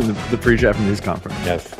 the pre-Japanese conference. Yes.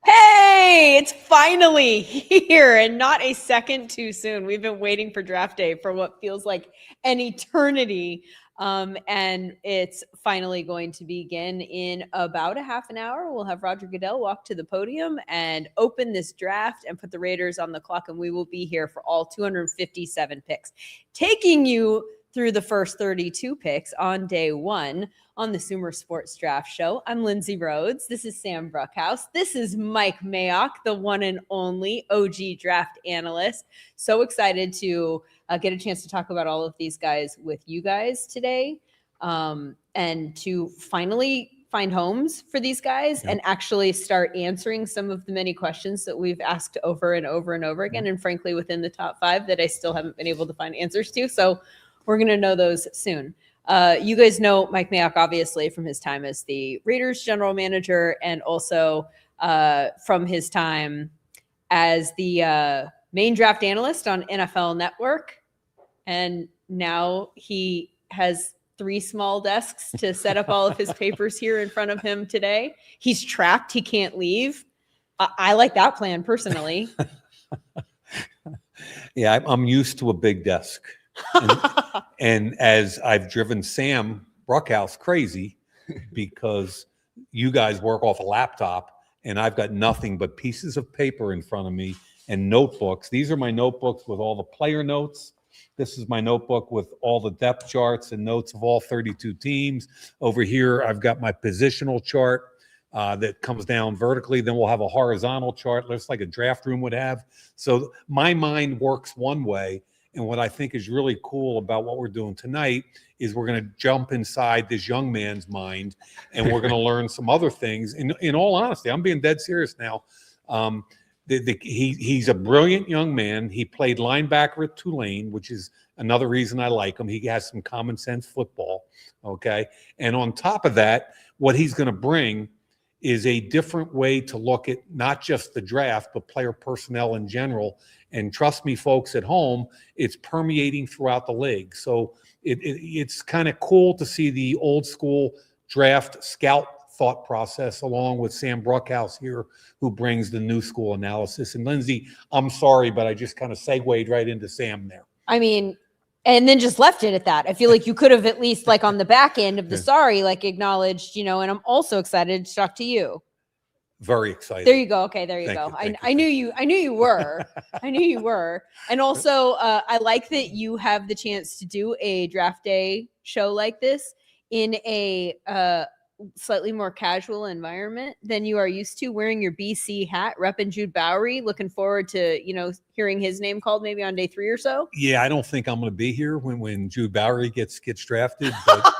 Hey, it's finally here and not a second too soon. We've been waiting for draft day for what feels like an eternity. And it's finally going to begin in about a half an hour. We'll have Roger Goodell walk to the podium and open this draft and put the Raiders on the clock. And we will be here for all 257 picks, taking you through the first 32 picks on day one on the SūmerSports Draft Show. I'm Lindsay Rhodes. This is Sam Bruchhaus. This is Mike Mayock, the one and only OG draft analyst. So excited to get a chance to talk about all of these guys with you guys today, and to finally find homes for these guys and actually start answering some of the many questions that we've asked over and over and over again, and frankly within the top 5 that I still haven't been able to find answers to. So we're going to know those soon. You guys know Mike Mayock, obviously, from his time as the Raiders general manager, and also from his time as the main draft analyst on NFL Network. And now he has 3 small desks to set up all of his papers here in front of him today. He's trapped. He can't leave. I like that plan personally. Yeah, I'm used to a big desk. And as I've driven Sam Bruchhaus crazy because you guys work off a laptop and I've got nothing but pieces of paper in front of me and notebooks. These are my notebooks with all the player notes. This is my notebook with all the depth charts and notes of all 32 teams. Over here, I've got my positional chart that comes down vertically. Then we'll have a horizontal chart, just like a draft room would have. So my mind works one way. And what I think is really cool about what we're doing tonight is we're going to jump inside this young man's mind, and we're going to learn some other things. In all honesty, I'm being dead serious now. He's a brilliant young man. He played linebacker at Tulane, which is another reason I like him. He has some common sense football, okay? And on top of that, what he's going to bring is a different way to look at not just the draft, but player personnel in general. And trust me, folks at home, it's permeating throughout the league. So it's kind of cool to see the old school draft scout thought process along with Sam Bruchhaus here, who brings the new school analysis. And Lindsay, I'm sorry, but I just kind of segued right into Sam there. I mean, and then just left it at that. I feel like you could have at least, like, on the back end of the sorry, like, acknowledged, and I'm also excited to talk to you. Very excited. There you go. Okay, there you go. I knew you were. I knew you were. And also, I like that you have the chance to do a draft day show like this in a slightly more casual environment than you are used to, wearing your BC hat, repping Jude Bowery. Looking forward to, hearing his name called maybe on day 3 or so. Yeah, I don't think I'm going to be here when Jude Bowery gets drafted, but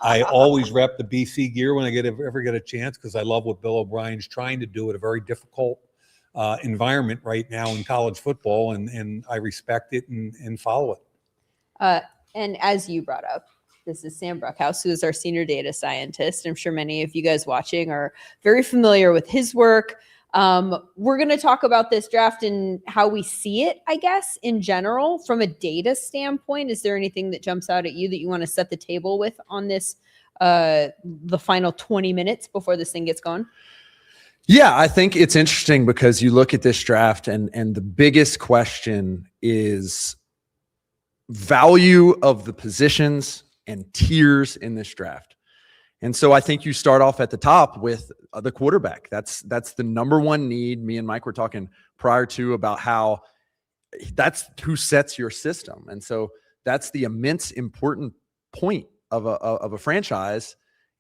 I always rep the BC gear when I ever get a chance, because I love what Bill O'Brien's trying to do at a very difficult environment right now in college football, and I respect it and follow it. And as you brought up, this is Sam Bruchhaus, who is our senior data scientist. I'm sure many of you guys watching are very familiar with his work. We're going to talk about this draft and how we see it, I guess, in general, from a data standpoint. Is there anything that jumps out at you that you want to set the table with on this, the final 20 minutes before this thing gets going? Yeah, I think it's interesting because you look at this draft and the biggest question is value of the positions and tiers in this draft. And so I think you start off at the top with the quarterback. That's the number one need. Me and Mike were talking prior to about how that's who sets your system. And so that's the immense important point of a franchise.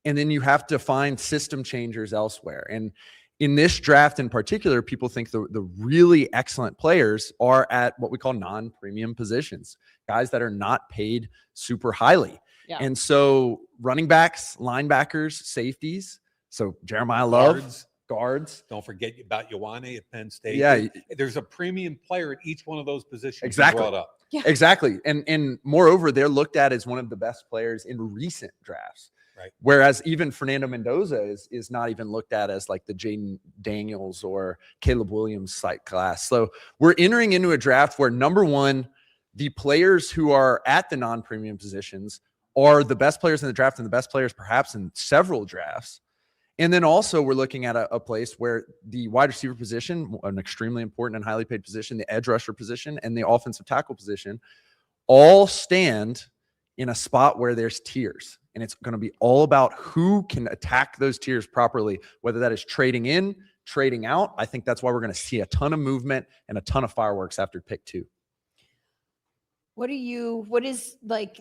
And then you have to find system changers elsewhere. And in this draft in particular, people think the really excellent players are at what we call non-premium positions, guys that are not paid super highly. Yeah. And so running backs, linebackers, safeties. So Jeremiah Love, guards. Don't forget about Ioane at Penn State. Yeah. There's a premium player at each one of those positions. Exactly. Brought up. Yeah. Exactly. And moreover, they're looked at as one of the best players in recent drafts. Right. Whereas even Fernando Mendoza is not even looked at as like the Jaden Daniels or Caleb Williams site class. So we're entering into a draft where, number one, the players who are at the non-premium positions are the best players in the draft and the best players perhaps in several drafts. And then also we're looking at a place where the wide receiver position, an extremely important and highly paid position, the edge rusher position, and the offensive tackle position all stand in a spot where there's tiers. And it's going to be all about who can attack those tiers properly, whether that is trading in, trading out. I think that's why we're going to see a ton of movement and a ton of fireworks after pick 2. What is like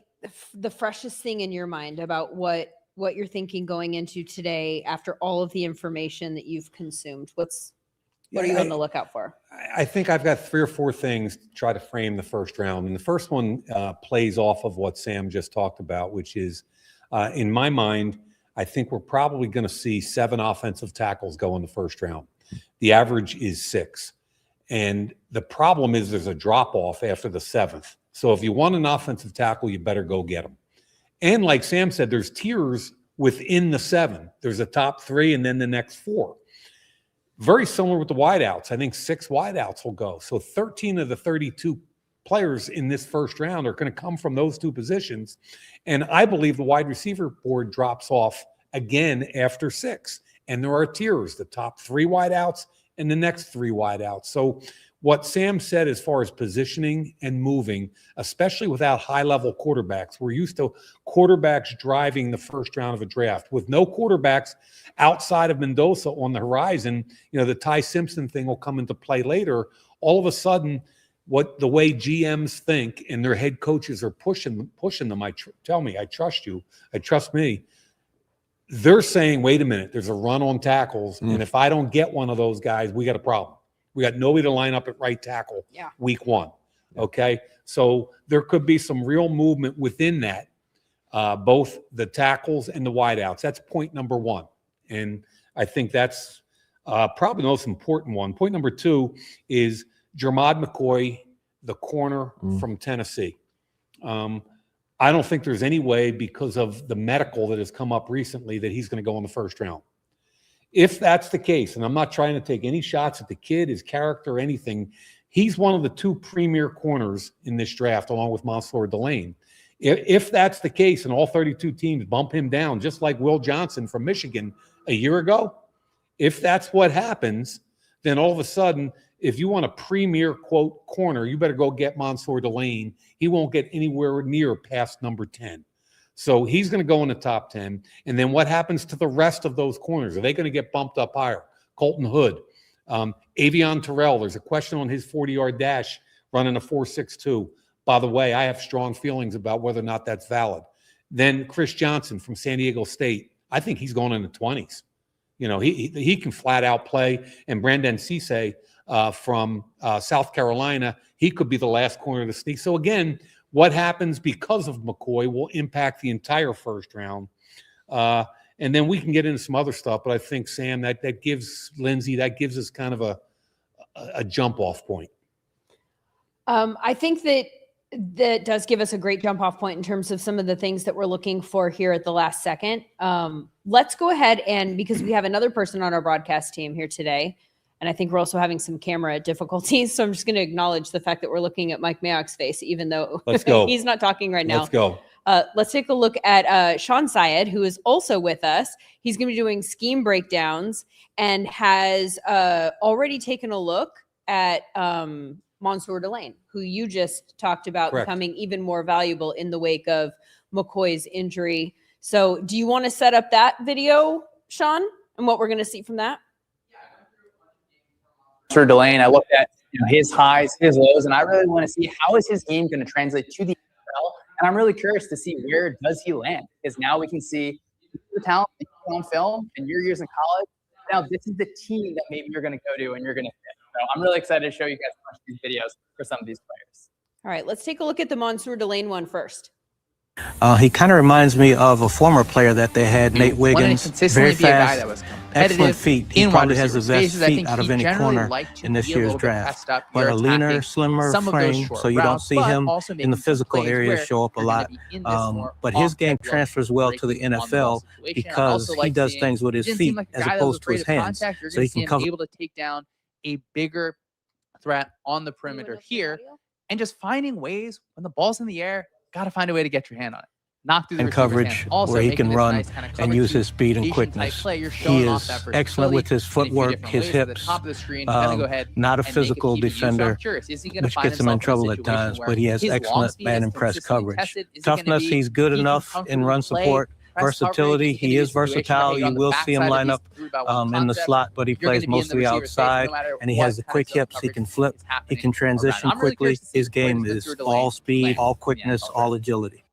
the freshest thing in your mind about what you're thinking going into today after all of the information that you've consumed? What are you on the lookout for? I think I've got 3 or 4 things to try to frame the first round. And the first one plays off of what Sam just talked about, which is, in my mind, I think we're probably going to see 7 offensive tackles go in the first round. The average is 6. And the problem is there's a drop-off after the 7th. So if you want an offensive tackle, you better go get them. And like Sam said, there's tiers within the 7. There's a top 3 and then the next 4. Very similar with the wideouts. I think 6 wideouts will go. So 13 of the 32 players in this first round are going to come from those 2 positions. And I believe the wide receiver board drops off again after 6. And there are tiers, the top 3 wideouts and the next 3 wideouts. So what Sam said as far as positioning and moving, especially without high-level quarterbacks, we're used to quarterbacks driving the first round of a draft. With no quarterbacks outside of Mendoza on the horizon, the Ty Simpson thing will come into play later. All of a sudden, the way GMs think and their head coaches are pushing them, tell me, I trust you, I trust me. They're saying, wait a minute, there's a run on tackles, and if I don't get one of those guys, we got a problem. We got nobody to line up at right tackle week 1. Okay. So there could be some real movement within that, both the tackles and the wideouts. That's point number 1. And I think that's probably the most important one. Point number 2 is Jermod McCoy, the corner from Tennessee. I don't think there's any way, because of the medical that has come up recently, that he's going to go in the first round. If that's the case, and I'm not trying to take any shots at the kid, his character, anything, he's one of the 2 premier corners in this draft, along with Mansour Delane. If that's the case, and all 32 teams bump him down, just like Will Johnson from Michigan a year ago, if that's what happens, then all of a sudden, if you want a premier, quote, corner, you better go get Mansour Delane. He won't get anywhere near past number 10. So he's going to go in the top 10. And then what happens to the rest of those corners? Are they going to get bumped up higher? Colton Hood, Avion Terrell. There's a question on his 40-yard dash running a 4.62. By the way, I have strong feelings about whether or not that's valid. Then Chris Johnson from San Diego State. I think he's going in the 20s. He can flat out play. And Brandon Cisse from South Carolina, he could be the last corner to sneak. So again, what happens because of McCoy will impact the entire first round. And then we can get into some other stuff, but I think, Sam, that gives Lindsay, that gives us kind of a jump off point. I think that does give us a great jump off point in terms of some of the things that we're looking for here at the last second. Let's go ahead, and because we have another person on our broadcast team here today, and I think we're also having some camera difficulties. So I'm just going to acknowledge the fact that we're looking at Mike Mayock's face, even though he's not talking right now. Let's go. Let's take a look at Shawn Syed, who is also with us. He's going to be doing scheme breakdowns and has already taken a look at Mansour Delane, who you just talked about becoming even more valuable in the wake of McCoy's injury. So do you want to set up that video, Shawn, and what we're going to see from that? For Delane, I looked at his highs, his lows, and I really want to see how is his game going to translate to the NFL. And I'm really curious to see where does he land, because now we can see the talent on film in your years in college. Now this is the team that maybe you're going to go to and you're going to fit. So I'm really excited to show you guys a bunch of these videos for some of these players. All right, let's take a look at the Mansour Delane one first. He kind of reminds me of a former player that they had, Nate Wiggins. Very fast, excellent feet. He probably has the best feet out of any corner in this year's draft. But a leaner, slimmer frame, so you don't see him in the physical area show up a lot. But his game transfers well to the NFL because he does things with his feet as opposed to his hands. So he can cover. Able to take down a bigger threat on the perimeter here. and just finding ways when the ball's in the air, got to find a way to get your hand on it. Knock through the and receiver's coverage hands. Also, where he making can this run nice kind of and use cover his speed and two quickness. play. You're He showing off is that excellent with his versatility in a few footwork, different his ways. At the hips. top of the screen, you gotta go ahead Not a and make it physical easy to use. So I'm defender, curious, is he gonna which find gets him in himself trouble a at situation times, where but he has his long excellent speed man is and press consistently coverage. tested? Is it gonna Toughness, be he's good he can enough in comfortably run play support. press coverage? Versatility, Is it gonna he be a is situation where, versatile. hey, you're You on the will see him backside of line these up through about one in the concept, slot, but he you're plays gonna be in the mostly receiver's face no outside, matter and he what has the kind of quick zone hips. He coverage can flip. is He happening can around. transition I'm really quickly. curious to see His where game he's been is through all Delane speed, land all in the quickness, NFL all draft. agility.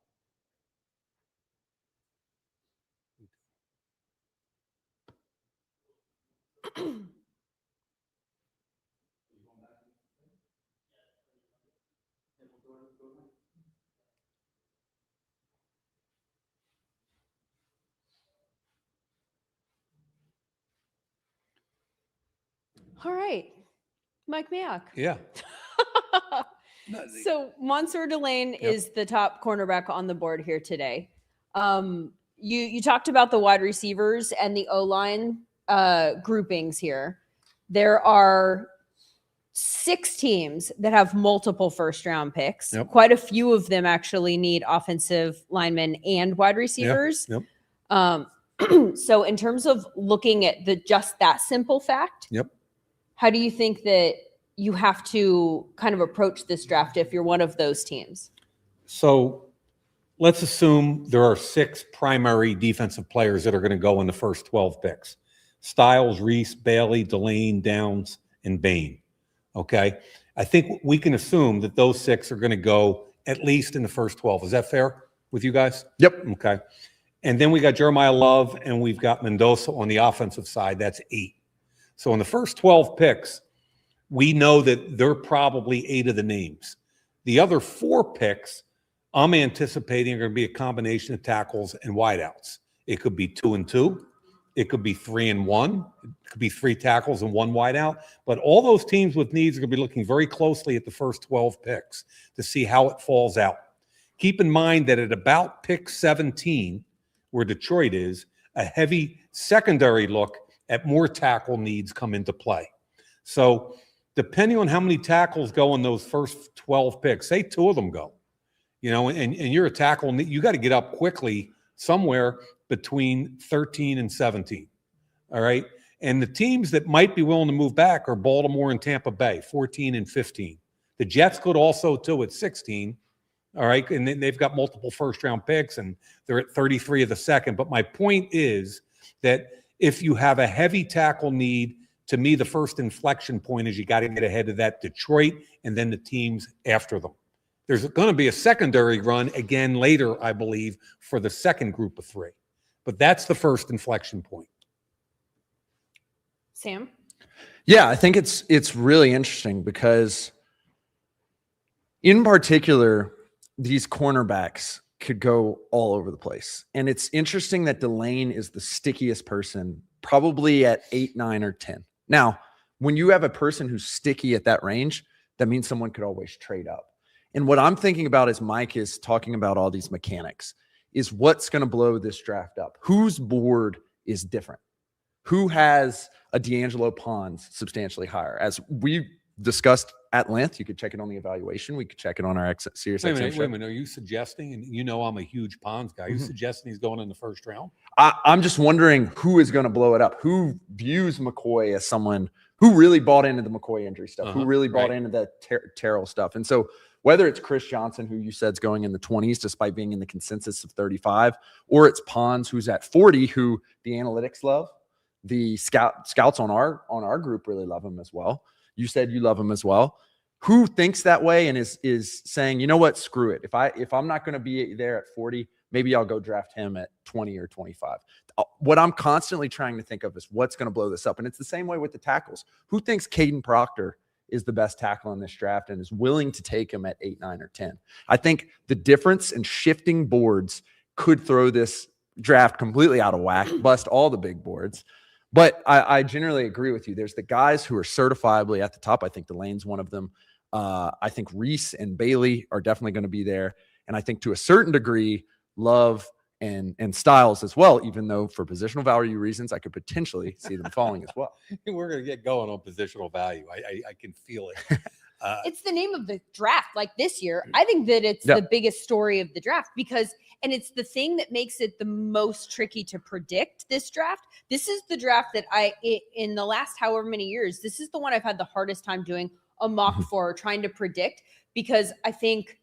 All right, Mike Mayock. Yeah. No, So Mansour Delane is the top cornerback on the board here today. You talked about the wide receivers and the O-line groupings here. There are 6 teams that have multiple first-round picks. Yep. Quite a few of them actually need offensive linemen and wide receivers. Yep. So in terms of looking at just that simple fact, Yep. how do you think that you have to kind of approach this draft if you're one of those teams? So let's assume there are 6 primary defensive players that are going to go in the first 12 picks. Styles, Reese, Bailey, Delane, Downs, and Bain. Okay. I think we can assume that those 6 are going to go at least in the first 12. Is that fair with you guys? Yep. Okay. And then we got Jeremiah Love and we've got Mendoza on the offensive side. That's 8. So in the first 12 picks, we know that they're probably 8 of the names. The other 4 picks, I'm anticipating are going to be a combination of tackles and wideouts. It could be 2 and 2. It could be 3 and 1. It could be 3 tackles and 1 wideout. But all those teams with needs are going to be looking very closely at the first 12 picks to see how it falls out. Keep in mind that at about pick 17, where Detroit is, a heavy secondary look at more tackle needs come into play. So depending on how many tackles go in those first 12 picks, say 2 of them go, and you're a tackle, you got to get up quickly somewhere between 13 and 17. All right. And the teams that might be willing to move back are Baltimore and Tampa Bay, 14 and 15. The Jets could also too at 16. All right. And then they've got multiple first round picks and they're at 33 of the second. But my point is that if you have a heavy tackle need, to me, the first inflection point is you got to get ahead of that Detroit and then the teams after them. There's going to be a secondary run again later, I believe, for the second group of 3. But that's the first inflection point. Sam? Yeah, I think it's really interesting because in particular, these cornerbacks could go all over the place. And it's interesting that Delane is the stickiest person, probably at 8, 9, or 10. Now, when you have a person who's sticky at that range, that means someone could always trade up. And what I'm thinking about as Mike is talking about all these mechanics is what's going to blow this draft up. Whose board is different? Who has a D'Angelo Pons substantially higher? As we discussed at length, you could check it on the evaluation. We could check it on our Sirius Wait a XM show. minute. Are you suggesting, and I'm a huge Pons guy, are you suggesting he's going in the first round? I'm just wondering who is going to blow it up. Who views McCoy as someone who really bought into the McCoy injury stuff, who really bought into the Terrell stuff. And so whether it's Chris Johnson, who you said is going in the 20s, despite being in the consensus of 35, or it's Pons, who's at 40, who the analytics love, the scouts on our group really love him as well. You said you love him as well. Who thinks that way and is saying, you know what, screw it. If I'm not going to be there at 40, maybe I'll go draft him at 20 or 25. What I'm constantly trying to think of is what's going to blow this up. And it's the same way with the tackles. Who thinks Caden Proctor is the best tackle in this draft and is willing to take him at 8, 9, or 10? I think the difference in shifting boards could throw this draft completely out of whack, bust all the big boards. But I generally agree with you. There's the guys who are certifiably at the top. I think Delane's one of them. I think Reese and Bailey are definitely going to be there. And I think to a certain degree, Love and Styles as well, even though for positional value reasons, I could potentially see them falling as well. We're going to get going on positional value. I can feel it. It's the name of the draft. Like this year, I think that it's the biggest story of the draft and it's the thing that makes it the most tricky to predict this draft. This is the draft that in the last however many years, this is the one I've had the hardest time doing a mock for, trying to predict, because I think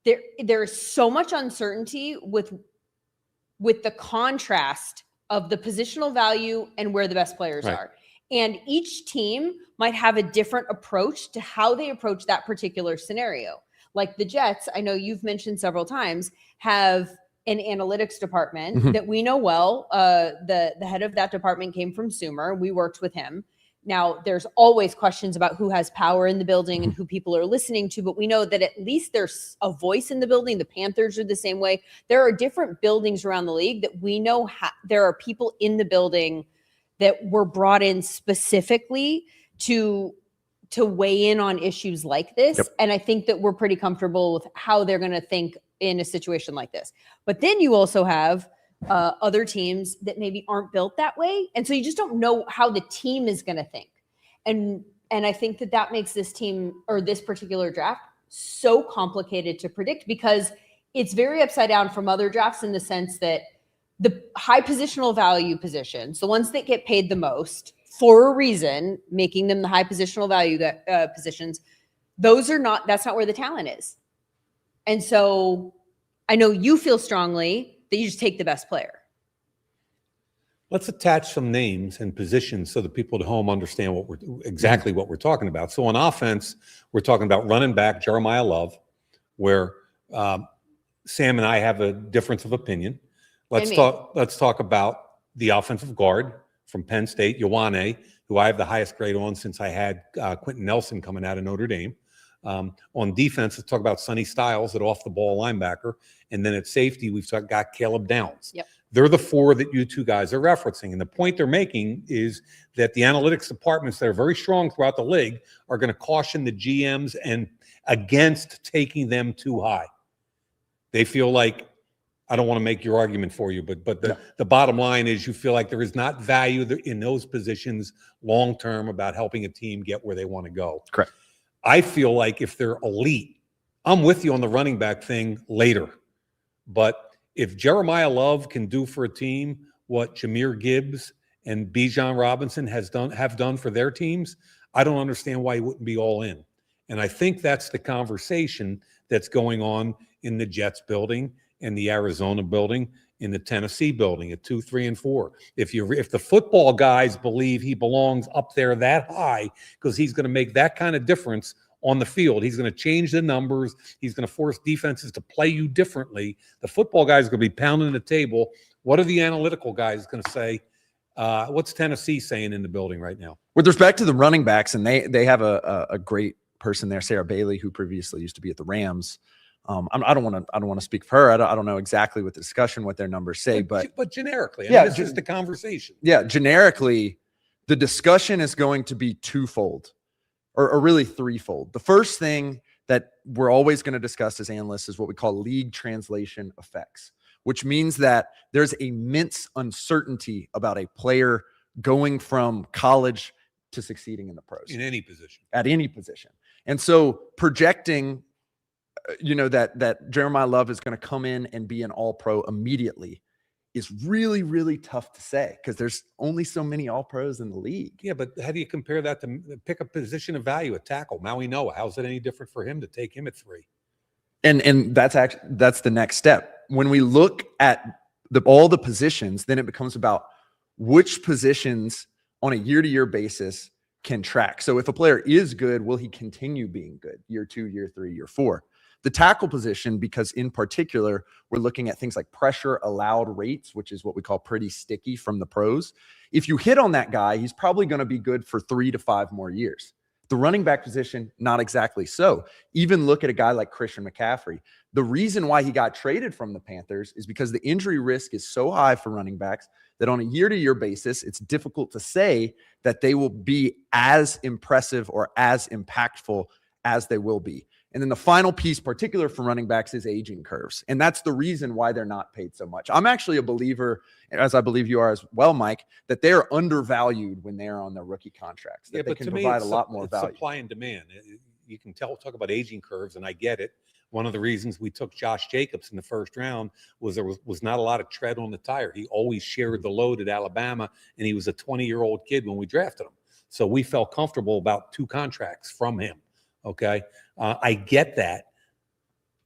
there is so much uncertainty with the contrast of the positional value and where the best players are. And each team might have a different approach to how they approach that particular scenario. Like the Jets, I know you've mentioned several times, have an analytics department that we know well. The head of that department came from Sumer. We worked with him. Now, there's always questions about who has power in the building and who people are listening to, but we know that at least there's a voice in the building. The Panthers are the same way. There are different buildings around the league that we know there are people in the building that were brought in specifically to weigh in on issues like this. And I think that we're pretty comfortable with how they're going to think in a situation like this. But then you also have other teams that maybe aren't built that way. And so you just don't know how the team is going to think. And I think that makes this team or this particular draft so complicated to predict, because it's very upside down from other drafts in the sense that the high positional value positions, the ones that get paid the most for a reason, making them the high positional value positions, that's not where the talent is. And so I know you feel strongly that you just take the best player. Let's attach some names and positions so the people at home understand exactly what we're talking about. So on offense, we're talking about running back Jeremiah Love, where Sam and I have a difference of opinion. Let's talk about the offensive guard from Penn State, Ioane, who I have the highest grade on since I had Quentin Nelson coming out of Notre Dame. On defense, let's talk about Sonny Styles at off-the-ball linebacker. And then at safety, we've got Caleb Downs. They're the four that you two guys are referencing. And the point they're making is that the analytics departments that are very strong throughout the league are going to caution the GMs and against taking them too high. They feel like, I don't want to make your argument for you, but the bottom line is you feel like there is not value in those positions long-term about helping a team get where they want to go. Correct. I feel like if they're elite, I'm with you on the running back thing later. But if Jeremiah Love can do for a team what Jahmyr Gibbs and Bijan Robinson have done for their teams, I don't understand why he wouldn't be all in. And I think that's the conversation that's going on in the Jets building, in the Arizona building, in the Tennessee building at 2, 3, and 4. If the football guys believe he belongs up there that high because he's going to make that kind of difference on the field, he's going to change the numbers, he's going to force defenses to play you differently. The football guys are going to be pounding the table. What are the analytical guys going to say? What's Tennessee saying in the building right now? With respect to the running backs, and they have a great person there, Sarah Bailey, who previously used to be at the Rams. I don't want to speak for her. I don't know exactly what the discussion, what their numbers say, but generically, this is the conversation. Yeah, generically, the discussion is going to be twofold, or really threefold. The first thing that we're always going to discuss as analysts is what we call league translation effects, which means that there's immense uncertainty about a player going from college to succeeding in the pros. In any position. At any position. And so projecting that Jeremiah Love is going to come in and be an all-pro immediately is really, really tough to say because there's only so many all-pros in the league. Yeah, but how do you compare that to pick a position of value at tackle? Maui Noah, how's it any different for him to take him at 3? And that's the next step. When we look at all the positions, then it becomes about which positions on a year-to-year basis can track. So if a player is good, will he continue being good year 2, year 3, year 4? The tackle position, because in particular, we're looking at things like pressure allowed rates, which is what we call pretty sticky from the pros. If you hit on that guy, he's probably going to be good for 3 to 5 more years. The running back position, not exactly so. Even look at a guy like Christian McCaffrey. The reason why he got traded from the Panthers is because the injury risk is so high for running backs that on a year-to-year basis, it's difficult to say that they will be as impressive or as impactful as they will be. And then the final piece, particular for running backs, is aging curves. And that's the reason why they're not paid so much. I'm actually a believer, as I believe you are as well, Mike, that they are undervalued when they're on their rookie contracts. That they can provide a lot more value. Supply and demand. you can talk about aging curves, and I get it. One of the reasons we took Josh Jacobs in the first round was there was not a lot of tread on the tire. He always shared the load at Alabama, and he was a 20-year-old kid when we drafted him. So we felt comfortable about 2 contracts from him. Okay, I get that.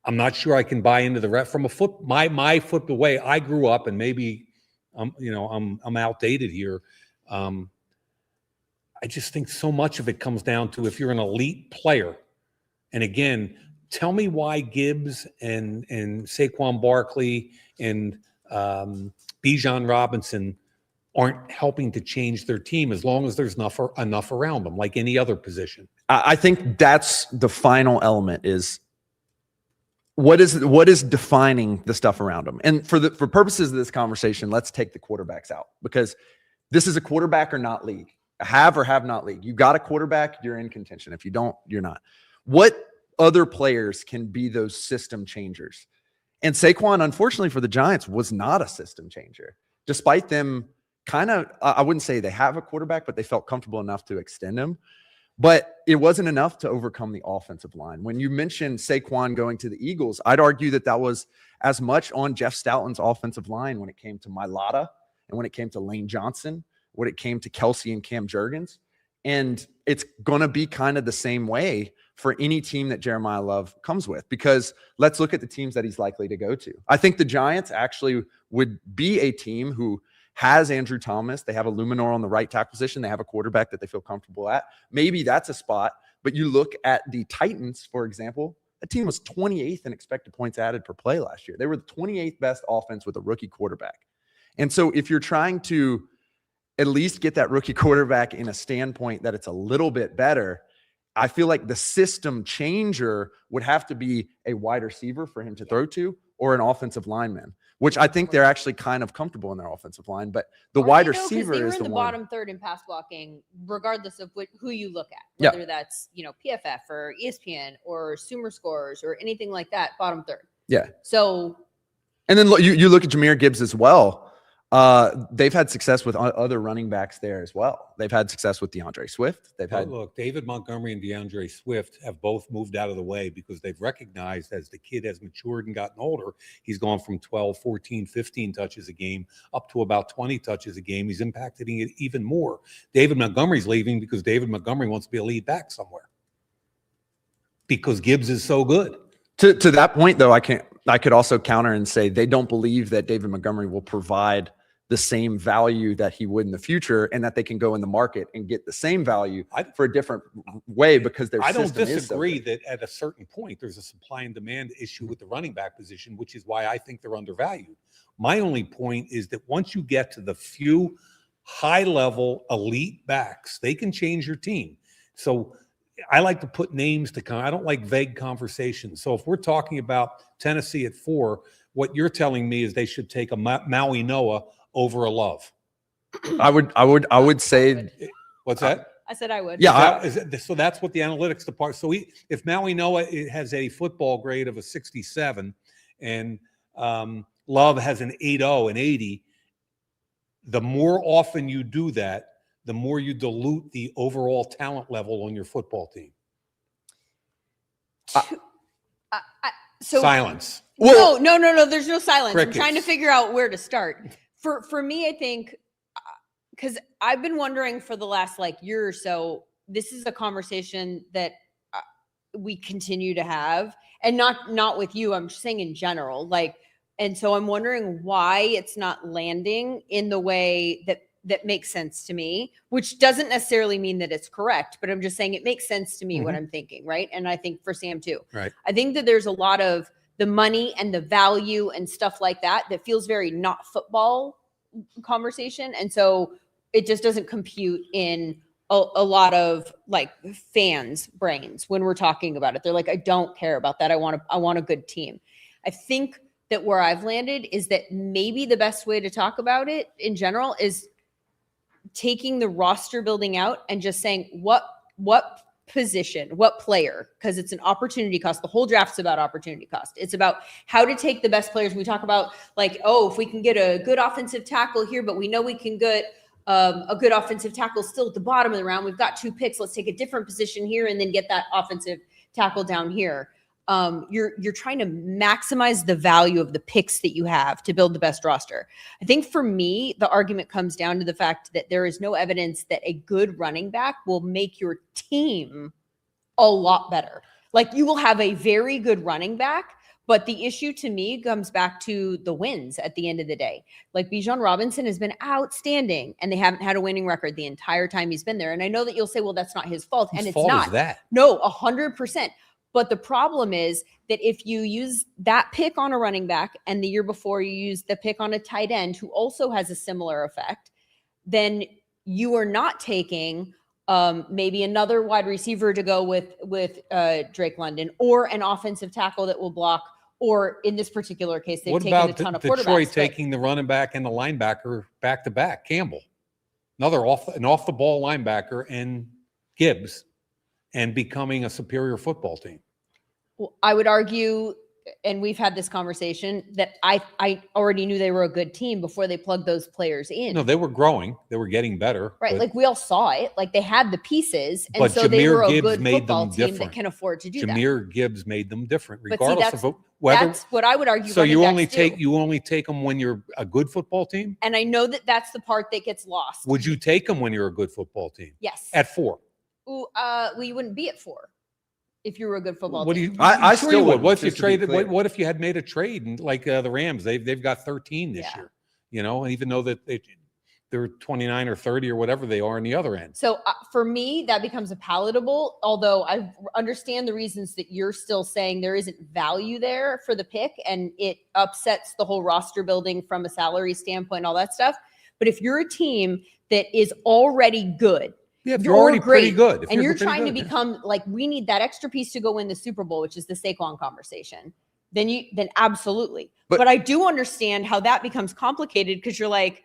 I'm not sure I can buy into the ref from my foot. The way I grew up, and maybe I'm outdated here. I just think so much of it comes down to if you're an elite player. And again, tell me why Gibbs and Saquon Barkley and Bijan Robinson aren't helping to change their team as long as there's enough around them, like any other position. I think that's the final element is what is defining the stuff around them. And for purposes of this conversation, let's take the quarterbacks out, because this is a quarterback or not league, a have or have not league. You got a quarterback, you're in contention. If you don't, you're not. What other players can be those system changers? And Saquon, unfortunately for the Giants, was not a system changer, despite them kind of, I wouldn't say they have a quarterback, but they felt comfortable enough to extend him. But it wasn't enough to overcome the offensive line. When you mentioned Saquon going to the Eagles, I'd argue that was as much on Jeff Stoutland's offensive line when it came to Mailata and when it came to Lane Johnson, when it came to Kelsey and Cam Jurgens. And it's going to be kind of the same way for any team that Jeremiah Love comes with, because let's look at the teams that he's likely to go to. I think the Giants actually would be a team who has Andrew Thomas. They have a Luminor on the right tackle position. They have a quarterback that they feel comfortable at. Maybe that's a spot. But you look at the Titans, for example, that team was 28th in expected points added per play last year. They were the 28th best offense with a rookie quarterback. And so if you're trying to at least get that rookie quarterback in a standpoint that it's a little bit better, I feel like the system changer would have to be a wide receiver for him to throw to, or an offensive lineman, which I think they're actually kind of comfortable in their offensive line. But the wide receiver they were is in the the one. bottom third in pass blocking, regardless of who you look at, Yeah. whether that's PFF or ESPN or SūmerSports or anything like that. Bottom third. Yeah. So, and then you look at Jahmyr Gibbs as well. They've had success with other running backs there as well. They've had success with DeAndre Swift. Look, David Montgomery and DeAndre Swift have both moved out of the way because they've recognized as the kid has matured and gotten older, he's gone from 12, 14, 15 touches a game up to about 20 touches a game. He's impacting it even more. David Montgomery's leaving because David Montgomery wants to be a lead back somewhere because Gibbs is so good. To that point, though, I could also counter and say they don't believe that David Montgomery will provide the same value that he would in the future, and that they can go in the market and get the same value for a different way because their system is so good. I don't disagree that at a certain point there's a supply and demand issue with the running back position, which is why I think they're undervalued. My only point is that once you get to the few high-level elite backs, they can change your team. So I like to put names to I don't like vague conversations. So if we're talking about Tennessee at 4, what you're telling me is they should take a Maui Noah over a Love. I would say. What's that? I said I would. Yeah. So that's what the analytics department. So if Maui Noah has a football grade of a 67 and Love has an 8.0 and 80, the more often you do that, the more you dilute the overall talent level on your football team. So silence. No. There's no silence. Crickets. I'm trying to figure out where to start. For me, I think, because I've been wondering for the last year or so, this is a conversation that we continue to have, and not with you. I'm just saying in general, and so I'm wondering why it's not landing in the way that makes sense to me, which doesn't necessarily mean that it's correct, but I'm just saying it makes sense to me what I'm thinking, right? And I think for Sam too. Right. I think that there's a lot of the money and the value and stuff like that feels very not football conversation. And so it just doesn't compute in a lot of fans' brains when we're talking about it. They're like, I don't care about that. I want a good team. I think that where I've landed is that maybe the best way to talk about it in general is taking the roster building out and just saying what position, what player, because it's an opportunity cost. The whole draft's about opportunity cost. It's about how to take the best players. We talk about if we can get a good offensive tackle here, but we know we can get a good offensive tackle still at the bottom of the round. We've got 2 picks. Let's take a different position here and then get that offensive tackle down here. You're trying to maximize the value of the picks that you have to build the best roster. I think for me, the argument comes down to the fact that there is no evidence that a good running back will make your team a lot better. Like, you will have a very good running back, but the issue to me comes back to the wins at the end of the day. Like, Bijan Robinson has been outstanding, and they haven't had a winning record the entire time he's been there. And I know that you'll say, well, that's not his fault. Whose and it's fault not. Is that? No, 100%. But the problem is that if you use that pick on a running back and the year before you use the pick on a tight end who also has a similar effect, then you are not taking maybe another wide receiver to go with Drake London, or an offensive tackle that will block, or in this particular case, they've taken a ton of quarterbacks. Detroit taking the running back and the linebacker back to back? Campbell, another off the ball linebacker, and Gibbs, and becoming a superior football team. Well, I would argue, and we've had this conversation, that I already knew they were a good team before they plugged those players in. No, they were growing. They were getting better. Right. Like, we all saw it. Like, they had the pieces. And but so they Jahmyr were a Gibbs good made football them team different. that can afford to do that. Jahmyr Gibbs made them different, But see, regardless of whether. That's what I would argue. So you only do. take them when you're a good football team? And I know that that's the part that gets lost. Would you take them when you're a good football team? Yes. At 4? Ooh, well, you wouldn't be at 4 if you were a good football What team. do you? I still sure you would. would, What if you just to be traded? clear. What if you had made a trade and like the Rams? They've got 13 this year. You know, and even though that they're 29 or 30 or whatever they are on the other end. So for me, that becomes a palatable, although I understand the reasons that you're still saying there isn't value there for the pick, and it upsets the whole roster building from a salary standpoint, all that stuff. But if you're a team that is already good, yeah, if you're already pretty good, and you're trying to become like, we need that extra piece to go win the Super Bowl, which is the Saquon conversation, then absolutely. But I do understand how that becomes complicated, because you're like,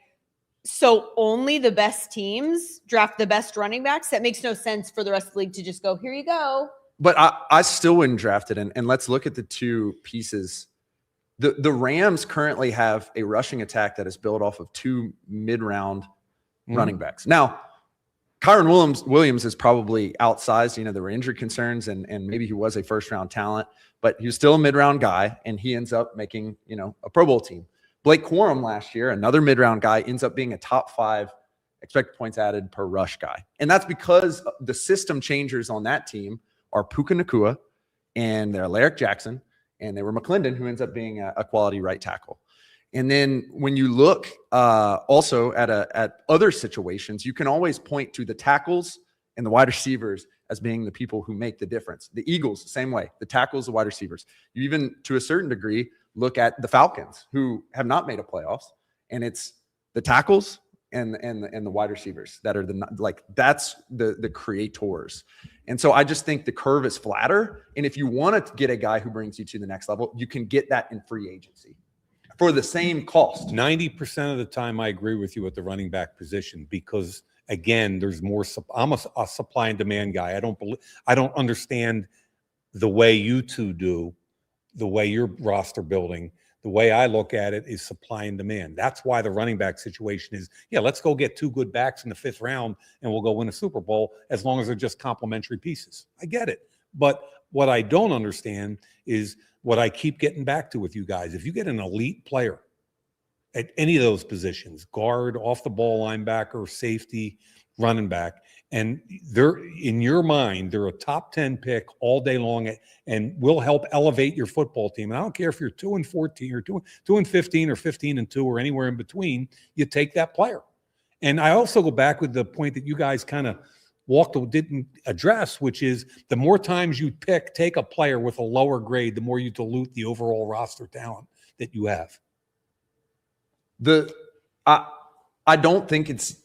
so only the best teams draft the best running backs? That makes no sense for the rest of the league to just go, here you go. But I still wouldn't draft it. And let's look at the 2 pieces. The Rams currently have a rushing attack that is built off of 2 mid-round running backs. Now, Kyron Williams is probably outsized. You know, there were injury concerns, and maybe he was a first-round talent, but he was still a mid-round guy, and he ends up making, you know, a Pro Bowl team. Blake Corum last year, another mid-round guy, ends up being a top 5 expected points added per rush guy. And that's because the system changers on that team are Puka Nacua, and they're Alaric Jackson, and they were McClendon, who ends up being a quality right tackle. And then when you look also at other situations, you can always point to the tackles and the wide receivers as being the people who make the difference. The Eagles, same way. The tackles, the wide receivers. You even, to a certain degree, look at the Falcons, who have not made a playoffs, and it's the tackles and the wide receivers that are that's the creators. And so I just think the curve is flatter. And if you want to get a guy who brings you to the next level, you can get that in free agency for the same cost. 90% of the time, I agree with you at the running back position, because again, there's more. I'm a supply and demand guy. I don't understand the way you two do, the way you're roster building. The way I look at it is supply and demand. That's why the running back situation is, yeah, let's go get 2 good backs in the 5th round and we'll go win a Super Bowl, as long as they're just complementary pieces. I get it. But what I don't understand is what I keep getting back to with you guys. If you get an elite player at any of those positions, guard, off the ball linebacker, safety, running back, and they're, in your mind, they're a top 10 pick all day long and will help elevate your football team. And I don't care if you're 2-14 or 2-15 or 15-2 or anywhere in between, you take that player. And I also go back with the point that you guys kind of didn't address, which is the more times you take a player with a lower grade, the more you dilute the overall roster talent that you have. I don't think it's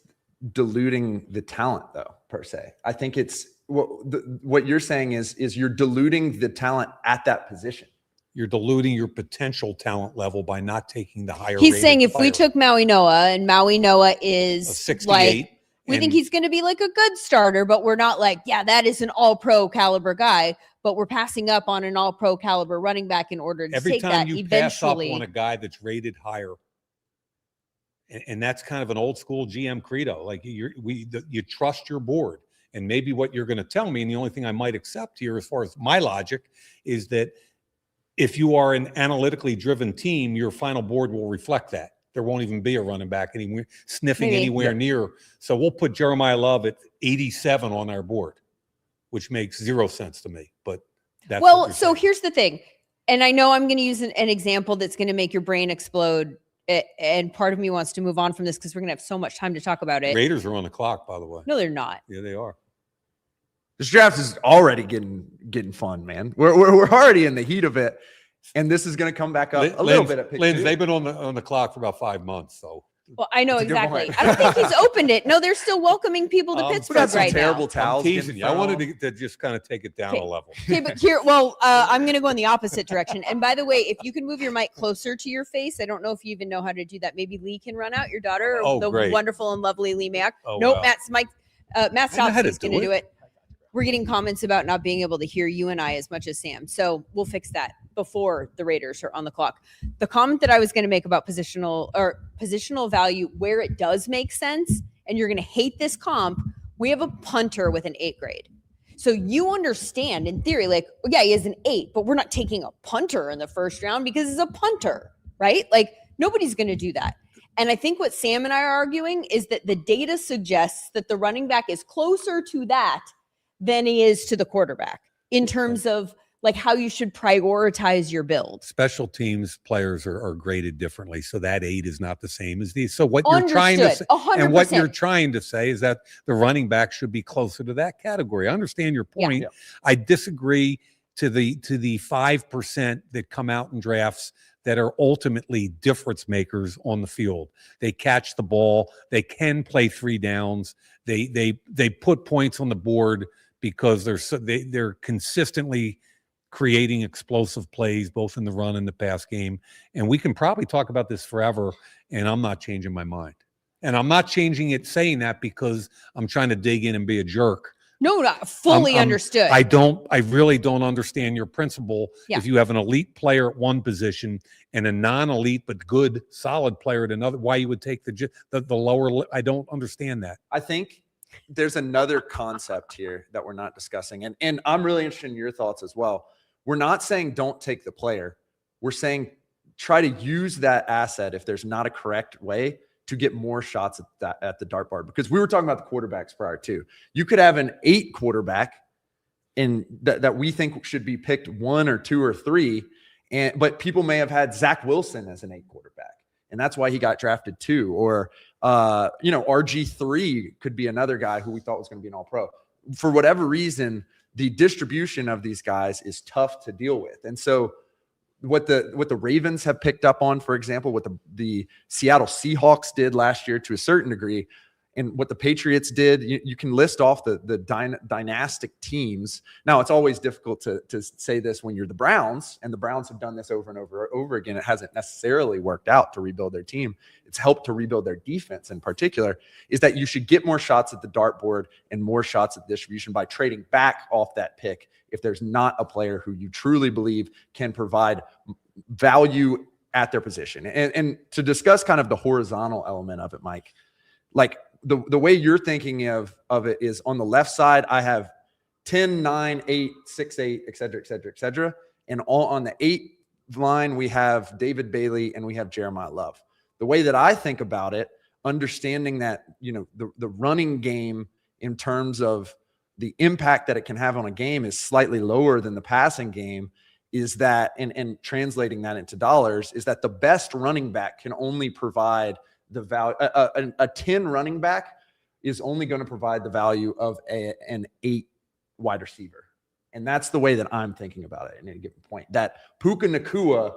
diluting the talent, though, per se. I think it's what you're saying is you're diluting the talent at that position. You're diluting your potential talent level by not taking the higher. He's saying if we took Maui Noah, and Maui Noah is 68, like, we think he's going to be like a good starter, but we're not like, yeah, that is an all-pro caliber guy, but we're passing up on an all-pro caliber running back in order to take that eventually. Every time you pass up on a guy that's rated higher, And that's kind of an old school GM credo. Like you trust your board. And maybe what you're going to tell me, and the only thing I might accept here as far as my logic, is that if you are an analytically driven team, your final board will reflect that. There won't even be a running back anywhere sniffing anywhere near. So we'll put Jeremiah Love at 87 on our board, which makes 0 sense to me. But that's so here's the thing. And I know I'm going to use an example that's going to make your brain explode. And part of me wants to move on from this because we're going to have so much time to talk about it. Raiders are on the clock, by the way. No, they're not. Yeah, they are. This draft is already getting fun, man. We're already in the heat of it, and this is going to come back up a little bit at pick 2. They've been on the clock for about 5 months, so. Well, I know exactly. I don't think he's opened it. No, they're still welcoming people to Pittsburgh got some right terrible now. towels. I'm teasing you. I wanted to just kind of take it down a level. Okay, but here, I'm going to go in the opposite direction. And by the way, if you can move your mic closer to your face, I don't know if you even know how to do that. Maybe Lee can run out, your daughter, the great. wonderful and lovely Lee Mayock. Oh, nope, wow. Matt Stops is going to do it. We're We're getting comments about not being able to hear you and I as much as Sam. So we'll fix that before the Raiders are on the clock. The comment that I was going to make about positional value, where it does make sense, and you're going to hate this comp, we have a punter with an 8 grade. So you understand in theory, like, yeah, he has an 8, but we're not taking a punter in the first round because he's a punter, right? Like nobody's going to do that. And I think what Sam and I are arguing is that the data suggests that the running back is closer to that than he is to the quarterback in terms of like how you should prioritize your build. Special teams players are graded differently, so that 8 is not the same as these. So what you're trying to say, 100%. and what you're trying to say is that the running back should be closer to that category. I understand your point. Yeah. I disagree to the 5% that come out in drafts that are ultimately difference makers on the field. They catch the ball. They can play 3 downs. They put points on the board because they're consistently creating explosive plays, both in the run and the pass game. And we can probably talk about this forever, and I'm not changing my mind. And I'm not changing it saying that because I'm trying to dig in and be a jerk. No, not fully understood. I really don't understand your principle. Yeah. If you have an elite player at one position and a non-elite but good, solid player at another, why you would take the lower. I don't understand that. I think there's another concept here that we're not discussing. And I'm really interested in your thoughts as well. We're not saying don't take the player. We're saying try to use that asset if there's not a correct way to get more shots at the dartboard. Because we were talking about the quarterbacks prior too. You could have an 8 quarterback in that we think should be picked 1 or 2 or 3. But people may have had Zach Wilson as an 8 quarterback. And that's why he got drafted 2. Or, RG3 could be another guy who we thought was going to be an all-pro. For whatever reason, the distribution of these guys is tough to deal with. And so what the Ravens have picked up on, for example, what the Seattle Seahawks did last year to a certain degree, and what the Patriots did, you can list off the dynastic teams. Now, it's always difficult to say this when you're the Browns, and the Browns have done this over and over again. It hasn't necessarily worked out to rebuild their team. It's helped to rebuild their defense in particular, is that you should get more shots at the dartboard and more shots at distribution by trading back off that pick if there's not a player who you truly believe can provide value at their position. And to discuss kind of the horizontal element of it, Mike, like the way you're thinking of it is on the left side, I have 10, 9, 8, 6, 8, et cetera, et cetera, et cetera. And all on the 8 line, we have David Bailey and we have Jeremiah Love. The way that I think about it, understanding that, the running game in terms of the impact that it can have on a game is slightly lower than the passing game, is that, and translating that into dollars, is that the best running back can only provide the value. A 10 running back is only going to provide the value of an 8 wide receiver. And that's the way that I'm thinking about it at any given point. That Puka Nacua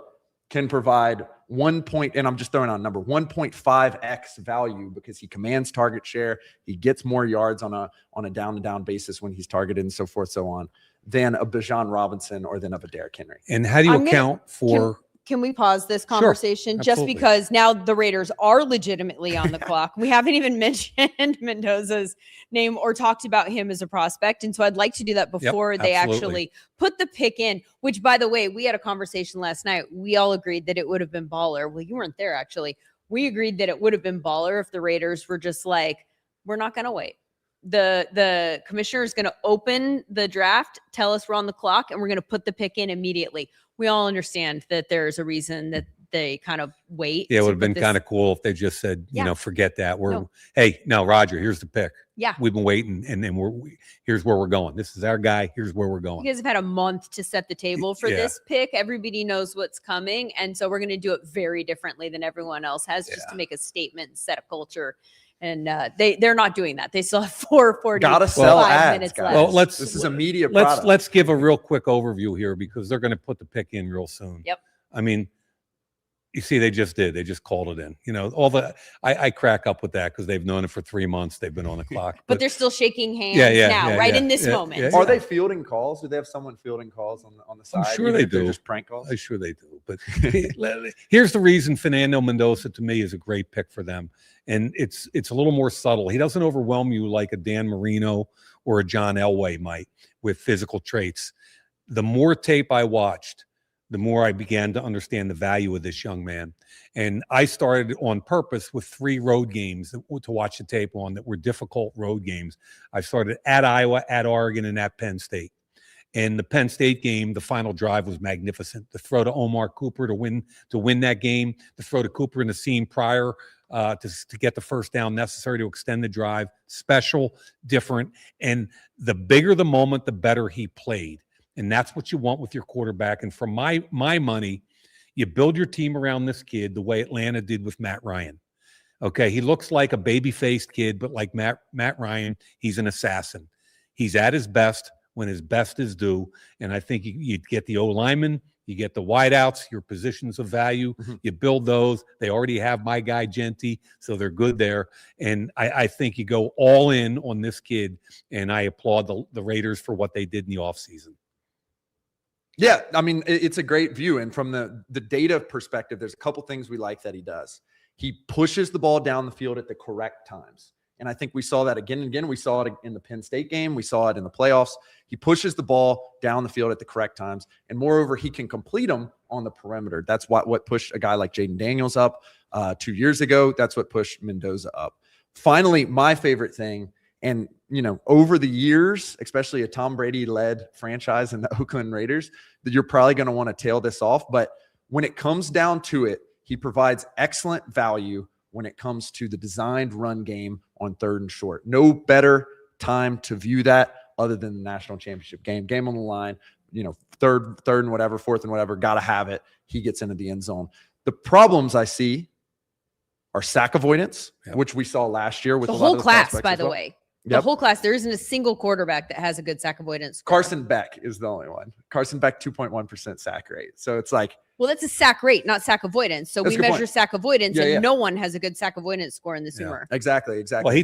can provide 1.5x value because he commands target share. He gets more yards on a down-to-down basis when he's targeted and so forth, so on, than a Bijan Robinson or than of a Derrick Henry. And how do you account for... Can we pause this conversation just because now the Raiders are legitimately on the clock? We haven't even mentioned Mendoza's name or talked about him as a prospect. And so I'd like to do that before they actually put the pick in, which, by the way, we had a conversation last night. We all agreed that it would have been baller. Well, you weren't there, actually. we agreed that it would have been baller if the Raiders were just like, we're not going to wait. The commissioner is going to open the draft, tell us we're on the clock, and we're going to put the pick in immediately. We all understand that there's a reason that they kind of wait. Yeah, it would have been kind of cool if they just said, you know, forget that. Hey, no, Roger, here's the pick. Yeah. We've been waiting, and then here's where we're going. This is our guy. Here's where we're going. You guys have had a month to set the table for this pick. Everybody knows what's coming. And so we're going to do it very differently than everyone else has, just to make a statement, set a culture. And they're not doing that. They still have 4:45 Gotta sell ads, minutes guys. left. Well, this is a media product. Let's give a real quick overview here because they're going to put the pick in real soon. Yep. I mean, you see, they just did. They just called it in. You know, I crack up with that because they've known it for 3 months. They've been on the clock. But they're still shaking hands in this moment. Are they fielding calls? Do they have someone fielding calls on the side? I'm sure they do. Just prank calls? I'm sure they do. But here's the reason Fernando Mendoza, to me, is a great pick for them. And it's a little more subtle. He doesn't overwhelm you like a Dan Marino or a John Elway might with physical traits. The more tape I watched, the more I began to understand the value of this young man. And I started on purpose with 3 road games to watch the tape on that were difficult road games. I started at Iowa, at Oregon, and at Penn State. And the Penn State game, the final drive was magnificent. The throw to Omar Cooper to win that game, the throw to Cooper in the seam prior to get the first down necessary to extend the drive, special, different. And the bigger the moment, the better he played. And that's what you want with your quarterback. And for my money, you build your team around this kid the way Atlanta did with Matt Ryan. Okay, he looks like a baby-faced kid, but like Matt Ryan, he's an assassin. He's at his best when his best is due. And I think you get the O-lineman, you get the wideouts, your positions of value. Mm-hmm. You build those. They already have my guy Genty, so they're good there. And I think you go all in on this kid, and I applaud the Raiders for what they did in the offseason. Yeah, I mean, it's a great view. And from the data perspective, there's a couple things we like that he does. He pushes the ball down the field at the correct times. And I think we saw that again and again. We saw it in the Penn State game. We saw it in the playoffs. He pushes the ball down the field at the correct times. And moreover, he can complete them on the perimeter. That's what pushed a guy like Jaden Daniels up 2 years ago. That's what pushed Mendoza up. Finally, my favorite thing, and, you know, over the years, especially a Tom Brady-led franchise in the Oakland Raiders, that you're probably going to want to tail this off. But when it comes down to it, he provides excellent value when it comes to the designed run game on 3rd and short. No better time to view that other than the national championship game on the line, you know, third and whatever, 4th and whatever, got to have it. He gets into the end zone. The problems I see are sack avoidance, which we saw last year with the a whole lot of class, by the way. The Yep. whole class, there isn't a single quarterback that has a good sack avoidance score. Carson Beck is the only one. Carson Beck, 2.1% sack rate. So it's like, well, that's a sack rate, not sack avoidance. So we measure sack avoidance, and no one has a good sack avoidance score in the Sooner. Exactly. Well,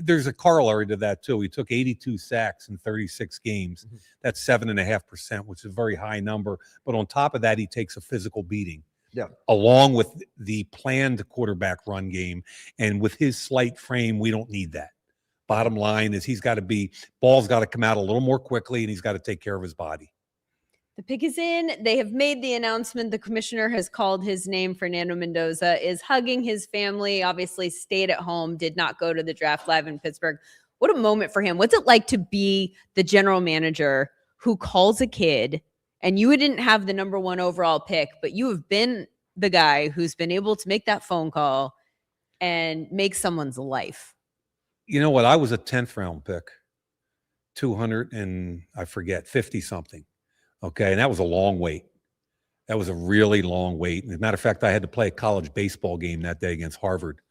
there's a corollary to that too. He took 82 sacks in 36 games. Mm-hmm. That's 7.5%, which is a very high number. But on top of that, he takes a physical beating. Yeah. Along with the planned quarterback run game. And with his slight frame, we don't need that. Bottom line is ball's got to come out a little more quickly, and he's got to take care of his body. The pick is in. They have made the announcement. The commissioner has called his name. Fernando Mendoza is hugging his family, obviously stayed at home, did not go to the draft live in Pittsburgh. What a moment for him. What's it like to be the general manager who calls a kid, and you didn't have the number 1 overall pick, but you have been the guy who's been able to make that phone call and make someone's life? You know what? I was a 10th round pick, 50 something. Okay. And that was a long wait. That was a really long wait. And as a matter of fact, I had to play a college baseball game that day against Harvard.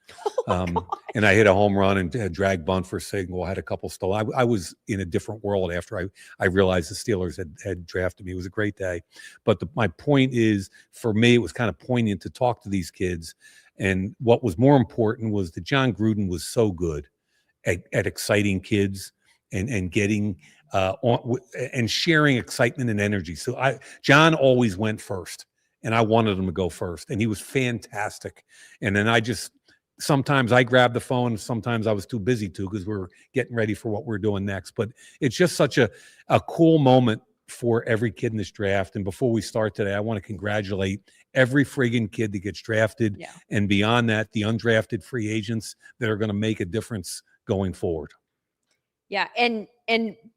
And I hit a home run and a drag bunt for a single. I had a couple stolen. I was in a different world after I realized the Steelers had drafted me. It was a great day. But my point is, for me, it was kind of poignant to talk to these kids. And what was more important was that John Gruden was so good at exciting kids and getting on and sharing excitement and energy. So John always went first, and I wanted him to go first, and he was fantastic. And then sometimes I grabbed the phone, sometimes I was too busy to, because we're getting ready for what we're doing next. But it's just such a cool moment for every kid in this draft. And before we start today, I want to congratulate every friggin' kid that gets drafted. Yeah. And beyond that, the undrafted free agents that are going to make a difference going forward. Yeah. And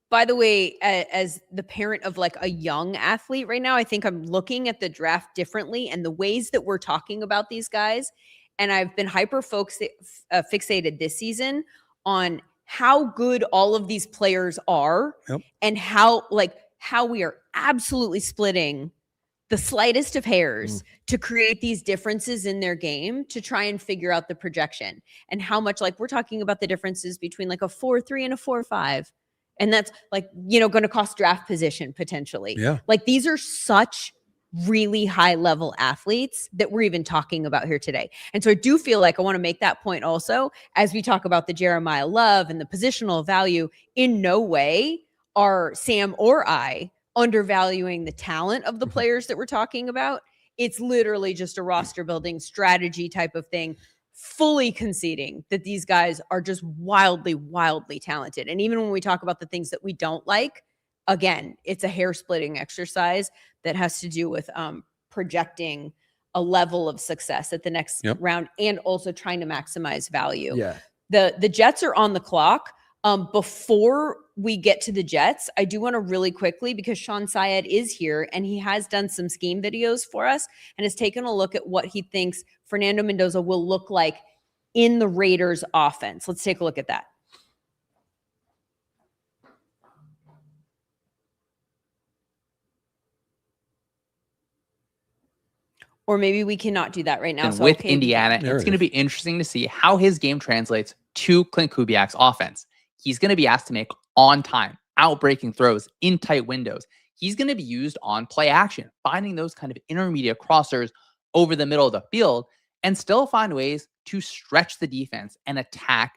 by the way, as the parent of like a young athlete right now, I think I'm looking at the draft differently and the ways that we're talking about these guys. And I've been hyper fixated this season on how good all of these players are and how we are absolutely splitting the slightest of hairs to create these differences in their game to try and figure out the projection and how much, like, we're talking about the differences between like a 4.3 and a 4.5. And that's like, going to cost draft position potentially. Yeah. Like, these are such really high level athletes that we're even talking about here today. And so I do feel like I want to make that point also as we talk about the Jeremiah Love and the positional value. In no way are Sam or I undervaluing the talent of the players that we're talking about. It's literally just a roster building strategy type of thing, fully conceding that these guys are just wildly, wildly talented. And even when we talk about the things that we don't like, again, it's a hair splitting exercise that has to do with projecting a level of success at the next round and also trying to maximize value. Yeah. The Jets are on the clock. Before we get to the Jets, I do want to really quickly, because Shawn Syed is here and he has done some scheme videos for us and has taken a look at what he thinks Fernando Mendoza will look like in the Raiders offense. Let's take a look at that. Or maybe we cannot do that right now. And so, with Indiana, it's going to be interesting to see how his game translates to Clint Kubiak's offense. He's going to be asked to make on-time, out-breaking throws in tight windows. He's going to be used on play action, finding those kind of intermediate crossers over the middle of the field and still find ways to stretch the defense and attack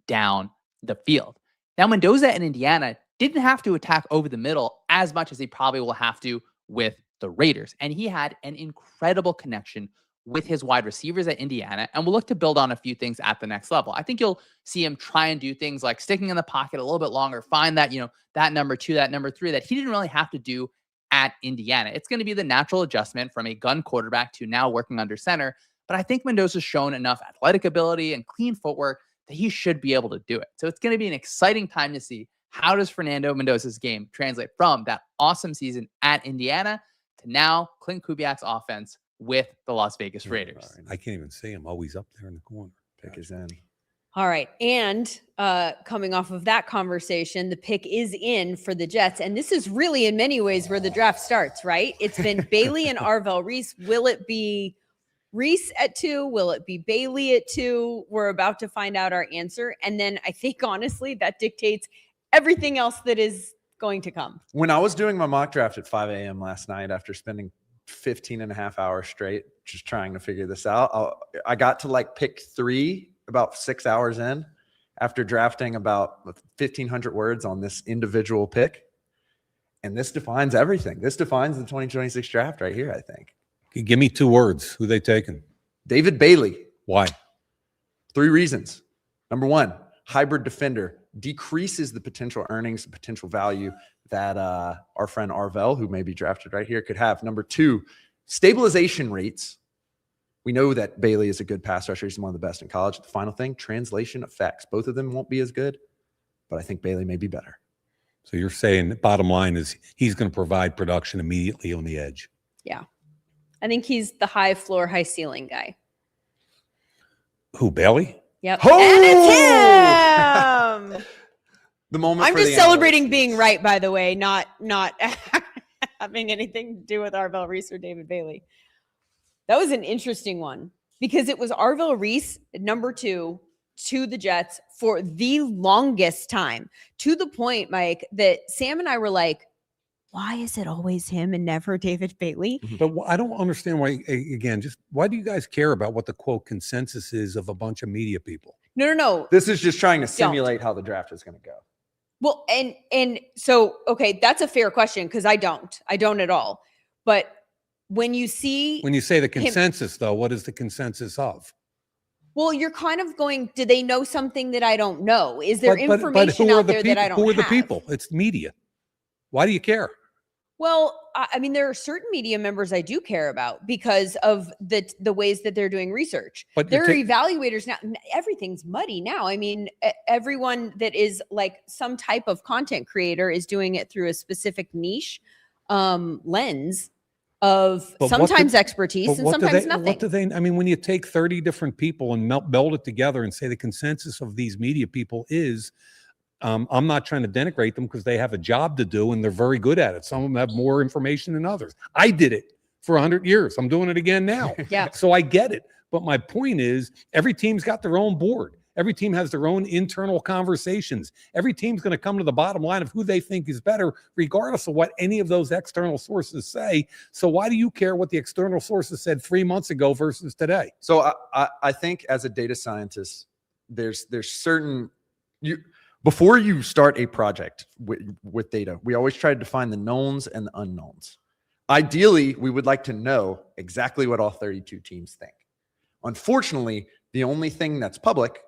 down the field. Now, Mendoza in Indiana didn't have to attack over the middle as much as he probably will have to with the Raiders. And he had an incredible connection with his wide receivers at Indiana, and we'll look to build on a few things at the next level. I think you'll see him try and do things like sticking in the pocket a little bit longer, find that, that number 2, that number 3 that he didn't really have to do at Indiana. It's going to be the natural adjustment from a gun quarterback to now working under center. But I think Mendoza's shown enough athletic ability and clean footwork that he should be able to do it. So it's going to be an exciting time to see how does Fernando Mendoza's game translate from that awesome season at Indiana to now Clint Kubiak's offense with the Las Vegas Raiders. I can't even see him. Always up there in the corner. Pick is in. All right. And coming off of that conversation, the pick is in for the Jets. And this is really in many ways where the draft starts, right? It's been Bailey and Arvell Reese. Will it be Reese at 2? Will it be Bailey at 2? We're about to find out our answer. And then I think, honestly, that dictates everything else that is going to come. When I was doing my mock draft at 5 a.m. last night after spending 15 and a half hours straight just trying to figure this out, I got to like pick 3 about 6 hours in after drafting about 1,500 words on this individual pick. And this defines everything. This defines the 2026 draft right here, I think. Give me 2 words. Who they taking? David Bailey. Why? 3 reasons. Number 1, hybrid defender, decreases the potential earnings, the potential value that our friend Arvell, who may be drafted right here, could have. Number 2, stabilization rates. We know that Bailey is a good pass rusher. He's one of the best in college. The final thing, translation effects. Both of them won't be as good, but I think Bailey may be better. So you're saying the bottom line is he's going to provide production immediately on the edge. Yeah. I think he's the high floor, high ceiling guy. Who, Bailey? Yep. Oh! And it's him. The moment I'm for just the celebrating analyst. being right, by the way, not having anything to do with Arvell Reese or David Bailey. That was an interesting one because it was Arvell Reese, number 2, to the Jets for the longest time, to the point, Mike, that Sam and I were like, why is it always him and never David Bailey? But I don't understand why, again, just why do you guys care about what the quote consensus is of a bunch of media people? No. This is just trying to simulate how the draft is going to go. Well, and so, okay, that's a fair question because I don't at all. But when you say the consensus, though, what is the consensus of? Well, you're kind of going, do they know something that I don't know? Is there information out there that I don't have? Who are the people? It's media. Why do you care? Well, I mean, there are certain media members I do care about because of the ways that they're doing research. But there are evaluators now. Everything's muddy now. I mean, everyone that is like some type of content creator is doing it through a specific niche lens of sometimes expertise and sometimes nothing. What do they? I mean, when you take 30 different people and meld it together and say the consensus of these media people is. I'm not trying to denigrate them because they have a job to do and they're very good at it. Some of them have more information than others. I did it for 100 years. I'm doing it again now. Yeah. So I get it. But my point is every team's got their own board. Every team has their own internal conversations. Every team's going to come to the bottom line of who they think is better, regardless of what any of those external sources say. So why do you care what the external sources said 3 months ago versus today? So I think as a data scientist, there's certain before you start a project with data, we always try to define the knowns and the unknowns. Ideally, we would like to know exactly what all 32 teams think. Unfortunately, the only thing that's public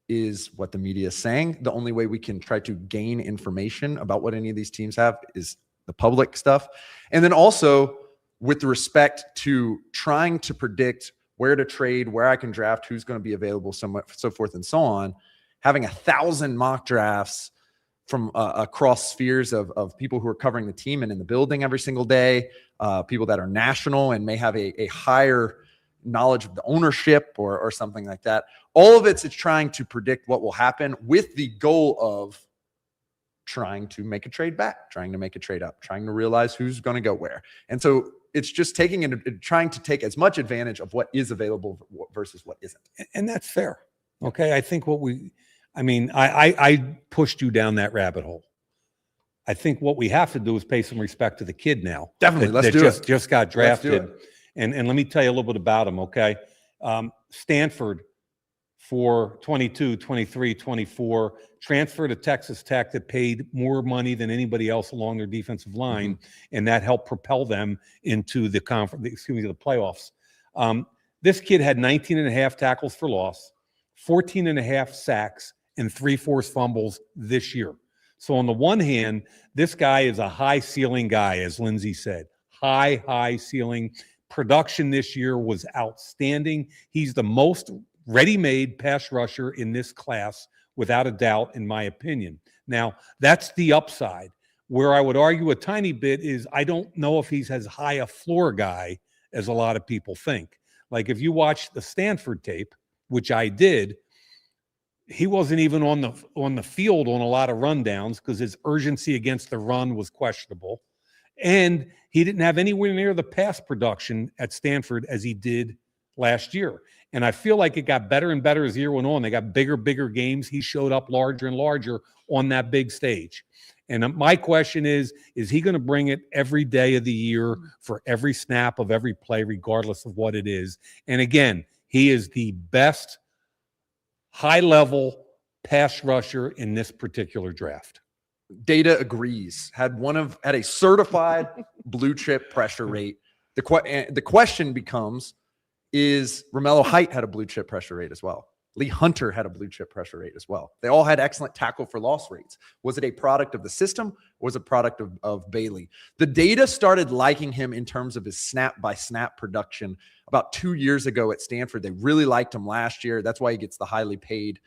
is what the media is saying. The only way we can try to gain information about what any of these teams have is the public stuff. And then also with respect to trying to predict where to trade, where I can draft, who's going to be available, so forth and so on. Having 1,000 mock drafts from across spheres of people who are covering the team and in the building every single day, people that are national and may have a higher knowledge of the ownership or something like that. All of it's trying to predict what will happen with the goal of trying to make a trade back, trying to make a trade up, trying to realize who's going to go where. And so it's just trying to take as much advantage of what is available versus what isn't. And that's fair. Okay. I think I pushed you down that rabbit hole. I think what we have to do is pay some respect to the kid now. Definitely. Let's do it. Just got drafted. And let me tell you a little bit about him. Okay. Stanford for 22, 23, 24, transferred to Texas Tech that paid more money than anybody else along their defensive line. Mm-hmm. And that helped propel them into the playoffs. This kid had 19 and a half tackles for loss, 14 and a half sacks, and 3 forced fumbles this year. So on the one hand, this guy is a high ceiling guy, as Lindsay said, high ceiling. Production this year was outstanding. He's the most ready-made pass rusher in this class, without a doubt, in my opinion. Now, that's the upside. Where I would argue a tiny bit is I don't know if he's as high a floor guy as a lot of people think. Like if you watch the Stanford tape, which I did, he wasn't even on the field on a lot of rundowns because his urgency against the run was questionable. And he didn't have anywhere near the pass production at Stanford as he did last year. And I feel like it got better and better as the year went on. They got bigger games. He showed up larger and larger on that big stage. And my question is he going to bring it every day of the year for every snap of every play, regardless of what it is? And again, he is the best high-level pass rusher in this particular draft. Data agrees. Had a certified blue chip pressure rate. The question becomes, is Romello Height had a blue chip pressure rate as well? Lee Hunter had a blue chip pressure rate as well. They all had excellent tackle for loss rates. Was it a product of the system or was it a product of Bailey? The data started liking him in terms of his snap by snap production about 2 years ago at Stanford. They really liked him last year. That's why he gets the highly paid.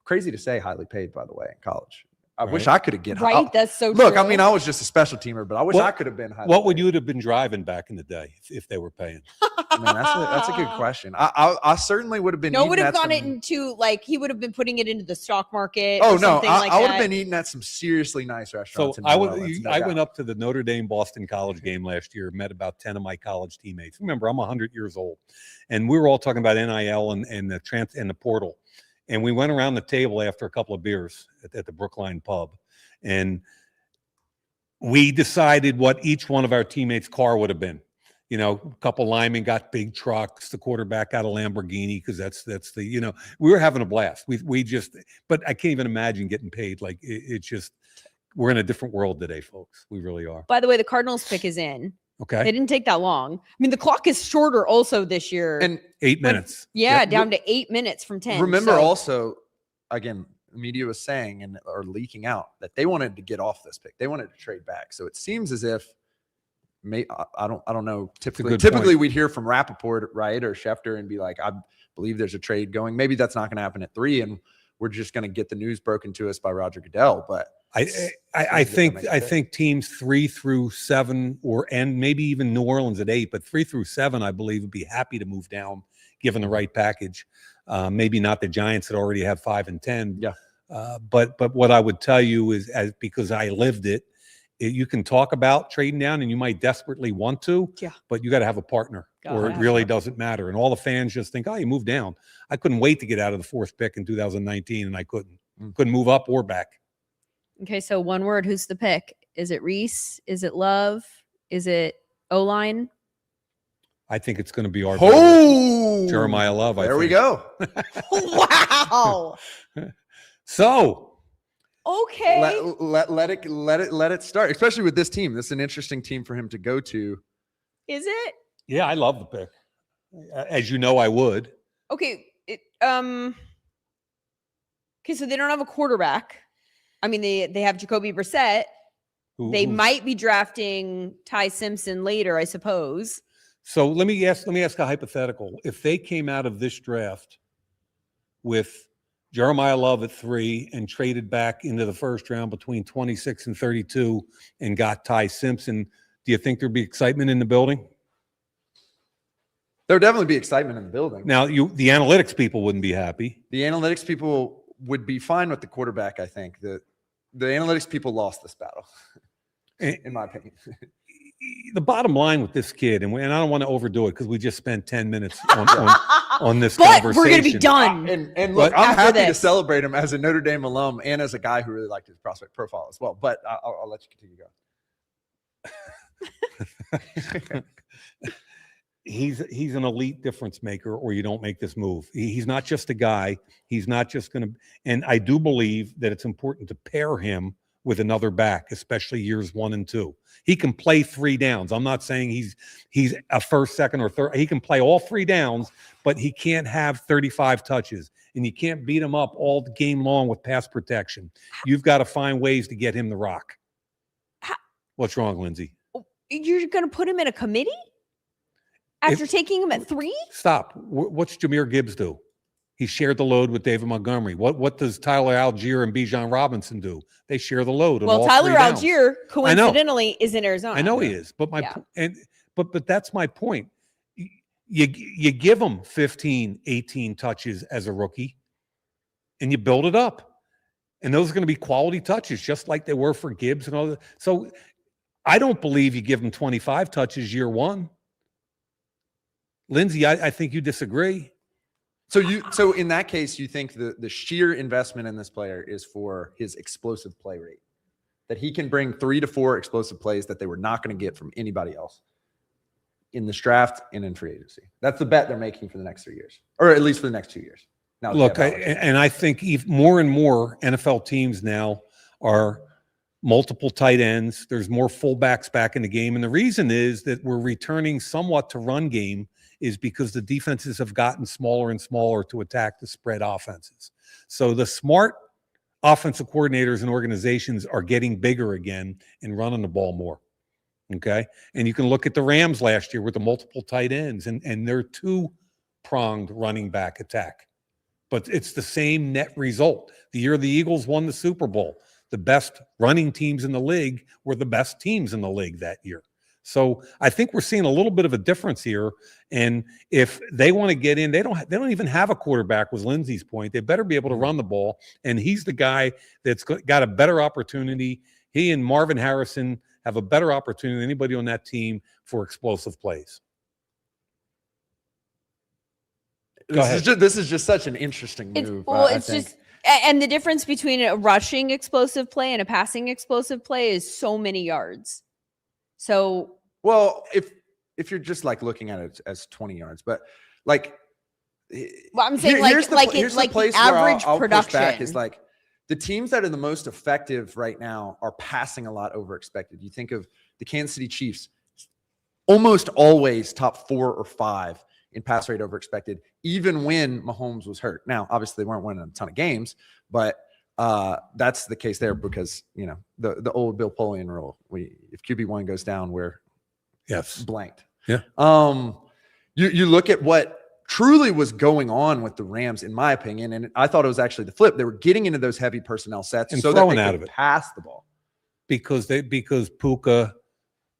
Crazy to say highly paid, by the way, in college. I wish I could have get right. That's so look. True. I mean, I was just a special teamer, but I wish I could have been. What would you have been driving back in the day if they were paying? Man, that's a good question. I certainly would have been. No, would have gone into like he would have been putting it into the stock market. Oh no, I would have been eating at some seriously nice restaurants. So I went up to the Notre Dame Boston College game last year. Met about 10 of my college teammates. Remember, I'm 100 years old, and we were all talking about NIL and the portal. And we went around the table after a couple of beers at the Brookline pub. And we decided what each one of our teammates' car would have been. You know, a couple linemen got big trucks. The quarterback got a Lamborghini because that's the, we were having a blast. We just, but I can't even imagine getting paid. Like it's just, we're in a different world today, folks. We really are. By the way, the Cardinals pick is in. Okay. They didn't take that long. I mean, the clock is shorter also this year. And 8 minutes. Down to 8 minutes from 10. Remember also, again, the media was saying or leaking out that they wanted to get off this pick. They wanted to trade back. So it seems as if I don't know. good Typically point. we'd hear from Rappaport, right, or Schefter, and be like, I believe there's a trade going. Maybe that's not going to happen at 3, and we're just going to get the news broken to us by Roger Goodell. But I think teams 3 through 7, and maybe even New Orleans at 8, but 3 through 7, I believe, would be happy to move down given the right package. Maybe not the Giants that already have 5 and 10. Yeah. But what I would tell you is, because I lived it, you can talk about trading down, and you might desperately want to, but you got to have a partner, or it really doesn't matter. And all the fans just think, oh, you moved down. I couldn't wait to get out of the 4th pick in 2019, and I couldn't move up or back. Okay, so one word, who's the pick? Is it Reese? Is it Love? Is it O-line? I think it's going to be our Jeremiah Love. There we go. Wow. So okay, let it start. Especially with this team, this is an interesting team for him to go to. Is it? Yeah, I love the pick. As you know, I would. Okay. Okay, so they don't have a quarterback. I mean, they have Jacoby Brissett. They might be drafting Ty Simpson later, I suppose. So let me ask a hypothetical. If they came out of this draft with Jeremiah Love at 3 and traded back into the first round between 26 and 32 and got Ty Simpson, do you think there'd be excitement in the building? There would definitely be excitement in the building. Now, the analytics people wouldn't be happy. The analytics people would be fine with the quarterback, I think. The analytics people lost this battle, in my opinion. The bottom line with this kid, and I don't want to overdo it because we just spent 10 minutes on this but conversation. We're going to be done. And look, I'm happy to celebrate him as a Notre Dame alum and as a guy who really liked his prospect profile as well. But I'll let you continue going. He's an elite difference maker, or you don't make this move. He's not just a guy. He's not just going to. And I do believe that it's important to pair him with another back, especially years 1 and 2. He can play 3 downs. I'm not saying he's a first, second, or third. He can play all 3 downs, but he can't have 35 touches, and you can't beat him up all the game long with pass protection. You've got to find ways to get him the rock. What's wrong, Lindsay? You're going to put him in a committee after taking him at 3? Stop. What's Jahmyr Gibbs do? He shared the load with David Montgomery. What does Tyler Algier and Bijan Robinson do? They share the load. Well, Tyler Algier coincidentally is in Arizona. I know he is, but but that's my point. You give him 15, 18 touches as a rookie, and you build it up, and those are going to be quality touches, just like they were for Gibbs and all that. So I don't believe you give him 25 touches year 1. Lindsay, I think you disagree. So in that case, you think the sheer investment in this player is for his explosive play rate, that he can bring 3 to 4 explosive plays that they were not going to get from anybody else in this draft and in free agency. That's the bet they're making for the next 3 years, or at least for the next 2 years. Now, look, I think more and more NFL teams now are multiple tight ends. There's more fullbacks back in the game, and the reason is that we're returning somewhat to run game is because the defenses have gotten smaller and smaller to attack the spread offenses. So the smart offensive coordinators and organizations are getting bigger again and running the ball more. Okay. And you can look at the Rams last year with the multiple tight ends and their 2-pronged running back attack. But it's the same net result. The year the Eagles won the Super Bowl, the best running teams in the league were the best teams in the league that year. So I think we're seeing a little bit of a difference here. And if they want to get in, they don't even have a quarterback, was Lindsay's point. They better be able to run the ball. And he's the guy that's got a better opportunity. He and Marvin Harrison have a better opportunity than anybody on that team for explosive plays. This is just such an interesting move. And the difference between a rushing explosive play and a passing explosive play is so many yards. So, well, if you're just like looking at it as 20 yards, but like, well, I'm saying here's the average production. Push back is like the teams that are the most effective right now are passing a lot over expected. You think of the Kansas City Chiefs, almost always top 4 or 5 in pass rate over expected, even when Mahomes was hurt. Now, obviously, they weren't winning a ton of games, but that's the case there because, you know, the old Bill Polian rule. If QB1 goes down, we're Yes. blanked. Yeah. You look at what truly was going on with the Rams, in my opinion, and I thought it was actually the flip. They were getting into those heavy personnel sets And so that throwing they out could of it. pass the ball. Because Puka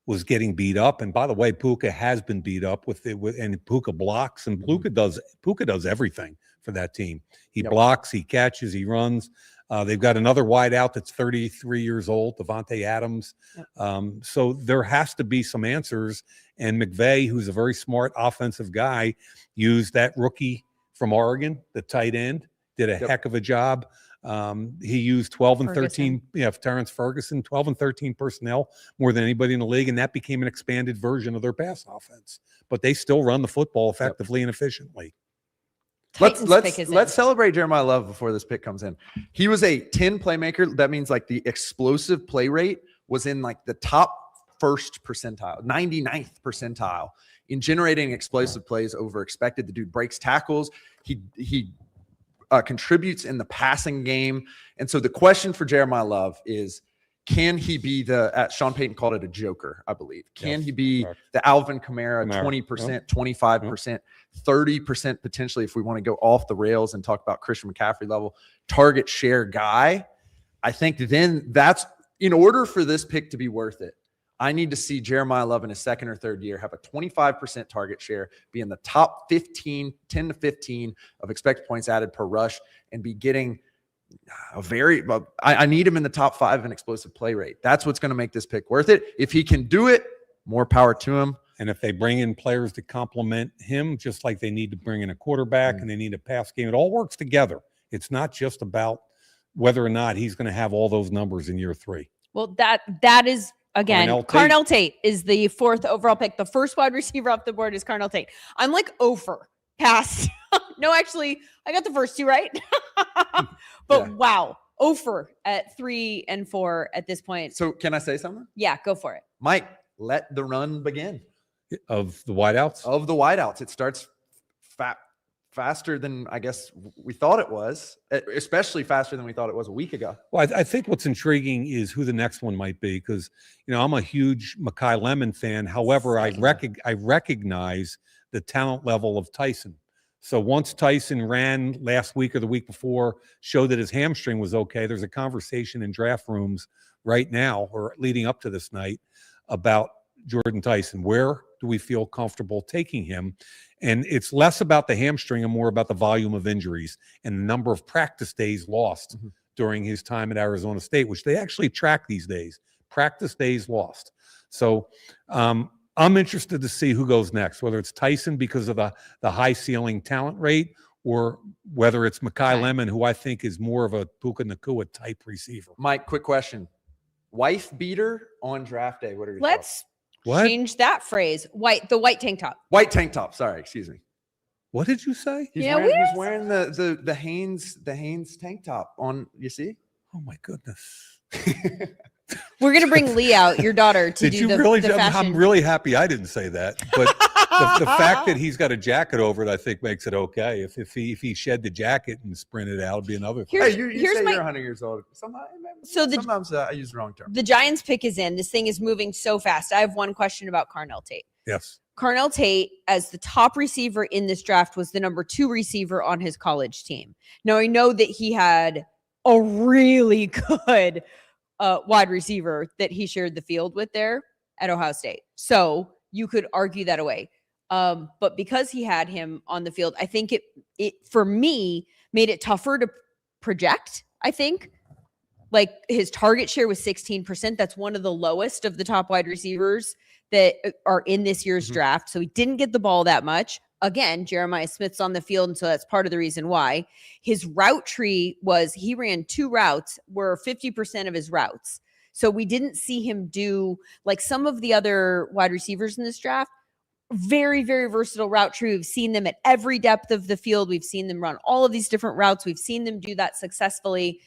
was getting beat up, and by the way, Puka has been beat up and Puka blocks, and Puka does everything for that team. He blocks, he catches, he runs. They've got another wide out that's 33 years old, Devontae Adams. So there has to be some answers. And McVay, who's a very smart offensive guy, used that rookie from Oregon, the tight end, did a heck of a job. He used 12 and 13, Terrence Ferguson, 12 and 13 personnel, more than anybody in the league, and that became an expanded version of their pass offense. But they still run the football effectively and efficiently. Let's celebrate Jeremiah Love before this pick comes in. He was a 10 playmaker. That means like the explosive play rate was in like the top first percentile, 99th percentile in generating explosive plays over expected. The dude breaks tackles. He contributes in the passing game. And so the question for Jeremiah Love is, can he be Sean Payton called it a joker, I believe. Can he be the Alvin Kamara, 20%, 25%, 30% potentially, if we want to go off the rails and talk about Christian McCaffrey level target share guy? I think then that's, in order for this pick to be worth it, I need to see Jeremiah Love in his second or third year have a 25% target share, be in the top 10 to 15 of expected points added per rush, and be getting I need him in the top 5 in explosive play rate. That's what's going to make this pick worth it. If he can do it, more power to him. And if they bring in players to complement him, just like they need to bring in a quarterback and they need a pass game, it all works together. It's not just about whether or not he's going to have all those numbers in year 3. Well, that is, again, Carnell Tate is the 4th overall pick. The first wide receiver off the board is Carnell Tate. I'm like over past. No, actually, I got the first 2 right. But wow, over at 3 and 4 at this point. So can I say something? Yeah, go for it. Mike, let the run begin. Of the wideouts? Of the wideouts. It starts faster than I guess we thought it was, especially faster than we thought it was a week ago. Well, I think what's intriguing is who the next one might be, because, I'm a huge Mekhi Lemon fan. However, I recognize the talent level of Tyson. So once Tyson ran last week or the week before, showed that his hamstring was okay, there's a conversation in draft rooms right now or leading up to this night about Jordan Tyson. Where do we feel comfortable taking him? And it's less about the hamstring and more about the volume of injuries and the number of practice days lost during his time at Arizona State, which they actually track these days. Practice days lost. So I'm interested to see who goes next, whether it's Tyson because of the high ceiling talent rate, or whether it's Mekhi Lemon, who I think is more of a Puka Nacua type receiver. Mike, quick question. Wife beater on draft day. What are your thoughts? What? Change that phrase. The white tank top. White tank top. Sorry, excuse me. What did you say? He's wearing the Hanes tank top on. You see? Oh my goodness. We're gonna bring Lee out, your daughter, to do the fashion. I'm really happy I didn't say that, but the fact that he's got a jacket over it, I think, makes it okay. If he shed the jacket and sprinted out, it'd be another thing. Hey, you say you're 100 years old. Sometimes I use the wrong term. The Giants pick is in. This thing is moving so fast. I have one question about Carnell Tate. Yes. Carnell Tate, as the top receiver in this draft, was the number 2 receiver on his college team. Now, I know that he had a really good wide receiver that he shared the field with there at Ohio State. So you could argue that away. But because he had him on the field, I think it for me made it tougher to project. I think like his target share was 16%. That's one of the lowest of the top wide receivers that are in this year's draft. So he didn't get the ball that much. Again, Jeremiah Smith's on the field, and so that's part of the reason why. His route tree was he ran 2 routes, were 50% of his routes. So we didn't see him do like some of the other wide receivers in this draft. Very, very versatile route tree. We've seen them at every depth of the field. We've seen them run all of these different routes. We've seen them do that successfully.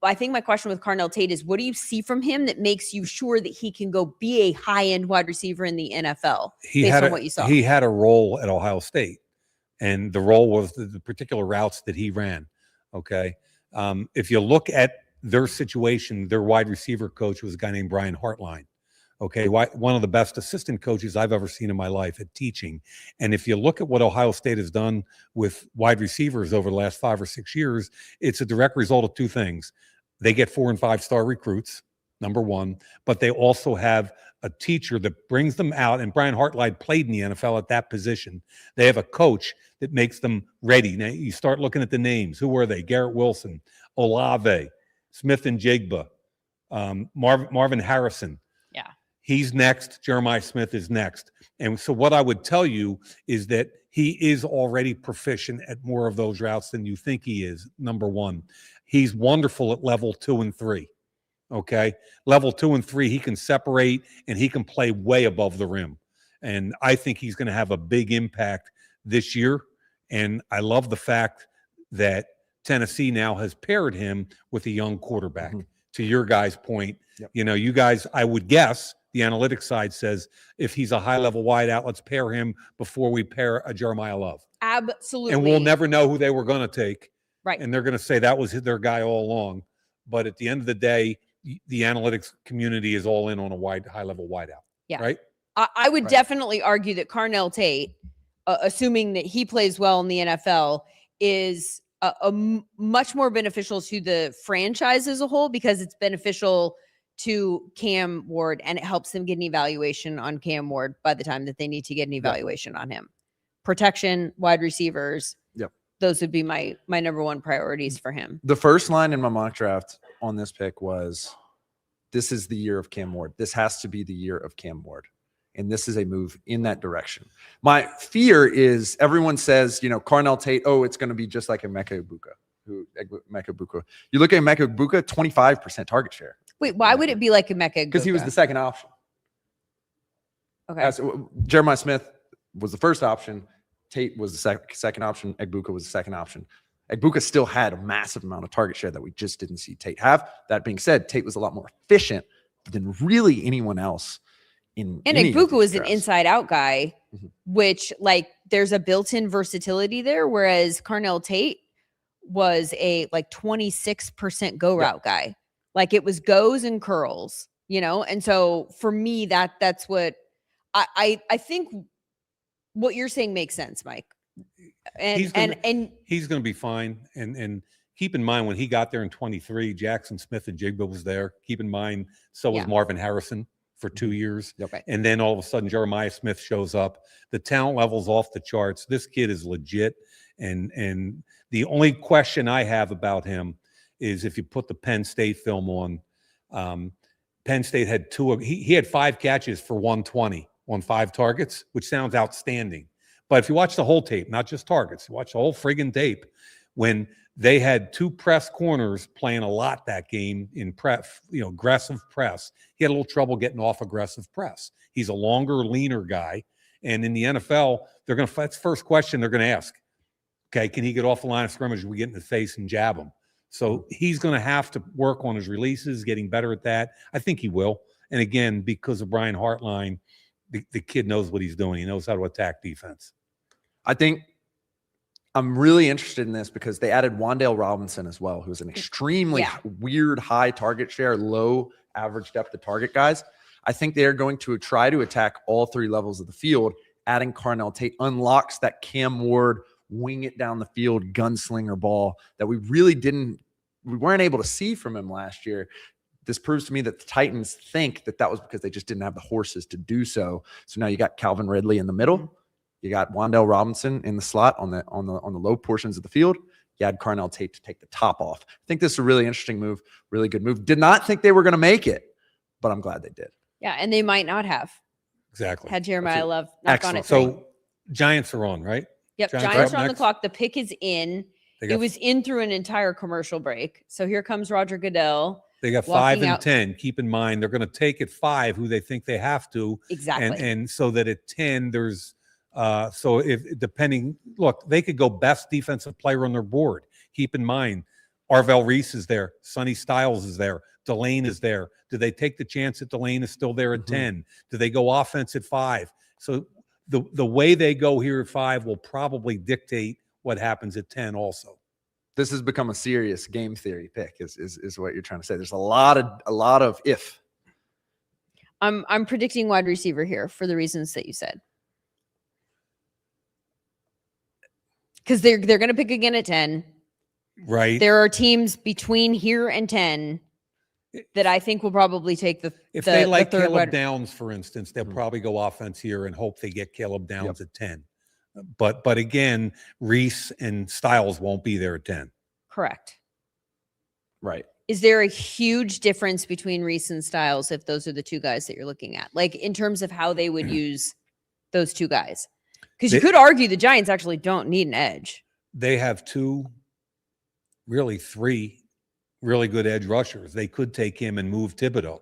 I think my question with Carnell Tate is, what do you see from him that makes you sure that he can go be a high-end wide receiver in the NFL based on what you saw? He had a role at Ohio State, and the role was the particular routes that he ran, okay? If you look at their situation, their wide receiver coach was a guy named Brian Hartline, Okay, one of the best assistant coaches I've ever seen in my life at teaching. And if you look at what Ohio State has done with wide receivers over the last 5 or 6 years, it's a direct result of two things. They get 4- and 5-star recruits, number one, but they also have a teacher that brings them out, and Brian Hartline played in the NFL at that position. They have a coach that makes them ready. Now you start looking at the names. Who are they? Garrett Wilson, Olave, Smith and Jigba, Marvin Harrison. Yeah. He's next. Jeremiah Smith is next. And so what I would tell you is that he is already proficient at more of those routes than you think he is, number one. He's wonderful at level 2 and 3. Okay? Level 2 and 3, he can separate and he can play way above the rim. And I think he's going to have a big impact this year. And I love the fact that Tennessee now has paired him with a young quarterback. Mm-hmm. To your guys' point, yep. You guys, I would guess, the analytics side says if he's a high-level wideout, let's pair him before we pair a Jeremiah Love. Absolutely. And we'll never know who they were going to take. Right. And they're going to say that was their guy all along. But at the end of the day, the analytics community is all in on a high-level wideout. Yeah. Right? I would definitely argue that Carnell Tate, assuming that he plays well in the NFL, is much more beneficial to the franchise as a whole because it's beneficial to Cam Ward, and it helps them get an evaluation on Cam Ward by the time that they need to get an evaluation on him. Protection, wide receivers. Yep. Those would be my number one priorities for him. The first line in my mock draft on this pick was, this is the year of Cam Ward. This has to be the year of Cam Ward. And this is a move in that direction. My fear is everyone says, Carnell Tate, it's going to be just like Emeka Egbuka. You look at Emeka Egbuka, 25% target share. Wait, why would it be like Emeka Egbuka? Because he was the second option. Okay. Jeremiah Smith was the first option. Tate was the second option. Egbuka was the second option. Egbuka still had a massive amount of target share that we just didn't see Tate have. That being said, Tate was a lot more efficient than really anyone else. And Egbuka was an inside-out guy, mm-hmm. which, there's a built-in versatility there, whereas Carnell Tate was a 26% go route guy. It was goes and curls, And so for me, that's what I think what you're saying makes sense, Mike. And he's going to be fine. And keep in mind, when he got there in 23, Jackson Smith and Jigba was there. Keep in mind, so was Marvin Harrison for 2 years. Okay. And then all of a sudden, Jeremiah Smith shows up. The talent level's off the charts. This kid is legit. And the only question I have about him is if you put the Penn State film on, Penn State had he had 5 catches for 120 on 5 targets, which sounds outstanding. But if you watch the whole tape, not just targets, you watch the whole friggin' tape, when they had 2 press corners playing a lot that game in press, aggressive press, he had a little trouble getting off aggressive press. He's a longer, leaner guy. And in the NFL, that's the first question they're going to ask. Okay, can he get off the line of scrimmage? We get in the face and jab him. So he's going to have to work on his releases, getting better at that. I think he will. And again, because of Brian Hartline, the kid knows what he's doing. He knows how to attack defense. I think I'm really interested in this because they added Wan'Dale Robinson as well, who's an extremely weird high target share, low average depth of target guys. I think they are going to try to attack all 3 levels of the field. Adding Carnell Tate unlocks that Cam Ward wing it down the field gunslinger ball that we weren't able to see from him last year. This proves to me that the Titans think that was because they just didn't have the horses to do so. So now you got Calvin Ridley in the middle. You got Wan'Dale Robinson in the slot on the low portions of the field. You had Carnell Tate to take the top off. I think this is a really interesting move, really good move. Did not think they were going to make it, but I'm glad they did. Yeah, and they might not have. Exactly. Had Jeremiah Love not gone at 3. So Giants are on, right? Yep, Giants are on the clock. The pick is in. It was in through an entire commercial break. So here comes Roger Goodell. They got 5 and 10. Keep in mind, they're going to take at 5 who they think they have to. Exactly. And so that at 10, there's so if depending, look, they could go best defensive player on their board. Keep in mind, Arvell Reese is there. Sonny Styles is there. Delane is there. Do they take the chance that Delane is still there at 10? Do they go offense at 5? So the way they go here at 5 will probably dictate what happens at 10 also. This has become a serious game theory pick is what you're trying to say. There's a lot of if. I'm predicting wide receiver here for the reasons that you said. Because they're going to pick again at 10. Right. There are teams between here and 10 that I think will probably take if they like the third Caleb Downs, for instance, they'll probably go offense here and hope they get Caleb Downs at 10. But again, Reese and Styles won't be there at 10. Correct. Right. Is there a huge difference between Reese and Styles if those are the two guys that you're looking at? Like in terms of how they would use those two guys? Because you could argue the Giants actually don't need an edge. They have three really good edge rushers. They could take him and move Thibodeau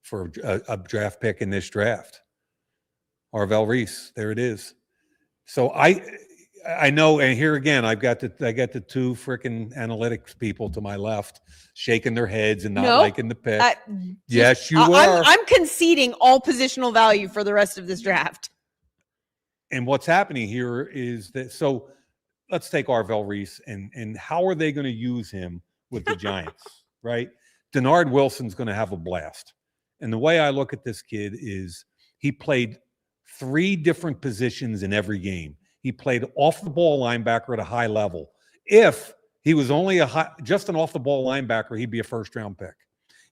for a draft pick in this draft. Arvell Reese, there it is. So I know, and here again, I got the two freaking analytics people to my left shaking their heads and not liking the pick. Yes, you are. I'm conceding all positional value for the rest of this draft. And what's happening here is that, so let's take Arvell Reese and how are they going to use him with the Giants, right? Denard Wilson's going to have a blast. And the way I look at this kid is he played 3 different positions in every game. He played off the ball linebacker at a high level. If he was only just an off the ball linebacker, he'd be a first round pick.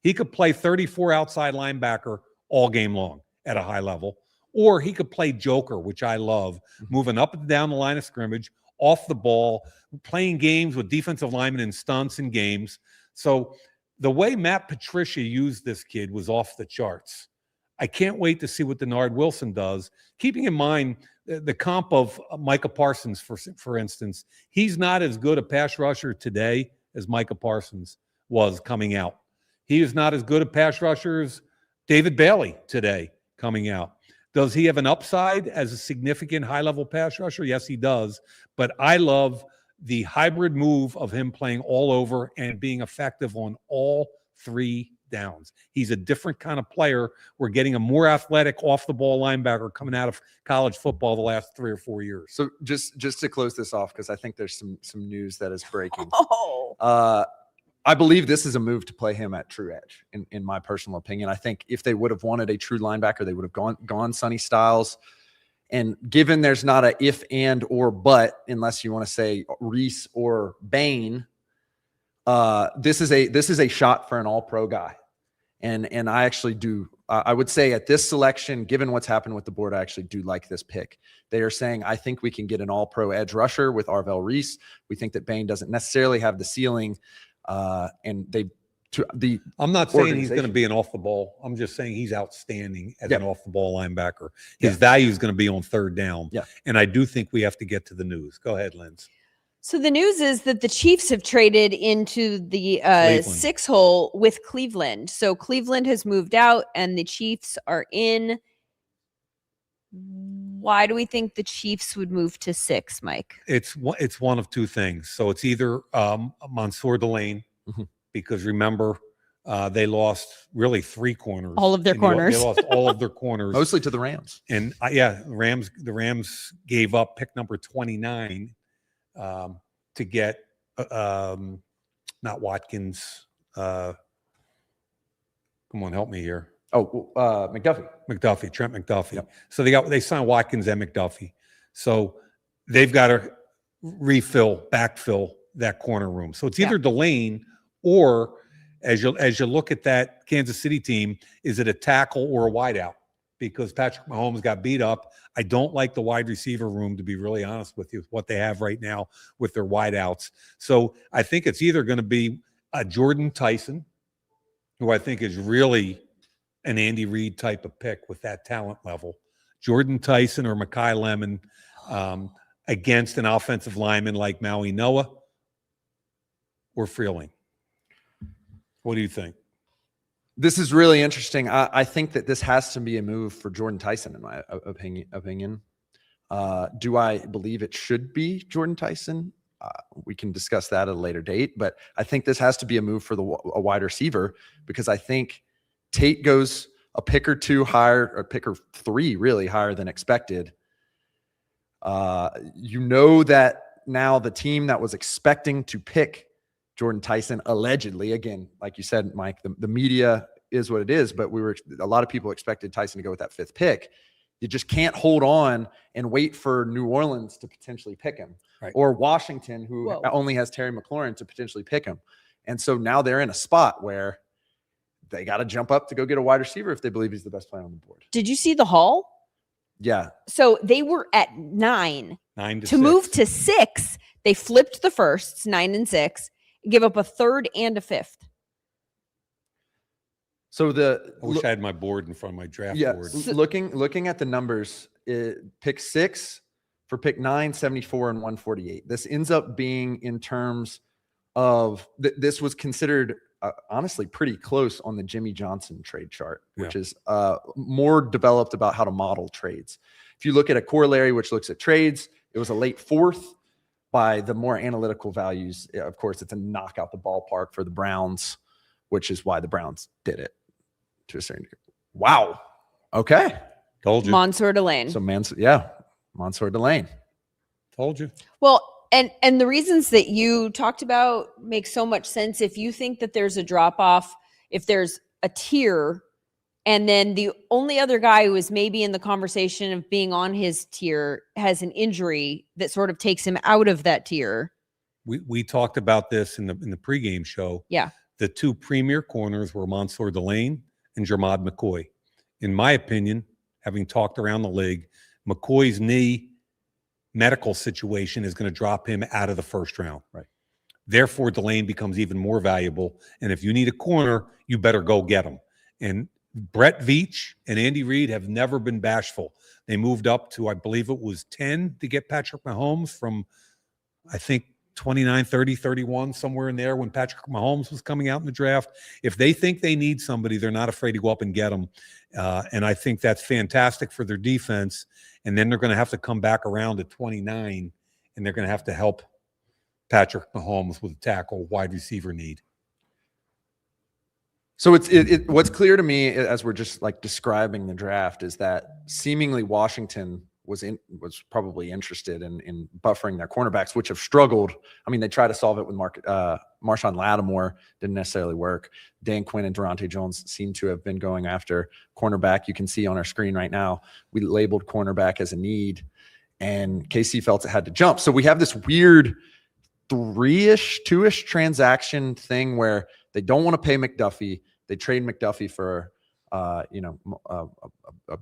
He could play 34 outside linebacker all game long at a high level, or he could play joker, which I love, moving up and down the line of scrimmage, off the ball, playing games with defensive linemen in stunts and games. So the way Matt Patricia used this kid was off the charts. I can't wait to see what Denard Wilson does, keeping in mind the comp of Micah Parsons, for instance. He's not as good a pass rusher today as Micah Parsons was coming out. He is not as good a pass rusher as David Bailey today coming out. Does he have an upside as a significant high-level pass rusher? Yes, he does. But I love the hybrid move of him playing all over and being effective on all 3 downs. He's a different kind of player. We're getting a more athletic off-the-ball linebacker coming out of college football the last 3 or 4 years. So just to close this off, because I think there's some news that is breaking. I believe this is a move to play him at true edge, in my personal opinion. I think if they would have wanted a true linebacker, they would have gone Sonny Styles. And given there's not a if, and, or, but, unless you want to say Reese or Bain, this is a shot for an all-pro guy. And I actually do. I would say at this selection, given what's happened with the board, I actually do like this pick. They are saying, I think we can get an all-pro edge rusher with Arvell Reese. We think that Bain doesn't necessarily have the ceiling. And I'm not saying he's going to be an off the ball. I'm just saying he's outstanding as an off the ball linebacker. His value is going to be on 3rd down. Yeah. And I do think we have to get to the news. Go ahead, Linz. So the news is that the Chiefs have traded into the 6 hole with Cleveland. So Cleveland has moved out and the Chiefs are in. Why do we think the Chiefs would move to 6, Mike? It's one of 2 things. So it's either Mansour Delane, because remember, they lost really 3 corners. All of their corners. They lost all of their corners. Mostly to the Rams. And the Rams gave up pick number 29 to get not Watkins. Come on, help me here. McDuffie. Trent McDuffie. Yep. So they signed Watkins and McDuffie. So they've got to backfill that corner room. So it's either Delane or, as you look at that Kansas City team, is it a tackle or a wideout? Because Patrick Mahomes got beat up. I don't like the wide receiver room, to be really honest with you, what they have right now with their wideouts. So I think it's either going to be a Jordan Tyson, who I think is really an Andy Reid type of pick with that talent level. Jordan Tyson or Mekhi Lemon against an offensive lineman like Maui Noah or Freeling. What do you think? This is really interesting. I think that this has to be a move for Jordan Tyson, in my opinion. Do I believe it should be Jordan Tyson? We can discuss that at a later date, but I think this has to be a move for a wide receiver, because I think Tate goes a pick or 2 higher, or pick or 3 really higher than expected. That now the team that was expecting to pick Jordan Tyson, allegedly, again, like you said, Mike, the media is what it is. But a lot of people expected Tyson to go with that 5th pick. You just can't hold on and wait for New Orleans to potentially pick him, right, or Washington, who only has Terry McLaurin, to potentially pick him. And so now they're in a spot where they got to jump up to go get a wide receiver if they believe he's the best player on the board. Did you see the haul? Yeah. So they were at 9 to 6. move to 6. They flipped the firsts, 9 and 6, give up a 3rd and a 5th. So I wish I had my board in front of my draft board. Looking at the numbers, pick 6 for pick 9, 74 and 148. This ends up being, in terms of this was considered honestly pretty close on the Jimmy Johnson trade chart, which is more developed about how to model trades. If you look at a corollary, which looks at trades, it was a late 4th. By the more analytical values, of course, it's a knockout the ballpark for the Browns, which is why the Browns did it to a certain degree. Wow. Okay. Told you. Mansour Delane. So Mansour Delane. Told you. Well, and the reasons that you talked about make so much sense. If you think that there's a drop off, if there's a tier, and then the only other guy who is maybe in the conversation of being on his tier has an injury that sort of takes him out of that tier. We talked about this in the pregame show. Yeah. The 2 premier corners were Mansour Delane and Jermod McCoy. In my opinion, having talked around the league, McCoy's knee medical situation is going to drop him out of the 1st round. Right. Therefore, Delane becomes even more valuable. And if you need a corner, you better go get him. And Brett Veach and Andy Reid have never been bashful. They moved up to, I believe it was 10 to get Patrick Mahomes from, I think, 29, 30, 31, somewhere in there when Patrick Mahomes was coming out in the draft. If they think they need somebody, they're not afraid to go up and get them. And I think that's fantastic for their defense. And then they're going to have to come back around at 29, and they're going to have to help Patrick Mahomes with a tackle, wide receiver need. So what's clear to me as we're just like describing the draft is that seemingly Washington was probably interested in buffering their cornerbacks, which have struggled. I mean, they tried to solve it with Marshawn Lattimore, didn't necessarily work. Dan Quinn and Durante Jones seem to have been going after cornerback. You can see on our screen right now, we labeled cornerback as a need, and KC felt it had to jump. So we have this weird 3-ish, 2-ish transaction thing where they don't want to pay McDuffie. They trade McDuffie for, a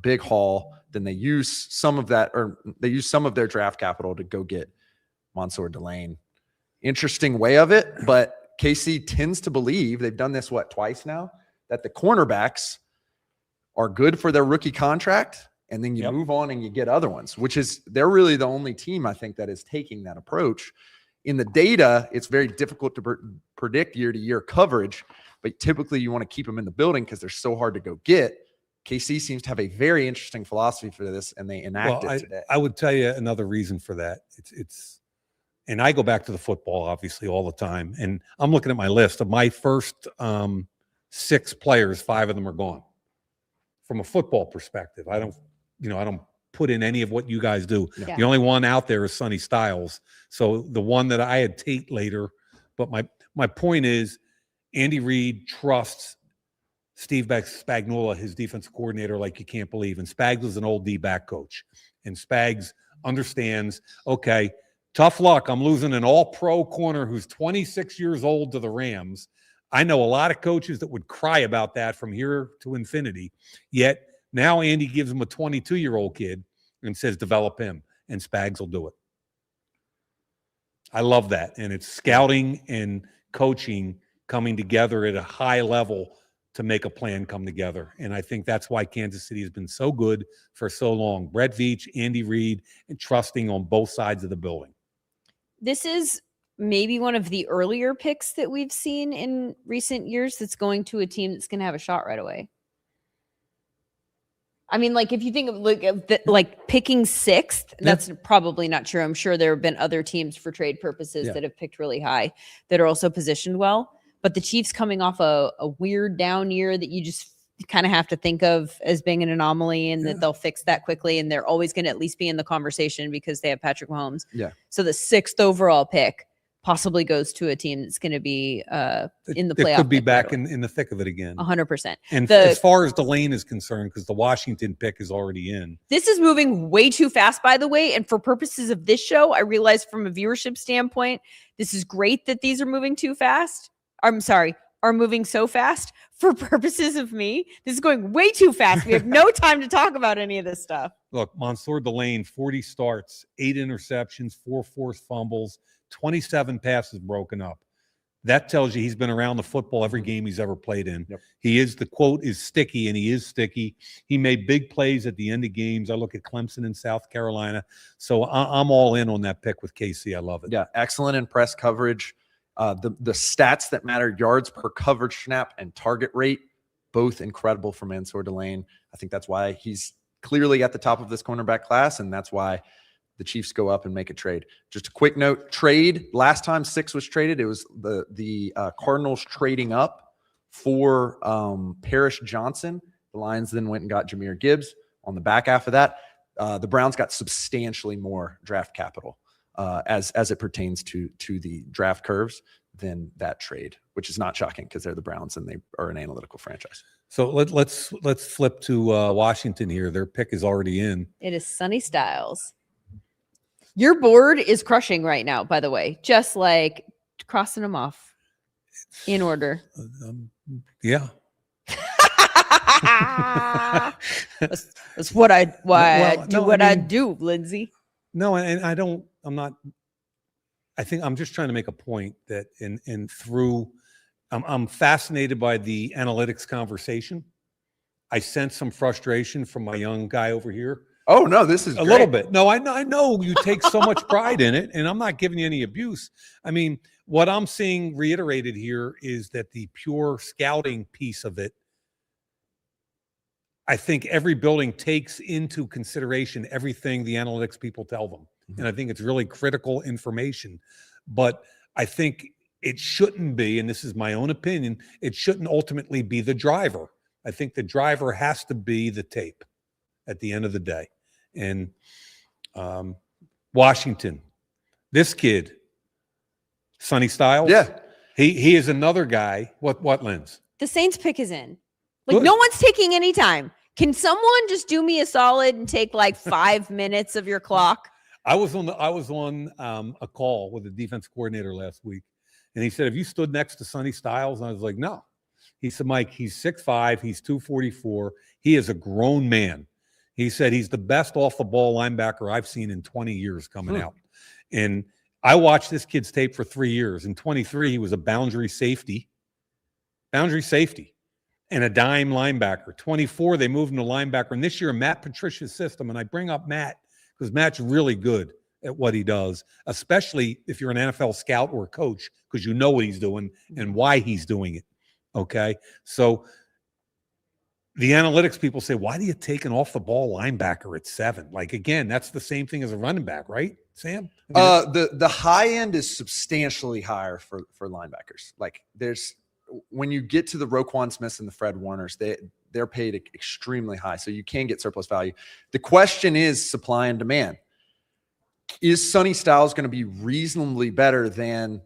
big haul. Then they use some of that, or they use some of their draft capital to go get Mansour Delane. Interesting way of it, but KC tends to believe, they've done this, twice now, that the cornerbacks are good for their rookie contract, and then you move on and you get other ones, which is, they're really the only team, I think, that is taking that approach. In the data, it's very difficult to predict year-to-year coverage, but typically you want to keep them in the building because they're so hard to go get. KC seems to have a very interesting philosophy for this, and they enact it today. I would tell you another reason for that. And I go back to the football, obviously, all the time. And I'm looking at my list of my first 6 players, 5 of them are gone. From a football perspective, I don't put in any of what you guys do. Yeah. The only one out there is Sonny Styles. So the one that I had Tate later, but my point is, Andy Reid trusts Steve Spagnuolo, his defensive coordinator, like you can't believe. And Spags was an old D-back coach. And Spags understands, okay, tough luck. I'm losing an all-pro corner who's 26 years old to the Rams. I know a lot of coaches that would cry about that from here to infinity. Yet now Andy gives him a 22-year-old kid and says, develop him. And Spags will do it. I love that. And it's scouting and coaching coming together at a high level to make a plan come together. And I think that's why Kansas City has been so good for so long. Brett Veach, Andy Reid, and trusting on both sides of the building. This is maybe one of the earlier picks that we've seen in recent years that's going to a team that's going to have a shot right away. I mean, like, if you think of like picking 6th, that's probably not true. I'm sure there have been other teams for trade purposes that have picked really high that are also positioned well. But the Chiefs coming off a weird down year that you just kind of have to think of as being an anomaly, and that they'll fix that quickly. And they're always going to at least be in the conversation because they have Patrick Mahomes. Yeah. So the 6th overall pick, possibly goes to a team that's going to be in the playoff. It could be pick back right away. in the thick of it again. 100%. And as far as the lane is concerned, because the Washington pick is already in. This is moving way too fast, by the way. And for purposes of this show, I realize from a viewership standpoint, this is great that these are moving too fast. I'm sorry, are moving so fast. For purposes of me, this is going way too fast. We have no time to talk about any of this stuff. Look, Mansour Delane, 40 starts, 8 interceptions, 4 forced fumbles, 27 passes broken up. That tells you he's been around the football every game he's ever played in. Yep. He is, the quote is sticky, and he is sticky. He made big plays at the end of games. I look at Clemson and South Carolina. So I'm all in on that pick with KC. I love it. Yeah, excellent in press coverage. The stats that matter, yards per coverage snap and target rate, both incredible for Mansour Delane. I think that's why he's clearly at the top of this cornerback class, and that's why the Chiefs go up and make a trade. Just a quick note, trade. Last time 6 was traded, it was the Cardinals trading up for Parrish Johnson. The Lions then went and got Jahmyr Gibbs. On the back half of that, the Browns got substantially more draft capital as it pertains to the draft curves than that trade, which is not shocking because they're the Browns and they are an analytical franchise. So let's flip to Washington here. Their pick is already in. It is Sonny Styles. Your board is crushing right now, by the way, just like crossing them off in order. Yeah. That's what I do, Lindsay. No, and I think I'm just trying to make a point that I'm fascinated by the analytics conversation. I sense some frustration from my young guy over here. Oh, no, this is a little bit. No, I know you take so much pride in it, and I'm not giving you any abuse. I mean, what I'm seeing reiterated here is that the pure scouting piece of it, I think every building takes into consideration everything the analytics people tell them. Mm-hmm. And I think it's really critical information. But I think it shouldn't be, and this is my own opinion, it shouldn't ultimately be the driver. I think the driver has to be the tape at the end of the day. And Washington, this kid, Sonny Styles. Yeah. He is another guy. What Linz? The Saints pick is in. Like, Good. No one's taking any time. Can someone just do me a solid and take like 5 minutes of your clock? I was on a call with the defense coordinator last week, and he said, "Have you stood next to Sonny Styles?" And I was like, "No." He said, "Mike, he's 6'5", he's 244. He is a grown man." He said he's the best off-the-ball linebacker I've seen in 20 years coming out. And I watched this kid's tape for 3 years. In 23, he was a boundary safety, and a dime linebacker. 24, they moved him to linebacker. And this year, Matt Patricia's system, and I bring up Matt because Matt's really good at what he does, especially if you're an NFL scout or coach, because you know what he's doing and why he's doing it. Okay? So the analytics people say, why do you take an off-the-ball linebacker at 7? Like, again, that's the same thing as a running back, right, Sam? The high end is substantially higher for linebackers. Like, when you get to the Roquan Smiths and the Fred Warners, they're paid extremely high, so you can get surplus value. The question is supply and demand. Is Sonny Styles going to be reasonably better than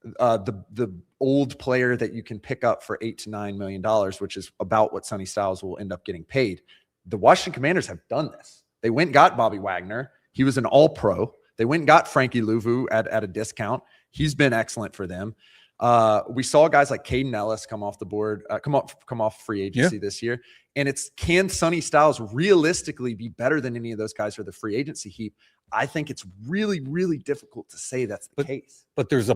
the old player that you can pick up for $8 to $9 million, which is about what Sonny Styles will end up getting paid? The Washington Commanders have done this. They went and got Bobby Wagner. He was an all-pro. They went and got Frankie Louvu at a discount. He's been excellent for them. We saw guys like Caden Ellis come off the board, come off free agency this year. And can Sonny Styles realistically be better than any of those guys for the free agency heap? I think it's really, really difficult to say that's the case. But there's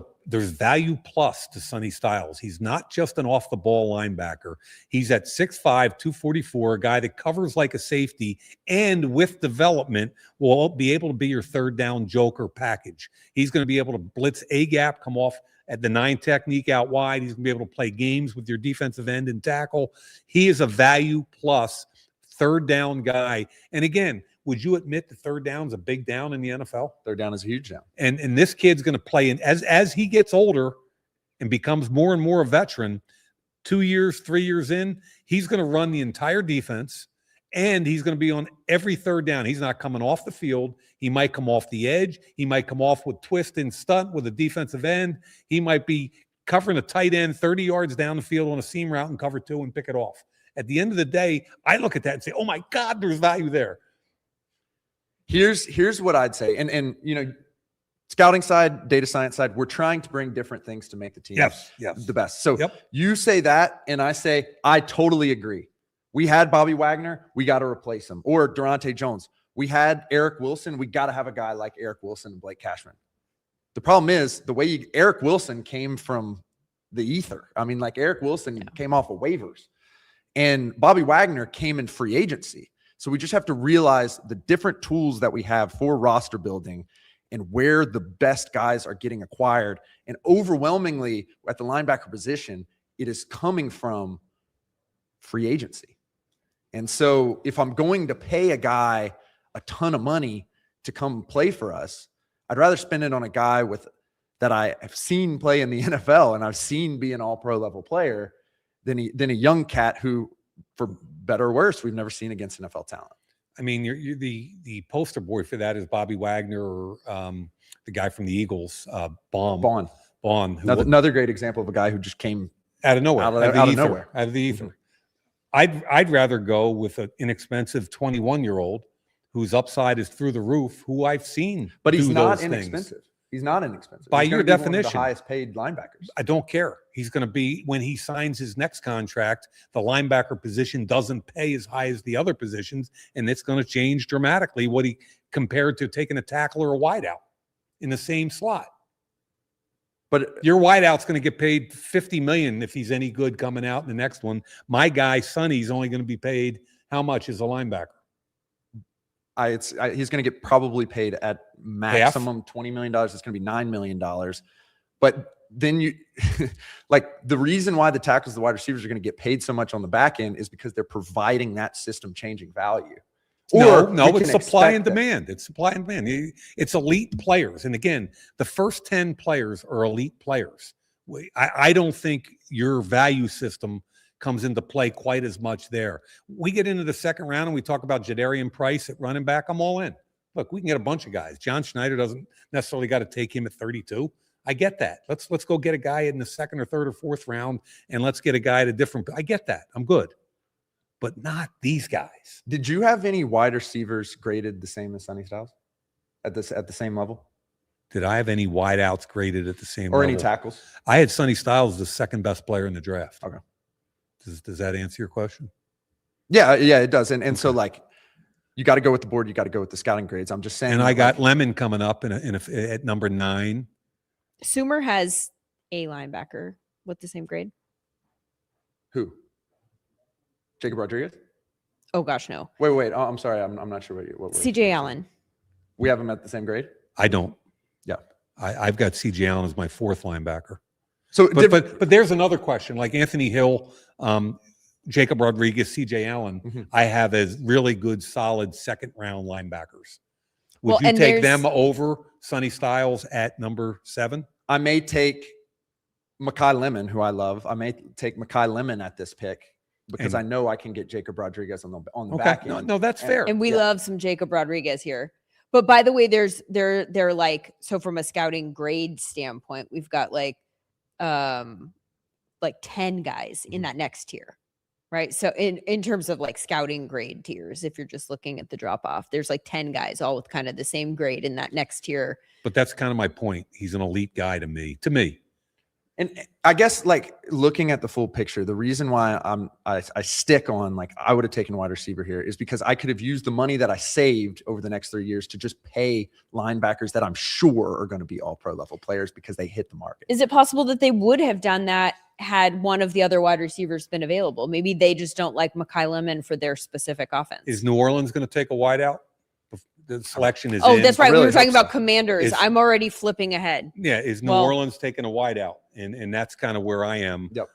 value plus to Sonny Styles. He's not just an off-the-ball linebacker. He's at 6'5", 244, a guy that covers like a safety, and with development will be able to be your third down joker package. He's going to be able to blitz A-gap, come off at the 9 technique out wide. He's going to be able to play games with your defensive end and tackle. He is a value plus third down guy. And again, would you admit the third down's a big down in the NFL? Third down is a huge down. And this kid's going to play in as he gets older and becomes more and more a veteran, 2 years, 3 years in, he's going to run the entire defense And he's going to be on every third down. He's not coming off the field. He might come off the edge. He might come off with twist and stunt with a defensive end. He might be covering a tight end 30 yards down the field on a seam route and cover 2 and pick it off. At the end of the day, I look at that and say, oh my God, there's value there. Here's what I'd say. And you know, scouting side, data science side, we're trying to bring different things to make the team the best. So you say that, and I say, I totally agree. We had Bobby Wagner, we got to replace him. Or Durante Jones. We had Eric Wilson, we got to have a guy like Eric Wilson and Blake Cashman. The problem is the way Eric Wilson came from the ether. I mean, like Eric Wilson came off of waivers, and Bobby Wagner came in free agency. So we just have to realize the different tools that we have for roster building and where the best guys are getting acquired. And overwhelmingly at the linebacker position, it is coming from free agency. And so if I'm going to pay a guy a ton of money to come play for us, I'd rather spend it on a guy that I have seen play in the NFL and I've seen be an all-pro level player than a young cat who, for better or worse, we've never seen against NFL talent. I mean, you're the poster boy for that is Bobby Wagner, or the guy from the Eagles, Bond. Another great example of a guy who just came out of nowhere, out of the ether. Mm-hmm. I'd rather go with an inexpensive 21-year-old whose upside is through the roof, who I've seen. But he's not inexpensive. He's not inexpensive. By your definition, one of the highest paid linebackers. I don't care. He's going to be, when he signs his next contract, the linebacker position doesn't pay as high as the other positions, and it's going to change dramatically what he compared to taking a tackle or a wideout in the same slot. But your wideout's going to get paid $50 million if he's any good coming out in the next one. My guy, Sonny's only going to be paid how much as a linebacker? He's going to get probably paid at maximum $20 million. It's going to be $9 million. But then you like the reason why the tackles, the wide receivers are going to get paid so much on the back end is because they're providing that system changing value. No, it's supply and demand. It's supply and demand. It's elite players. And again, the first 10 players are elite players. I don't think your value system comes into play quite as much there. We get into the second round and we talk about Jadarian Price at running back. I'm all in. Look, we can get a bunch of guys. John Schneider doesn't necessarily got to take him at 32. I get that. Let's go get a guy in the second or third or fourth round, and let's get a guy at a different. I get that. I'm good, but not these guys. Did you have any wide receivers graded the same as Sonny Styles at the same level? Did I have any wideouts graded at the same level? Or any tackles? I had Sonny Styles the second best player in the draft. Okay. Does that answer your question? Yeah, it does. And so like you got to go with the board, you got to go with the scouting grades. I'm just saying. And I got Lemon coming up at number 9. Sumer has a linebacker with the same grade. Who? Jacob Rodriguez? Oh gosh, no. Wait. Oh, I'm sorry. I'm not sure what CJ Allen. We have him at the same grade? I don't. Yeah. I've got CJ Allen as my 4th linebacker. So, but there's another question. Like Anthony Hill, Jacob Rodriguez, CJ Allen, I have as really good, solid second-round linebackers. Would you take them over Sonny Styles at number 7? I may take Mekhi Lemon, who I love. I may take Mekhi Lemon at this pick because I know I can get Jacob Rodriguez on the back end. No, that's fair. And we love some Jacob Rodriguez here. But by the way, they're like, so from a scouting grade standpoint, we've got like 10 guys in that next tier, right? So in terms of like scouting grade tiers, if you're just looking at the drop off, there's like 10 guys all with kind of the same grade in that next tier. But that's kind of my point. He's an elite guy to me. And I guess like looking at the full picture, the reason why I stick on like I would have taken wide receiver here is because I could have used the money that I saved over the next 3 years to just pay linebackers that I'm sure are going to be all pro level players because they hit the market. Is it possible that they would have done that had one of the other wide receivers been available? Maybe they just don't like Mekhi Lemon for their specific offense. Is New Orleans going to take a wideout? The selection is that's right. Really we were talking about Commanders. I'm already flipping ahead. Yeah, is New Orleans taking a wideout? And that's kind of where I am. Yep.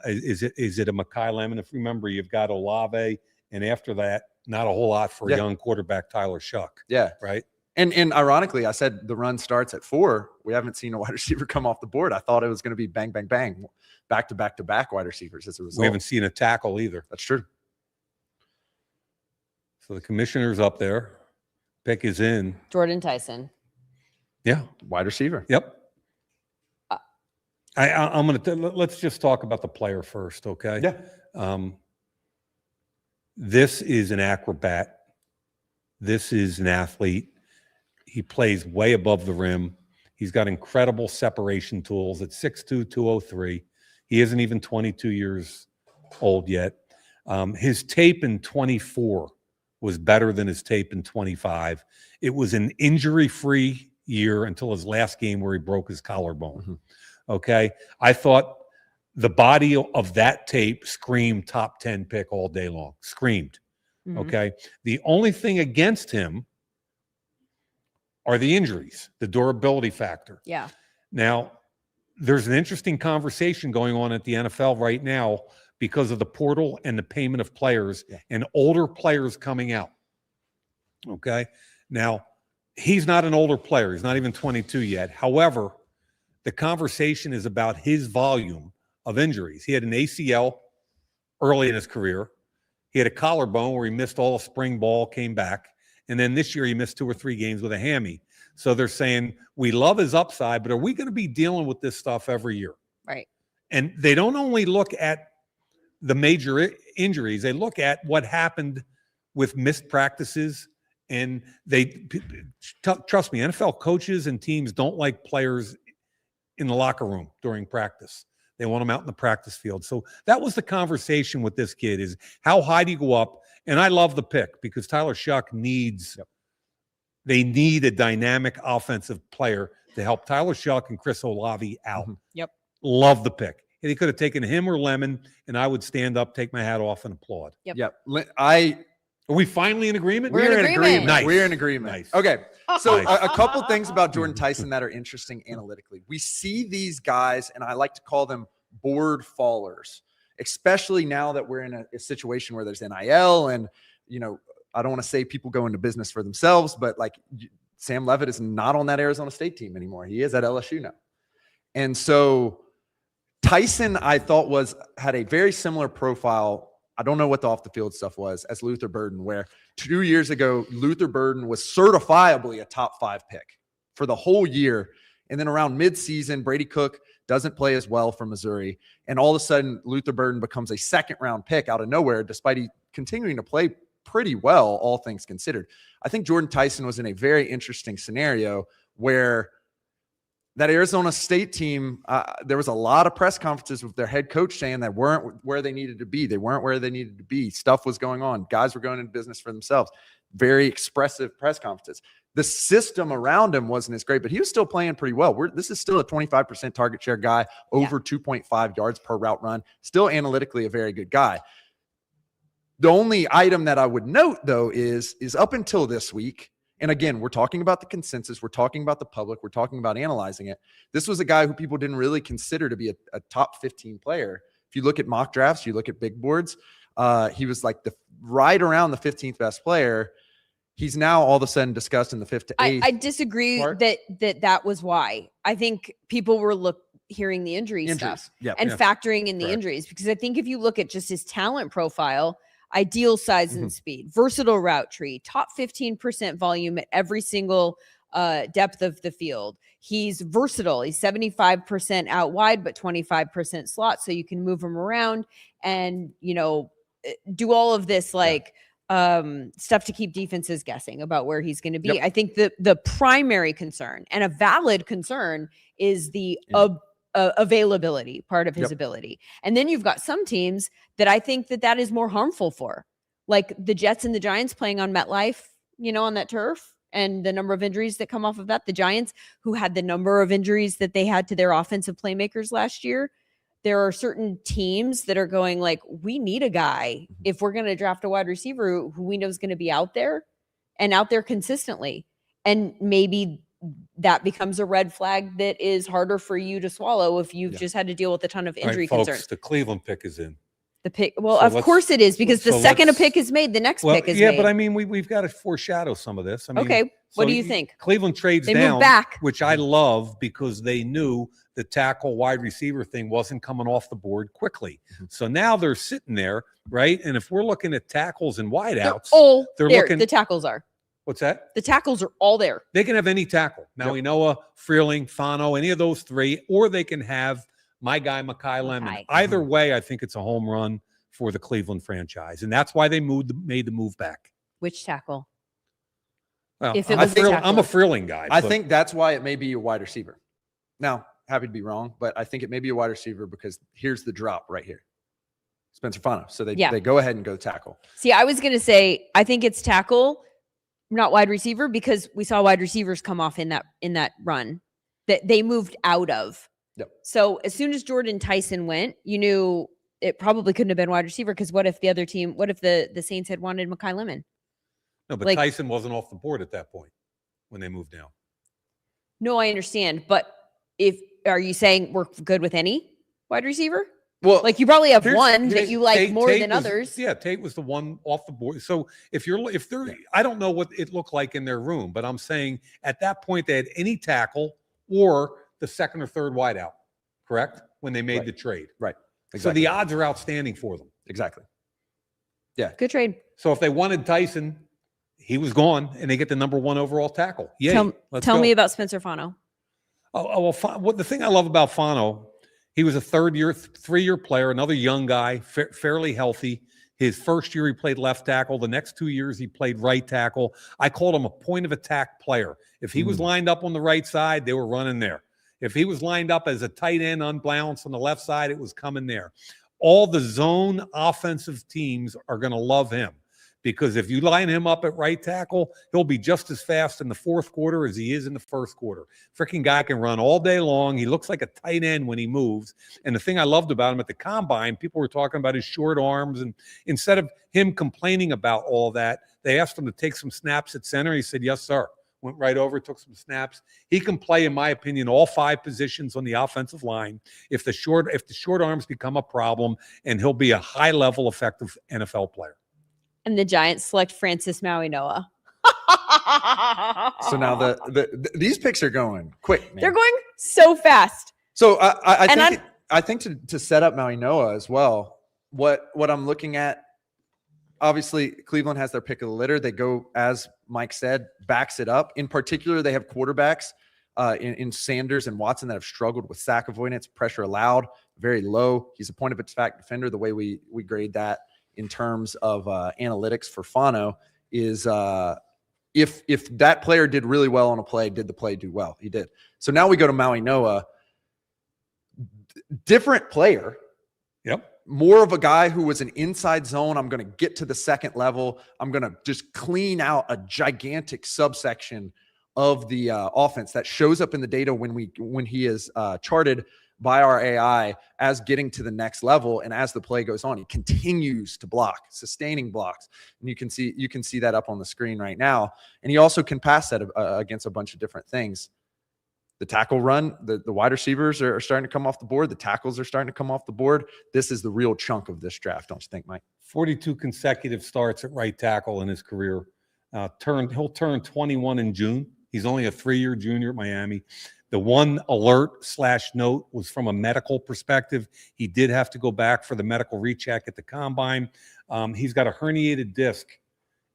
Is it a Mekhi Lemon? If you remember, you've got Olave, and after that, not a whole lot for a young quarterback, Tyler Shuck. Yeah. Right. And ironically, I said the run starts at 4. We haven't seen a wide receiver come off the board. I thought it was going to be bang, bang, bang, back to back wide receivers as a result. We haven't seen a tackle either. That's true. So the commissioner's up there. Pick is in. Jordan Tyson. Yeah. Wide receiver. Yep. I'm going to let's just talk about the player first, okay? Yeah. This is an acrobat. This is an athlete. He plays way above the rim. He's got incredible separation tools at 6'2", 203. He isn't even 22 years old yet. His tape in 24 was better than his tape in 25. It was an injury-free year until his last game where he broke his collarbone. Mm-hmm. Okay. I thought the body of that tape screamed top 10 pick all day long. Screamed. Mhm. Okay. The only thing against him are the injuries, the durability factor. Yeah. Now, there's an interesting conversation going on at the NFL right now because of the portal and the payment of players and older players coming out. Okay. Now, he's not an older player. He's not even 22 yet. However, the conversation is about his volume of injuries. He had an ACL early in his career. He had a collarbone where he missed all of spring ball, came back. And then this year he missed 2 or 3 games with a hammy. So they're saying, we love his upside, but are we going to be dealing with this stuff every year? Right. And they don't only look at the major injuries, they look at what happened with missed practices. And trust me, NFL coaches and teams don't like players in the locker room during practice. They want them out in the practice field. So that was the conversation with this kid is how high do you go up? And I love the pick because Tyler Shuck they need a dynamic offensive player to help Tyler Shuck and Chris Olave out. Mm-hmm. Yep. Love the pick. And he could have taken him or Lemon, and I would stand up, take my hat off, and applaud. Yep. Are we finally in agreement? We're in agreement. Nice. We're in agreement. Nice. Okay. So Nice. a couple things about Jordan Tyson that are interesting analytically. We see these guys, and I like to call them board fallers, especially now that we're in a situation where there's NIL and, I don't want to say people go into business for themselves, but like Sam Levitt is not on that Arizona State team anymore. He is at LSU now. And so Tyson, I thought had a very similar profile. I don't know what the off the field stuff was as Luther Burden, where 2 years ago, Luther Burden was certifiably a top 5 pick for the whole year. And then around midseason, Brady Cook doesn't play as well for Missouri. And all of a sudden, Luther Burden becomes a 2nd round pick out of nowhere, despite he continuing to play pretty well, all things considered. I think Jordan Tyson was in a very interesting scenario where that Arizona State team, there was a lot of press conferences with their head coach saying that weren't where they needed to be. They weren't where they needed to be. Stuff was going on. Guys were going into business for themselves. Very expressive press conferences. The system around him wasn't as great, but he was still playing pretty well. This is still a 25% target share guy, over 2.5 yards per route run. Still analytically a very good guy. The only item that I would note, though, is up until this week, and again, we're talking about the consensus, we're talking about the public, we're talking about analyzing it. This was a guy who people didn't really consider to be a top 15 player. If you look at mock drafts, you look at big boards, he was like right around the 15th best player. He's now all of a sudden discussed in the 5th to 8th. I disagree that was why. I think people were hearing the injuries stuff and factoring in the injuries, because I think if you look at just his talent profile, ideal size and speed, versatile route tree, top 15% volume at every single depth of the field. He's versatile. He's 75% out wide, but 25% slot. So you can move him around and, do all of this stuff to keep defenses guessing about where he's going to be. I think the primary concern, and a valid concern, is the availability part of his ability. And then you've got some teams that I think that is more harmful for, like the Jets and the Giants playing on MetLife, on that turf, and the number of injuries that come off of that. The Giants, who had the number of injuries that they had to their offensive playmakers last year. There are certain teams that are going we need a guy if we're going to draft a wide receiver who we know is going to be out there and out there consistently. And maybe that becomes a red flag that is harder for you to swallow if you've just had to deal with a ton of injury concerns. Folks, the Cleveland pick is in. The pick, of course it is, because the second a pick is made, the next pick is made. Yeah, but I mean, we've got to foreshadow some of this. I mean, okay, what do you think? Cleveland trades down, move back, which I love because they knew the tackle wide receiver thing wasn't coming off the board quickly. Mm-hmm. So now they're sitting there, right? And if we're looking at tackles and wideouts, they're there. Looking. The tackles are. What's that? The tackles are all there. They can have any tackle. Maui Noah, Freeling, Fano, any of those three, or they can have my guy, Mekhi Lemon. Either way, I think it's a home run for the Cleveland franchise. And that's why they made the move back. Which tackle? Well, If it was I'm a Freeling guy. I think that's why it may be a wide receiver. Now, happy to be wrong, but I think it may be a wide receiver because here's the drop right here. Spencer Fano. So they go ahead and go tackle. See, I was going to say, I think it's tackle, not wide receiver, because we saw wide receivers come off in that run that they moved out of. Yep. So as soon as Jordan Tyson went, you knew it probably couldn't have been wide receiver, because what if the Saints had wanted Mekhi Lemon? No, but Tyson wasn't off the board at that point when they moved down. No, I understand. But are you saying we're good with any wide receiver? Well, like you probably have one that you like more than others. Yeah, Tate was the one off the board. So if they're, I don't know what it looked like in their room, but I'm saying at that point they had any tackle or the second or third wideout, correct? When they made the trade. Right. Exactly. So the odds are outstanding for them. Exactly. Yeah. Good trade. So if they wanted Tyson, he was gone, and they get the number 1 overall tackle. Yeah. Tell me about Spencer Fano. Well, the thing I love about Fano, he was a 3-year player, another young guy, fairly healthy. His first year, he played left tackle. The next 2 years, he played right tackle. I called him a point of attack player. If he was lined up on the right side, they were running there. If he was lined up as a tight end unbalanced on the left side, it was coming there. All the zone offensive teams are going to love him, because if you line him up at right tackle, he'll be just as fast in the fourth quarter as he is in the first quarter. Freaking guy can run all day long. He looks like a tight end when he moves. And the thing I loved about him at the combine, people were talking about his short arms. And instead of him complaining about all that, they asked him to take some snaps at center. He said, yes, sir. Went right over, took some snaps. He can play, in my opinion, all 5 positions on the offensive line if the short arms become a problem, and he'll be a high-level, effective NFL player. And the Giants select Francis Maui Noah. So now these picks are going quick, man. They're going so fast. So I think to set up Maui Noah as well, what I'm looking at, obviously Cleveland has their pick of the litter. They go, as Mike said, backs it up. In particular, they have quarterbacks in Sanders and Watson that have struggled with sack avoidance, pressure allowed, very low. He's a point of attack defender. The way we grade that in terms of analytics for Fano is if that player did really well on a play, did the play do well? He did. So now we go to Maui Noah. Different player. Yep. More of a guy who was an inside zone. I'm going to get to the second level. I'm going to just clean out a gigantic subsection of the offense that shows up in the data when he is charted by our AI as getting to the next level. And as the play goes on, he continues to block, sustaining blocks. And you can see that up on the screen right now. And he also can pass that against a bunch of different things. The tackle run, the wide receivers are starting to come off the board. The tackles are starting to come off the board. This is the real chunk of this draft, don't you think, Mike? 42 consecutive starts at right tackle in his career. He'll turn 21 in June. He's only a 3-year junior at Miami. The one alert/note was from a medical perspective. He did have to go back for the medical recheck at the combine. He's got a herniated disc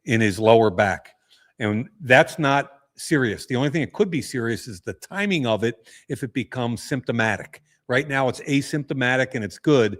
in his lower back, and that's not serious. The only thing it could be serious is the timing of it if it becomes symptomatic. Right now it's asymptomatic and it's good.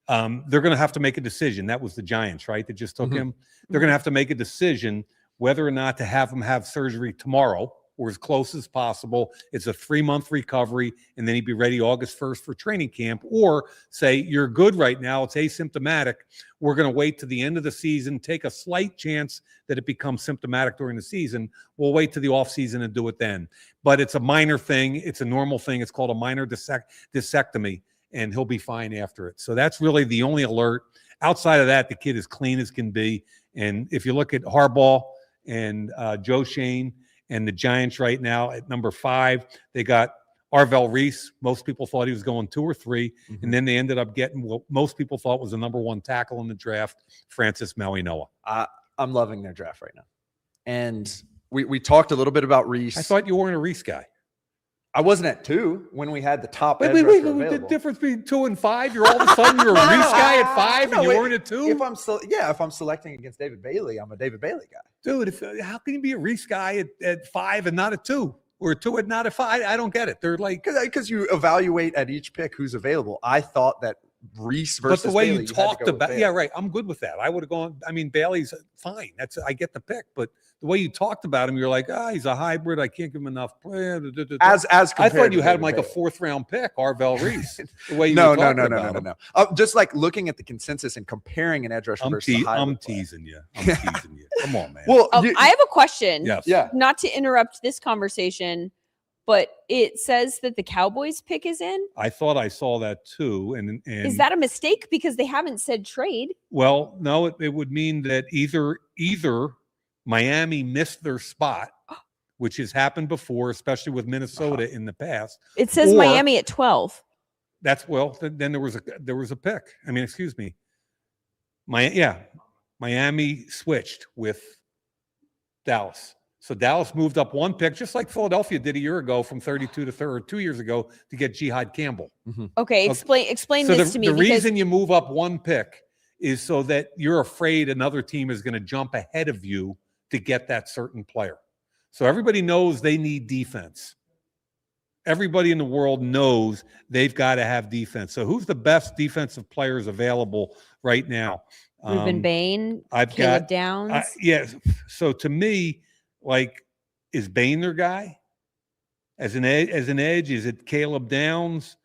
They're going to have to make a decision. That was the Giants, right? That just took him. They're going to have to make a decision whether or not to have him have surgery tomorrow or as close as possible. It's a 3-month recovery, and then he'd be ready August 1st for training camp, or say, you're good right now, it's asymptomatic. We're going to wait to the end of the season, take a slight chance that it becomes symptomatic during the season. We'll wait to the offseason and do it then. But it's a minor thing. It's a normal thing. It's called a minor discectomy, and he'll be fine after it. So that's really the only alert. Outside of that, the kid is clean as can be. And if you look at Harbaugh and Joe Shane and the Giants right now at number 5, they got Arvell Reese. Most people thought he was going 2 or 3, and then they ended up getting what most people thought was the number 1 tackle in the draft, Francis Maui Noah. I'm loving their draft right now. And we talked a little bit about Reese. I thought you weren't a Reese guy. I wasn't at 2 when we had the top edge Wait, rusher the available. difference between 2 and 5? You're all of a sudden you're a Reese guy at 5 and you weren't at 2? If I'm selecting against David Bailey, I'm a David Bailey guy. Dude, how can you be a Reese guy at 5 and not at 2? Or a 2 and not at 5? I don't get it. They're like, because you evaluate at each pick who's available. I thought that Reese versus but the way Bailey, you talked about, Bailey. yeah, right. I'm good with that. I would have gone. I mean, Bailey's fine. I get the pick, but the way you talked about him, you're like, he's a hybrid. I can't give him enough play. As I thought you had him David like Bailey. a 4th round pick, Arvell Reese. The way you No. were talking about him. Just like looking at the consensus and comparing an edge rusher versus a hybrid I'm player. teasing you. I'm teasing you. Come on, man. Well, I have a question. Yes. yeah. Not to interrupt this conversation, but it says that the Cowboys pick is in. I thought I saw that too. And Is that a mistake? Because they haven't said trade. well, no, it would mean that either Miami missed their spot, which has happened before, especially with Minnesota in the past. It says Or- Miami at 12. Then there was a pick. I mean, excuse me. Miami switched with Dallas. So Dallas moved up 1 pick, just like Philadelphia did a year ago from 32 to 3rd, or 2 years ago to get Jihad Campbell. Okay, explain So this to me. the because reason you move up 1 pick is so that you're afraid another team is going to jump ahead of you to get that certain player. So everybody knows they need defense. Everybody in the world knows they've got to have defense. So who's the best defensive players available right now? Ruben Bain, I've Caleb got Downs. yes. So to me, like, is Bain their guy as an edge? Is it Caleb Downs?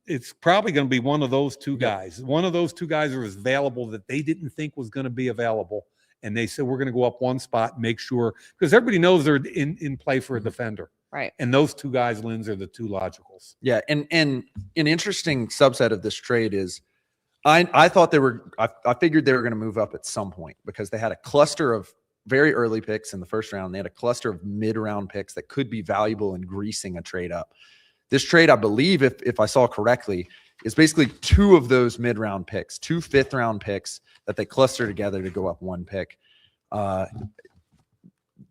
It's probably going to be one of those 2 guys. One of those 2 guys are available that they didn't think was going to be available, and they said we're going to go up 1 spot and make sure, because everybody knows they're in play for a defender. Right. And those 2 guys, Linz, are the 2 logicals. Yeah, and an interesting subset of this trade is I thought I figured they were going to move up at some point because they had a cluster of very early picks in the first round. They had a cluster of mid-round picks that could be valuable in greasing a trade up. This trade, I believe, if I saw correctly, is basically 2 of those mid-round picks, 2 5th-round picks that they cluster together to go up 1 pick.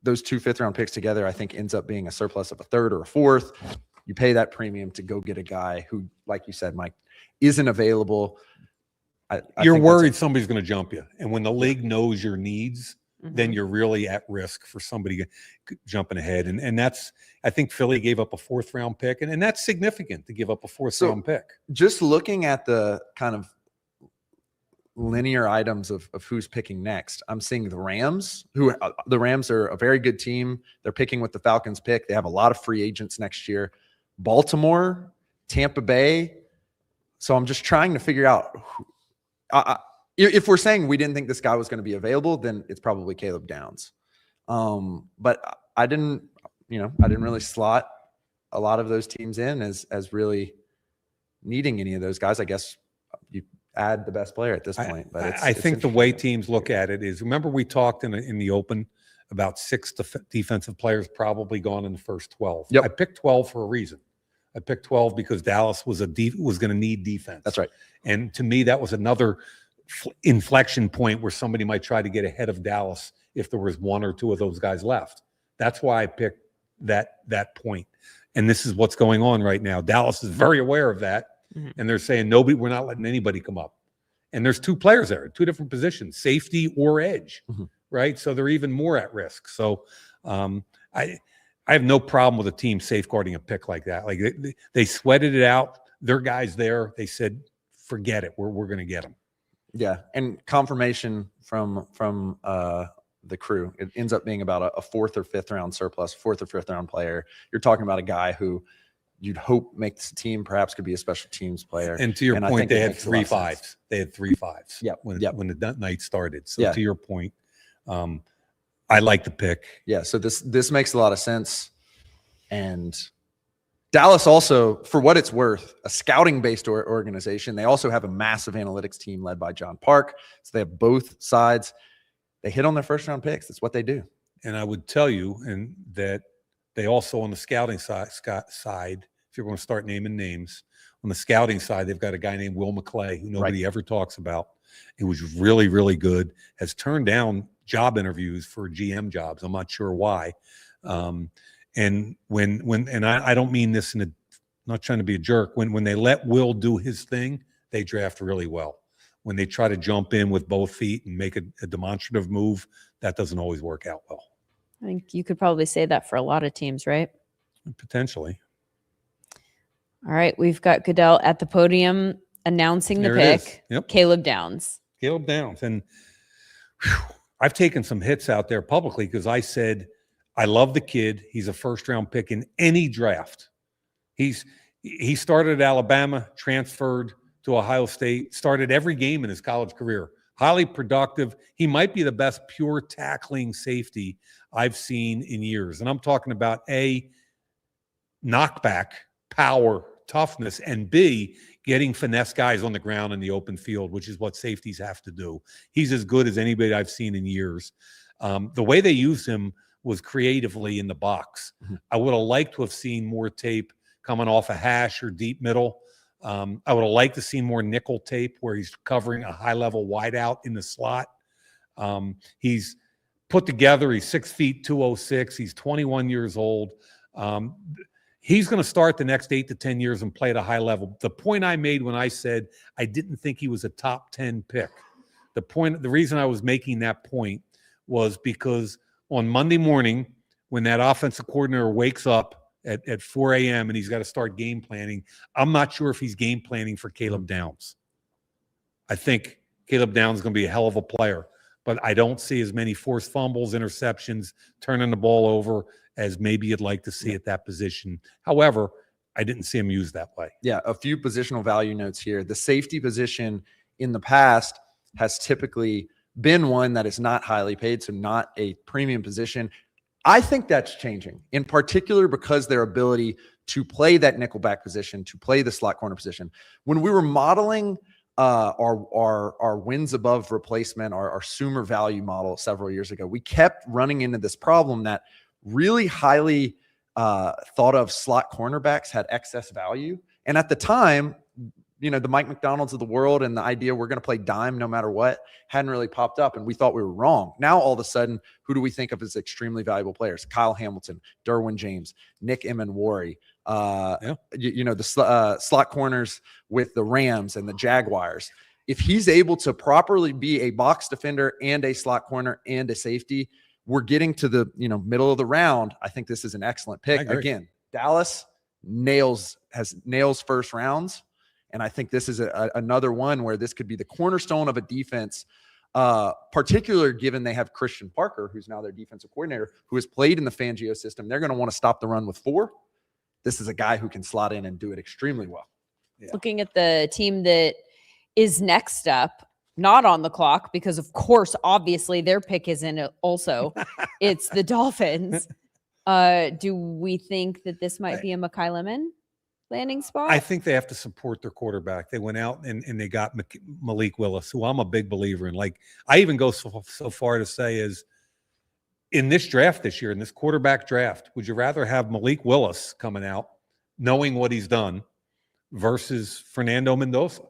Those 2 5th-round picks together, I think, ends up being a surplus of a 3rd or a 4th. You pay that premium to go get a guy who, like you said, Mike, isn't available. You're worried somebody's going to jump you. And when the league knows your needs, then you're really at risk for somebody jumping ahead. And that's, I think Philly gave up a 4th round pick, and that's significant to give up a 4th round pick. Just looking at the kind of linear items of who's picking next, I'm seeing the Rams, the Rams are a very good team. They're picking with the Falcons pick. They have a lot of free agents next year. Baltimore, Tampa Bay. So I'm just trying to figure out if we're saying we didn't think this guy was going to be available, then it's probably Caleb Downs. But I didn't really slot a lot of those teams in as really needing any of those guys. I guess you add the best player at this point. But I think the way teams look at it is, remember we talked in the open about 6 defensive players probably gone in the first 12. Yep. I picked 12 for a reason. I picked 12 because Dallas was going to need defense. That's right. And to me, that was another inflection point where somebody might try to get ahead of Dallas if there was 1 or 2 of those guys left. That's why I picked that point. And this is what's going on right now. Dallas is very aware of that. And they're saying, we're not letting anybody come up. And there's 2 players there, 2 different positions, safety or edge, right? So they're even more at risk. So I have no problem with a team safeguarding a pick like that. Like they sweated it out. Their guys there, they said, forget it. We're going to get them. Yeah, and confirmation from the crew. It ends up being about a 4th or 5th round surplus, 4th or 5th round player. You're talking about a guy who you'd hope makes the team, perhaps could be a special teams player. And to your point, they had 3 5s. They had 3 5s. When the night started. So to your point, I like the pick. Yeah. So this makes a lot of sense. And Dallas also, for what it's worth, a scouting-based organization. They also have a massive analytics team led by John Park. So they have both sides. They hit on their first-round picks. That's what they do. And I would tell you, and that they also on the scouting side, if you're going to start naming names, on the scouting side, they've got a guy named Will McClay, who nobody ever talks about. He was really, really good. Has turned down job interviews for GM jobs. I'm not sure why. And and I don't mean this not trying to be a jerk. When they let Will do his thing, they draft really well. When they try to jump in with both feet and make a demonstrative move, that doesn't always work out well. I think you could probably say that for a lot of teams, right? Potentially. All right. We've got Goodell at the podium announcing the pick. Yep. Caleb Downs. Caleb Downs. And I've taken some hits out there publicly because I said, I love the kid. He's a first-round pick in any draft. He started at Alabama, transferred to Ohio State, started every game in his college career. Highly productive. He might be the best pure tackling safety I've seen in years. And I'm talking about A, knockback, power, toughness, and B, getting finesse guys on the ground in the open field, which is what safeties have to do. He's as good as anybody I've seen in years. The way they used him was creatively in the box. Mm-hmm. I would have liked to have seen more tape coming off a hash or deep middle. I would have liked to see more nickel tape where he's covering a high-level wideout in the slot. He's put together. He's 6 feet 206. He's 21 years old. He's going to start the next 8 to 10 years and play at a high level. The point I made when I said I didn't think he was a top 10 pick, the reason I was making that point was because on Monday morning, when that offensive coordinator wakes up at 4 a.m. and he's got to start game planning, I'm not sure if he's game planning for Caleb Downs. I think Caleb Downs is going to be a hell of a player, but I don't see as many forced fumbles, interceptions, turning the ball over as maybe you'd like to see at that position. However, I didn't see him used that way. Yeah, a few positional value notes here. The safety position in the past has typically been one that is not highly paid, so not a premium position. I think that's changing, in particular because their ability to play that nickelback position, to play the slot corner position. When we were modeling our wins above replacement, our Sumer value model several years ago, we kept running into this problem that really highly thought of slot cornerbacks had excess value. And at the time, you know, the Mike McDonalds of the world and the idea we're going to play dime no matter what hadn't really popped up, and we thought we were wrong. Now, all of a sudden, who do we think of as extremely valuable players? Kyle Hamilton, Derwin James, Nick Emenwari, the slot corners with the Rams and the Jaguars. If he's able to properly be a box defender and a slot corner and a safety, we're getting to the middle of the round. I think this is an excellent pick. Again, Dallas nails first rounds. And I think this is another one where this could be the cornerstone of a defense, particularly given they have Christian Parker, who's now their defensive coordinator, who has played in the Fangio system. They're going to want to stop the run with 4. This is a guy who can slot in and do it extremely well. Yeah. Looking at the team that is next up, not on the clock, because of course, obviously their pick is in it also. It's the Dolphins. Do we think that this might be a Mekhi Lemon landing spot? I think they have to support their quarterback. They went out and they got Malik Willis, who I'm a big believer in. Like, I even go so far to say is in this draft this year, in this quarterback draft, would you rather have Malik Willis coming out knowing what he's done versus Fernando Mendoza,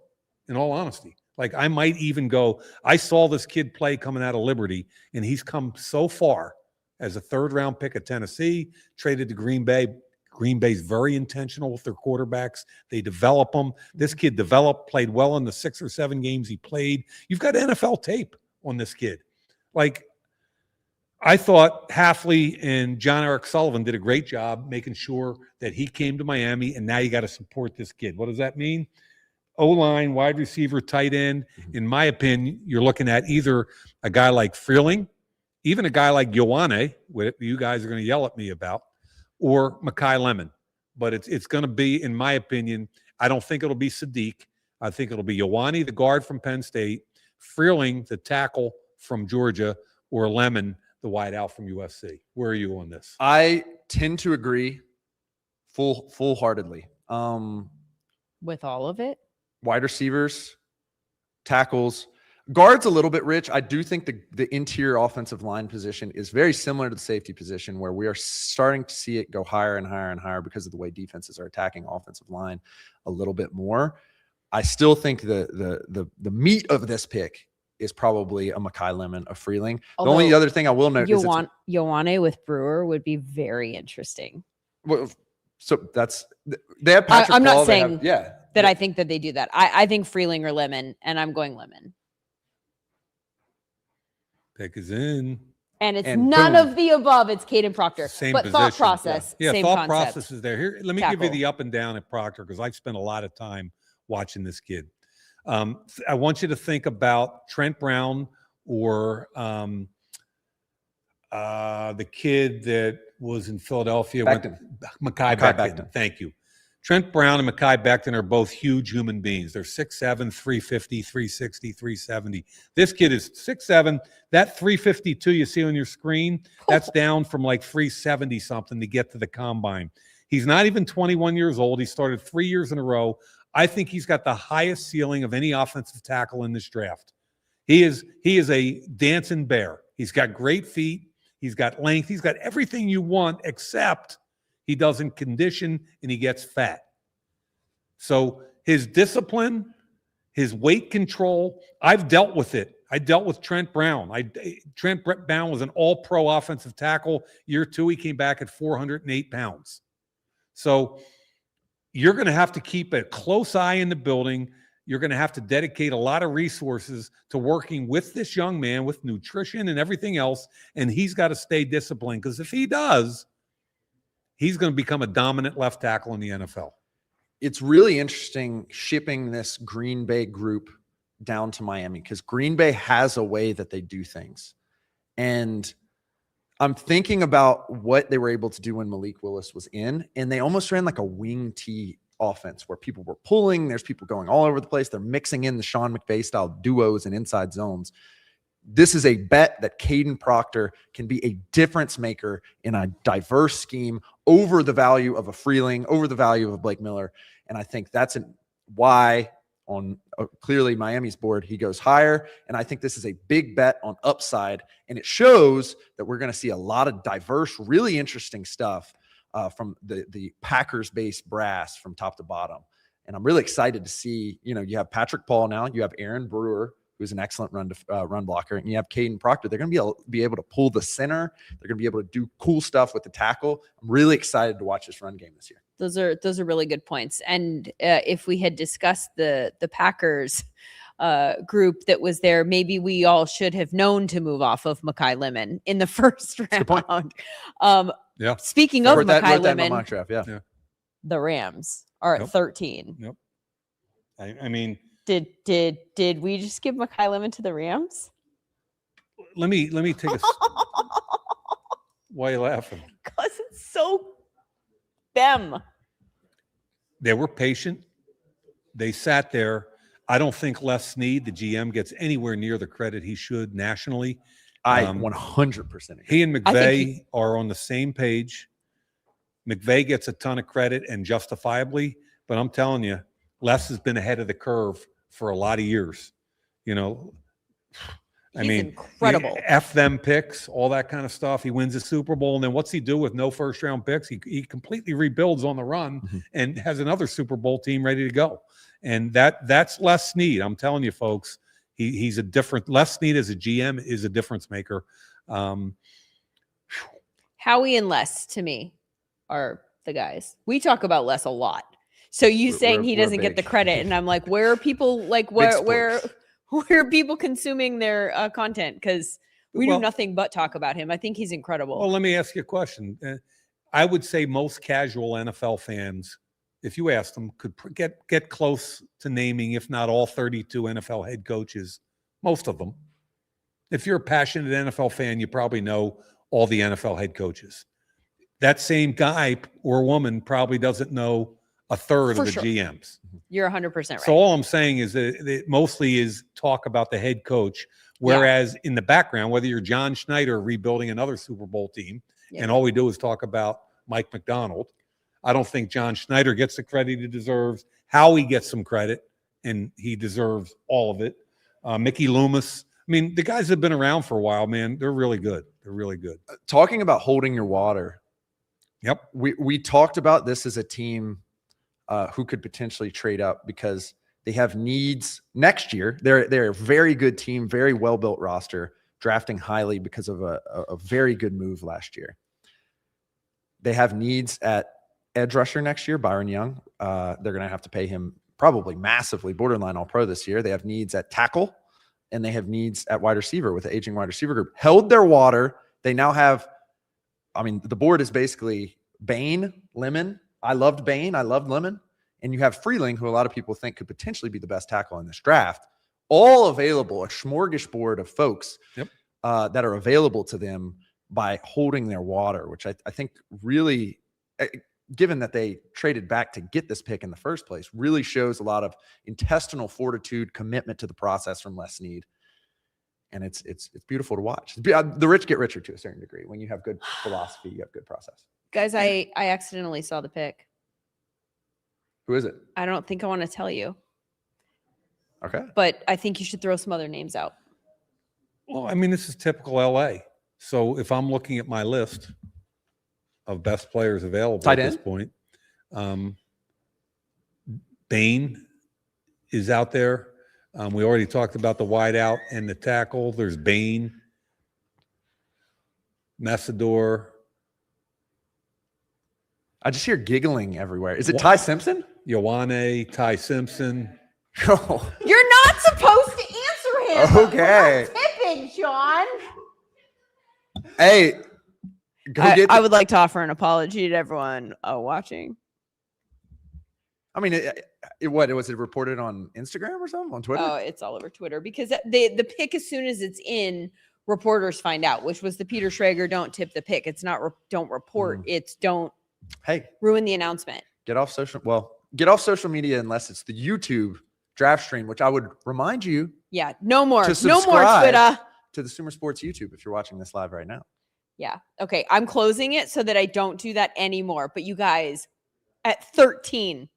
in all honesty? Like, I might even go, I saw this kid play coming out of Liberty, and he's come so far as a 3rd-round pick at Tennessee, traded to Green Bay. Green Bay's very intentional with their quarterbacks. They develop them. This kid played well in the 6 or 7 games he played. You've got NFL tape on this kid. Like, I thought Hafley and John Eric Sullivan did a great job making sure that he came to Miami, and now you got to support this kid. What does that mean? O-line, wide receiver, tight end. In my opinion, you're looking at either a guy like Freeling, even a guy like Ioane, what you guys are going to yell at me about, or Mekhi Lemon. But it's going to be, in my opinion, I don't think it'll be Sadiq. I think it'll be Ioane, the guard from Penn State, Freeling, the tackle from Georgia, or Lemon, the wide out from USC. Where are you on this? I tend to agree full-heartedly. With all of it? Wide receivers, tackles, guards a little bit rich. I do think the interior offensive line position is very similar to the safety position, where we are starting to see it go higher and higher and higher because of the way defenses are attacking offensive line a little bit more. I still think the meat of this pick is probably a Mekhi Lemon, a Freeling. The Although only other thing I will note is Ioane with Brewer would be very interesting. well, so they have Patrick I'm Paul, not saying that I think that they do that. I think Freeling or Lemon, and I'm going Lemon. Pick is in. And it's none of the above. It's Caden Proctor. Same but position. Thought process, yeah. same Thought concept. process is there. Here, let me give you the up and down at Proctor because I've spent a lot of time watching this kid. I want you to think about Trent Brown or the kid that was in Philadelphia. Mekhi Becton. Thank you. Trent Brown and Mekhi Becton are both huge human beings. They're 6'7", 350, 360, 370. This kid is 6'7". That 352 you see on your screen, that's down from like 370 something to get to the combine. He's not even 21 years old. He started 3 years in a row. I think he's got the highest ceiling of any offensive tackle in this draft. He is a dancing bear. He's got great feet. He's got length. He's got everything you want except he doesn't condition and he gets fat. So his discipline, his weight control, I've dealt with it. I dealt with Trent Brown. Trent Brown was an all-pro offensive tackle. Year 2, he came back at 408 pounds. So you're going to have to keep a close eye in the building. You're going to have to dedicate a lot of resources to working with this young man with nutrition and everything else. And he's got to stay disciplined because if he does, he's going to become a dominant left tackle in the NFL. It's really interesting shipping this Green Bay group down to Miami because Green Bay has a way that they do things. And I'm thinking about what they were able to do when Malik Willis was in, and they almost ran like a wing T offense where people were pulling. There's people going all over the place. They're mixing in the Sean McVay style duos and inside zones. This is a bet that Caden Proctor can be a difference maker in a diverse scheme over the value of a Freeling, over the value of a Blake Miller. And I think that's why on clearly Miami's board, he goes higher. And I think this is a big bet on upside. And it shows that we're going to see a lot of diverse, really interesting stuff from the Packers-based brass from top to bottom. And I'm really excited to see, you have Patrick Paul now, you have Aaron Brewer, who's an excellent run blocker, and you have Caden Proctor. They're going to be able to pull the center. They're going to be able to do cool stuff with the tackle. I'm really excited to watch this run game this year. Those are really good points. And if we had discussed the Packers group that was there, maybe we all should have known to move off of Mekhi Lemon in the first round. Yeah. Speaking of Mekhi Lemon, yeah. the Rams are at 13. Yep. I mean, did we just give Mekhi Lemon to the Rams? Let me take a. Why are you laughing? Because it's so them. They were patient. They sat there. I don't think Les Snead, the GM, gets anywhere near the credit he should nationally. I 100% agree. He and McVay are on the same page. McVay gets a ton of credit and justifiably, but I'm telling you, Les has been ahead of the curve for a lot of years. He's incredible. F them picks, all that kind of stuff. He wins the Super Bowl, and then what's he do with no first-round picks? He completely rebuilds on the run and has another Super Bowl team ready to go. And that's Les Snead. I'm telling you, folks, he's a different. Les Snead as a GM is a difference maker. Howie and Les, to me, are the guys. We talk about Les a lot. So saying he doesn't get the credit, and I'm like, where are people where are people consuming their content? Because we do nothing but talk about him. I think he's incredible. Well, let me ask you a question. I would say most casual NFL fans, if you asked them, could get close to naming, if not all 32 NFL head coaches, most of them. If you're a passionate NFL fan, you probably know all the NFL head coaches. That same guy or woman probably doesn't know a third of the GMs. You're 100% right. So all I'm saying is that it mostly is talk about the head coach, whereas in the background, whether you're John Schneider rebuilding another Super Bowl team, and all we do is talk about Mike McDonald, I don't think John Schneider gets the credit he deserves. Howie gets some credit, and he deserves all of it. Mickey Loomis. I mean, the guys have been around for a while, man. They're really good. They're really good. Talking about holding your water. Yep. We talked about this as a team who could potentially trade up because They have needs next year. They're a very good team, very well-built roster, drafting highly because of a very good move last year. They have needs at edge rusher next year, Byron Young. They're going to have to pay him probably massively, borderline all-pro this year. They have needs at tackle, and they have needs at wide receiver with the aging wide receiver group. Held their water. They now have, the board is basically Bain, Lemon. I loved Bain. I loved Lemon. And you have Freeling, who a lot of people think could potentially be the best tackle in this draft, all available, a smorgasbord of folks that are available to them by holding their water, which I think really, given that they traded back to get this pick in the first place, really shows a lot of intestinal fortitude, commitment to the process from Les Snead. And it's beautiful to watch. The rich get richer to a certain degree. When you have good philosophy, you have good process. Guys, I accidentally saw the pick. Who is it? I don't think I want to tell you. Okay. But I think you should throw some other names out. Well, this is typical LA. So if I'm looking at my list of best players available at this point, Bain is out there. We already talked about the wide out and the tackle. There's Bain, Messidor. I just hear giggling everywhere. Is it Ty Simpson? Ioane, Ty Simpson. Oh. You're not supposed to answer him. Okay. We're not tipping, Shawn. Hey, I would like to offer an apology to everyone watching. Was it reported on Instagram or something, on Twitter? Oh, it's all over Twitter because the pick, as soon as it's in, reporters find out, which was the Peter Schrager don't tip the pick. It's not don't report. It's don't ruin the announcement. Get off social media unless it's the YouTube draft stream, which I would remind you. Yeah, no more Twitter. To the SūmerSports YouTube if you're watching this live right now. Yeah. Okay. I'm closing it so that I don't do that anymore. But you guys, at 13.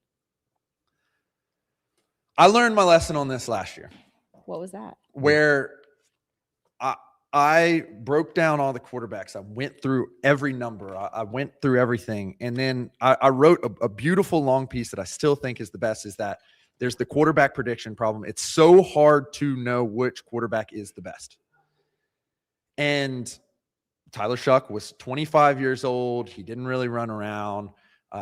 I learned my lesson on this last year. What was that? Where I broke down all the quarterbacks. I went through every number. I went through everything. And then I wrote a beautiful long piece that I still think is the best, is that there's the quarterback prediction problem. It's so hard to know which quarterback is the best. And Tyler Shuck was 25 years old. He didn't really run around.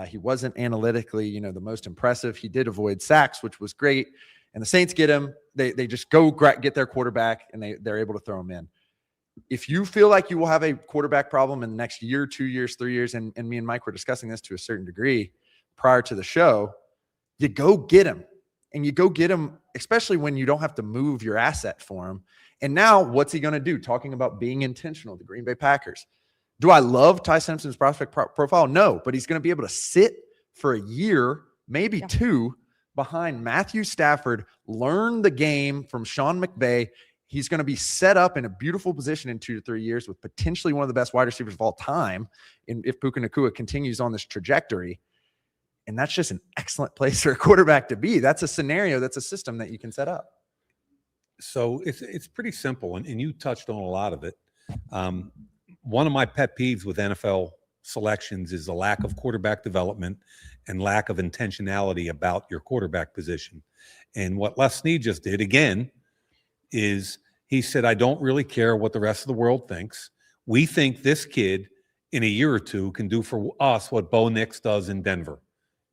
He wasn't analytically, the most impressive. He did avoid sacks, which was great. And the Saints get him. They just go get their quarterback, and they're able to throw him in. If you feel like you will have a quarterback problem in the next year, 2 years, 3 years, and me and Mike were discussing this to a certain degree prior to the show, you go get him. And you go get him, especially when you don't have to move your asset for him. And now what's he going to do? Talking about being intentional, the Green Bay Packers. Do I love Ty Simpson's prospect profile? No, but he's going to be able to sit for a year, maybe two, behind Matthew Stafford, learn the game from Sean McVay. He's going to be set up in a beautiful position in 2 to 3 years with potentially one of the best wide receivers of all time if Puka Nacua continues on this trajectory. And that's just an excellent place for a quarterback to be. That's a scenario, that's a system that you can set up. So it's pretty simple, and you touched on a lot of it. One of my pet peeves with NFL selections is the lack of quarterback development and lack of intentionality about your quarterback position. And what Les Snead just did, again, is he said, I don't really care what the rest of the world thinks. We think this kid in a year or two can do for us what Bo Nix does in Denver.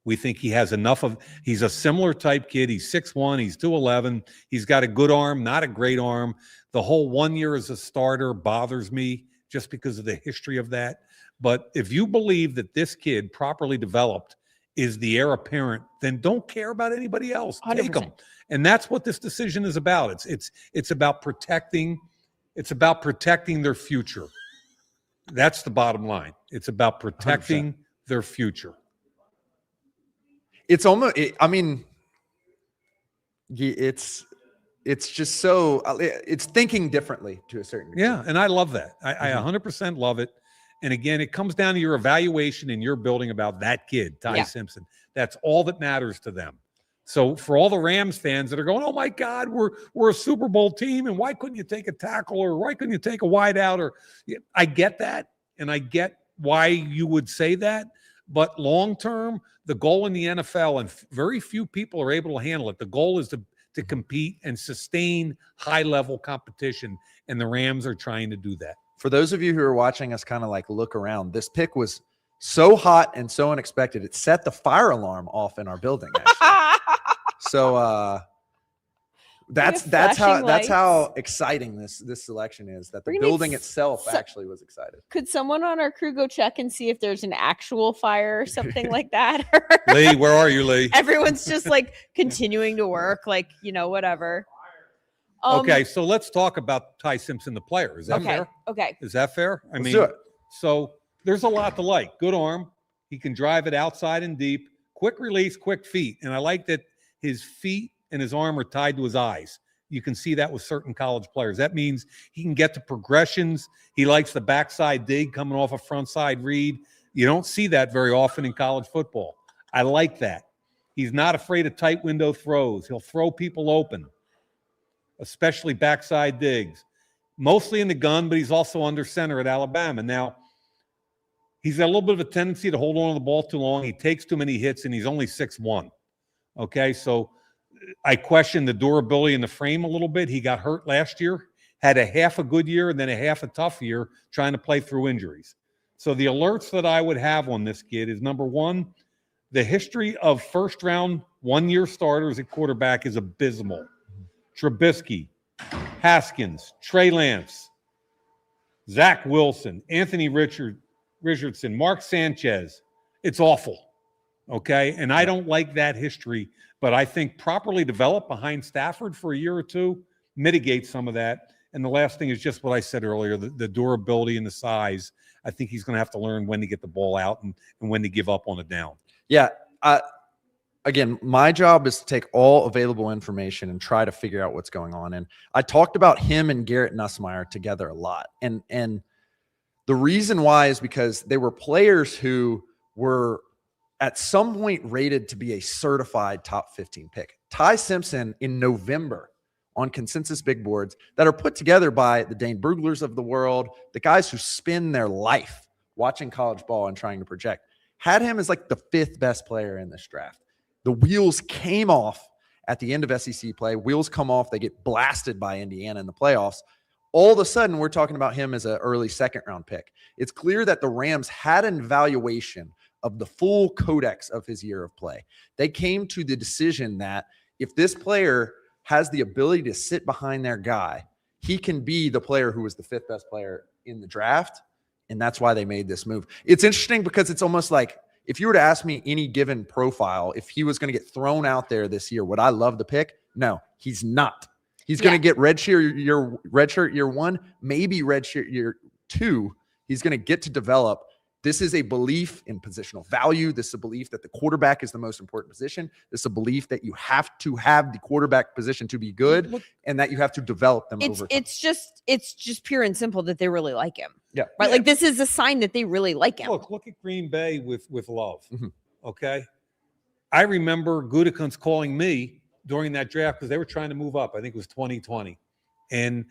We think he has enough of, he's a similar type kid. He's 6'1", he's 211. He's got a good arm, not a great arm. The whole 1 year as a starter bothers me just because of the history of that. But if you believe that this kid, properly developed, is the heir apparent, then don't care about anybody else. 100%. Take them. And that's what this decision is about. It's about protecting their future. That's the bottom line. It's about protecting 100%. Their future. It's almost, it's just so, it's thinking differently to a certain degree. Yeah, and I love that. I 100% love it. And again, it comes down to your evaluation and your building about that kid, Ty Simpson. That's all that matters to them. So for all the Rams fans that are going, oh my God, we're a Super Bowl team, and why couldn't you take a tackle, or why couldn't you take a wide out? Or I get that, and I get why you would say that. But long term, the goal in the NFL, and very few people are able to handle it, the goal is to compete and sustain high-level competition, and the Rams are trying to do that. For those of you who are watching us kind of like look around, this pick was so hot and so unexpected, it set the fire alarm off in our building, actually. So that's how exciting this selection is, that the building itself actually was excited. Could someone on our crew go check and see if there's an actual fire or something like that? Lee, where are you, Lee? Everyone's just like continuing to work, like, whatever. Okay, so let's talk about Ty Simpson, the player. Is that fair? Okay. Is that fair? Let's do it. So there's a lot to like. Good arm. He can drive it outside and deep. Quick release, quick feet. And I like that his feet and his arm are tied to his eyes. You can see that with certain college players. That means he can get to progressions. He likes the backside dig coming off a front side read. You don't see that very often in college football. I like that. He's not afraid of tight window throws. He'll throw people open, especially backside digs. Mostly in the gun, but he's also under center at Alabama. Now, he's got a little bit of a tendency to hold on to the ball too long. He takes too many hits, and he's only 6'1". Okay, so I question the durability in the frame a little bit. He got hurt last year, had a half a good year and then a half a tough year trying to play through injuries. So the alerts that I would have on this kid is, number one, the history of first-round one-year starters at quarterback is abysmal. Trubisky, Haskins, Trey Lance, Zach Wilson, Anthony Richardson, Mark Sanchez. It's awful, okay? And I don't like that history, but I think properly developed behind Stafford for a year or two mitigates some of that. And the last thing is just what I said earlier, the durability and the size. I think he's going to have to learn when to get the ball out and when to give up on a down. Yeah. Again, my job is to take all available information and try to figure out what's going on. And I talked about him and Garrett Nussmeier together a lot. And the reason why is because they were players who were at some point rated to be a certified top 15 pick. Ty Simpson in November on consensus big boards that are put together by the Dane Bruglers of the world, the guys who spend their life watching college ball and trying to project, had him as like the 5th best player in this draft. The wheels came off at the end of SEC play. Wheels come off. They get blasted by Indiana in the playoffs. All of a sudden, we're talking about him as an early second-round pick. It's clear that the Rams had an evaluation of the full codex of his year of play. They came to the decision that if this player has the ability to sit behind their guy, he can be the player who was the 5th best player in the draft, and that's why they made this move. It's interesting because it's almost like, if you were to ask me any given profile, if he was going to get thrown out there this year, would I love the pick? No, he's not. He's going to get redshirt year 1, maybe redshirt year 2. He's going to get to develop. This is a belief in positional value. This is a belief that the quarterback is the most important position. This is a belief that you have to have the quarterback position to be good, and that you have to develop them over time. It's just pure and simple that they really like him. Yeah. Right. Yeah. Like, this is a sign that they really like him. Look at Green Bay with Love. Mm-hmm. Okay. I remember Gutekunst calling me during that draft because they were trying to move up. I think it was 2020. And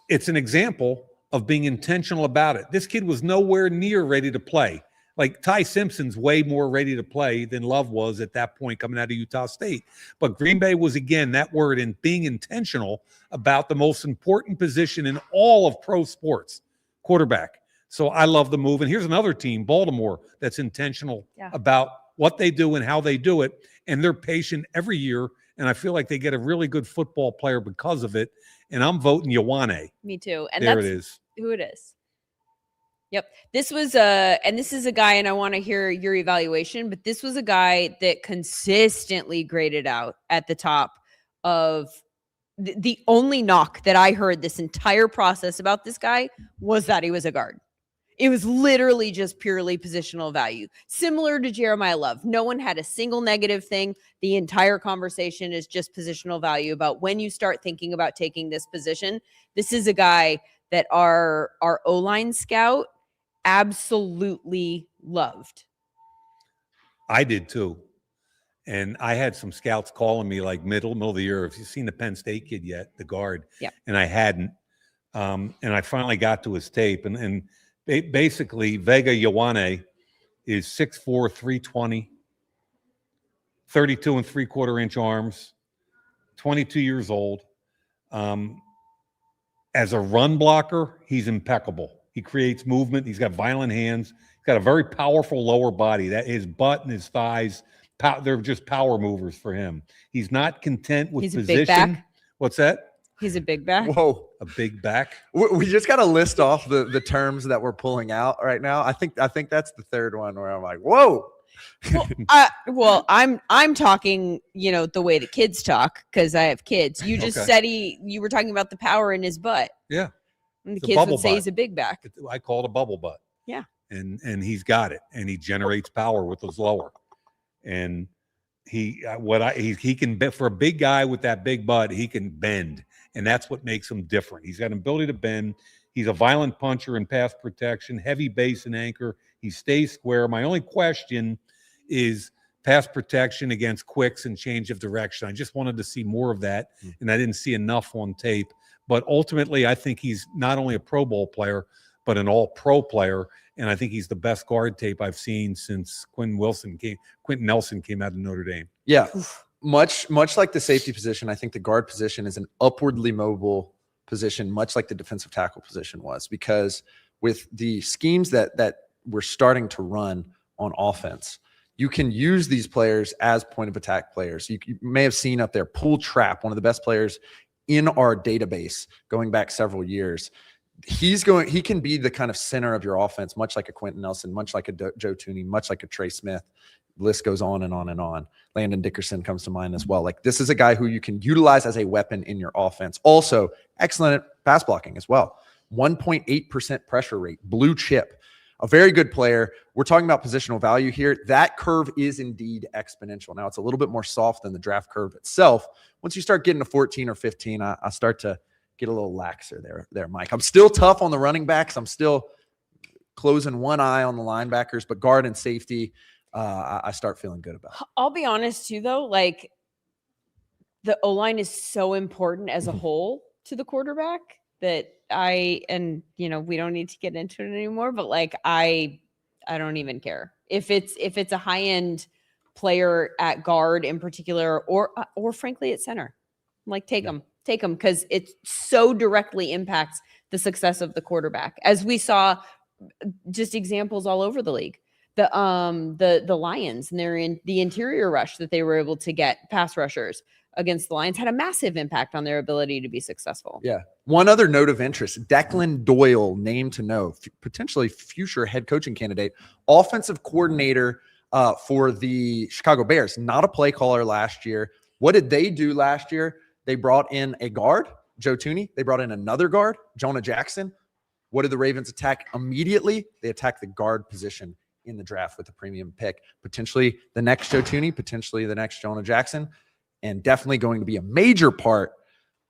it's an example of being intentional about it. This kid was nowhere near ready to play. Like, Ty Simpson's way more ready to play than Love was at that point coming out of Utah State. But Green Bay was, again, that word, in being intentional about the most important position in all of pro sports, quarterback. So I love the move. And here's another team, Baltimore, that's intentional about what they do and how they do it. And they're patient every year. And I feel like they get a really good football player because of it. And I'm voting Ioane. Me too. And there that's it is. Who it is. Yep. This was this is a guy, and I want to hear your evaluation, but this was a guy that consistently graded out at the top of the only knock that I heard this entire process about this guy was that he was a guard. It was literally just purely positional value, similar to Jeremiah Love. No one had a single negative thing. The entire conversation is just positional value about when you start thinking about taking this position. This is a guy that our O-line scout absolutely loved. I did too. And I had some scouts calling me like middle of the year, have you seen the Penn State kid yet, the guard? Yeah. And I hadn't. And I finally got to his tape. And basically, Vega Ioane is 6'4", 320, 32 3/4 inch arms, 22 years old. As a run blocker, he's impeccable. He creates movement. He's got violent hands. He's got a very powerful lower body. That his butt and his thighs, they're just power movers for him. He's not content with position. Big back. What's that? He's a big back. Whoa. A big back. We just got to list off the terms that we're pulling out right now. I think that's the third one where I'm like, whoa. Well, I'm talking, the way the kids talk because I have kids. You just said you were talking about the power in his butt. Yeah. And the kids would say he's a big back. I call it a bubble butt. Yeah. And he's got it, and he generates power with his lower. And he can, for a big guy with that big butt, he can bend, and that's what makes him different. He's got an ability to bend. He's a violent puncher in pass protection, heavy base and anchor. He stays square. My only question is pass protection against quicks and change of direction. I just wanted to see more of that, and I didn't see enough on tape. But ultimately, I think he's not only a Pro Bowl player, but an all-pro player, and I think he's the best guard tape I've seen since Quentin Nelson came out of Notre Dame. Yeah, much like the safety position, I think the guard position is an upwardly mobile position, much like the defensive tackle position was, because with the schemes that we're starting to run on offense, you can use these players as point of attack players. You may have seen up there Pull Trap, one of the best players in our database going back several years. He can be the kind of center of your offense, much like a Quentin Nelson, much like a Joe Thuney, much like a Trey Smith. The list goes on and on and on. Landon Dickerson comes to mind as well. Like, this is a guy who you can utilize as a weapon in your offense. Also, excellent at pass blocking as well. 1.8% pressure rate, blue chip. A very good player. We're talking about positional value here. That curve is indeed exponential. Now, it's a little bit more soft than the draft curve itself. Once you start getting to 14 or 15, I start to get a little laxer there, Mike. I'm still tough on the running backs. I'm still closing one eye on the linebackers, but guard and safety, I start feeling good about. I'll be honest too, though. Like, the O-line is so important as a whole to the quarterback that we don't need to get into it anymore, but like, I don't even care if it's a high end player at guard in particular, or frankly at center. Like, take them because it so directly impacts the success of the quarterback, as we saw just examples all over the league. The Lions and the interior rush that they were able to get pass rushers against the Lions had a massive impact on their ability to be successful. Yeah. One other note of interest, Declan Doyle, name to know, potentially future head coaching candidate, offensive coordinator for the Chicago Bears, not a play caller last year. What did they do last year? They brought in a guard, Joe Thuney. They brought in another guard, Jonah Jackson. What did the Ravens attack immediately? They attacked the guard position in the draft with a premium pick. Potentially the next Joe Thuney, potentially the next Jonah Jackson, and definitely going to be a major part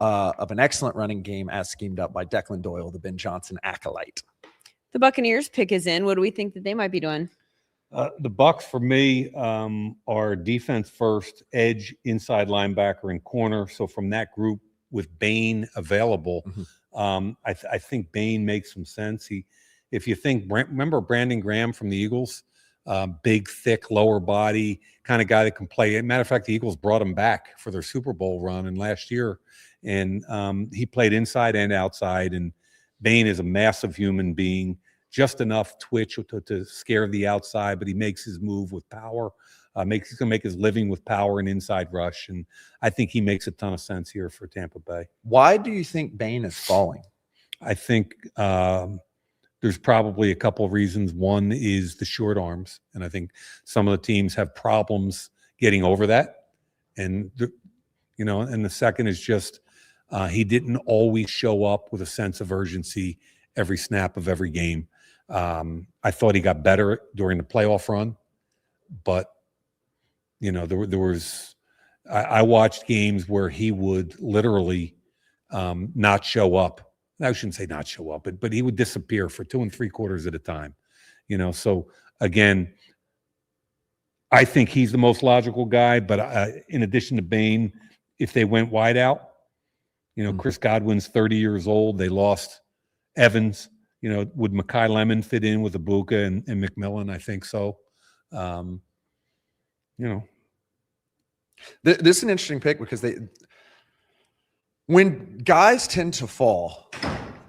of an excellent running game as schemed up by Declan Doyle, the Ben Johnson acolyte. The Buccaneers pick is in. What do we think that they might be doing? The Bucs for me are defense first, edge, inside linebacker, and corner. So from that group with Bain available, I think Bain makes some sense. If you think, remember Brandon Graham from the Eagles, big, thick, lower body kind of guy that can play. Matter of fact, the Eagles brought him back for their Super Bowl run in last year, and he played inside and outside. And Bain is a massive human being. Just enough twitch to scare the outside, but he makes his move with power. He's going to make his living with power and inside rush, and I think he makes a ton of sense here for Tampa Bay. Why do you think Bain is falling? I think there's probably a couple of reasons. One is the short arms, and I think some of the teams have problems getting over that. And and the second is just he didn't always show up with a sense of urgency every snap of every game. I thought he got better during the playoff run, but there was I watched games where he would literally not show up. I shouldn't say not show up, but he would disappear for 2 3/4 at a time. So again, I think he's the most logical guy. But in addition to Bain, if they went wide out, Chris Godwin's 30 years old. They lost Evans. Would Mekhi Lemon fit in with Ibuka and McMillan? I think so. You know, This is an interesting pick because when guys tend to fall,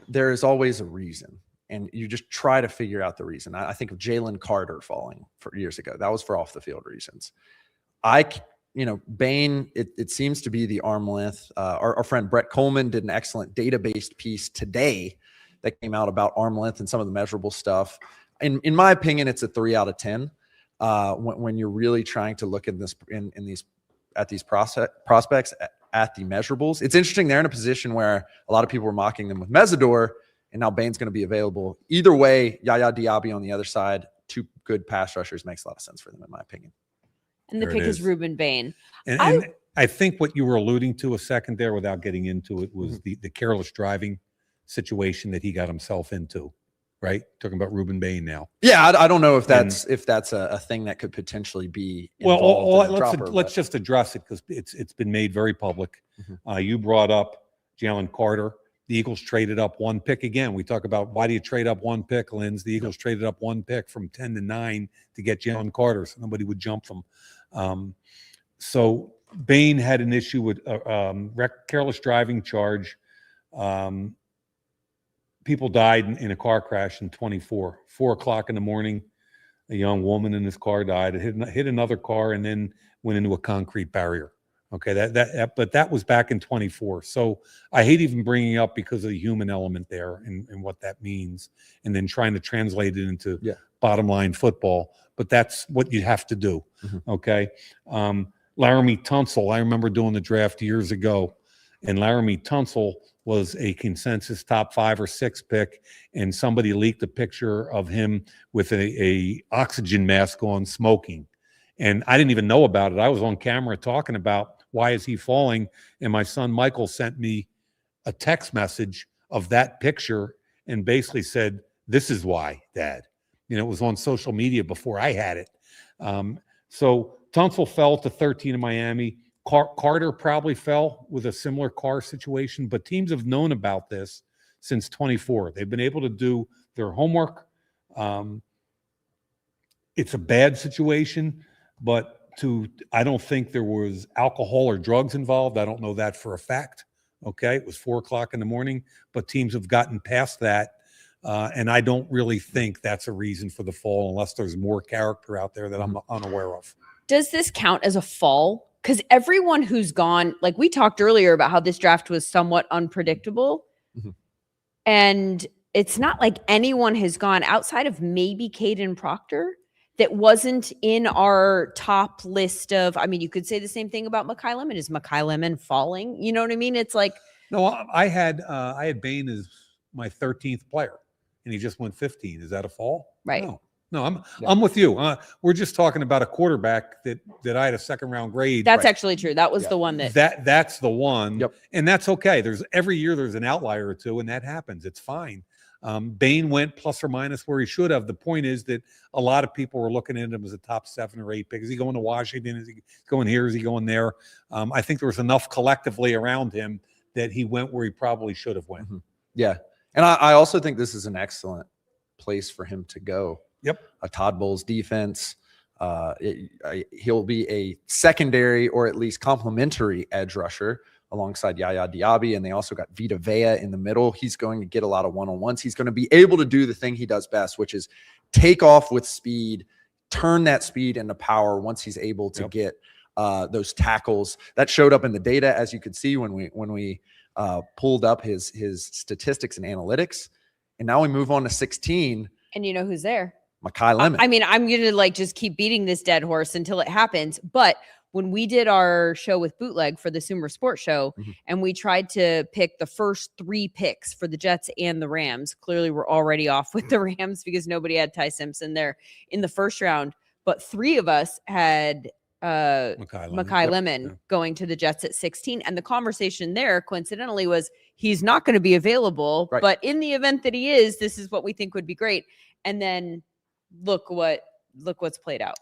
there is always a reason, and you just try to figure out the reason. I think of Jalen Carter falling for years ago. That was for off the field reasons. Bain, it seems to be the arm length. Our friend Brett Coleman did an excellent data-based piece today that came out about arm length and some of the measurable stuff. In my opinion, it's a 3 out of 10 when you're really trying to look at these prospects at the measurables. It's interesting. They're in a position where a lot of people were mocking them with Mesidor, and now Bain's going to be available. Either way, Yaya Diaby on the other side, 2 good pass rushers, makes a lot of sense for them, in my opinion. And the pick is Ruben Bain. And I think what you were alluding to a second there, without getting into it, was the careless driving situation that he got himself into. Right, talking about Ruben Bain now. Yeah, I don't know if that's a thing that could potentially be involved. Let's just address it because it's been made very public. You brought up Jalen Carter. The Eagles traded up 1 pick again. We talk about why do you trade up 1 pick, Linz? The Eagles traded up 1 pick from 10 to 9 to get Jalen Carter, so nobody would jump them. So Bain had an issue with careless driving charge. People died in a car crash in 24. 4 o'clock in the morning, a young woman in his car died. It hit another car and then went into a concrete barrier. Okay, but that was back in 24. So I hate even bringing up because of the human element there and what that means, and then trying to translate it into bottom line football. But that's what you have to do. Okay, Laramie Tunsil. I remember doing the draft years ago, and Laramie Tunsil was a consensus top 5 or 6 pick, and somebody leaked a picture of him with a oxygen mask on, smoking. And I didn't even know about it. I was on camera talking about why is he falling, and my son Michael sent me a text message of that picture and basically said, "This is why, Dad." It was on social media before I had it. So Tunsil fell to 13 in Miami. Carter probably fell with a similar car situation, but teams have known about this since 24. They've been able to do their homework. It's a bad situation, but I don't think there was alcohol or drugs involved. I don't know that for a fact. Okay, it was 4 o'clock in the morning, but teams have gotten past that, and I don't really think that's a reason for the fall unless there's more character out there that I'm unaware of. Does this count as a fall? Because everyone who's gone, like we talked earlier about how this draft was somewhat unpredictable. And it's not like anyone has gone outside of maybe Caden Proctor that wasn't in our top list of, I mean, you could say the same thing about Mekhi Lemon. Is Mekhi Lemon falling? You know what I mean? It's like. No, I had Bain as my 13th player, and he just went 15. Is that a fall? Right. No, I'm with you. We're just talking about a quarterback that I had a 2nd round grade. That's actually true. That was the one that's the one. Yep. And that's okay. Every year there's an outlier or two, and that happens. It's fine. Bain went plus or minus where he should have. The point is that a lot of people were looking at him as a top 7 or 8 pick. Is he going to Washington? Is he going here? Is he going there? I think there was enough collectively around him that he went where he probably should have went. Yeah. And I also think this is an excellent place for him to go. Yep. A Todd Bowles defense. He'll be a secondary or at least complementary edge rusher alongside Yaya Diaby, and they also got Vita Vea in the middle. He's going to get a lot of one-on-ones. He's going to be able to do the thing he does best, which is take off with speed, turn that speed into power once he's able to get those tackles. That showed up in the data, as you could see when we pulled up his statistics and analytics. And now we move on to 16. And you know who's there? Mekhi Lemon. I mean, I'm going to just keep beating this dead horse until it happens. But when we did our show with Bootleg for the SūmerSports show, and we tried to pick the first 3 picks for the Jets and the Rams, clearly we're already off with the Rams because nobody had Ty Simpson there in the first round. But 3 of us had Mekhi Lemon going to the Jets at 16. And the conversation there, coincidentally, was he's not going to be available. Right. But in the event that he is, this is what we think would be great. And then look what's played out.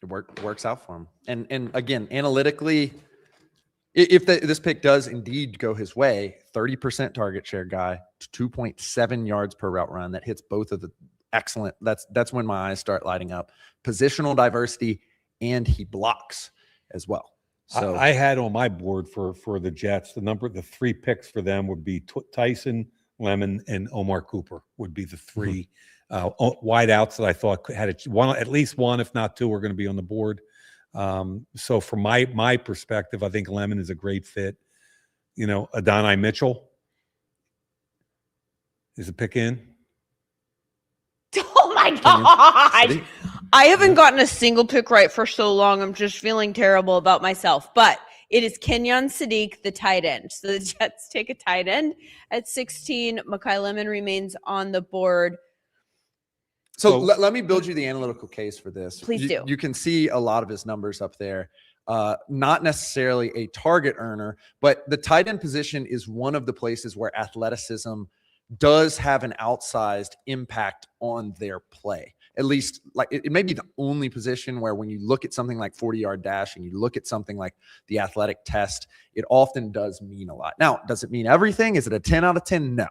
It works out for him. And again, analytically, if this pick does indeed go his way, 30% target share guy, 2.7 yards per route run, that hits both of the excellent. That's when my eyes start lighting up. Positional diversity, and he blocks as well. So I had on my board for the Jets, the 3 picks for them would be Tyson, Lemon, and Omar Cooper would be the 3 wideouts that I thought had at least one, if not 2, were going to be on the board. So from my perspective, I think Lemon is a great fit. Adonai Mitchell is a pick in. Oh my gosh. I haven't gotten a single pick right for so long. I'm just feeling terrible about myself. But it is Kenyon Sadiq, the tight end. So the Jets take a tight end at 16. Mekhi Lemon remains on the board. So let me build you the analytical case for this. Please do. You can see a lot of his numbers up there. Not necessarily a target earner, but the tight end position is one of the places where athleticism does have an outsized impact on their play. At least, like, it may be the only position where when you look at something like 40-yard dash and you look at something like the athletic test, it often does mean a lot. Now, does it mean everything? Is it a 10 out of 10? No,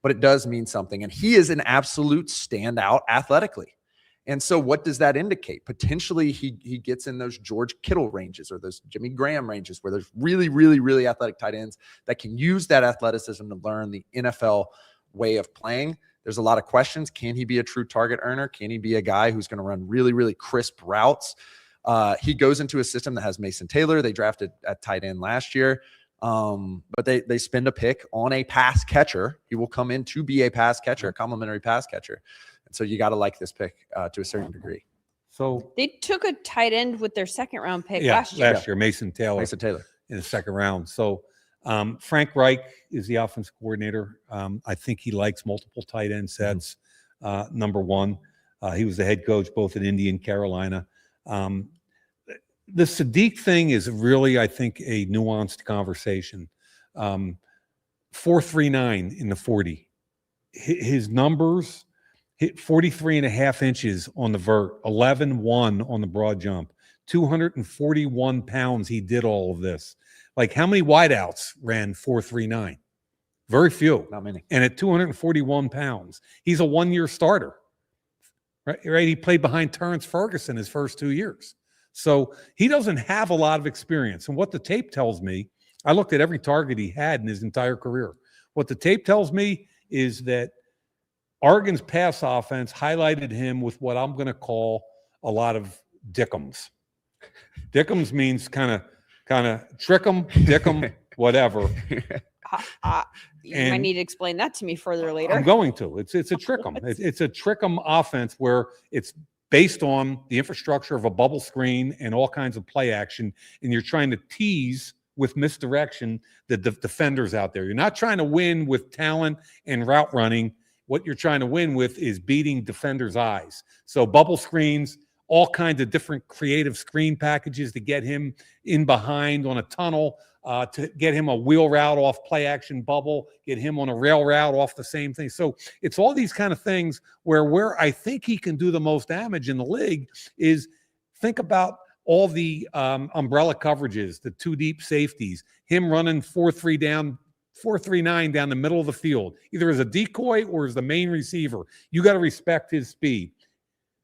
but it does mean something. And he is an absolute standout athletically. And so what does that indicate? Potentially he gets in those George Kittle ranges or those Jimmy Graham ranges where there's really, really, really athletic tight ends that can use that athleticism to learn the NFL way of playing. There's a lot of questions. Can he be a true target earner? Can he be a guy who's going to run really, really crisp routes? He goes into a system that has Mason Taylor. They drafted at tight end last year. But they spend a pick on a pass catcher. He will come in to be a pass catcher, a complimentary pass catcher. And so you got to like this pick to a certain degree. So they took a tight end with their 2nd round pick last year. Mason Taylor in the 2nd round. So Frank Reich is the offense coordinator. I think he likes multiple tight end sets. Number one, he was the head coach both in Indy and Carolina. The Sadiq thing is really, I think, a nuanced conversation. 4.39 in the 40. His numbers hit 43.5 inches on the vert, 11.1 on the broad jump, 241 pounds. He did all of this. Like, how many wideouts ran 4.39? Very few. Not many. And at 241 pounds, he's a 1-year starter. Right? He played behind Terrence Ferguson his first 2 years. So he doesn't have a lot of experience. And what the tape tells me, I looked at every target he had in his entire career. What the tape tells me is that Oregon's pass offense highlighted him with what I'm going to call a lot of dick'ems. Dick'ems means kind of trick 'em, dick 'em, whatever. You might need to explain that to me further later. I'm going to. It's a trick 'em. It's a trick 'em offense where it's based on the infrastructure of a bubble screen and all kinds of play action, and you're trying to tease with misdirection the defenders out there. You're not trying to win with talent and route running. What you're trying to win with is beating defenders' eyes. So bubble screens, all kinds of different creative screen packages to get him in behind on a tunnel, to get him a wheel route off play action bubble, get him on a rail route off the same thing. So it's all these kind of things where I think he can do the most damage in the league is think about all the umbrella coverages, the 2 deep safeties, him running 4.39 down the middle of the field, either as a decoy or as the main receiver. You got to respect his speed.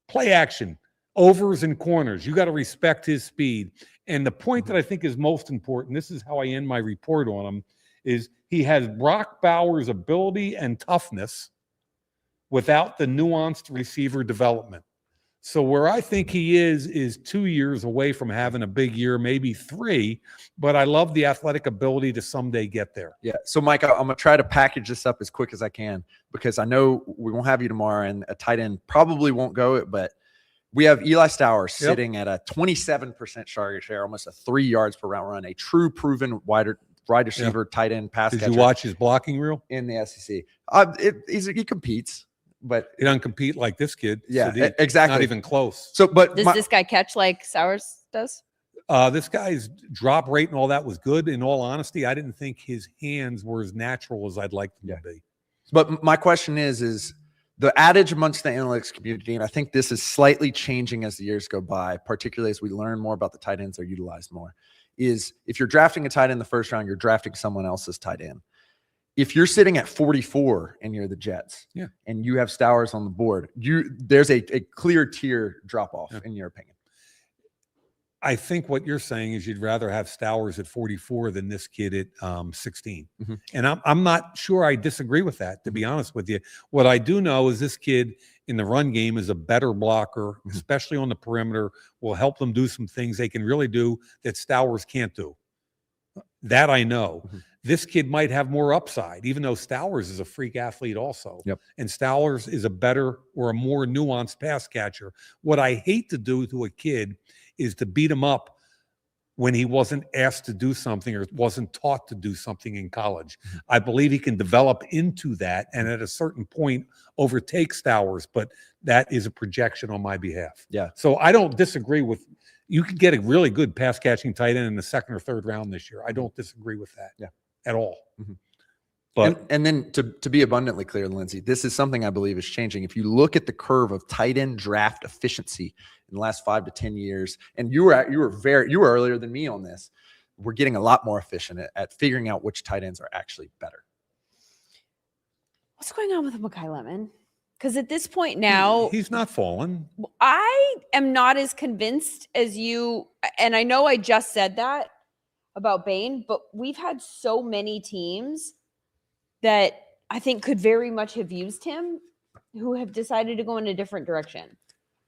Play action, overs and corners, you got to respect his speed. And the point that I think is most important, this is how I end my report on him, is he has Brock Bowers' ability and toughness without the nuanced receiver development. So where I think he is 2 years away from having a big year, maybe 3, but I love the athletic ability to someday get there. Yeah. So, Mike, I'm going to try to package this up as quick as I can because I know we won't have you tomorrow and a tight end probably won't go, but we have Eli Stowers sitting at a 27% target share, almost a 3 yards per route run, a true proven wide receiver, tight end, pass catcher. Did you watch his blocking reel? In the SEC. He competes, but he doesn't compete like this kid. Yeah, so exactly. Not even close. So, but does this guy catch like Sowers does? This guy's drop rate and all that was good. In all honesty, I didn't think his hands were as natural as I'd like them to be. But my question is the adage amongst the analytics community, and I think this is slightly changing as the years go by, particularly as we learn more about the tight ends that are utilized more, is if you're drafting a tight end in the first round, you're drafting someone else's tight end. if you're sitting at 44 and you're the Jets, and you have Stowers on the board, there's a clear tier drop off in your opinion. I think what you're saying is you'd rather have Stowers at 44 than this kid at 16. Mm-hmm. And I'm not sure I disagree with that, to be honest with you. What I do know is this kid in the run game is a better blocker, especially on the perimeter, will help them do some things they can really do that Stowers can't do. That I know. Mm-hmm. This kid might have more upside, even though Stowers is a freak athlete also. Yep. And Stowers is a better or a more nuanced pass catcher. What I hate to do to a kid is to beat him up when he wasn't asked to do something or wasn't taught to do something in college. Mm-hmm. I believe he can develop into that and at a certain point overtake Stowers, but that is a projection on my behalf. Yeah. So I don't disagree with, you could get a really good pass catching tight end in the second or third round this year. I don't disagree with that at all. Mm-hmm. But and then to be abundantly clear, Lindsay, this is something I believe is changing. If you look at the curve of tight end draft efficiency in the last 5 to 10 years, and you were earlier than me on this, we're getting a lot more efficient at figuring out which tight ends are actually better. What's going on with Mekhi Lemon? Because at this point now, he's not fallen. I am not as convinced as you, and I know I just said that about Bain, but we've had so many teams that I think could very much have used him who have decided to go in a different direction.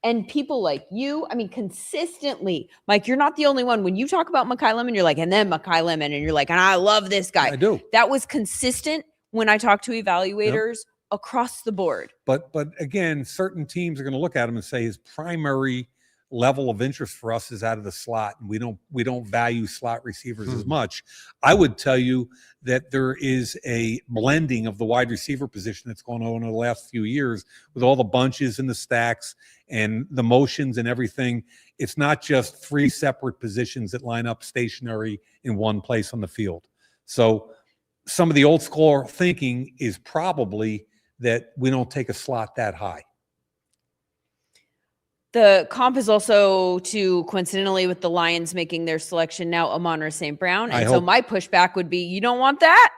And people like you, I mean, consistently, Mike, you're not the only one. When you talk about Mekhi Lemon, you're like, and then Mekhi Lemon, and you're like, and I love this guy. I do. That was consistent when I talked to evaluators across the board. But again, certain teams are going to look at him and say his primary level of interest for us is out of the slot, and we don't value slot receivers as much. I would tell you that there is a blending of the wide receiver position that's going on in the last few years with all the bunches and the stacks and the motions and everything. It's not just 3 separate positions that line up stationary in one place on the field. So some of the old school thinking is probably that we don't take a slot that high. The comp is also to, coincidentally, with the Lions making their selection now, Amon-Ra St. Brown. And so my pushback would be, you don't want that?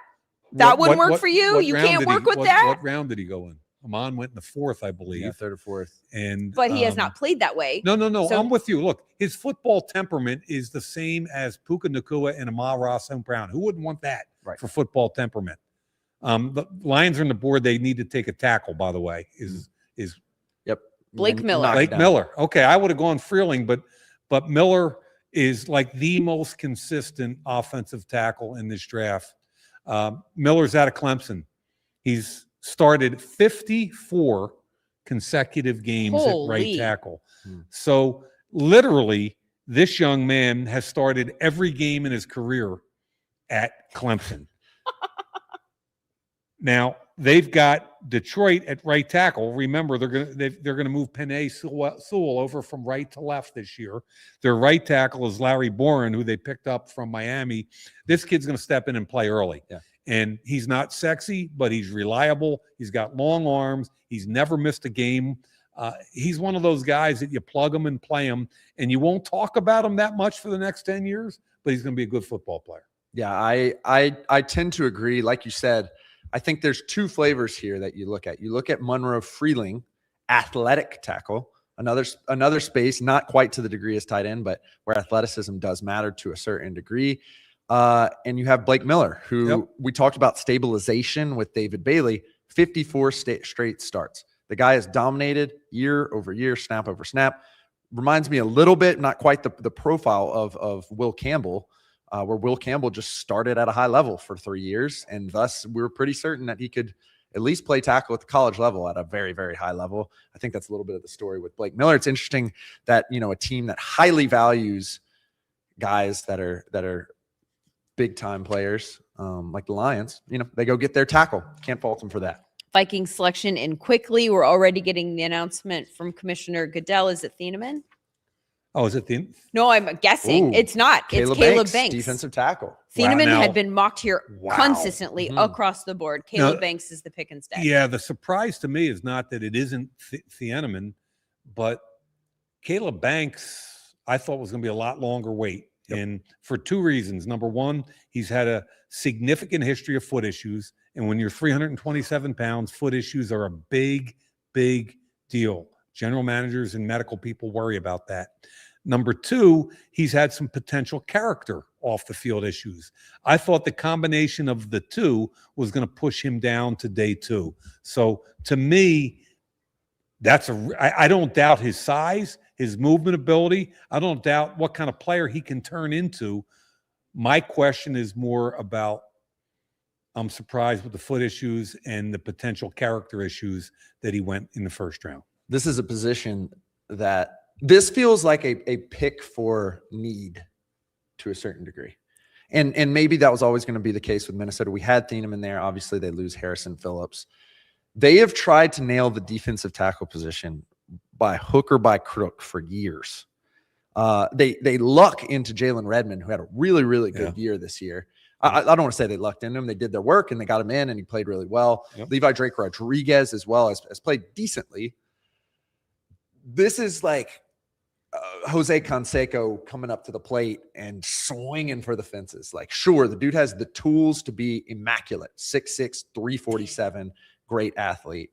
That wouldn't work for you? You can't work with that? What round did he go in? Amon went in the 4th, I believe. Yeah, 3rd or 4th. But he has not played that way. No. So, I'm with you. Look, his football temperament is the same as Puka Nacua and Amon-Ra St. Brown. Who wouldn't want that for football temperament? The Lions are on the board. They need to take a tackle, by the way, is Blake Miller. Blake Miller. Okay, I would have gone Freeling, but Miller is like the most consistent offensive tackle in this draft. Miller's out of Clemson. He's started 54 consecutive games at right tackle. So literally, this young man has started every game in his career at Clemson. Now, they've got Detroit at right tackle. Remember, they're going to move Penei Sewell over from right to left this year. Their right tackle is Larry Boren, who they picked up from Miami. This kid's going to step in and play early. Yeah. And he's not sexy, but he's reliable. He's got long arms. He's never missed a game. He's one of those guys that you plug him and play him, and you won't talk about him that much for the next 10 years, but he's going to be a good football player. Yeah, I tend to agree. Like you said, I think there's 2 flavors here that you look at. You look at Monroe Freeling, athletic tackle, another space, not quite to the degree as tight end, but where athleticism does matter to a certain degree. And you have Blake Miller, who we talked about stabilization with David Bailey, 54 straight starts. The guy has dominated year over year, snap over snap. Reminds me a little bit, not quite the profile of Will Campbell, where Will Campbell just started at a high level for 3 years. And thus we were pretty certain that he could at least play tackle at the college level at a very, very high level. I think that's a little bit of the story with Blake Miller. It's interesting that, a team that highly values guys that are big time players, like the Lions, they go get their tackle. Can't fault them for that. Viking selection in quickly. We're already getting the announcement from Commissioner Goodell. Is it Thieneman? Oh, is it the? No, I'm guessing. It's not. It's Caleb Banks. Defensive tackle. Thieneman had been mocked here consistently across the board. Caleb Banks is the pick instead. Yeah, the surprise to me is not that it isn't Thieneman, but Caleb Banks, I thought was going to be a lot longer wait. Yep. And for two reasons. Number one, he's had a significant history of foot issues. And when you're 327 pounds, foot issues are a big, big deal. General managers and medical people worry about that. Number two, he's had some potential character off the field issues. I thought the combination of the two was going to push him down to day two. So to me, I don't doubt his size, his movement ability. I don't doubt what kind of player he can turn into. My question is more about, I'm surprised with the foot issues and the potential character issues that he went in the first round. This is a position that this feels like a pick for need to a certain degree. And maybe that was always going to be the case with Minnesota. We had Thieneman in there. Obviously, they lose Harrison Phillips. They have tried to nail the defensive tackle position by hook or by crook for years. They luck into Jalen Redmond, who had a really, really good year this year. I don't want to say they lucked into him. They did their work, and they got him in, and he played really well. Yep. Levi Drake Rodriguez as well has played decently. This is like Jose Canseco coming up to the plate and swinging for the fences. Like, sure, the dude has the tools to be immaculate. 6'6", 347, great athlete.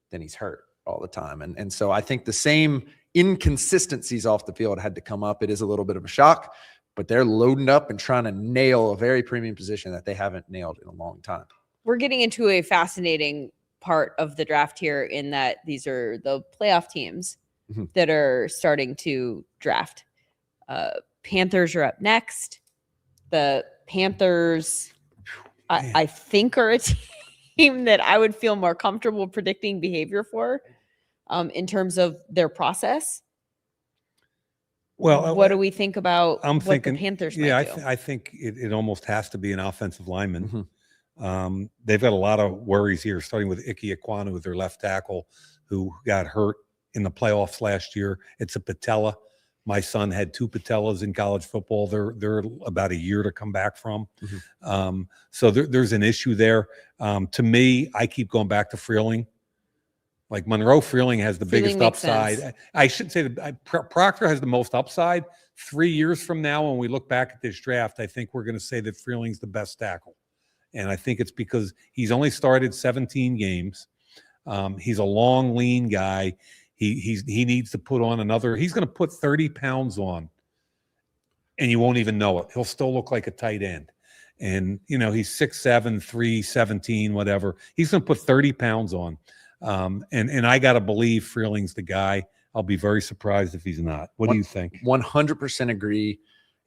Then he's hurt all the time. And so I think the same inconsistencies off the field had to come up. It is a little bit of a shock, but they're loading up and trying to nail a very premium position that they haven't nailed in a long time. We're getting into a fascinating part of the draft here in that these are the playoff teams that are starting to draft. Panthers are up next. The Panthers, I think, are a team that I would feel more comfortable predicting behavior for in terms of their process. Well, what do we think about I'm what thinking, the Panthers yeah, might do? I think it almost has to be an offensive lineman. They've got a lot of worries here, starting with Ike Ekwonu, with their left tackle, who got hurt in the playoffs last year. It's a patella. My son had 2 patellas in college football. They're about a year to come back from. So there's an issue there. To me, I keep going back to Freeling. Like Monroe Freeling has the biggest upside. Sense. I should say that Proctor has the most upside. 3 years from now, when we look back at this draft, I think we're going to say that Freeling's the best tackle. And I think it's because he's only started 17 games. He's a long, lean guy. He needs to put on another. He's going to put 30 pounds on, and you won't even know it. He'll still look like a tight end. And, you know, he's 6'7", 317, whatever. He's going to put 30 pounds on. And I got to believe Freeling's the guy. I'll be very surprised if he's not. What do you think? 100% agree.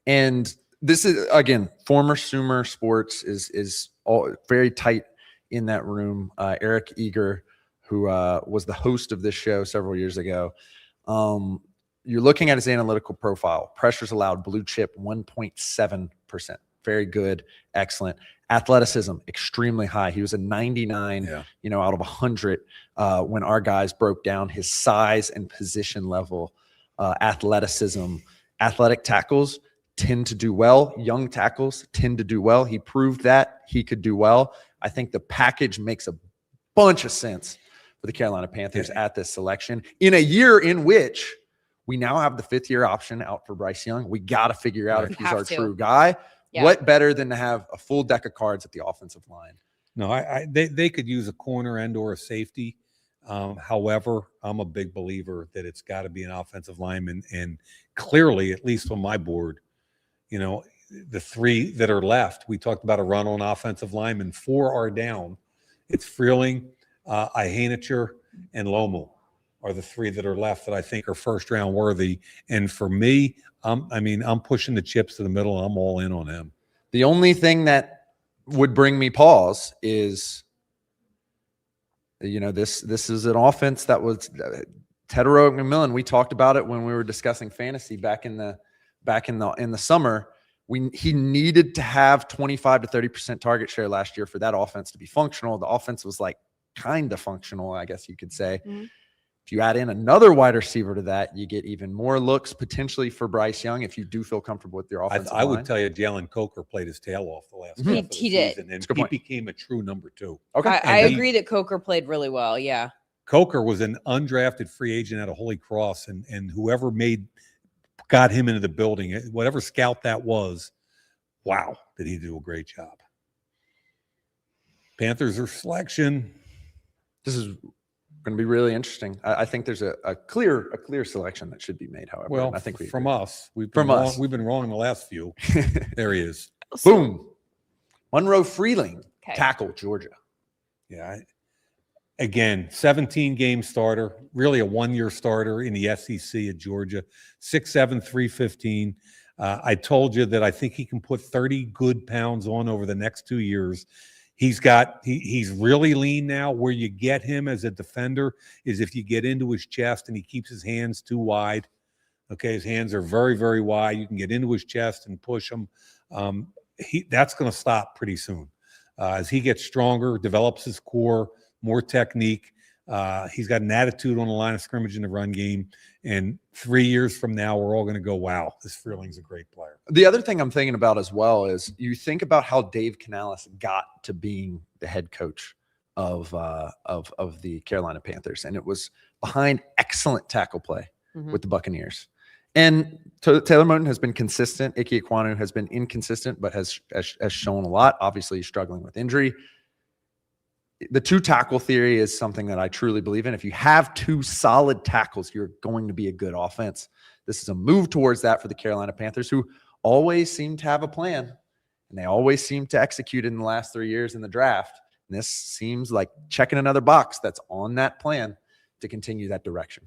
And this is, again, former SūmerSports is all very tight in that room. Eric Eager, who was the host of this show several years ago. You're looking at his analytical profile. Pressures allowed, blue chip, 1.7%. Very good, excellent. Athleticism, extremely high. He was a 99, out of 100 when our guys broke down his size and position level, athleticism. Athletic tackles tend to do well. Young tackles tend to do well. He proved that he could do well. I think the package makes a bunch of sense for the Carolina Panthers at this selection in a year in which we now have the 5th-year option out for Bryce Young. We got to figure out if he's our true guy. Yeah. What better than to have a full deck of cards at the offensive line? No, they could use a corner and or a safety. However, I'm a big believer that it's got to be an offensive lineman. And clearly, at least on my board, the 3 that are left, we talked about a run on offensive lineman. 4 are down. It's Freeling, Ihanacher, and Lomu are the 3 that are left that I think are first-round worthy. And for me, I'm pushing the chips to the middle. I'm all in on him. The only thing that would bring me pause is, this is an offense that was Tedero McMillan. We talked about it when we were discussing fantasy back in the summer. He needed to have 25 to 30% target share last year for that offense to be functional. The offense was like kind of functional, I guess you could say. If you add in another wide receiver to that, you get even more looks potentially for Bryce Young if you do feel comfortable with your offensive line. I would tell you Jalen Coker played his tail off the last half of the season, and he became a true number 2. Okay, I agree that Coker played really well. Yeah, Coker was an undrafted free agent out of Holy Cross, and whoever made got him into the building, whatever scout that was, wow, did he do a great job. Panthers are selection. This is going to be really interesting. I think there's a clear selection that should be made. However, Well, and I think we've been wrong in the last few. There he is. Boom. Monroe Freeling, tackle, Georgia. Yeah. Again, 17-game starter, really a one-year starter in the SEC at Georgia, 6'7", 315. I told you that I think he can put 30 good pounds on over the next 2 years. He's really lean now. Where you get him as a defender is if you get into his chest and he keeps his hands too wide. Okay, his hands are very, very wide. You can get into his chest and push him. That's going to stop pretty soon. As he gets stronger, develops his core, more technique. He's got an attitude on the line of scrimmage in the run game. And 3 years from now, we're all going to go, wow, this Freeling's a great player. The other thing I'm thinking about as well is you think about how Dave Canales got to being the head coach of the Carolina Panthers. And it was behind excellent tackle play with the Buccaneers. And Taylor Moton has been consistent. Ike Ekwonu has been inconsistent, but has shown a lot. Obviously, he's struggling with injury. The two tackle theory is something that I truly believe in. If you have two solid tackles, you're going to be a good offense. This is a move towards that for the Carolina Panthers, who always seem to have a plan, and they always seem to execute it in the last 3 years in the draft. And this seems like checking another box that's on that plan to continue that direction.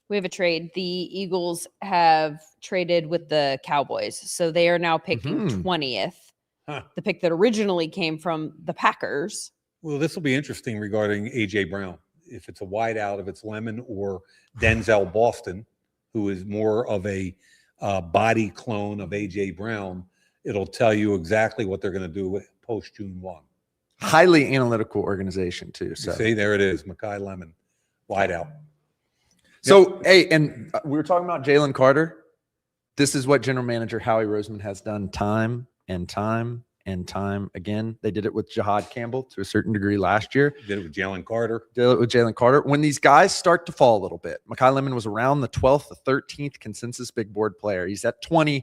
We have a trade. The Eagles have traded with the Cowboys, so they are now picking 20th. The pick that originally came from the Packers. Well, this will be interesting regarding A.J. Brown. If it's a wideout, if it's Lemon or Denzel Boston, who is more of a body clone of A.J. Brown, it'll tell you exactly what they're going to do post June 1. Highly analytical organization, too. So. See, there it is, Mekhi Lemon, wideout. So, hey, and we were talking about Jalen Carter. This is what general manager Howie Roseman has done time and time and time again. They did it with Jahad Campbell to a certain degree last year. Did it with Jalen Carter. Did it with Jalen Carter. When these guys start to fall a little bit, Mekhi Lemon was around the 12th, the 13th consensus big board player. He's at 20.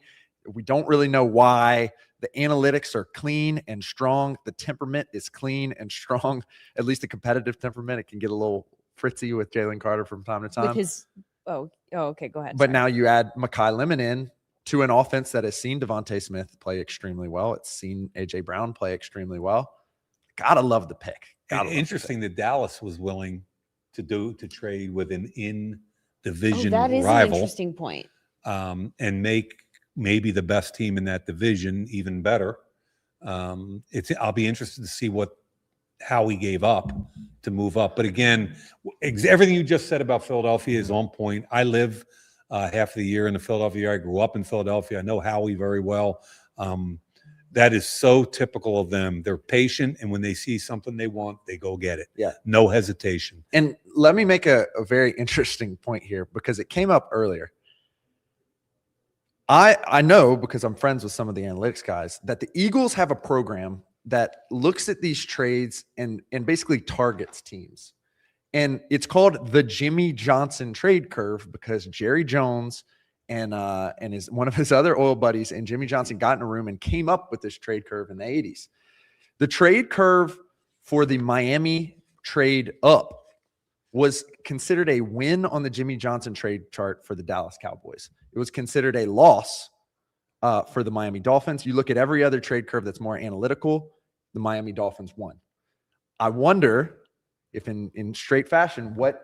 We don't really know why. The analytics are clean and strong. The temperament is clean and strong. At least the competitive temperament. It can get a little fritzy with Jalen Carter from time to time. With his, okay, go ahead. But now you add Mekhi Lemon in to an offense that has seen Devontae Smith play extremely well. It's seen A.J. Brown play extremely well. Gotta love the pick. Interesting that Dallas was willing to trade with an in-division that is rival. An interesting point. And make maybe the best team in that division even better. I'll be interested to see how he gave up to move up. But again, everything you just said about Philadelphia is on point. I live half of the year in the Philadelphia. I grew up in Philadelphia. I know Howie very well. That is so typical of them. They're patient, and when they see something they want, they go get it. Yeah. No hesitation. And let me make a very interesting point here because it came up earlier. I know, because I'm friends with some of the analytics guys, that the Eagles have a program that looks at these trades and basically targets teams. And it's called the Jimmy Johnson trade curve because Jerry Jones and one of his other oil buddies and Jimmy Johnson got in a room and came up with this trade curve in the 80s. The trade curve for the Miami trade up was considered a win on the Jimmy Johnson trade chart for the Dallas Cowboys. It was considered a loss for the Miami Dolphins. You look at every other trade curve that's more analytical, the Miami Dolphins won. I wonder if in straight fashion, what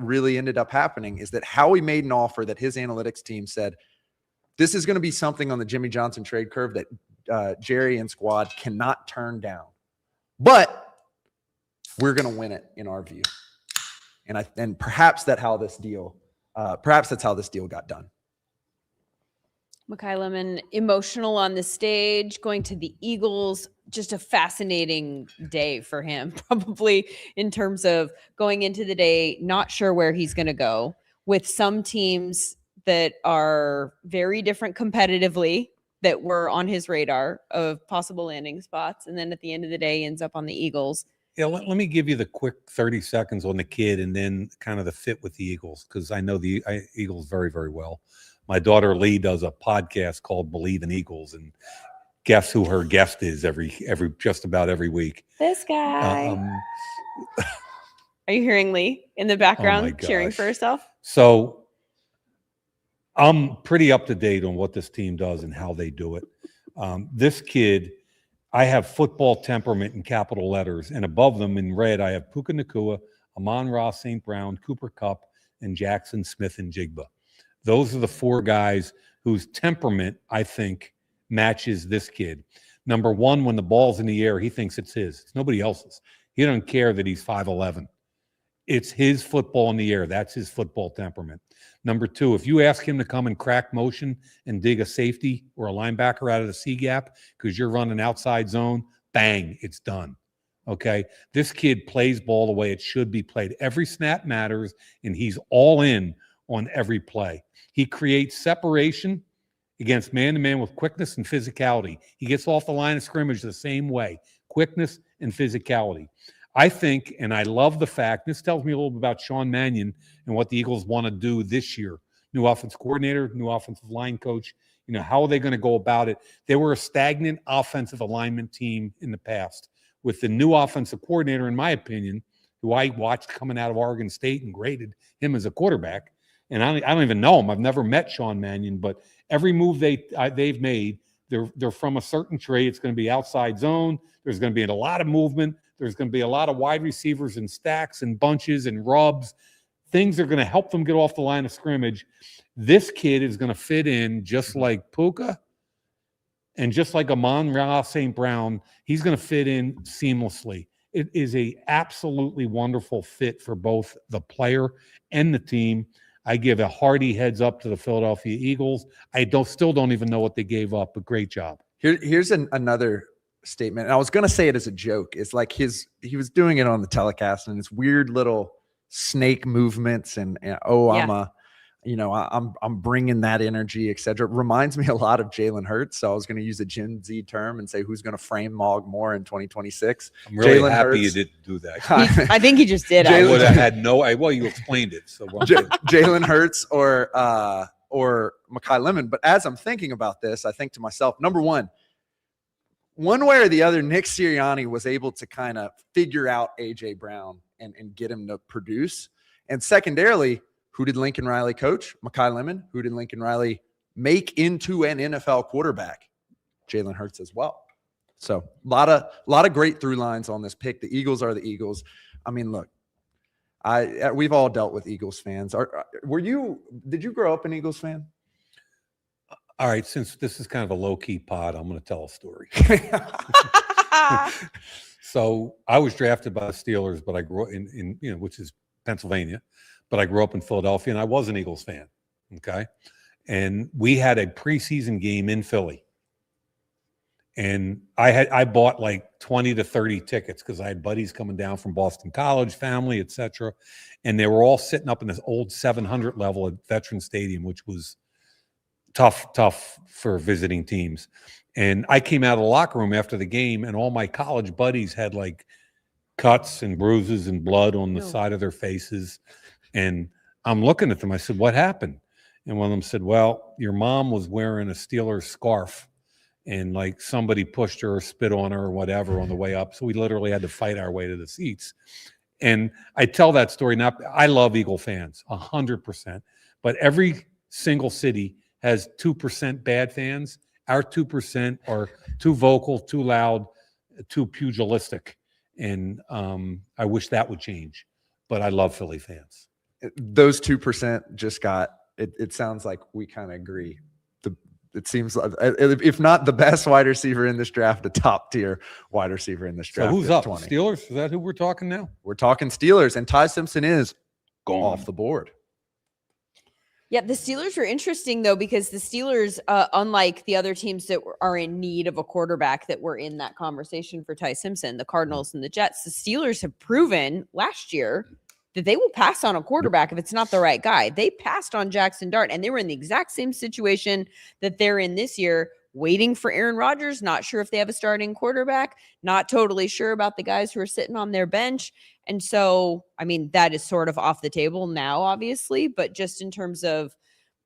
really ended up happening is that Howie made an offer that his analytics team said, this is going to be something on the Jimmy Johnson trade curve that Jerry and squad cannot turn down. But we're going to win it in our view. And perhaps that's how this deal got done. Mekhi Lemon, emotional on the stage, going to the Eagles, just a fascinating day for him, probably in terms of going into the day, not sure where he's going to go, with some teams that are very different competitively that were on his radar of possible landing spots. And then at the end of the day, ends up on the Eagles. Yeah, let me give you the quick 30 seconds on the kid and then kind of the fit with the Eagles, because I know the Eagles very, very well. My daughter Lee does a podcast called Believe in Eagles, and guess who her guest is every just about every week. This guy. Are you hearing Lee in the background cheering for herself? So I'm pretty up to date on what this team does and how they do it. This kid, I have football temperament in capital letters, and above them in red, I have Puka Nacua, Amon-Ra St. Brown, Cooper Kupp, and Jackson Smith and Jigba. Those are the 4 guys whose temperament, I think, matches this kid. Number one, when the ball's in the air, he thinks it's his. It's nobody else's. He doesn't care that he's 5'11". It's his football in the air. That's his football temperament. Number two, if you ask him to come and crack motion and dig a safety or a linebacker out of the C gap because you're running outside zone, bang, it's done. Okay? This kid plays ball the way it should be played. Every snap matters, and he's all in on every play. He creates separation against man-to-man with quickness and physicality. He gets off the line of scrimmage the same way, quickness and physicality. I think, and I love the fact, this tells me a little bit about Shawn Mannion and what the Eagles want to do this year. New offensive coordinator, new offensive line coach. You know, how are they going to go about it? They were a stagnant offensive alignment team in the past. With the new offensive coordinator, in my opinion, who I watched coming out of Oregon State and graded him as a quarterback, and I don't even know him. I've never met Shawn Mannion, but every move they've made, they're from a certain trade. It's going to be outside zone. There's going to be a lot of movement. There's going to be a lot of wide receivers and stacks and bunches and rubs. Things are going to help them get off the line of scrimmage. This kid is going to fit in just like Puka and just like Amon-Ra St. Brown. He's going to fit in seamlessly. It is a absolutely wonderful fit for both the player and the team. I give a hearty heads up to the Philadelphia Eagles. I still don't even know what they gave up, but great job. Here's another statement. And I was going to say it as a joke. It's like he was doing it on the telecast and it's weird little snake movements and I'm bringing that energy, etc. Reminds me a lot of Jalen Hurts. So I was going to use a Gen Z term and say who's going to frame Mog more in 2026. I'm really Jalen happy Hurts. You didn't do that. I think he just did. I would have had well, you explained it. So Jalen Hurts or Mekhi Lemon. But as I'm thinking about this, I think to myself, number one way or the other, Nick Sirianni was able to kind of figure out A.J. Brown and get him to produce. And secondarily, who did Lincoln Riley coach? Mekhi Lemon. Who did Lincoln Riley make into an NFL quarterback? Jalen Hurts as well. So a lot of great through lines on this pick. The Eagles are the Eagles. I mean, look, we've all dealt with Eagles fans. Did you grow up an Eagles fan? All right, since this is kind of a low-key pod, I'm going to tell a story. So I was drafted by the Steelers, but I grew up in which is Pennsylvania, but I grew up in Philadelphia, and I was an Eagles fan, okay? And we had a preseason game in Philly. And I bought like 20 to 30 tickets because I had buddies coming down from Boston College, family, et cetera. And they were all sitting up in this old 700 level at Veterans Stadium, which was tough for visiting teams. And I came out of the locker room after the game, and all my college buddies had like cuts and bruises and blood on the side of their faces. And I'm looking at them. I said, "What happened?" And one of them said, "Well, your mom was wearing a Steelers scarf, and like somebody pushed her or spit on her or whatever on the way up. So we literally had to fight our way to the seats." And I tell that story now. I love Eagle fans 100%, but every single city has 2% bad fans. Our 2% are too vocal, too loud, too pugilistic. And I wish that would change. But I love Philly fans. Those 2% just got it. It sounds like we kind of agree. It seems like, if not the best wide receiver in this draft, a top tier wide receiver in this draft. So who's up? 20. Steelers? Is that who we're talking now? We're talking Steelers, and Ty Simpson is gone off the board. Yeah, the Steelers were interesting, though, because the Steelers, unlike the other teams that are in need of a quarterback that were in that conversation for Ty Simpson, the Cardinals and the Jets, the Steelers have proven last year that they will pass on a quarterback if it's not the right guy. They passed on Jackson Dart, and they were in the exact same situation that they're in this year, waiting for Aaron Rodgers, not sure if they have a starting quarterback, not totally sure about the guys who are sitting on their bench. And so, I mean, that is sort of off the table now, obviously, but just in terms of,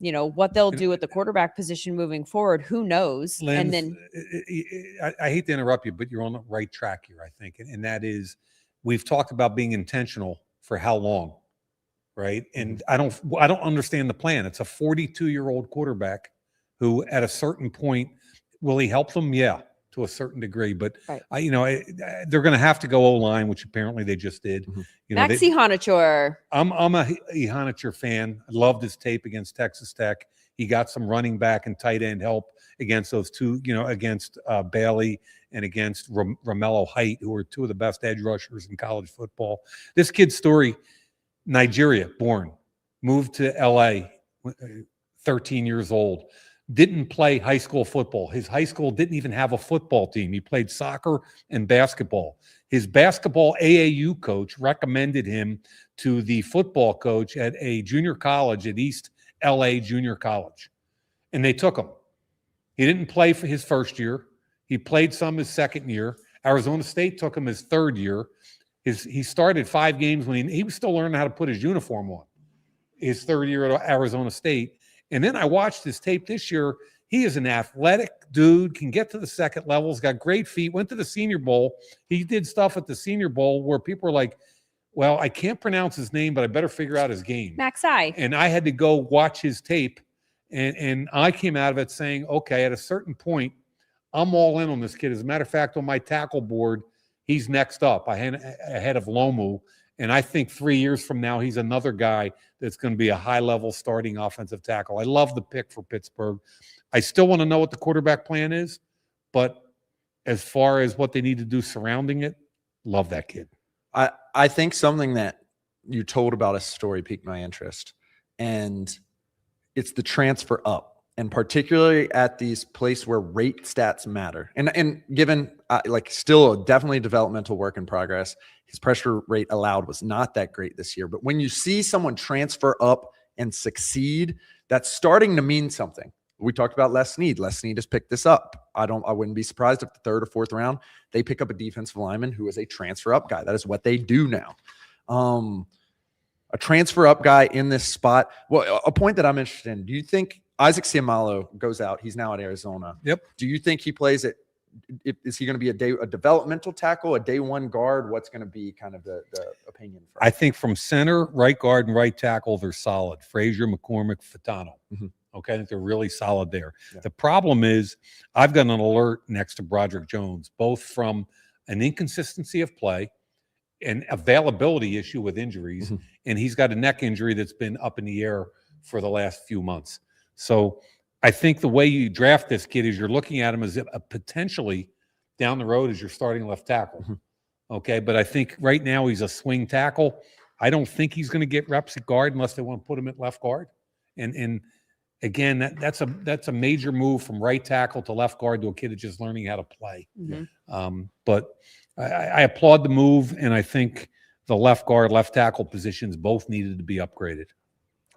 what they'll do at the quarterback position moving forward, who knows? Linz, And then I hate to interrupt you, but you're on the right track here, I think. And that is, we've talked about being intentional for how long, right? And I don't understand the plan. It's a 42-year-old quarterback who at a certain point, will he help them? Yeah, to a certain degree. But, right. They're going to have to go O-line, which apparently they just did. Max Ihanichor. I'm a Ihanichor fan. I loved his tape against Texas Tech. He got some running back and tight end help against those two, against Bailey and against Romello Height, who are two of the best edge rushers in college football. This kid's story, Nigeria, born, moved to LA, 13 years old, didn't play high school football. His high school didn't even have a football team. He played soccer and basketball. His basketball AAU coach recommended him to the football coach at a junior college at East LA Junior College. And they took him. He didn't play for his first year. He played some his second year. Arizona State took him his third year. He started 5 games when he was still learning how to put his uniform on. His third year at Arizona State. And then I watched his tape this year. He is an athletic dude, can get to the second levels, got great feet, went to the Senior Bowl. He did stuff at the Senior Bowl where people were like, well, I can't pronounce his name, but I better figure out his game. Max I. And I had to go watch his tape. And I came out of it saying, okay, at a certain point, I'm all in on this kid. As a matter of fact, on my tackle board, he's next up ahead of Lomu. And I think 3 years from now, he's another guy that's going to be a high-level starting offensive tackle. I love the pick for Pittsburgh. I still want to know what the quarterback plan is, but as far as what they need to do surrounding it, love that kid. I think something that you told about a story piqued my interest, and it's the transfer up. And particularly at these places where rate stats matter. And given still definitely developmental work in progress, his pressure rate allowed was not that great this year. But when you see someone transfer up and succeed, that's starting to mean something. We talked about Les Snead. Les Snead has picked this up. I wouldn't be surprised if the 3rd or 4th round, they pick up a defensive lineman who is a transfer up guy. That is what they do now. A transfer up guy in this spot. Well, a point that I'm interested in, do you think Isaac Seumalo goes out? He's now at Arizona. Yep. Do you think he plays it? Is he going to be a developmental tackle, a day one guard? What's going to be kind of the opinion? I think from center, right guard, and right tackle, they're solid. Frazier, McCormick, Fatano. Mm-hmm. Okay, I think they're really solid there. Yeah. The problem is I've got an alert next to Broderick Jones, both from an inconsistency of play, an availability issue with injuries, Mm-hmm. and he's got a neck injury that's been up in the air for the last few months. So I think the way you draft this kid is you're looking at him as a potentially down the road as your starting left tackle. Mm-hmm. Okay, but I think right now he's a swing tackle. I don't think he's going to get reps at guard unless they want to put him at left guard. And again, that's a major move from right tackle to left guard to a kid that's just learning how to play. Mm-hmm. But I applaud the move, and I think the left guard, left tackle positions both needed to be upgraded.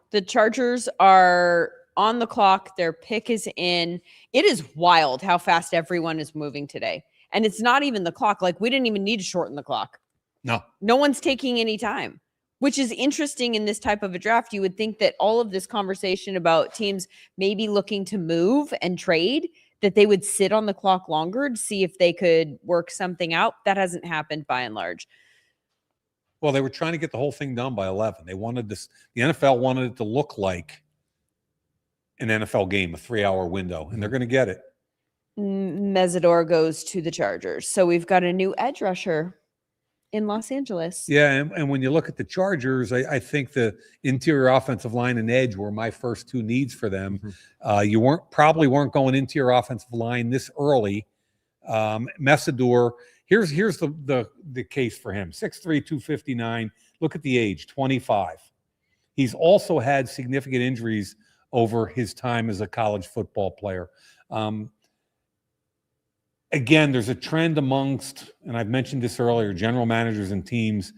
The Chargers are on the clock. Their pick is in. It is wild how fast everyone is moving today. And it's not even the clock. Like, we didn't even need to shorten the clock. No one's taking any time, which is interesting in this type of a draft. You would think that all of this conversation about teams maybe looking to move and trade, that they would sit on the clock longer to see if they could work something out. That hasn't happened by and large. Well, they were trying to get the whole thing done by 11. They wanted this. The NFL wanted it to look like an NFL game, a 3-hour window, and they're going to get it. Mesidor goes to the Chargers. So we've got a new edge rusher in Los Angeles. Yeah, and when you look at the Chargers, I think the interior offensive line and edge were my first 2 needs for them. Mm-hmm. You probably weren't going interior offensive line this early. Mesidor, here's the case for him. 6'3", 259. Look at the age, 25. He's also had significant injuries over his time as a college football player. Again, there's a trend amongst, and I've mentioned this earlier, general managers and teams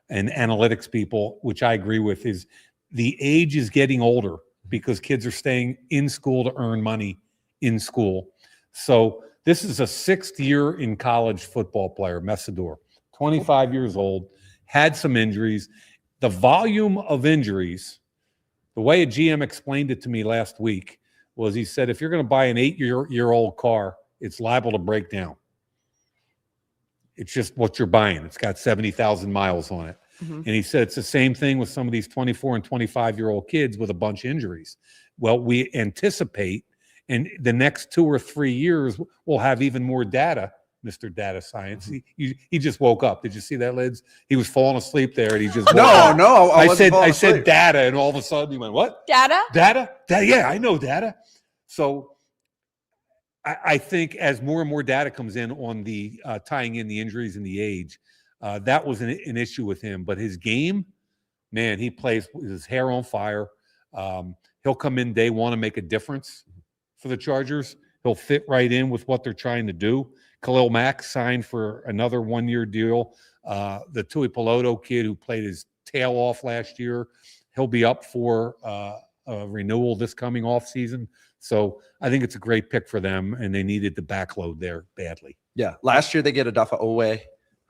and analytics people, which I agree with, is the age is getting older because kids are staying in school to earn money in school. So this is a 6th year in college football player, Mesidor, 25 years old, had some injuries. The volume of injuries The way a GM explained it to me last week was he said, if you're going to buy an 8-year-old car, it's liable to break down. It's just what you're buying. It's got 70,000 miles on it. Mm-hmm. And he said it's the same thing with some of these 24 and 25-year-old kids with a bunch of injuries. Well, we anticipate in the next 2 or 3 years, we'll have even more data, Mr. Data Science. Mm-hmm. He just woke up. Did you see that, Lids? He was falling asleep there, and he just woke No, up. no. I said data, and all of a sudden he went, what? Data? Data? Yeah, I know data. So I think as more and more data comes in on the tying in the injuries and the age, that was an issue with him. But his game, man, he plays with his hair on fire. He'll come in day one and make a difference for the Chargers. He'll fit right in with what they're trying to do. Khalil Mack signed for another 1-year deal. The Tui Peloto kid who played his tail off last year, he'll be up for a renewal this coming offseason. So I think it's a great pick for them, and they needed the backload there badly. Yeah. Last year they get Adafa Owe,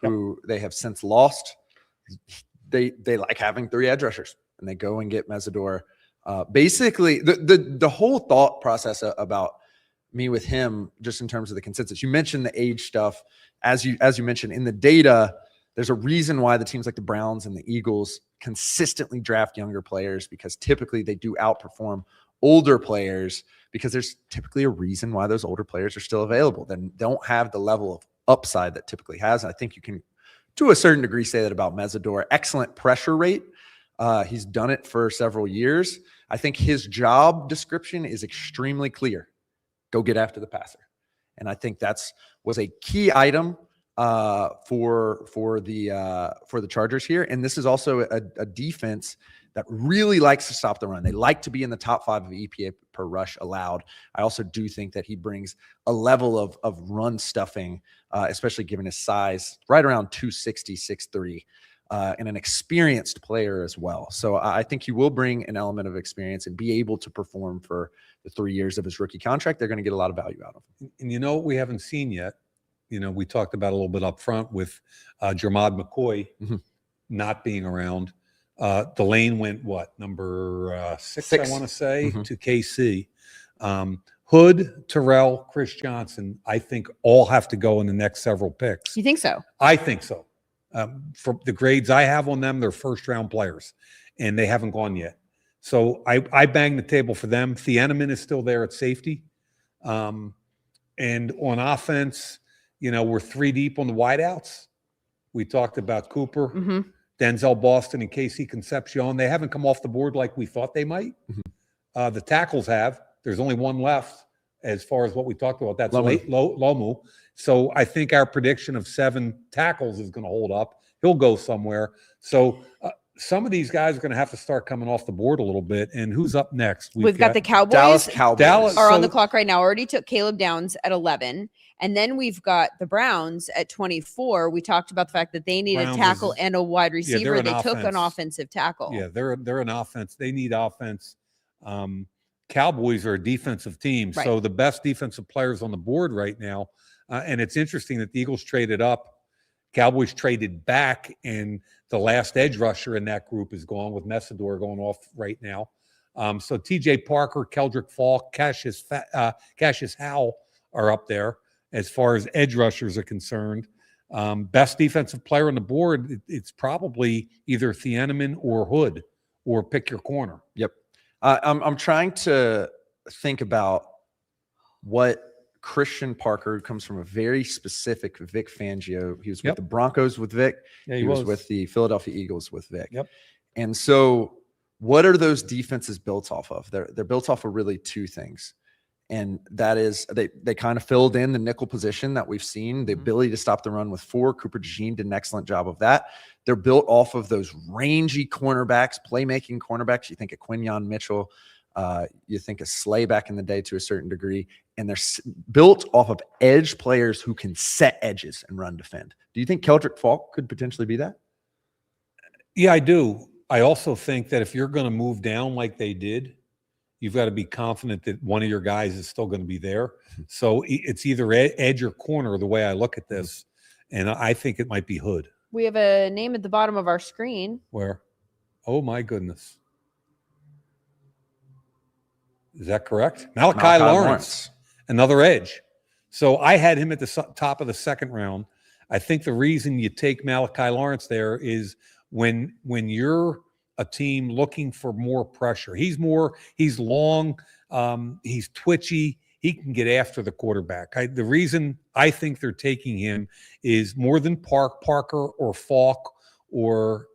who they have since lost. They like having 3 edge rushers, and they go and get Mesidor. Basically, the whole thought process about me with him, just in terms of the consensus, you mentioned the age stuff. As you mentioned in the data, there's a reason why the teams like the Browns and the Eagles consistently draft younger players, because typically they do outperform older players, because there's typically a reason why those older players are still available. They don't have the level of upside that typically has. And I think you can, to a certain degree, say that about Mesidor. Excellent pressure rate. He's done it for several years. I think his job description is extremely clear. Go get after the passer. And I think was a key item for the Chargers here. And this is also a defense that really likes to stop the run. They like to be in the top 5 of EPA per rush allowed. I also do think that he brings a level of run stuffing, especially given his size, right around 260, 6'3", and an experienced player as well. So I think he will bring an element of experience and be able to perform for the 3 years of his rookie contract. They're going to get a lot of value out of him. And you know what we haven't seen yet? We talked about a little bit up front with Jermod McCoy not being around. Delane went number 6, I want to say, to KC. Hood, Terrell, Chris Johnson, I think all have to go in the next several picks. You think so? I think so. For the grades I have on them, they're first-round players, and they haven't gone yet. So I bang the table for them. Thieneman is still there at safety. And on offense, we're 3 deep on the wideouts. We talked about Cooper, Denzel Boston, and Casey Concepcion. They haven't come off the board like we thought they might. The tackles have. There's only 1 left as far as what we talked about. That's Lomu. So I think our prediction of 7 tackles is going to hold up. He'll go somewhere. So some of these guys are going to have to start coming off the board a little bit. And who's up next? We've got the Cowboys. Dallas Cowboys are on the clock right now. Already took Caleb Downs at 11. And then we've got the Browns at 24. We talked about the fact that they need a tackle and a wide receiver. Yeah, they took an offensive tackle. Yeah, they're an offense. They need offense. Cowboys are a defensive team. Right. So the best defensive players on the board right now. And it's interesting that the Eagles traded up. Cowboys traded back, and the last edge rusher in that group is gone, with Mesidor going off right now. So T.J. Parker, Keldrick Falk, Cassius Howell are up there as far as edge rushers are concerned. Best defensive player on the board, it's probably either Thieneman or Hood, or pick your corner. Yep. I'm trying to think about what Christian Parker, who comes from a very specific Vic Fangio. He was with the Broncos with Vic. Yeah, he was with the Philadelphia Eagles with Vic. Yep. And so what are those defenses built off of? They're built off of really 2 things. And that is they kind of filled in the nickel position that we've seen, the ability to stop the run with 4. Cooper DeJean did an excellent job of that. They're built off of those rangy cornerbacks, playmaking cornerbacks. You think of Quinyon Mitchell, you think of Slay back in the day to a certain degree, and they're built off of edge players who can set edges and run defend. Do you think Keldrick Falk could potentially be that? Yeah, I do. I also think that if you're going to move down like they did, you've got to be confident that one of your guys is still going to be there. So it's either edge or corner, the way I look at this. And I think it might be Hood. We have a name at the bottom of our screen. Where? Oh, my goodness. Is that correct? Malachi Lawrence, another edge. So I had him at the top of the second round. I think the reason you take Malachi Lawrence there is when you're a team looking for more pressure. He's long, he's twitchy. He can get after the quarterback. The reason I think they're taking him is more than Parker or Falk or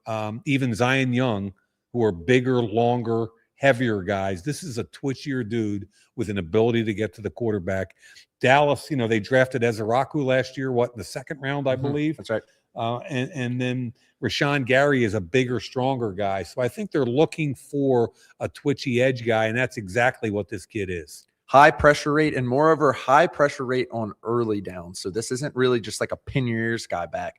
even Zion Young, who are bigger, longer, heavier guys. This is a twitchier dude with an ability to get to the quarterback. Dallas, they drafted Ezeraku last year, in the second round, I believe. That's right. And then Rashawn Gary is a bigger, stronger guy. So I think they're looking for a twitchy edge guy, and that's exactly what this kid is. High pressure rate, and moreover, high pressure rate on early downs. So this isn't really just like a pin your ears guy back.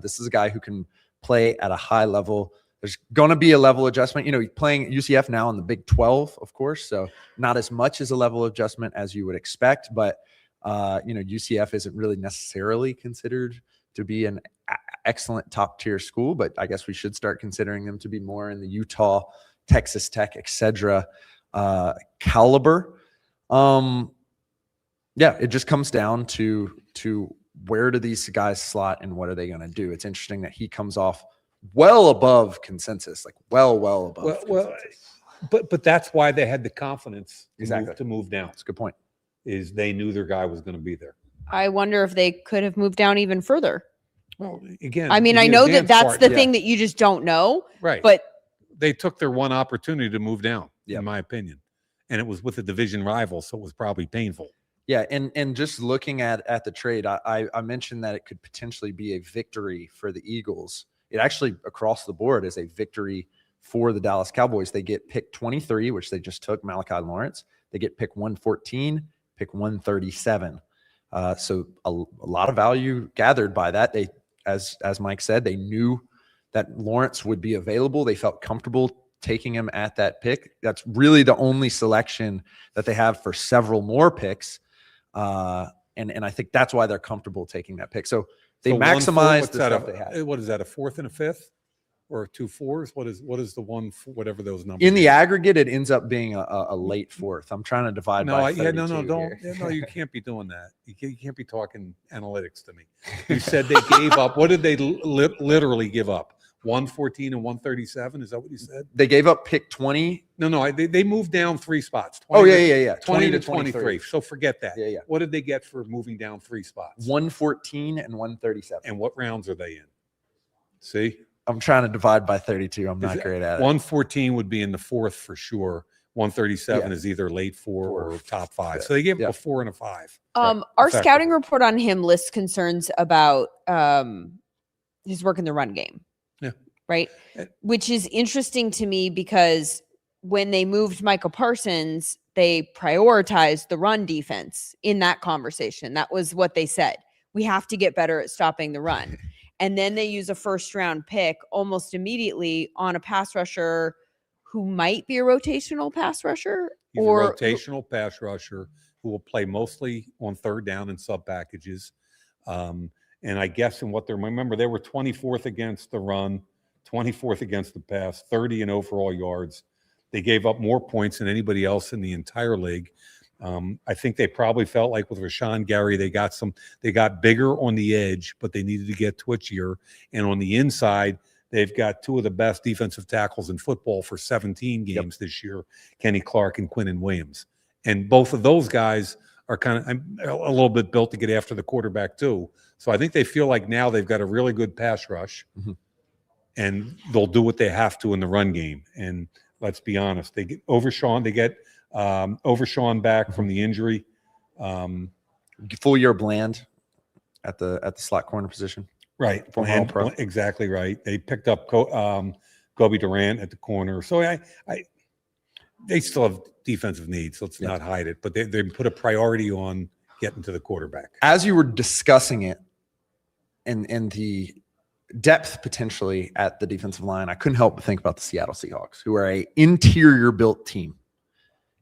This is a guy who can play at a high level. There's going to be a level adjustment. He's playing at UCF now in the Big 12, of course, so not as much as a level adjustment as you would expect. But, UCF isn't really necessarily considered to be an excellent top-tier school, but I guess we should start considering them to be more in the Utah, Texas Tech, etc. caliber. It just comes down to where do these guys slot and what are they going to do? It's interesting that he comes off well above consensus, like well above. But that's why they had the confidence Exactly. to move down. That's a good point. Is they knew their guy was going to be there. I wonder if they could have moved down even further. Well, again, I mean, I know that's the thing that you just don't know, right? But they took their one opportunity to move down, in my opinion, and it was with a division rival, so it was probably painful. Yeah, and just looking at the trade, I mentioned that it could potentially be a victory for the Eagles. It actually, across the board, is a victory for the Dallas Cowboys. They get pick 23, which they just took, Malachi Lawrence. They get pick 114, pick 137. So a lot of value gathered by that. They, as Mike said, they knew that Lawrence would be available. They felt comfortable taking him at that pick. That's really the only selection that they have for several more picks. And I think that's why they're comfortable taking that pick. So they maximized the stuff they had. What is that, a fourth and a fifth? Or 2 4s? What is the one, whatever those numbers? In the aggregate, it ends up being a late fourth. I'm trying to divide by 32 no, you can't be doing that. You can't be talking analytics to me. You said they gave up. What did they literally give up? 114 and 137? Is that what you said? They gave up pick 20. No, they moved down 3 spots. 20 20 to 23. So forget that. Yeah. What did they get for moving down 3 spots? 114 and 137. And what rounds are they in? See? I'm trying to divide by 32. I'm not great at it. 114 would be in the fourth for sure. 137 is either late 4 or top 5. So they gave him a 4 and a 5. Our scouting report on him lists concerns about his work in the run game. Yeah. Right. Which is interesting to me because when they moved Michael Parsons, they prioritized the run defense in that conversation. That was what they said. We have to get better at stopping the run. And then they use a first-round pick almost immediately on a pass rusher who might be a rotational pass rusher. He's a rotational pass rusher who will play mostly on third down and sub packages. And I guess in what remember, they were 24th against the run, 24th against the pass, 30 in overall yards. They gave up more points than anybody else in the entire league. I think they probably felt like with Rashawn Gary, they got bigger on the edge, but they needed to get twitchier. And on the inside, they've got 2 of the best defensive tackles in football for 17 games this year, Kenny Clark and Quinnen Williams. And both of those guys are kind of a little bit built to get after the quarterback too. So I think they feel like now they've got a really good pass rush, and they'll do what they have to in the run game. And let's be honest, they get Overshawn back from the injury. Full year Bland at the slot corner position. Right. Bland, exactly right. They picked up Kobe Durant at the corner. So they still have defensive needs. Let's not hide it. But they put a priority on getting to the quarterback. As you were discussing it and the depth potentially at the defensive line, I couldn't help but think about the Seattle Seahawks, who are an interior built team.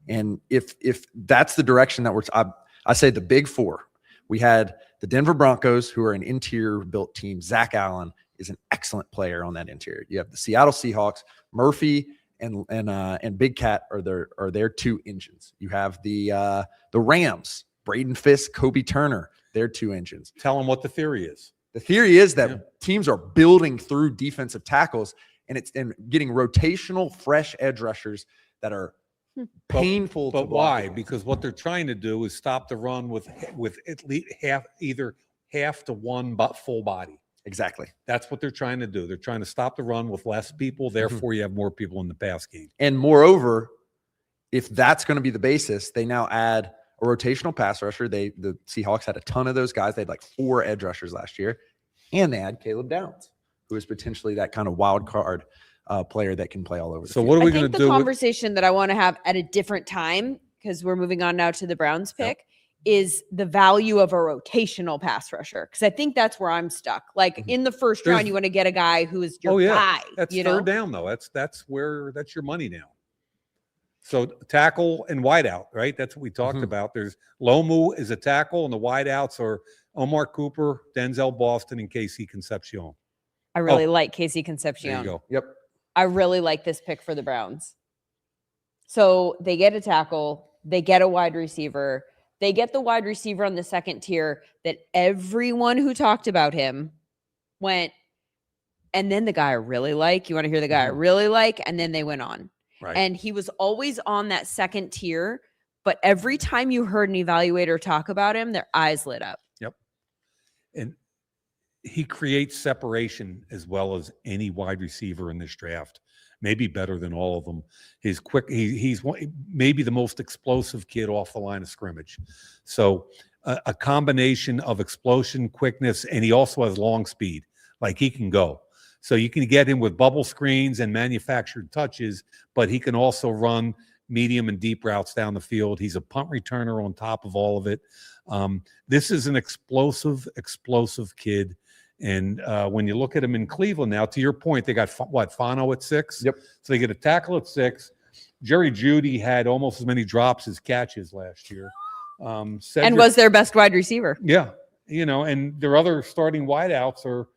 And if that's the direction that I say the big 4. We had the Denver Broncos, who are an interior built team. Zach Allen is an excellent player on that interior. You have the Seattle Seahawks, Murphy and Big Cat are their two engines. You have the Rams, Braden Fisk, Kobe Turner, their two engines. Tell them what the theory is. The theory is that teams are building through defensive tackles and getting rotational, fresh edge rushers that are painful. But why? Because what they're trying to do is stop the run with at least either half to one but full body. Exactly. That's what they're trying to do. They're trying to stop the run with less people. Therefore, you have more people in the pass game. And moreover, if that's going to be the basis, they now add a rotational pass rusher. The Seahawks had a ton of those guys. They had like 4 edge rushers last year. And they had Caleb Downs, who is potentially that kind of wild card player that can play all over the field. What are we going to do? The conversation that I want to have at a different time, because we're moving on now to the Browns pick, is the value of a rotational pass rusher. Because I think that's where I'm stuck. Like in the first round, you want to get a guy who is your guy. That's third down, though. That's your money now. So tackle and wideout, right? That's what we talked about. There's Lomu is a tackle, and the wideouts are Omar Cooper, Denzel Boston, and Casey Concepcion. I really like Casey Concepcion. There you go. Yep. I really like this pick for the Browns. So they get a tackle, they get a wide receiver, they get the wide receiver on the second tier that everyone who talked about him went, and then the guy I really like, you want to hear the guy I really like, and then they went on. Right. And he was always on that second tier, but every time you heard an evaluator talk about him, their eyes lit up. Yep. And he creates separation as well as any wide receiver in this draft. Maybe better than all of them. He's quick. He's maybe the most explosive kid off the line of scrimmage. So a combination of explosion, quickness, and he also has long speed. Like he can go. So you can get him with bubble screens and manufactured touches, but he can also run medium and deep routes down the field. He's a punt returner on top of all of it. This is an explosive kid. And when you look at him in Cleveland now, to your point, they got Fano at 6. Yep. So they get a tackle at 6. Jerry Jeudy had almost as many drops as catches last year. And was their best wide receiver. Yeah. And their other starting wideouts are,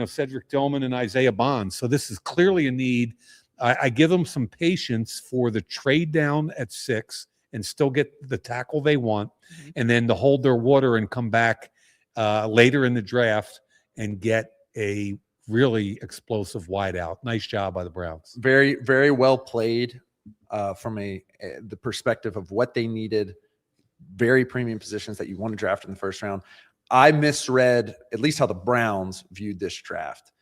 Cedric Tillman and Isaiah Bonds. So this is clearly a need. I give them some patience for the trade down at 6 and still get the tackle they want, and then to hold their water and come back later in the draft and get a really explosive wideout. Nice job by the Browns. Very, very well played from the perspective of what they needed. Very premium positions that you want to draft in the first round. I misread at least how the Browns viewed this draft.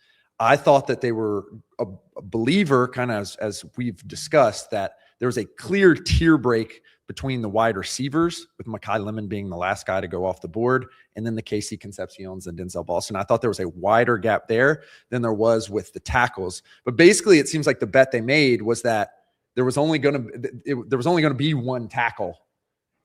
I thought that they were a believer, kind of as we've discussed, that there was a clear tier break between the wide receivers, with Mekhi Lemon being the last guy to go off the board, and then the Casey Concepcions and Denzel Boston. I thought there was a wider gap there than there was with the tackles. But basically, it seems like the bet they made was that there was only going to be one tackle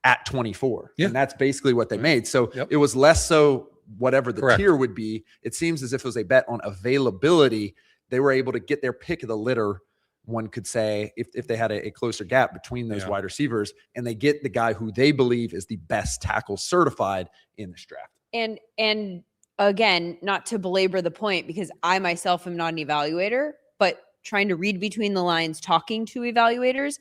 at 24. Yeah. And that's basically what they made. So it was less so whatever the tier would be. It seems as if it was a bet on availability. They were able to get their pick of the litter, one could say, if they had a closer gap between those wide receivers, and they get the guy who they believe is the best tackle certified in this draft. And again, not to belabor the point, because I myself am not an evaluator, but trying to read between the lines, talking to evaluators,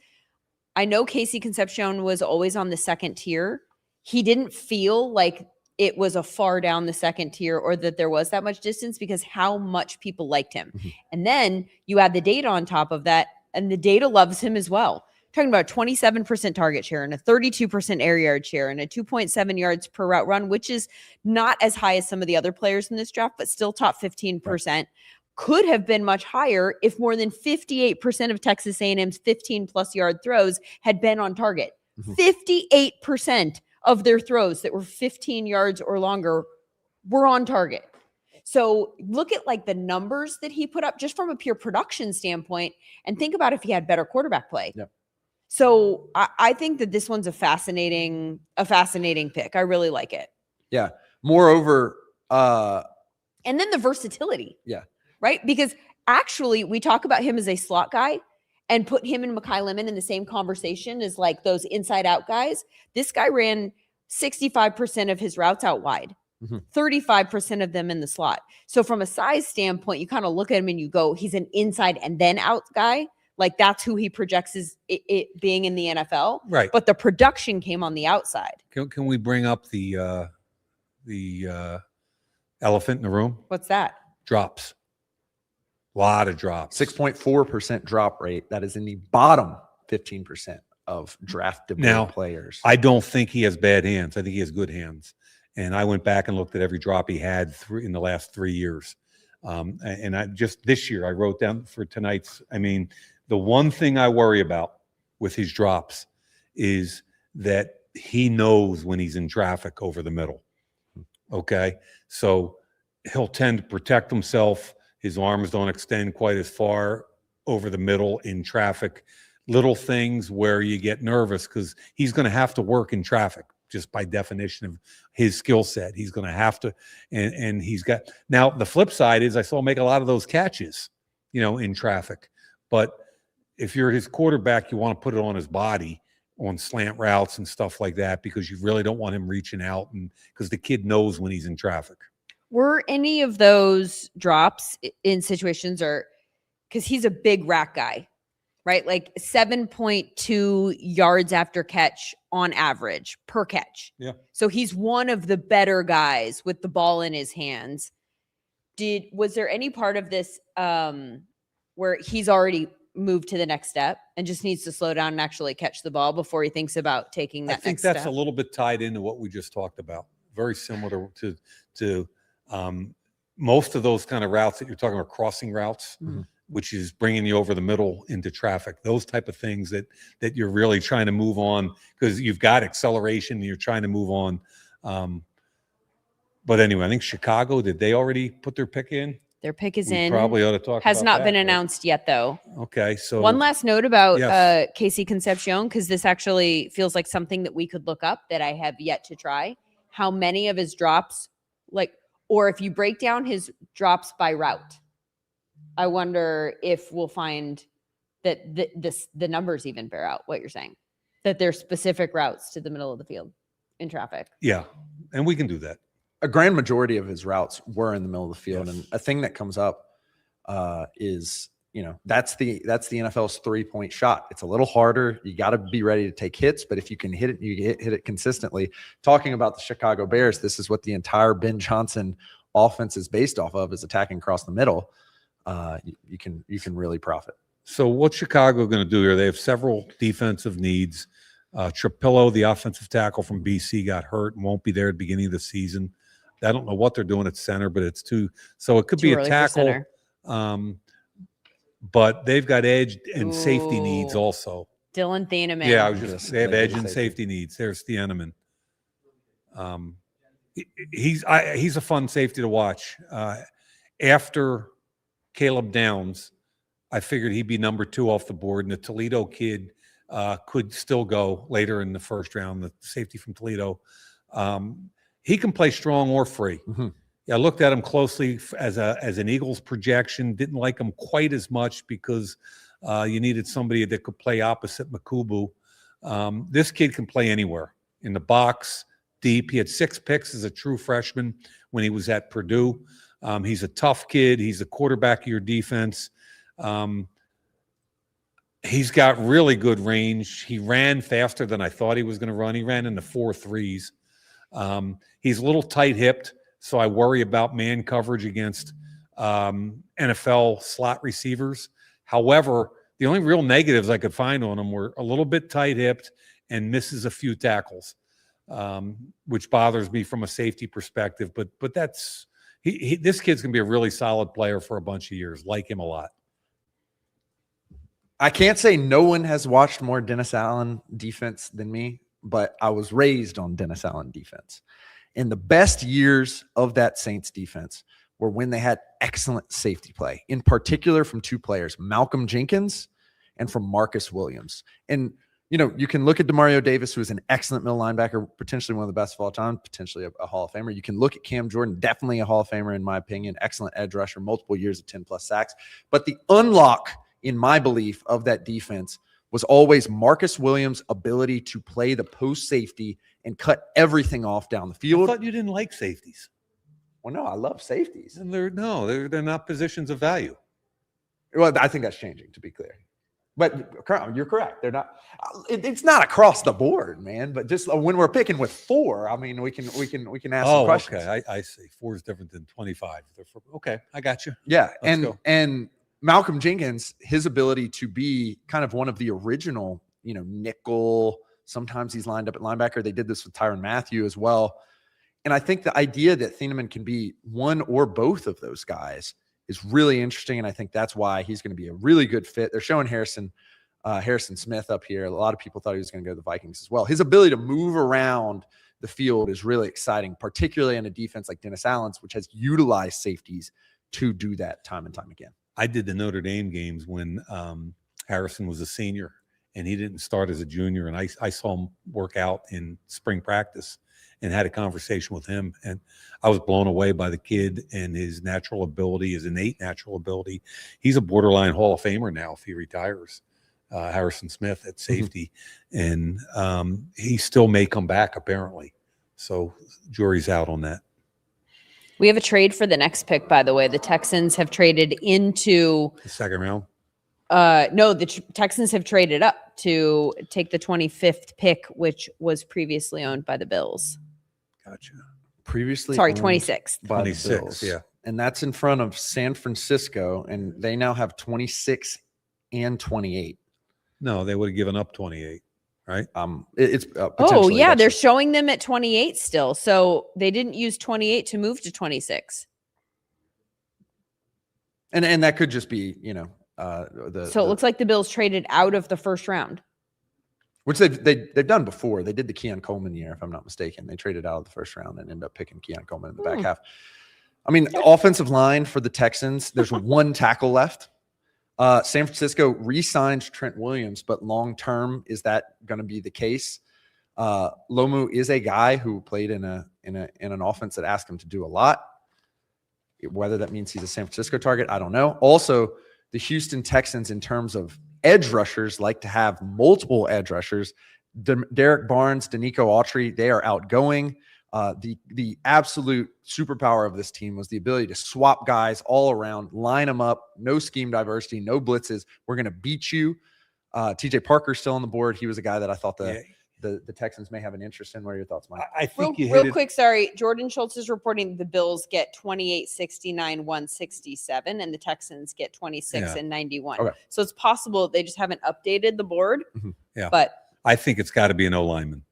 I know Casey Concepcion was always on the second tier. He didn't feel like it was a far down the second tier or that there was that much distance because how much people liked him. And then you add the data on top of that, and the data loves him as well. Talking about 27% target share and a 32% air yard share and a 2.7 yards per route run, which is not as high as some of the other players in this draft, but still top 15%. Right. Could have been much higher if more than 58% of Texas A&M's 15-plus yard throws had been on target. 58% of their throws that were 15 yards or longer were on target. So look at like the numbers that he put up just from a pure production standpoint, and think about if he had better quarterback play. Yep. So I think that this one's a fascinating pick. I really like it. Yeah. Moreover, and then the versatility. Yeah. Right? Because actually we talk about him as a slot guy and put him and Mekhi Lemon in the same conversation as like those inside out guys. This guy ran 65% of his routes out wide, 35% of them in the slot. So from a size standpoint, you kind of look at him and you go, he's an inside and then out guy, Like that's who he projects as it being in the NFL. Right. But the production came on the outside. Can we bring up the elephant in the room? What's that? Drops. A lot of drops. 6.4% drop rate. That is in the bottom 15% of draftable players. I don't think he has bad hands. I think he has good hands. And I went back and looked at every drop he had in the last 3 years. And I just this year I wrote down for tonight's. I mean, the one thing I worry about with his drops is that he knows when he's in traffic over the middle. Okay. So he'll tend to protect himself. His arms don't extend quite as far over the middle in traffic. Little things where you get nervous because he's going to have to work in traffic just by definition of his skill set. He's going to have to, and he's got, now the flip side is I saw him make a lot of those catches, in traffic. But if you're his quarterback, you want to put it on his body on slant routes and stuff like that because you really don't want him reaching out and because the kid knows when he's in traffic. Were any of those drops in situations or because he's a big rack guy, right? Like 7.2 yards after catch on average per catch. Yeah. So he's one of the better guys with the ball in his hands. Was there any part of this where he's already moved to the next step and just needs to slow down and actually catch the ball before he thinks about taking that next step? I think that's a little bit tied into what we just talked about. Very similar to most of those kind of routes that you're talking about, crossing routes, which is bringing you over the middle into traffic. Those type of things that you're really trying to move on because you've got acceleration and you're trying to move on. But anyway, I think Chicago, did they already put their pick in? Their pick is We in. probably ought to talk Has about not that, been right? announced yet, though. Okay, so one last note about Yes. Casey Concepcion, because this actually feels like something that we could look up that I have yet to try. How many of his drops, or if you break down his drops by route, I wonder if we'll find that the numbers even bear out what you're saying, that there's specific routes to the middle of the field in traffic. Yeah, and we can do that. A grand majority of his routes were in the middle of the field. Yes. And a thing that comes up is, that's the NFL's 3-point shot. It's a little harder. You got to be ready to take hits, but if you can hit it, you hit it consistently. Talking about the Chicago Bears, this is what the entire Ben Johnson offense is based off of, is attacking across the middle. You can really profit. So what's Chicago going to do here? They have several defensive needs. Trapillo, the offensive tackle from BC, got hurt and won't be there at the beginning of the season. I don't know what they're doing at center, but it's so it could be a tackle. But they've got edge and safety needs also. Dylan Thieneman. Yeah, they have edge and safety needs. There's Thieneman. He's a fun safety to watch. After Caleb Downs, I figured he'd be number 2 off the board, and the Toledo kid could still go later in the first round, the safety from Toledo. He can play strong or free. Mm-hmm. Yeah, I looked at him closely as an Eagles projection. Didn't like him quite as much because you needed somebody that could play opposite Makubu. This kid can play anywhere, in the box, deep. He had 6 picks as a true freshman when he was at Purdue. He's a tough kid. He's the quarterback of your defense. He's got really good range. He ran faster than I thought he was going to run. He ran in the 4.3s. He's a little tight-hipped, so I worry about man coverage against NFL slot receivers. However, the only real negatives I could find on him were a little bit tight-hipped and misses a few tackles, which bothers me from a safety perspective. But that's this kid's going to be a really solid player for a bunch of years. Like him a lot. I can't say no one has watched more Dennis Allen defense than me, but I was raised on Dennis Allen defense. And the best years of that Saints defense were when they had excellent safety play, in particular from 2 players, Malcolm Jenkins and from Marcus Williams. And, you can look at Demario Davis, who is an excellent middle linebacker, potentially one of the best of all time, potentially a Hall of Famer. You can look at Cam Jordan, definitely a Hall of Famer in my opinion, excellent edge rusher, multiple years of 10+ sacks. But the unlock, in my belief, of that defense was always Marcus Williams' ability to play the post safety and cut everything off down the field. I thought you didn't like safeties. Well, no, I love safeties. And they're not positions of value. Well, I think that's changing, to be clear. But you're correct. They're not. It's not across the board, man. But just when we're picking with 4, I mean, we can ask some questions. Okay. I see. 4 is different than 25. Okay, I got you. Yeah, Let's go. and Malcolm Jenkins, his ability to be kind of one of the original, nickel. Sometimes he's lined up at linebacker. They did this with Tyrann Mathieu as well. And I think the idea that Thieneman can be one or both of those guys is really interesting, and I think that's why he's going to be a really good fit. They're showing Harrison Smith up here. A lot of people thought he was going to go to the Vikings as well. His ability to move around the field is really exciting, particularly in a defense like Dennis Allen's, which has utilized safeties to do that time and time again. I did the Notre Dame games when Harrison was a senior, and he didn't start as a junior, and I saw him work out in spring practice and had a conversation with him. And I was blown away by the kid and his natural ability, his innate natural ability. He's a borderline Hall of Famer now if he retires, Harrison Smith at safety. And he still may come back, apparently. So jury's out on that. We have a trade for the next pick, by the way. The Texans have traded into the second round. No, the Texans have traded up to take the 25th pick, which was previously owned by the Bills. Gotcha. Previously, 26th. 26, yeah. And that's in front of San Francisco, and they now have 26 and 28. No, they would have given up 28, right? It's oh yeah, they're showing them at 28 still. So they didn't use 28 to move to 26. And that could just be, so it looks like the Bills traded out of the first round. Which they've done before. They did the Keon Coleman year, if I'm not mistaken. They traded out of the first round and ended up picking Keon Coleman in the back half. I mean, offensive line for the Texans, there's 1 tackle left. San Francisco re-signed Trent Williams, but long-term, is that going to be the case? Lomu is a guy who played in an offense that asked him to do a lot. Whether that means he's a San Francisco target, I don't know. Also, the Houston Texans, in terms of edge rushers, like to have multiple edge rushers. Derek Barnes, Danico Autry, they are outgoing. The absolute superpower of this team was the ability to swap guys all around, line them up, no scheme diversity, no blitzes. We're going to beat you. TJ Parker's still on the board. He was a guy that I thought the Texans may have an interest in. What are your thoughts, Mike? I think real quick, sorry. Jordan Schultz is reporting the Bills get 28, 69, 167, and the Texans get 26 and 91. Okay. So it's possible they just haven't updated the board. Mm-hmm. Yeah. But I think it's got to be an O-lineman.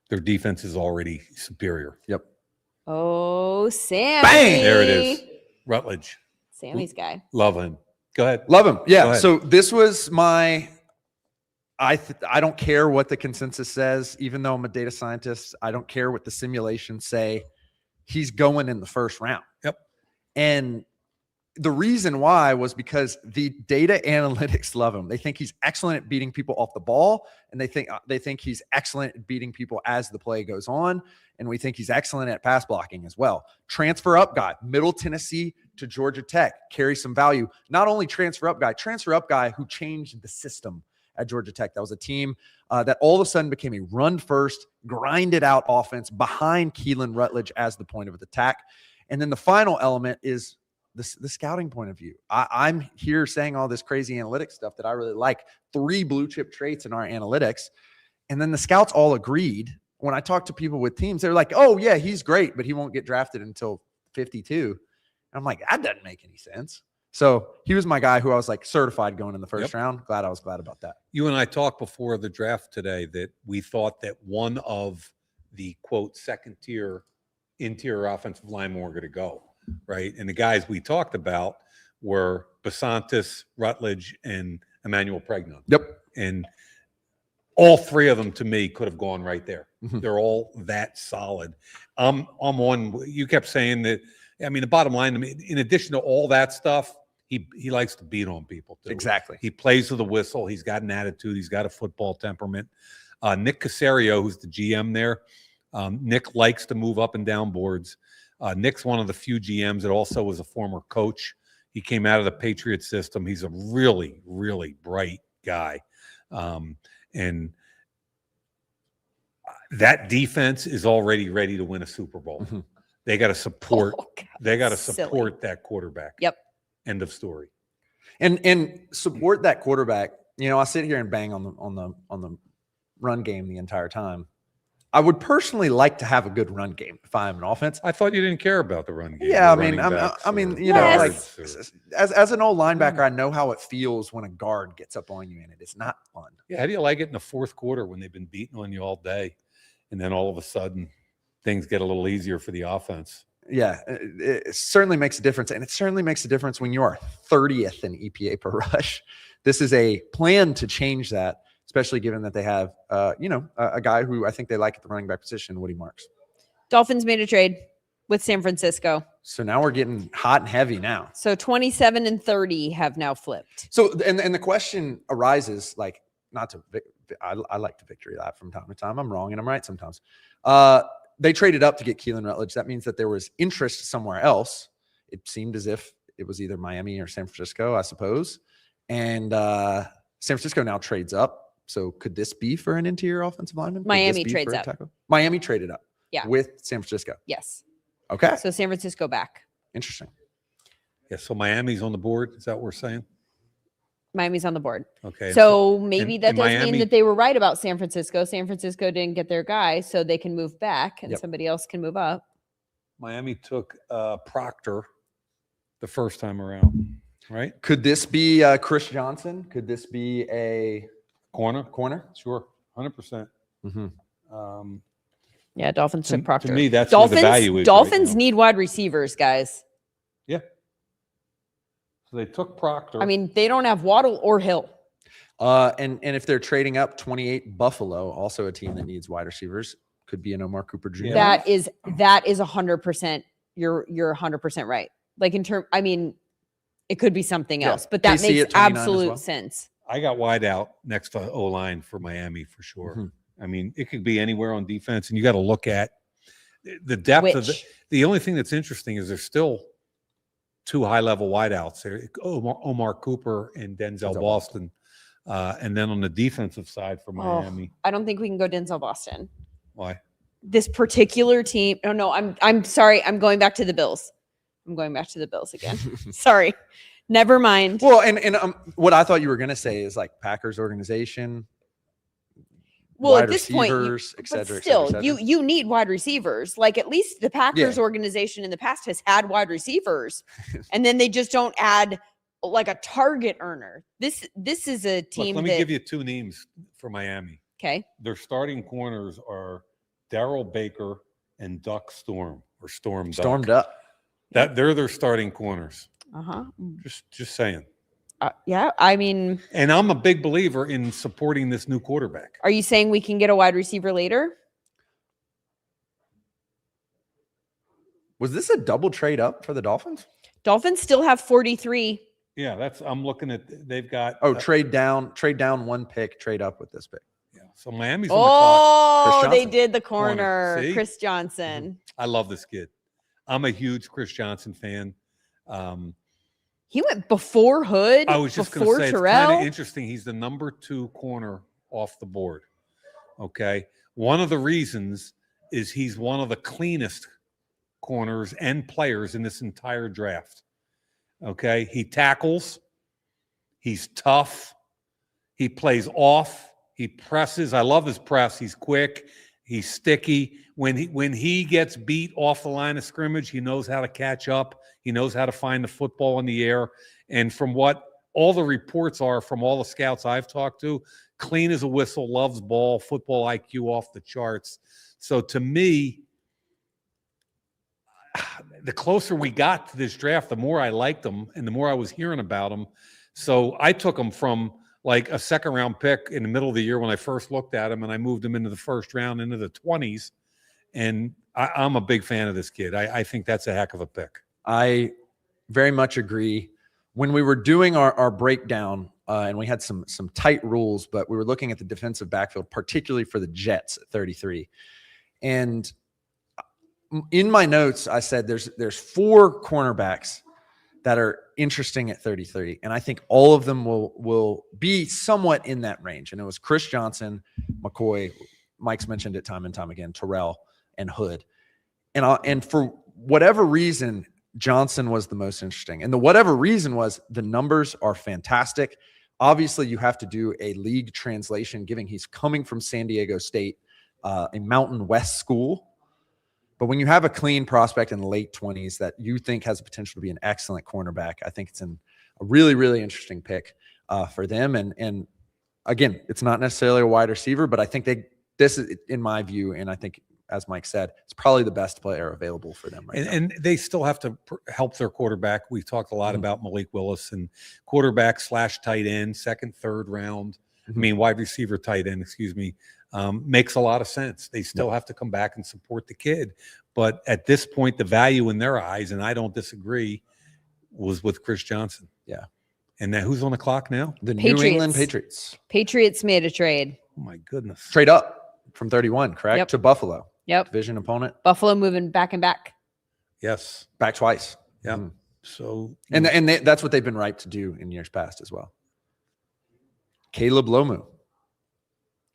Their defense is already superior. Yep. Oh, Sammy. Bang! There it is. Rutledge. Sammy's guy. Love him. Go ahead. Love him. Yeah. So this was my... I don't care what the consensus says, even though I'm a data scientist. I don't care what the simulations say. He's going in the first round. Yep. And the reason why was because the data analytics love him. They think he's excellent at beating people off the ball, and they think he's excellent at beating people as the play goes on. And we think he's excellent at pass blocking as well. Transfer up guy, Middle Tennessee to Georgia Tech, carries some value. Not only transfer up guy who changed the system at Georgia Tech. That was a team that all of a sudden became a run-first, grinded-out offense behind Keelan Rutledge as the point of attack. And then the final element is the scouting point of view. I'm here saying all this crazy analytics stuff that I really like. 3 blue-chip traits in our analytics. And then the scouts all agreed. When I talk to people with teams, they're like, oh, yeah, he's great, but he won't get drafted until 52. And I'm like, that doesn't make any sense. So he was my guy who I was like certified going in the first round. I was glad about that. You and I talked before the draft today that we thought that one of the, quote, second-tier interior offensive linemen were going to go, right? And the guys we talked about were Basantis, Rutledge, and Emmanuel Pregnon. Yep. And all 3 of them, to me, could have gone right there. Mm-hmm. They're all that solid. I'm on. You kept saying that. I mean, the bottom line, in addition to all that stuff, he likes to beat on people too. Exactly. He plays with a whistle. He's got an attitude. He's got a football temperament. Nick Caserio, who's the GM there, Nick likes to move up and down boards. Nick's one of the few GMs that also was a former coach. He came out of the Patriot system. He's a really, really bright guy. And that defense is already ready to win a Super Bowl. Mm-hmm. They got to support. Oh, God, they got to silly. support that quarterback. Yep. End of story. And support that quarterback. You know, I sit here and bang on the run game the entire time. I would personally like to have a good run game if I'm an offense. I thought you didn't care about the run game. Yeah, I mean, you know, like as an old linebacker, I know how it feels when a guard gets up on you in it. It's not fun. Yeah, how do you like it in the fourth quarter when they've been beating on you all day, and then all of a sudden things get a little easier for the offense? Yeah, it certainly makes a difference, and it certainly makes a difference when you are 30th in EPA per rush. This is a plan to change that, especially given that they have, a guy who I think they like at the running back position, Woody Marks. Dolphins made a trade with San Francisco. So now we're getting hot and heavy now. So 27 and 30 have now flipped. So, and the question arises, like, I like to victory lap from time to time. I'm wrong and I'm right sometimes. They traded up to get Keelan Rutledge. That means that there was interest somewhere else. It seemed as if it was either Miami or San Francisco, I suppose. And San Francisco now trades up. So could this be for an interior offensive lineman? Miami trades up. Miami traded up. Yeah. With San Francisco. Yes. Okay. So San Francisco back. Interesting. Yeah. So Miami's on the board. Is that what we're saying? Miami's on the board. Okay. So maybe that does Miami, mean that they were right about San Francisco. San Francisco didn't get their guy, so they can move back and somebody else can move up. Miami took Proctor the first time around, right? Could this be Chris Johnson? Could this be a corner? Sure. 100%. Mm-hmm. Yeah, Dolphins took Proctor. To me, that's where the value is. Dolphins right need wide receivers, guys. Yeah. So they took Proctor. I mean, they don't have Waddle or Hill. And if they're trading up 28, Buffalo, also a team that needs wide receivers, could be an Omar Cooper Jr. That is 100%. You're 100% right. Like I mean, it could be something else, but that KC makes absolute sense. I got wide out next to O-line for Miami for sure. Mm-hmm. I mean, it could be anywhere on defense, and you got to look at the depth of the only thing that's interesting is there's still two high-level wideouts there, Omar Cooper and Denzel Boston. And then on the defensive side for Miami. I don't think we can go Denzel Boston. Why? This particular team. Oh, no, I'm sorry. I'm going back to the Bills. I'm going back to the Bills again. Sorry. Never mind. Well, and what I thought you were going to say is like Packers organization. Well, at this point, et cetera, still, et cetera. you need wide receivers. Like at least the Packers organization in the past has had wide receivers, and then they just don't add like a target earner. This is a team. Look, let me give you two names for Miami. Okay. Their starting corners are Darrell Baker and Duck Storm or Storm Duck. Stormed up. They're their starting corners. Just saying. Yeah, I mean, and I'm a big believer in supporting this new quarterback. Are you saying we can get a wide receiver later? Was this a double trade up for the Dolphins? Dolphins still have 43. Yeah, I'm looking at. They've got trade down one pick, trade up with this pick. Yeah, so Miami's on the clock. Oh, they did the corner. Chris Johnson. I love this kid. I'm a huge Chris Johnson fan. He went before Hood. I was just going to say, Terrell. It's kind of interesting. He's the number 2 corner off the board. Okay. One of the reasons is he's one of the cleanest corners and players in this entire draft. Okay. He tackles. He's tough. He plays off. He presses. I love his press. He's quick. He's sticky. When he gets beat off the line of scrimmage, he knows how to catch up. He knows how to find the football in the air. And from what all the reports are from all the scouts I've talked to, clean as a whistle, loves ball, football IQ off the charts. So to me, the closer we got to this draft, the more I liked him and the more I was hearing about him. So I took him from like a second-round pick in the middle of the year when I first looked at him, and I moved him into the first round, into the 20s. And I'm a big fan of this kid. I think that's a heck of a pick. I very much agree. When we were doing our breakdown, and we had some tight rules, but we were looking at the defensive backfield, particularly for the Jets at 33. And in my notes, I said there's 4 cornerbacks that are interesting at 33, and I think all of them will be somewhat in that range. And it was Chris Johnson, McCoy, Mike's mentioned it time and time again, Terrell, and Hood. And for whatever reason, Johnson was the most interesting. And the whatever reason was, the numbers are fantastic. Obviously, you have to do a league translation, given he's coming from San Diego State, a Mountain West school. But when you have a clean prospect in the late 20s that you think has the potential to be an excellent cornerback, I think it's a really, really interesting pick for them. And again, it's not necessarily a wide receiver, but I think this is, in my view, and I think, as Mike said, it's probably the best player available for them right now. And they still have to help their quarterback. We've talked a lot about Malik Willis, and quarterback / tight end, second, third round. I mean, wide receiver, tight end, excuse me, makes a lot of sense. They still have to come back and support the kid. But at this point, the value in their eyes, and I don't disagree, was with Chris Johnson. Yeah. And now who's on the clock now? The New England Patriots. Patriots made a trade. Oh, my goodness. Trade up from 31, correct? Yep. To Buffalo. Yep. Division opponent. Buffalo moving back and back. Yes. Back twice. Yeah. Mhm. So, And that's what they've been ripe to do in years past as well. Caleb Lomu.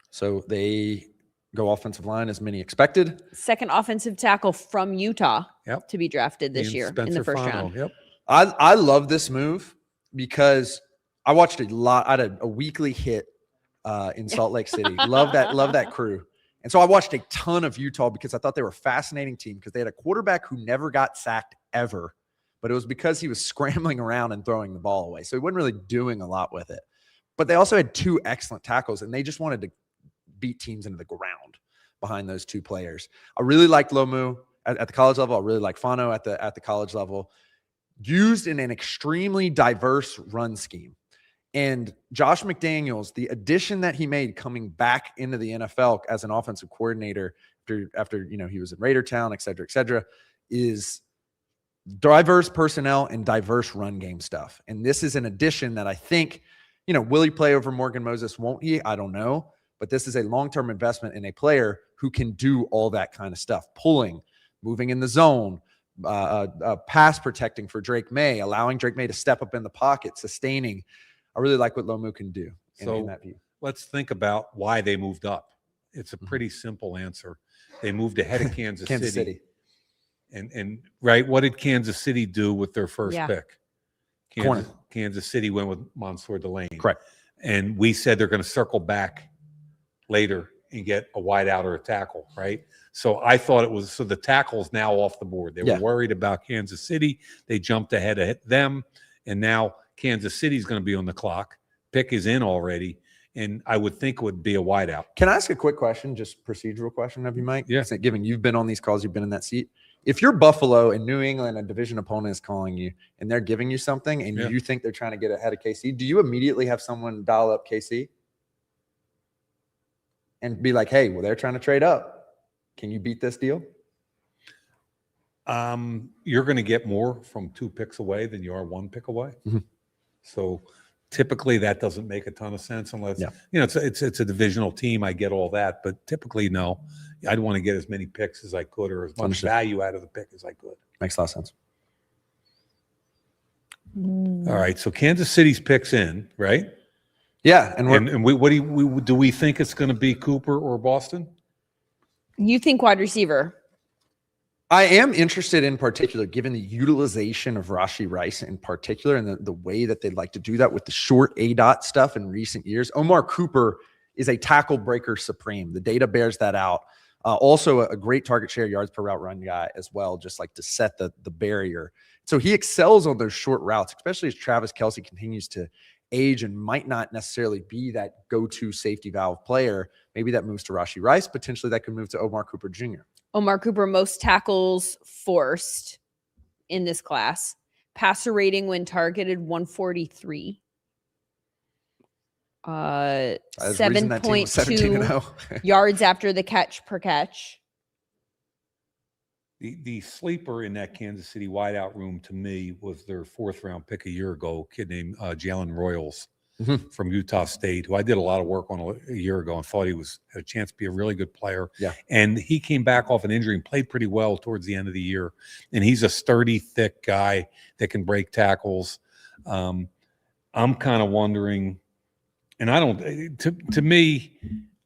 So they go offensive line as many expected. Second offensive tackle from Utah to be drafted this year in the first round. Yep. I love this move because I watched a lot. I had a weekly hit in Salt Lake City. Love that crew. And so I watched a ton of Utah because I thought they were a fascinating team because they had a quarterback who never got sacked ever, but it was because he was scrambling around and throwing the ball away. So he wasn't really doing a lot with it. But they also had two excellent tackles, and they just wanted to beat teams into the ground behind those two players. I really liked Lomu at the college level. I really like Fano at the college level. Used in an extremely diverse run scheme. And Josh McDaniels, the addition that he made coming back into the NFL as an offensive coordinator after he was in Raider Town, et cetera, is diverse personnel and diverse run game stuff. And this is an addition that I think, will he play over Morgan Moses? Won't he? I don't know. But this is a long-term investment in a player who can do all that kind of stuff. Pulling, moving in the zone, pass protecting for Drake May, allowing Drake May to step up in the pocket, sustaining. I really like what Lomu can do in that view. Let's think about why they moved up. It's a pretty simple answer. They moved ahead of Kansas City. And right, what did Kansas City do with their first pick? Kansas City went with Mansour Delane. Correct. And we said they're going to circle back later and get a wide out or a tackle, right? So I thought it was, so the tackle's now off the board. They were worried about Kansas City. They jumped ahead of them, and now Kansas City's going to be on the clock. Pick is in already, and I would think it would be a wide out. Can I ask a quick question, just procedural question of you, Mike? Yeah. Given you've been on these calls, you've been in that seat. If you're Buffalo and New England, a division opponent is calling you, and they're giving you something, and you think they're trying to get ahead of KC, do you immediately have someone dial up KC and be like, hey, well, they're trying to trade up. Can you beat this deal? You're going to get more from 2 picks away than you are 1 pick away. Mm-hmm. So typically that doesn't make a ton of sense unless, it's a divisional team. I get all that, but typically no. I'd want to get as many picks as I could or as much value out of the pick as I could. Makes a lot of sense. All right. So Kansas City's picks in, right? Yeah. And we do we think it's going to be Cooper or Boston? You think wide receiver? I am interested in particular, given the utilization of Rashee Rice in particular and the way that they'd like to do that with the short ADOT stuff in recent years. Omar Cooper is a tackle breaker supreme. The data bears that out. Also a great target share, yards per route run guy as well, just like to set the barrier. So he excels on those short routes, especially as Travis Kelce continues to age and might not necessarily be that go-to safety valve player. Maybe that moves to Rashee Rice. Potentially that could move to Omar Cooper Jr. Omar Cooper, most tackles forced in this class. Passer rating when targeted, 143. 7.2 yards after the catch per catch. The sleeper in that Kansas City wideout room to me was their 4th round pick a year ago, a kid named Jalen Royals from Utah State, who I did a lot of work on a year ago and thought he had a chance to be a really good player. Yeah. And he came back off an injury and played pretty well towards the end of the year. And he's a sturdy, thick guy that can break tackles. I'm kind of wondering, and I don't, to me,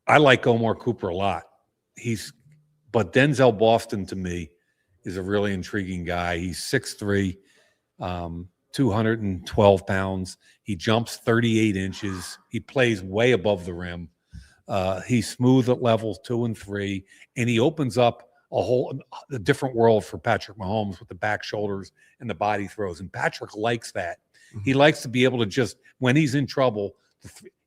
I like Omar Cooper a lot. But Denzel Boston to me is a really intriguing guy. He's 6'3", 212 pounds. He jumps 38 inches. He plays way above the rim. He's smooth at levels 2 and 3, and he opens up a different world for Patrick Mahomes with the back shoulders and the body throws. And Patrick likes that. Mm-hmm. He likes to be able to just, when he's in trouble,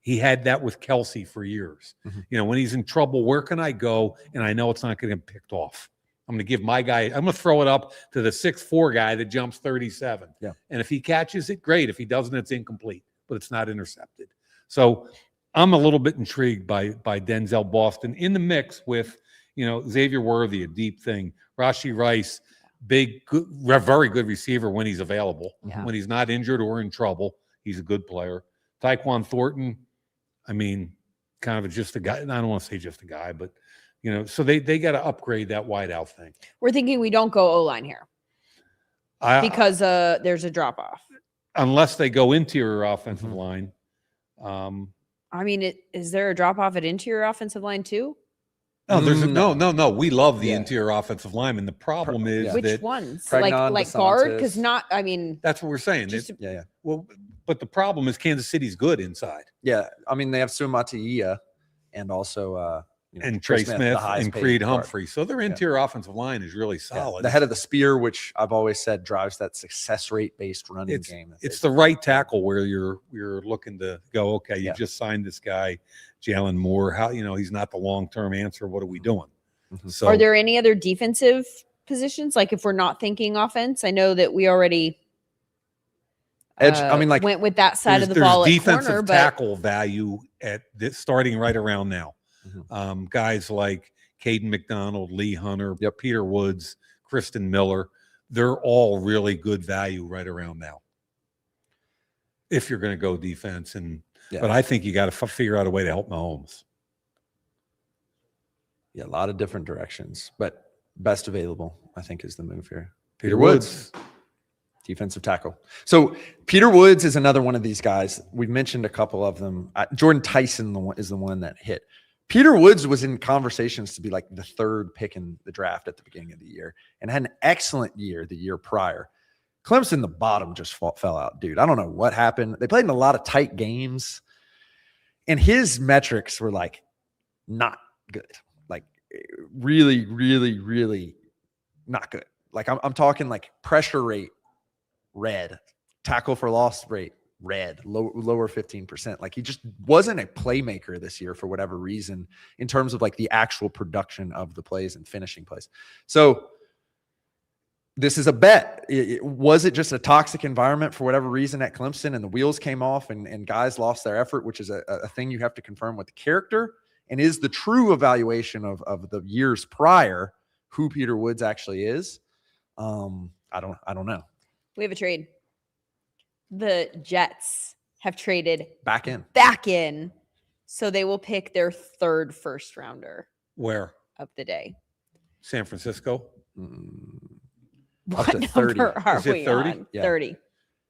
he had that with Kelsey for years. Mm-hmm. You know, when he's in trouble, where can I go? And I know it's not going to get picked off. I'm going to give my guy, I'm going to throw it up to the 6'4" guy that jumps 37. Yeah. And if he catches it, great. If he doesn't, it's incomplete, but it's not intercepted. So I'm a little bit intrigued by Denzel Boston in the mix with, you know, Xavier Worthy, a deep thing. Rashee Rice, big, good, very good receiver when he's available. Yeah. When he's not injured or in trouble, he's a good player. Tyquan Thornton, I mean, kind of just a guy. I don't want to say just a guy, but, you know, so they got to upgrade that wideout thing. We're thinking we don't go O-line here because there's a drop-off. Unless they go interior offensive line. I mean, is there a drop-off at interior offensive line too? No, there's no. We love the interior offensive lineman. The problem is which ones, like guard, because not. I mean, that's what we're saying. Well, but the problem is Kansas City's good inside. Yeah, I mean they have Sumatia and also and Trey Smith and Creed Humphrey. So their interior offensive line is really solid. Yeah. The head of the spear, which I've always said drives that success rate based running game. It's the right tackle where you're looking to go, okay, you just signed this guy, Jalen Moore. How, you know, he's not the long-term answer. What are we doing? So are there any other defensive positions? Like if we're not thinking offense, I know that we already edge. I mean, like went with that side of the ball at defensive corner, tackle value at this, starting right around now. Guys like Caden McDonald, Lee Hunter, Peter Woods, Kristen Miller, they're all really good value right around now. If you're going to go defense, but I think you got to figure out a way to help Mahomes. Yeah, a lot of different directions, but best available, I think, is the move here. Peter Woods, defensive tackle. So Peter Woods is another one of these guys. We've mentioned a couple of them. Jordan Tyson is the one that hit. Peter Woods was in conversations to be like the third pick in the draft at the beginning of the year and had an excellent year the year prior. Clemson, the bottom just fell out, dude. I don't know what happened. They played in a lot of tight games, and his metrics were like not good. Like really, really, really not good. Like I'm talking like pressure rate, red, tackle for loss rate, red, lower 15%. Like he just wasn't a playmaker this year for whatever reason in terms of like the actual production of the plays and finishing plays. So this is a bet. Was it just a toxic environment for whatever reason at Clemson and the wheels came off and guys lost their effort, which is a thing you have to confirm with the character, and is the true evaluation of the years prior who Peter Woods actually is? I don't know. We have a trade. The Jets have traded back in. So they will pick their third first rounder. Where? Of the day. San Francisco? What number are we 30? On? Yeah. 30.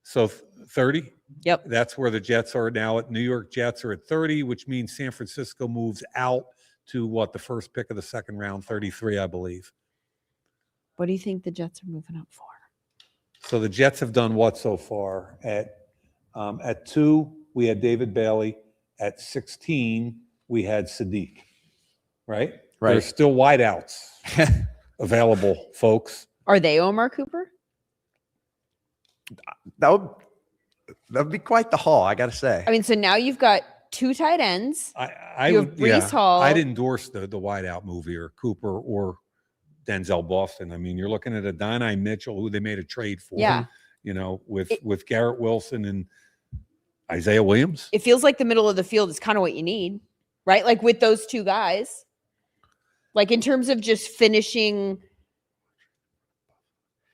So 30? Yep. That's where the Jets are now. At New York Jets are at 30, which means San Francisco moves out to the first pick of the second round, 33, I believe. What do you think the Jets are moving up for? So the Jets have done what so far? At 2, we had David Bailey. At 16, we had Sadiq. Right? There's still wideouts available, folks. Are they Omar Cooper? That would be quite the haul, I got to say. I mean, so now you've got 2 tight ends. I would, Breece Hall. I'd endorse the wideout move here, Cooper or Denzel Boston. I mean, you're looking at a Donnie Mitchell, who they made a trade for. Yeah. You know, with Garrett Wilson and Isaiah Williams. It feels like the middle of the field is kind of what you need, right? Like with those 2 guys. Like in terms of just finishing.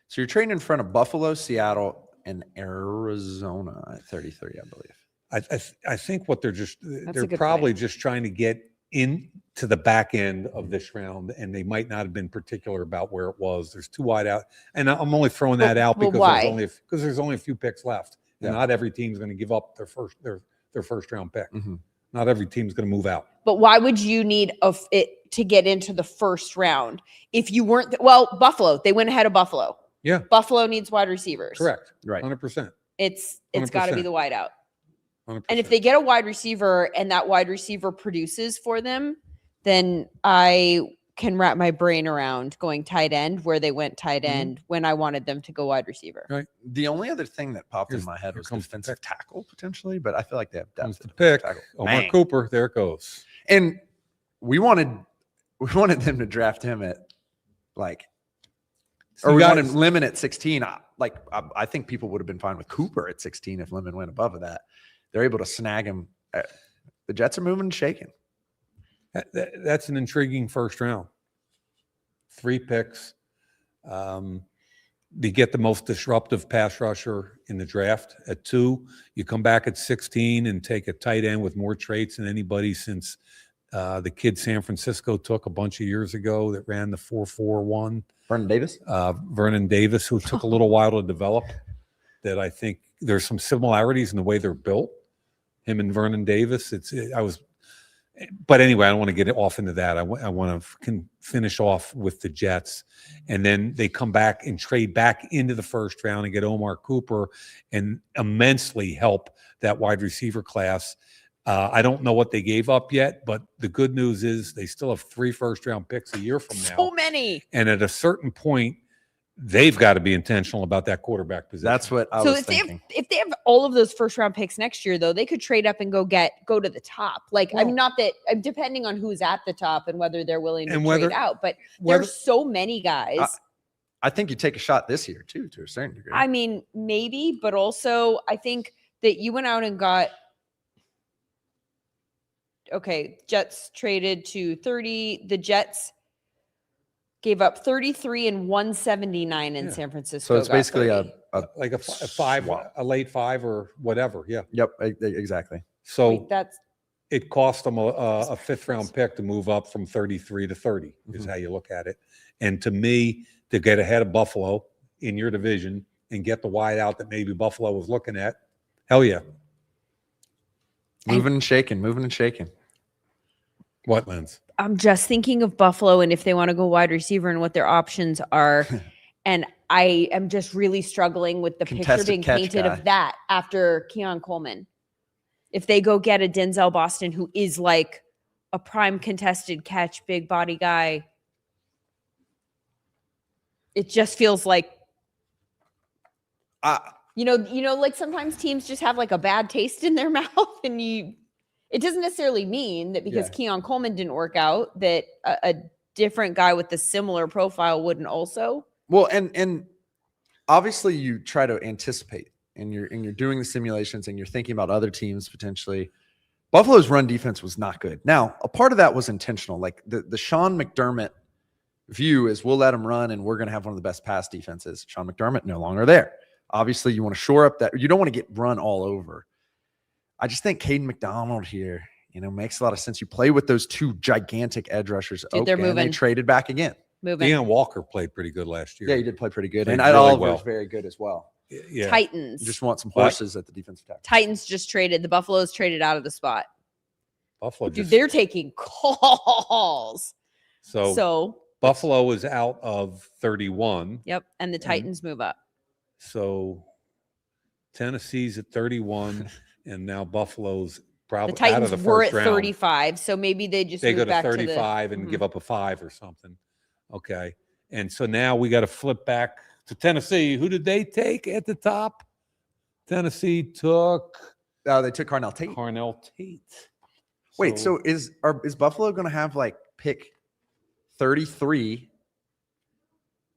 So you're trading in front of Buffalo, Seattle, and Arizona at 33, I believe. I think what they're probably just trying to get into the back end of this round, and they might not have been particular about where it was. There's 2 wide out, and I'm only throwing that out because there's only a few picks left, and not every team's going to give up their first round pick. Not every team's going to move out. But why would you need it to get into the first round if you weren't? Buffalo, they went ahead of Buffalo. Yeah. Buffalo needs wide receivers. Correct. Right. 100%. It's got to be the wide out. 100%. And if they get a wide receiver and that wide receiver produces for them, then I can wrap my brain around going tight end where they went tight end when I wanted them to go wide receiver. Right. The only other thing that popped in my head was defensive tackle potentially, but I feel like they have depth. Comes the pick. Omar Cooper, there it goes. And we wanted them to draft him at like, or we wanted Lemon at 16. I think people would have been fine with Cooper at 16 if Lemon went above that. They're able to snag him. The Jets are moving and shaking. That's an intriguing first round. 3 picks. They get the most disruptive pass rusher in the draft at 2. You come back at 16 and take a tight end with more traits than anybody since the kid San Francisco took a bunch of years ago that ran the 4.41. Vernon Davis? Vernon Davis, who took a little while to develop. That I think there's some similarities in the way they're built. Him and Vernon Davis. But anyway, I don't want to get off into that. I want to finish off with the Jets. And then they come back and trade back into the first round and get Omar Cooper and immensely help that wide receiver class. I don't know what they gave up yet, but the good news is they still have 3 first-round picks a year from now. So many. And at a certain point, they've got to be intentional about that quarterback position. That's what I was thinking. If they have all of those first round picks next year, though, they could trade up and go to the top. I'm not that I'm depending on who's at the top and whether they're willing to trade out. But there's so many guys. I think you take a shot this year too, to a certain degree. I mean, maybe, but also I think that you went out and got. Okay, Jets traded to 30. The Jets gave up 33 and 179 in San Francisco. So it's basically a late 5 or whatever. Yeah. Yep. Exactly. So it cost them a 5th round pick to move up from 33 to 30 is how you look at it. And to me, to get ahead of Buffalo in your division and get the wide out that maybe Buffalo was looking at, hell yeah. Moving and shaking. What, Lens? I'm just thinking of Buffalo and if they want to go wide receiver and what their options are. And I am just really struggling with the picture being painted of that after Keon Coleman. If they go get a Denzel Boston who is like a prime contested catch, big body guy, it just feels like, like sometimes teams just have like a bad taste in their mouth and it doesn't necessarily mean that because Keon Coleman didn't work out that a different guy with a similar profile wouldn't also. Well, and obviously you try to anticipate and you're doing the simulations and you're thinking about other teams potentially. Buffalo's run defense was not good. Now, a part of that was intentional. Like the Sean McDermott view is we'll let him run and we're going to have one of the best pass defenses. Sean McDermott no longer there. Obviously, you want to shore up that. You don't want to get run all over. I just think Caden McDonald here, makes a lot of sense. You play with those 2 gigantic edge rushers. Dude, they're moving. They traded back again. Deion Walker played pretty good last year. Yeah, he did play pretty good. Played And really Oliver was very good as well. Yeah. Titans. You just want some horses at the defensive tackle. Titans just traded. The Buffaloes traded out of the spot. Buffalo they're taking calls. So Buffalo is out of 31. Yep. And the Titans move up. So Tennessee's at 31. And now Buffalo's probably the Titans out of the first were at round. 35, so maybe they go to 35 and give up a 5 or something. Okay, and so now we got to flip back to Tennessee. Who did they take at the top? Tennessee took. They took Carnell Tate. Wait, so is Buffalo going to have like pick 33?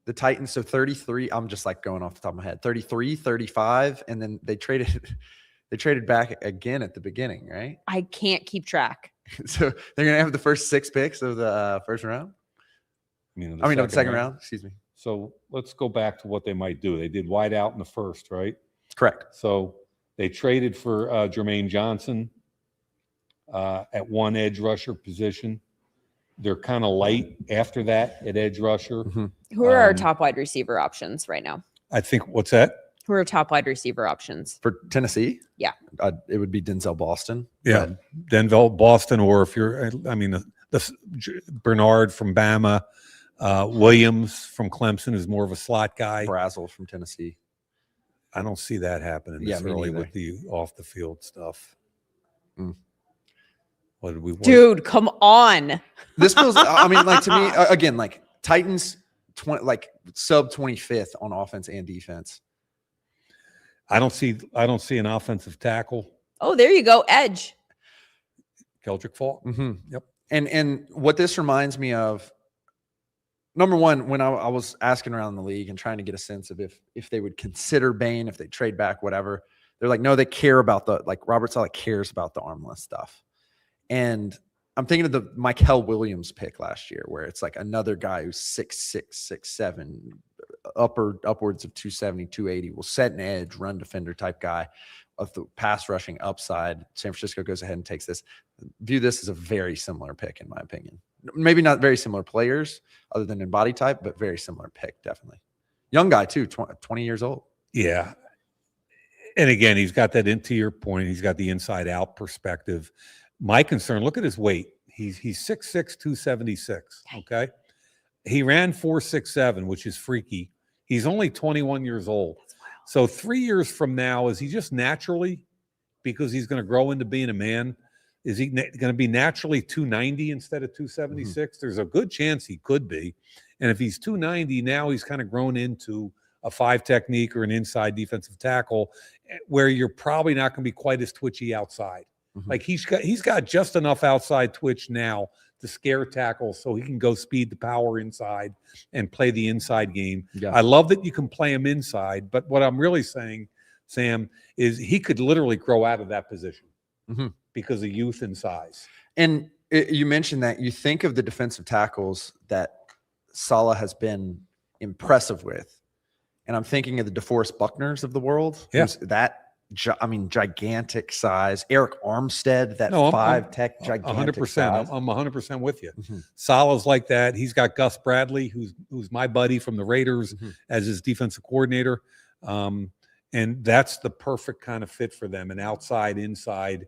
The Titans, so 33. I'm just like going off the top of my head. 33, 35, and then they traded. They traded back again at the beginning, right? I can't keep track. So they're going to have the first 6 picks of the first round? The second round. Excuse me. So let's go back to what they might do. They did wide out in the first, right? Correct. So they traded for Jermaine Johnson at 1 edge rusher position. They're kind of light after that at edge rusher. Who are our top wide receiver options right now? I think, what's that? Who are top wide receiver options for Tennessee? Yeah. It would be Denzel Boston. Yeah. Denzel Boston, or if you're, the Bernard from Bama, Williams from Clemson is more of a slot guy. Brazel from Tennessee. I don't see that happening this early with the off the field stuff. What did we? Dude, come on. This feels. I mean, like, to me, again, like Titans, sub 25th on offense and defense. I don't see an offensive tackle. Oh, there you go, edge. Keldrick Faulk. Yep. And what this reminds me of, number one, when I was asking around the league and trying to get a sense of if they would consider Bain, if they trade back, whatever, they're like, no, they care about Robert Saleh cares about the armless stuff. And I'm thinking of the Mykel Williams pick last year, where it's like another guy who's 6'6", 6'7", upwards of 270, 280, will set an edge, run defender type guy of the pass rushing upside. San Francisco goes ahead and takes this. View this as a very similar pick, in my opinion. Maybe not very similar players other than in body type, but very similar pick, definitely. Young guy too, 20 years old. Yeah. And again, he's got that, into your point, he's got the inside out perspective. My concern, look at his weight. He's 6'6", 276. Okay. He ran 4.67, which is freaky. He's only 21 years old. So 3 years from now, is he just naturally, because he's going to grow into being a man, is he going to be naturally 290 instead of 276? There's a good chance he could be. And if he's 290, now he's kind of grown into a 5 technique or an inside defensive tackle, where you're probably not going to be quite as twitchy outside. Like he's got just enough outside twitch now to scare tackles, so he can go speed the power inside and play the inside game. Yeah. I love that you can play him inside, but what I'm really saying, Sam, is he could literally grow out of that position because of youth and size. And you mentioned that you think of the defensive tackles that Saleh has been impressive with, and I'm thinking of the DeForest Buckners of the world. Yeah. Gigantic size. Eric Armstead, that 5 tech, gigantic 100%. size. I'm 100% with you. Saleh's like that. He's got Gus Bradley, who's my buddy from the Raiders, as his defensive coordinator. And that's the perfect kind of fit for them, an outside, inside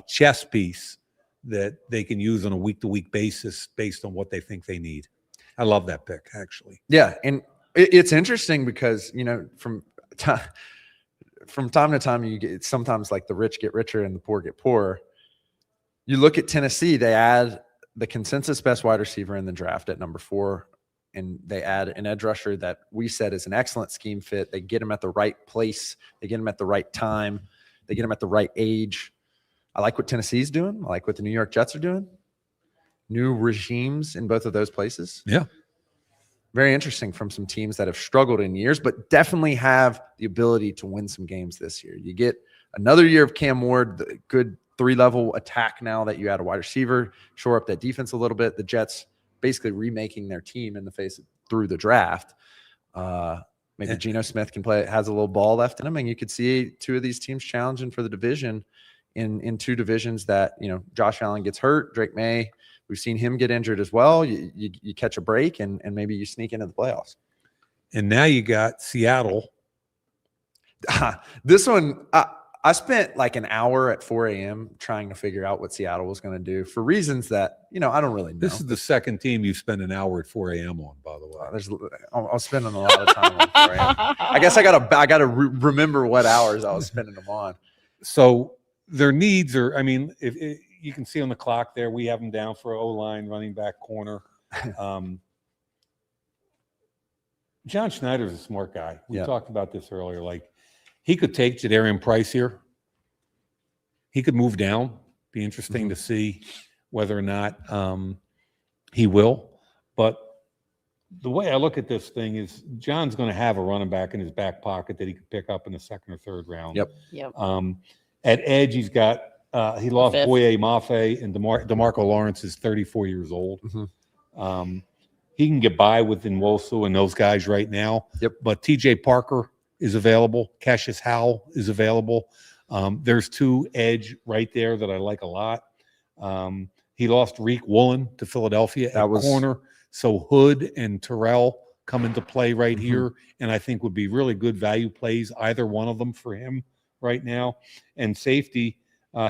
chess piece that they can use on a week-to-week basis based on what they think they need. I love that pick, actually. Yeah, and it's interesting because, from time to time, you get sometimes like the rich get richer and the poor get poorer. You look at Tennessee, they add the consensus best wide receiver in the draft at number 4, and they add an edge rusher that we said is an excellent scheme fit. They get him at the right place. They get him at the right time. They get him at the right age. I like what Tennessee's doing. I like what the New York Jets are doing. New regimes in both of those places. Yeah. Very interesting from some teams that have struggled in years, but definitely have the ability to win some games this year. You get another year of Cam Ward, the good 3-level attack now that you add a wide receiver, shore up that defense a little bit. The Jets basically remaking their team in the face through the draft. Maybe Geno Smith can play, has a little ball left in him, and you could see 2 of these teams challenging for the division in 2 divisions that, Josh Allen gets hurt, Drake May, we've seen him get injured as well. You catch a break and maybe you sneak into the playoffs. And now you got Seattle. This one, I spent like an hour at 4 a.m. trying to figure out what Seattle was going to do for reasons that, I don't really know. This is the second team you spend an hour at 4 a.m. on, by the way. I'm spending a lot of time on 4 a.m. I guess I got to remember what hours I was spending them on. So their needs are, if you can see on the clock there, we have them down for O-line, running back, corner. John Schneider's a smart guy. We talked about this earlier. Like, he could take Jadarian Price here. He could move down. Be interesting to see whether or not he will. But the way I look at this thing is John's going to have a running back in his back pocket that he could pick up in the 2nd or 3rd round. Yep. At edge, he's got he lost Boye Mafe, and DeMarco Lawrence is 34 years old. He can get by with Nwosu and those guys right now. But TJ Parker is available. Cassius Howell is available. There's 2 edge right there that I like a lot. He lost Reek Woolen to Philadelphia at corner. So Hood and Terrell come into play right here, and I think would be really good value plays, either one of them for him right now. And safety,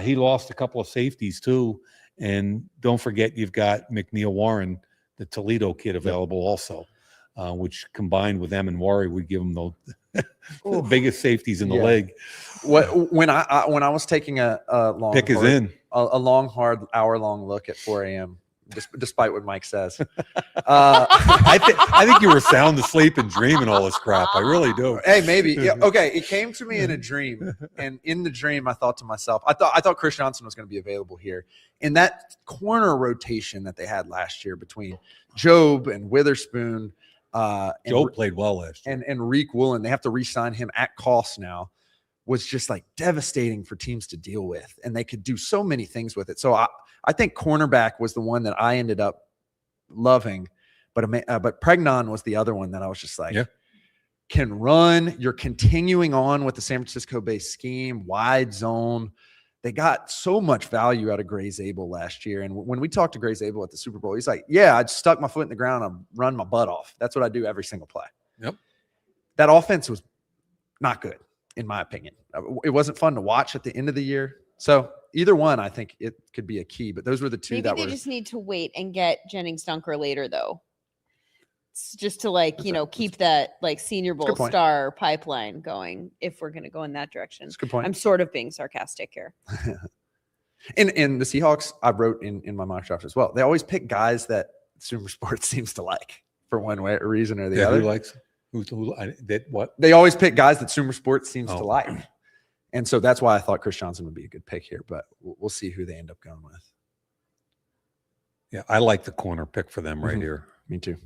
he lost a couple of safeties too. And don't forget, you've got McNeil Warren, the Toledo kid, available also, which combined with them and Worry would give them the biggest safeties in the league. When I was taking a long pick is in a long, hard, hour-long look at 4 a.m., despite what Mike says. I think you were sound asleep and dreaming all this crap. I really do. Hey, maybe. Yeah, okay, it came to me in a dream, and in the dream, I thought to myself, I thought Chris Johnson was going to be available here. In that corner rotation that they had last year between Job and Witherspoon, Job played well last year, and Reek Woolen, they have to re-sign him at cost now, was just like devastating for teams to deal with, and they could do so many things with it. So I think cornerback was the one that I ended up loving, but Pregnon was the other one that I was just like, can run. You're continuing on with the San Francisco-based scheme, wide zone. They got so much value out of Gray Zabel last year. And when we talked to Gray Zabel at the Super Bowl, he's like, yeah, I just stuck my foot in the ground and run my butt off. That's what I do every single play. Yep. That offense was not good, in my opinion. It wasn't fun to watch at the end of the year. So either one, I think it could be a key. But those were the two Maybe they just need to wait and get Jennings Dunker later, though. Just to keep that Senior Bowl star pipeline going, if we're going to go in that direction. That's a good point. I'm sort of being sarcastic here. And the Seahawks, I wrote in my mock draft as well. They always pick guys that SūmerSports seems to like for one reason or the other. Who likes what? They always pick guys that SūmerSports seems to like. And so that's why I thought Chris Johnson would be a good pick here, but we'll see who they end up going with. Yeah, I like the corner pick for them right here. Me too.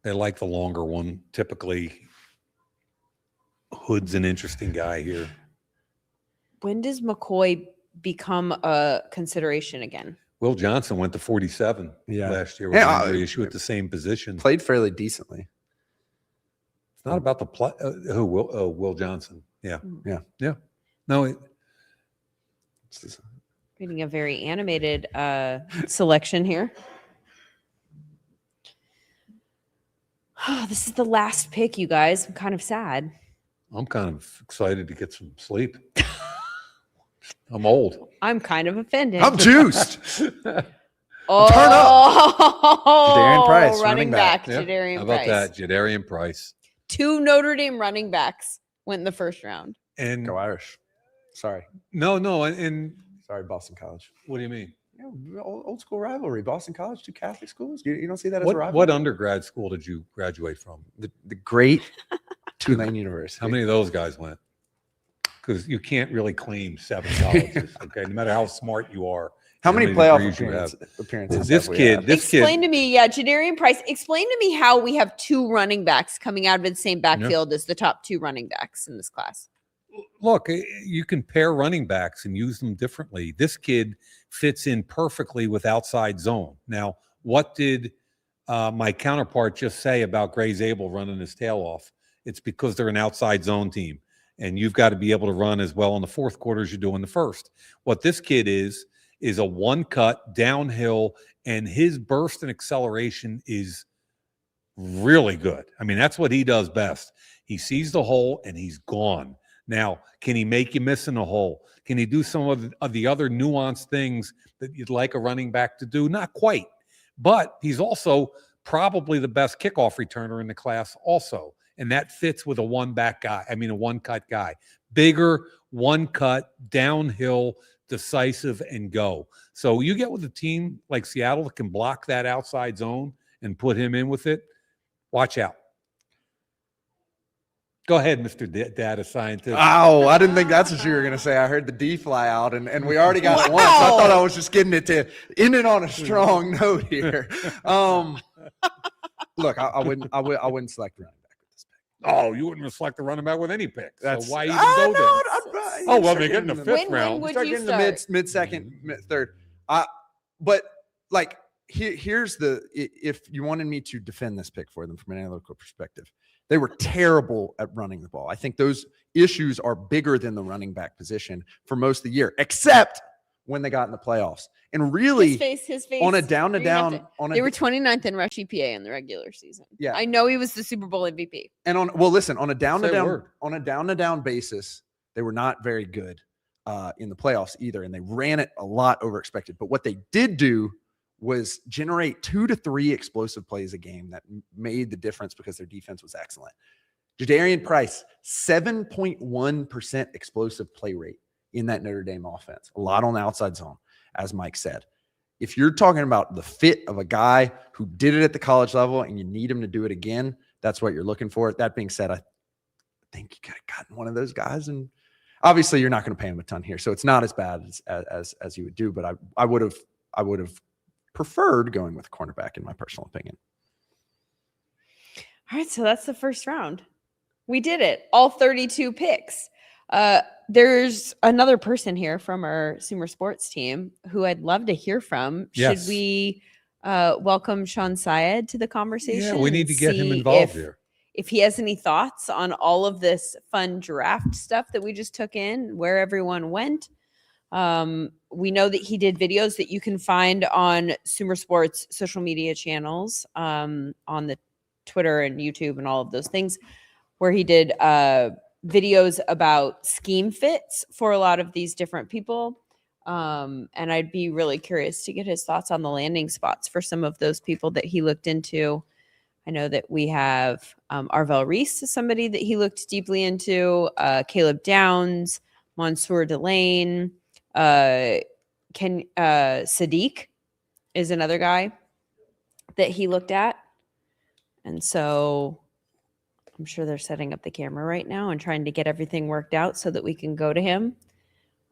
They like the longer one. Typically, Hood's an interesting guy here. When does McCoy become a consideration again? Will Johnson went to 47 last year with an injury issue at the same position. Played fairly decently. It's not about the play. Will Johnson. Yeah. No. Reading a very animated selection here. This is the last pick, you guys. I'm kind of sad. I'm kind of excited to get some sleep. I'm old. I'm kind of offended. I'm juiced. Turn up. Jadarian Price, running back. Yep. Jadarian How about Price. that? Jadarian Price. 2 Notre Dame running backs went in the first round. And go Irish. Sorry. No. And sorry, Boston College. What do you mean? Old school rivalry. Boston College, 2 Catholic schools. You don't see that as a rivalry? What undergrad school did you graduate from? The great Tulane University. How many of those guys went? Because you can't really claim 7 colleges. Okay, no matter how smart you are. How many playoff appearances? This kid. Explain to me, Jadarian Price. Explain to me how we have 2 running backs coming out of the same backfield as the top 2 running backs in this class. Look, you can pair running backs and use them differently. This kid fits in perfectly with outside zone. Now, what did my counterpart just say about Gray Zabel running his tail off? It's because they're an outside zone team, and you've got to be able to run as well in the fourth quarter as you do in the first. What this kid is a one-cut downhill, and his burst and acceleration is really good. I mean, that's what he does best. He sees the hole, and he's gone. Now, can he make you miss in a hole? Can he do some of the other nuanced things that you'd like a running back to do? Not quite. But he's also probably the best kickoff returner in the class also. And that fits with a one-cut guy. Bigger, one-cut, downhill, decisive, and go. So you get with a team like Seattle that can block that outside zone and put him in with it, watch out. Go ahead, Mr. Data Scientist. Oh, I didn't think that's what you were going to say. I heard the D fly out, and we already got it once. I thought I was just getting it to end it on a strong note here. Look, I wouldn't select running back with this pick. Oh, you wouldn't select the running back with any pick. So why even go there? Well, they get in the 5th round. When start would you getting start? the mid-second, third. But like here's if you wanted me to defend this pick for them from an analytical perspective, they were terrible at running the ball. I think those issues are bigger than the running back position for most of the year, except when they got in the playoffs. And really, his face on a down to down, they were 29th in rush EPA in the regular season. Yeah, I know he was the Super Bowl MVP. And on a down to down basis, they were not very good in the playoffs either, and they ran it a lot over expected. But what they did do was generate 2 to 3 explosive plays a game that made the difference because their defense was excellent. Jadarian Price, 7.1% explosive play rate in that Notre Dame offense. A lot on the outside zone, as Mike said. If you're talking about the fit of a guy who did it at the college level and you need him to do it again, that's what you're looking for. That being said, I think you could have gotten one of those guys, and obviously you're not going to pay him a ton here, so it's not as bad as you would do. But I would have preferred going with a cornerback, in my personal opinion. All right, so that's the first round. We did it. All 32 picks. There's another person here from our SūmerSports team who I'd love to hear from. Yes. Should we welcome Shawn Syed to the conversation? Yeah, we need to get him involved here. If he has any thoughts on all of this fun draft stuff that we just took in, where everyone went. We know that he did videos that you can find on SūmerSports social media channels, on the Twitter and YouTube and all of those things, where he did videos about scheme fits for a lot of these different people. And I'd be really curious to get his thoughts on the landing spots for some of those people that he looked into. I know that we have Arvell Reese, somebody that he looked deeply into, Caleb Downs, Mansour Delane, Sadiq is another guy that he looked at. And so I'm sure they're setting up the camera right now and trying to get everything worked out so that we can go to him.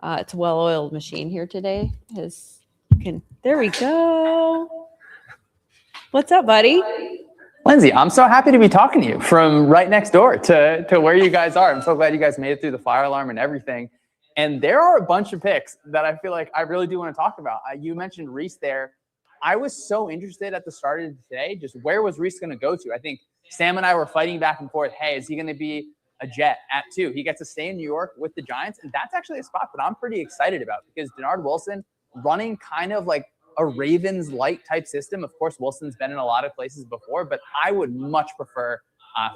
It's a well-oiled machine here today. There we go. What's up, buddy? Lindsay, I'm so happy to be talking to you from right next door to where you guys are. I'm so glad you guys made it through the fire alarm and everything. And there are a bunch of picks that I feel like I really do want to talk about. You mentioned Reese there. I was so interested at the start of today, just where was Reese going to go to? I think Sam and I were fighting back and forth. Hey, is he going to be a Jet at 2? He gets to stay in New York with the Giants, and that's actually a spot that I'm pretty excited about because Denard Wilson running kind of like a Ravens-like type system. Of course, Wilson's been in a lot of places before, but I would much prefer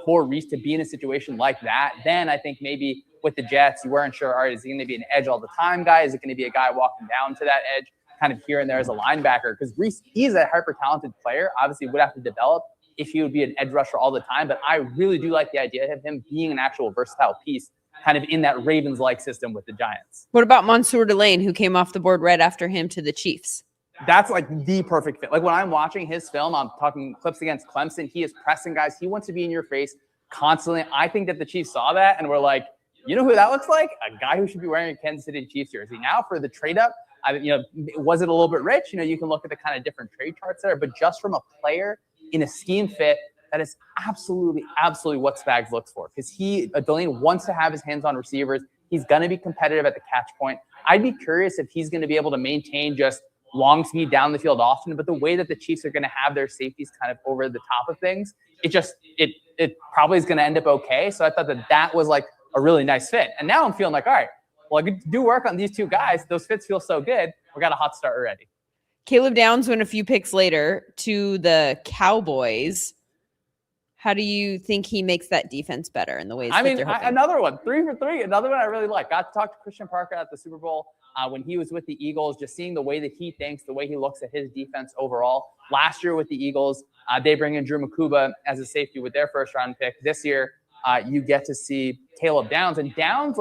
for Reese to be in a situation like that. Then I think maybe with the Jets, you weren't sure, all right, is he going to be an edge all the time guy? Is it going to be a guy walking down to that edge kind of here and there as a linebacker? Because Reese, he's a hyper-talented player. Obviously, would have to develop if he would be an edge rusher all the time. But I really do like the idea of him being an actual versatile piece kind of in that Ravens-like system with the Giants. What about Mansour Delane, who came off the board right after him to the Chiefs? That's like the perfect fit. Like when I'm watching his film, I'm talking clips against Clemson. He is pressing guys. He wants to be in your face constantly. I think that the Chiefs saw that and were like, you know who that looks like? A guy who should be wearing a Kansas City Chiefs jersey. Now for the trade up, was it a little bit rich? You can look at the kind of different trade charts there, but just from a player in a scheme fit, that is absolutely what Spags looks for. Because Delane wants to have his hands on receivers. He's going to be competitive at the catch point. I'd be curious if he's going to be able to maintain just long speed down the field often, but the way that the Chiefs are going to have their safeties kind of over the top of things, it probably is going to end up okay. So I thought that was like a really nice fit. And now I'm feeling like, all right, well, I could do work on these two guys. Those fits feel so good. We got a hot start already. Caleb Downs went a few picks later to the Cowboys. How do you think he makes that defense better in the ways that they're hoping? Another one, 3 for 3. Another one I really like. Got to talk to Christian Parker at the Super Bowl when he was with the Eagles, just seeing the way that he thinks, the way he looks at his defense overall. Last year with the Eagles, they bring in Drew Makuba as a safety with their first-round pick. This year, you get to see Caleb Downs. And Downs,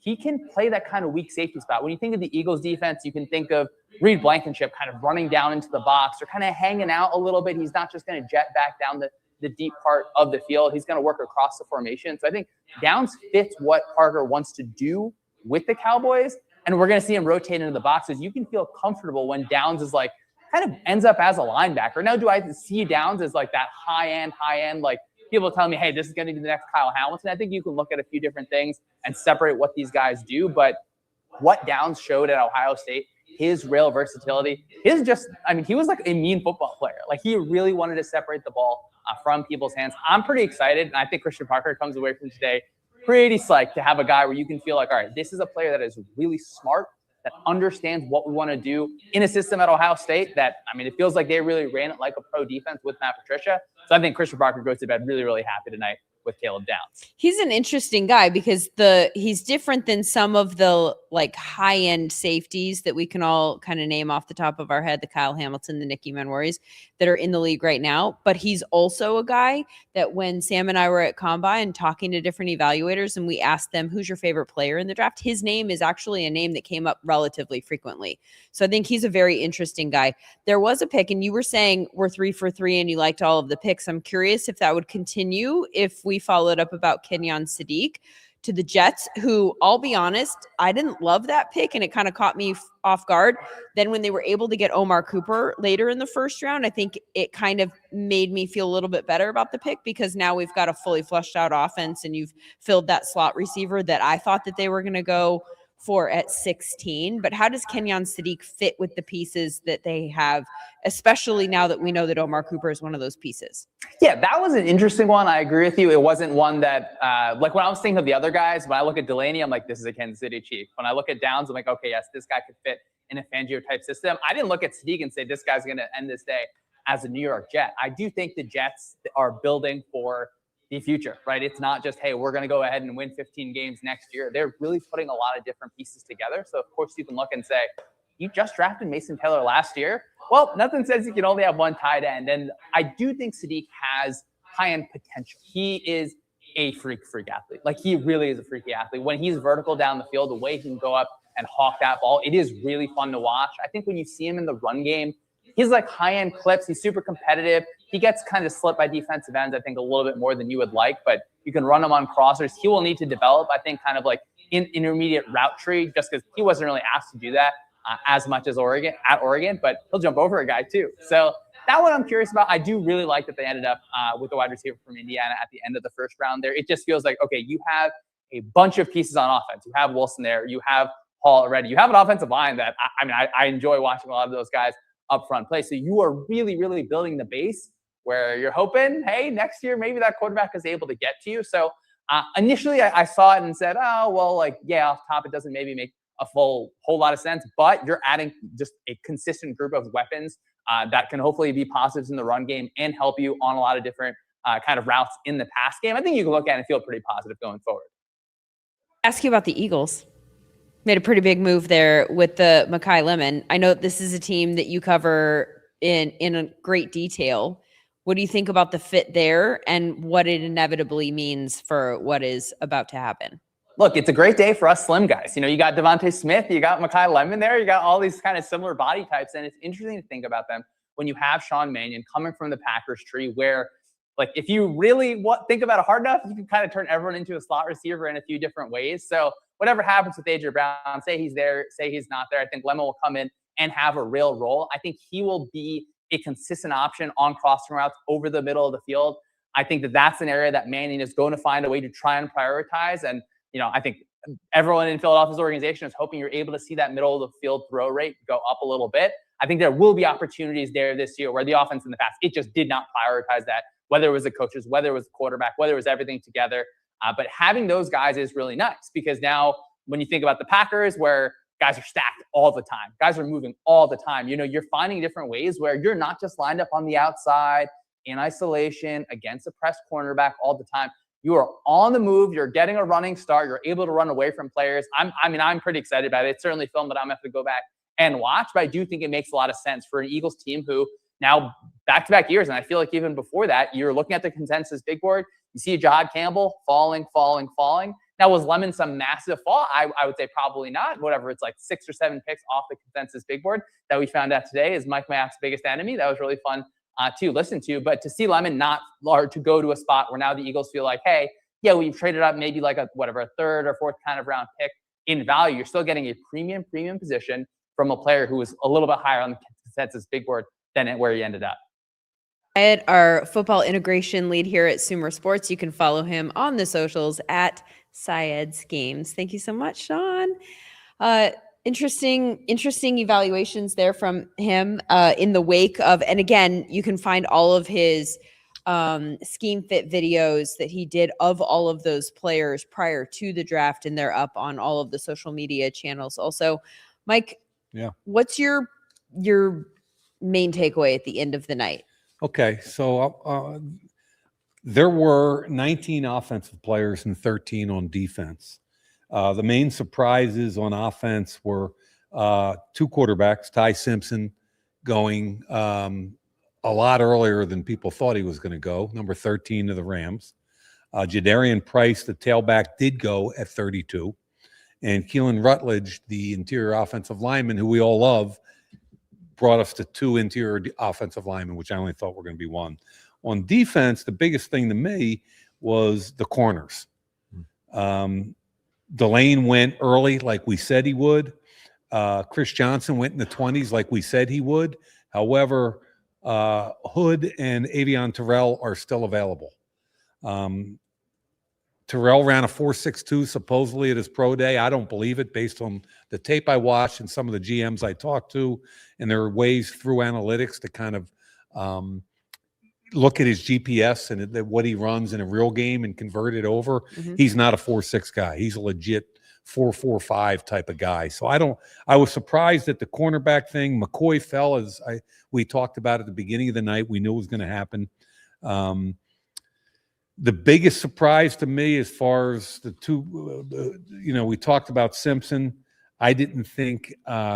he can play that kind of weak safety spot. When you think of the Eagles defense, you can think of Reed Blankenship kind of running down into the box or kind of hanging out a little bit. He's not just going to jet back down the deep part of the field. He's going to work across the formation. So I think Downs fits what Parker wants to do with the Cowboys. And we're going to see him rotate into the boxes. You can feel comfortable when Downs is kind of ends up as a linebacker. Now, do I see Downs as that high-end, people tell me, hey, this is going to be the next Kyle Hamilton? I think you can look at a few different things and separate what these guys do. But what Downs showed at Ohio State, his rail versatility, he was like a mean football player. He really wanted to separate the ball from people's hands. I'm pretty excited. And I think Christian Parker comes away from today pretty psyched to have a guy where you can feel like, all right, this is a player that is really smart, that understands what we want to do in a system at Ohio State that, I mean, it feels like they really ran it like a pro defense with Matt Patricia. So I think Christian Barker goes to bed really, really happy tonight with Caleb Downs. He's an interesting guy because he's different than some of the like high-end safeties that we can all kind of name off the top of our head, the Kyle Hamilton, the Nicky Manwaris that are in the league right now. But he's also a guy that when Sam and I were at Combine talking to different evaluators and we asked them, who's your favorite player in the draft? His name is actually a name that came up relatively frequently. So I think he's a very interesting guy. There was a pick, and you were saying we're 3 for 3 and you liked all of the picks. I'm curious if that would continue if we followed up about Kenyon Sadiq to the Jets, who, I'll be honest, I didn't love that pick and it kind of caught me off guard. Then when they were able to get Omar Cooper later in the first round, I think it kind of made me feel a little bit better about the pick because now we've got a fully fleshed out offense and you've filled that slot receiver that I thought that they were going to go for at 16. But how does Kenyon Sadiq fit with the pieces that they have, especially now that we know that Omar Cooper is one of those pieces? Yeah, that was an interesting one. I agree with you. It wasn't one that, like when I was thinking of the other guys, when I look at Delaney, I'm like, this is a Kansas City Chief. When I look at Downs, I'm like, okay, yes, this guy could fit in a Fangio type system. I didn't look at Sadiq and say, this guy's going to end this day as a New York Jet. I do think the Jets are building for the future, right? It's not just, hey, we're going to go ahead and win 15 games next year. They're really putting a lot of different pieces together. So, of course, you can look and say, you just drafted Mason Taylor last year. Well, nothing says you can only have one tight end. And I do think Sadiq has high-end potential. He is a freak athlete. Like, he really is a freaky athlete. When he's vertical down the field, the way he can go up and hawk that ball, it is really fun to watch. I think when you see him in the run game, he's like high-end clips. He's super competitive. He gets kind of slipped by defensive ends, I think, a little bit more than you would like, but you can run him on crossers. He will need to develop, I think, kind of like in intermediate route tree, just because he wasn't really asked to do that as much as Oregon, but he'll jump over a guy too. So that one I'm curious about. I do really like that they ended up with the wide receiver from Indiana at the end of the first round there. It just feels like, okay, you have a bunch of pieces on offense. You have Wilson there. You have Hall already. You have an offensive line that, I enjoy watching a lot of those guys up front play. So you are really, really building the base where you're hoping, hey, next year, maybe that quarterback is able to get to you. So initially I saw it and said, oh, well, like, yeah, off top, it doesn't maybe make a whole lot of sense, but you're adding just a consistent group of weapons that can hopefully be positives in the run game and help you on a lot of different kind of routes in the pass game. I think you can look at it and feel pretty positive going forward. Ask you about the Eagles. Made a pretty big move there with the Mekhi Lemon. I know this is a team that you cover in a great detail. What do you think about the fit there and what it inevitably means for what is about to happen? Look, it's a great day for us slim guys. You know, you got Devontae Smith, you got Mekhi Lemon there, you got all these kind of similar body types, and it's interesting to think about them when you have Sean Mannion coming from the Packers tree where, like, if you really think about it hard enough, you can kind of turn everyone into a slot receiver in a few different ways. So whatever happens with A.J. Brown, say he's there, say he's not there, I think Lemon will come in and have a real role. I think he will be a consistent option on crossing routes over the middle of the field. I think that that's an area that Mannion is going to find a way to try and prioritize. And, you know, I think everyone in Philadelphia's organization is hoping you're able to see that middle of the field throw rate go up a little bit. I think there will be opportunities there this year where the offense in the past, it just did not prioritize that, whether it was the coaches, whether it was the quarterback, whether it was everything together. But having those guys is really nice because now when you think about the Packers where guys are stacked all the time, guys are moving all the time, you know, you're finding different ways where you're not just lined up on the outside in isolation against a press cornerback all the time. You are on the move. You're getting a running start. You're able to run away from players. I'm pretty excited about it. It's certainly film that I'm going to have to go back and watch, but I do think it makes a lot of sense for an Eagles team who now back-to-back years, and I feel like even before that, you're looking at the consensus big board. You see Jahad Campbell falling. Now, was Lemon some massive fall? I would say probably not. Whatever, it's like 6 or 7 picks off the consensus big board that we found out today is Mike Mayock's biggest enemy. That was really fun to listen to. But to see Lemon not or to go to a spot where now the Eagles feel like, hey, yeah, we've traded up maybe like a third or fourth kind of round pick in value. You're still getting a premium position from a player who was a little bit higher on the consensus big board than where he ended up. Syed, our football integration lead here at SūmerSports. You can follow him on the socials at Syed's Games. Thank you so much, Shawn. Interesting evaluations there from him in the wake of, and again, you can find all of his scheme fit videos that he did of all of those players prior to the draft, and they're up on all of the social media channels. Also, Mike, Yeah. what's your main takeaway at the end of the night? Okay, so there were 19 offensive players and 13 on defense. The main surprises on offense were two quarterbacks, Ty Simpson going a lot earlier than people thought he was going to go, number 13 of the Rams. Jadarian Price, the tailback, did go at 32. And Keelan Rutledge, the interior offensive lineman, who we all love, brought us to two interior offensive linemen, which I only thought were going to be one. On defense, the biggest thing to me was the corners. Delane went early like we said he would. Chris Johnson went in the 20s like we said he would. However, Hood and Avion Terrell are still available. Terrell ran a 4.62 supposedly at his pro day. I don't believe it based on the tape I watched and some of the GMs I talked to. And there are ways through analytics to kind of look at his GPS and what he runs in a real game and convert it over. He's not a 4.6 guy. He's a legit 4.45 type of guy. So I was surprised at the cornerback thing. McCoy fell, as we talked about at the beginning of the night. We knew it was going to happen. The biggest surprise to me, as far as the two, we talked about Simpson. I didn't think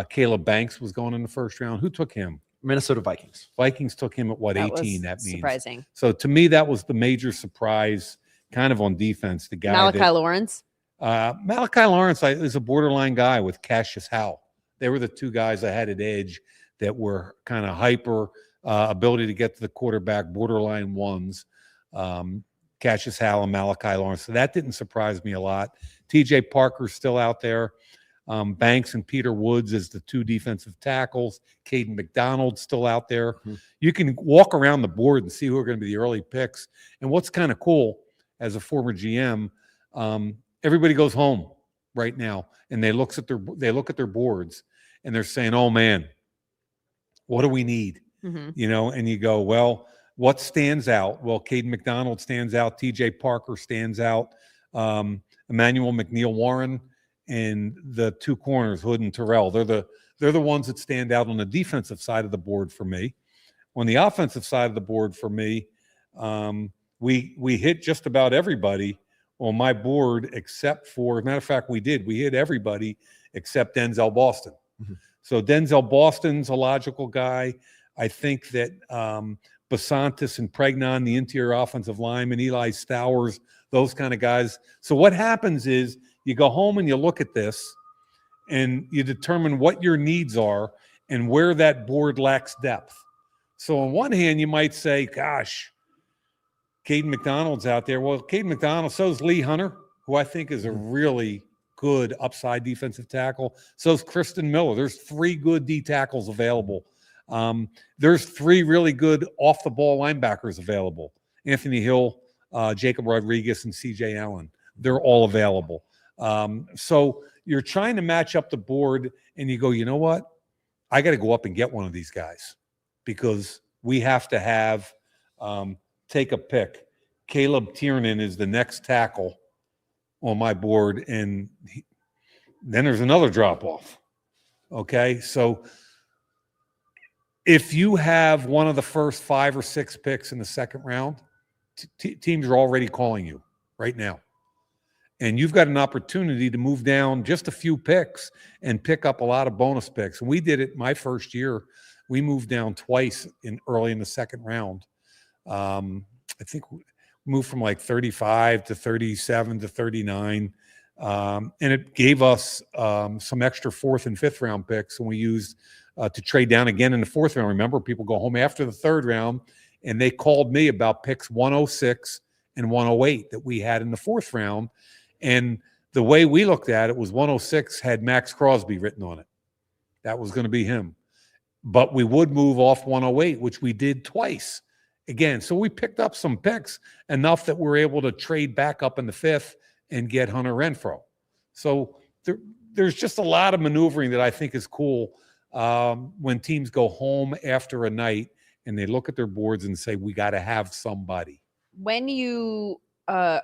Caleb Banks was going in the first round. Who took him? Minnesota Vikings. Vikings took him at what, 18? That means surprising. So to me, that was the major surprise, kind of on defense. The guy Malachi Lawrence. Malachi Lawrence is a borderline guy with Cassius Howell. They were the two guys I had at edge that were kind of hyper ability to get to the quarterback, borderline ones. Cassius Howell and Malachi Lawrence. So that didn't surprise me a lot. TJ Parker's still out there. Banks and Peter Woods as the two defensive tackles. Caden McDonald's still out there. You can walk around the board and see who are going to be the early picks. And what's kind of cool, as a former GM, everybody goes home right now and they look at their boards and they're saying, "Oh man, what do we need?" And you go, "Well, what stands out?" Well, Caden McDonald stands out. TJ Parker stands out. Emmanuel McNeil-Warren and the two corners, Hood and Terrell. They're the ones that stand out on the defensive side of the board for me. On the offensive side of the board for me, we hit just about everybody on my board except for, as a matter of fact, we hit everybody except Denzel Boston. So Denzel Boston's a logical guy. I think that Basantis and Pregnon, the interior offensive lineman, Eli Stowers, those kind of guys. So what happens is you go home and you look at this and you determine what your needs are and where that board lacks depth. So on one hand, you might say, gosh, Caden McDonald's out there. Well, Caden McDonald, so is Lee Hunter, who I think is a really good upside defensive tackle. So is Kristen Miller. There's three good D tackles available. There's three really good off-the-ball linebackers available. Anthony Hill, Jacob Rodriguez, and C.J. Allen. They're all available. So you're trying to match up the board, and you go, you know what? I got to go up and get one of these guys because we have to have take a pick. Caleb Tiernan is the next tackle on my board, and then there's another drop-off. Okay, so if you have one of the first 5 or 6 picks in the second round, teams are already calling you right now. And you've got an opportunity to move down just a few picks and pick up a lot of bonus picks. And we did it my first year. We moved down twice early in the second round. I think we moved from like 35 to 37 to 39. And it gave us some extra 4th and 5th round picks. And we used to trade down again in the 4th round. Remember, people go home after the 3rd round, and they called me about picks 106 and 108 that we had in the 4th round. And the way we looked at it was 106 had Max Crosby written on it. That was going to be him. But we would move off 108, which we did twice. Again, so we picked up some picks enough that we're able to trade back up in the 5th and get Hunter Renfrow. So there's just a lot of maneuvering that I think is cool when teams go home after a night and they look at their boards and say, we got to have somebody. When you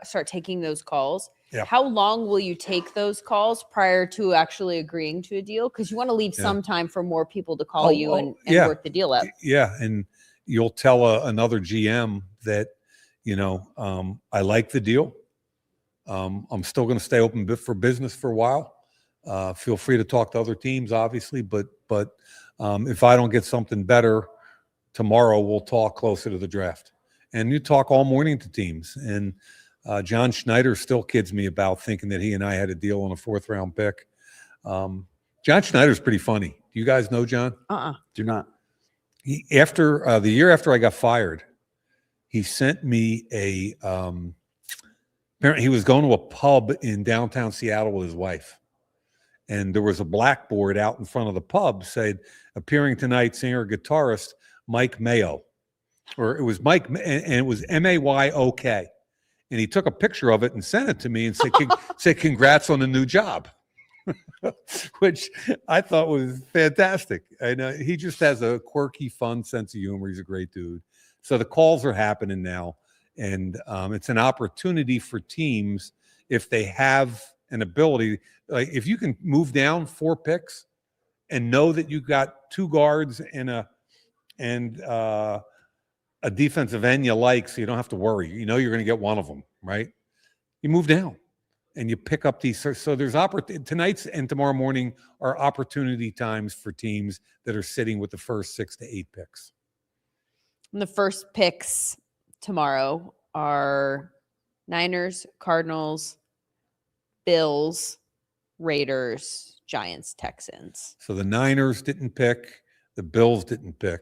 start taking those calls, Yeah. how long will you take those calls prior to actually agreeing to a deal? Because you want to leave some time for more people to call you and work the deal up. Yeah, and you'll tell another GM that, I like the deal. I'm still going to stay open for business for a while. Feel free to talk to other teams, obviously, but if I don't get something better tomorrow, we'll talk closer to the draft. And you talk all morning to teams. And John Schneider still kids me about thinking that he and I had a deal on a 4th round pick. John Schneider's pretty funny. Do you guys know John? Do not. The year after I got fired, he sent me apparently he was going to a pub in downtown Seattle with his wife. And there was a blackboard out in front of the pub said, appearing tonight, singer-guitarist Mike Mayock. Or it was Mike, and it was Mayok. And he took a picture of it and sent it to me and said congrats on the new job, which I thought was fantastic. And he just has a quirky, fun sense of humor. He's a great dude. So the calls are happening now. And it's an opportunity for teams if they have an ability. Like if you can move down 4 picks and know that you got 2 guards and a defensive end you like, so you don't have to worry. You know you're going to get one of them, right? You move down and you pick up these. So there's tonight's and tomorrow morning are opportunity times for teams that are sitting with the first 6 to 8 picks. And the first picks tomorrow are Niners, Cardinals, Bills, Raiders, Giants, Texans. So the Niners didn't pick, the Bills didn't pick.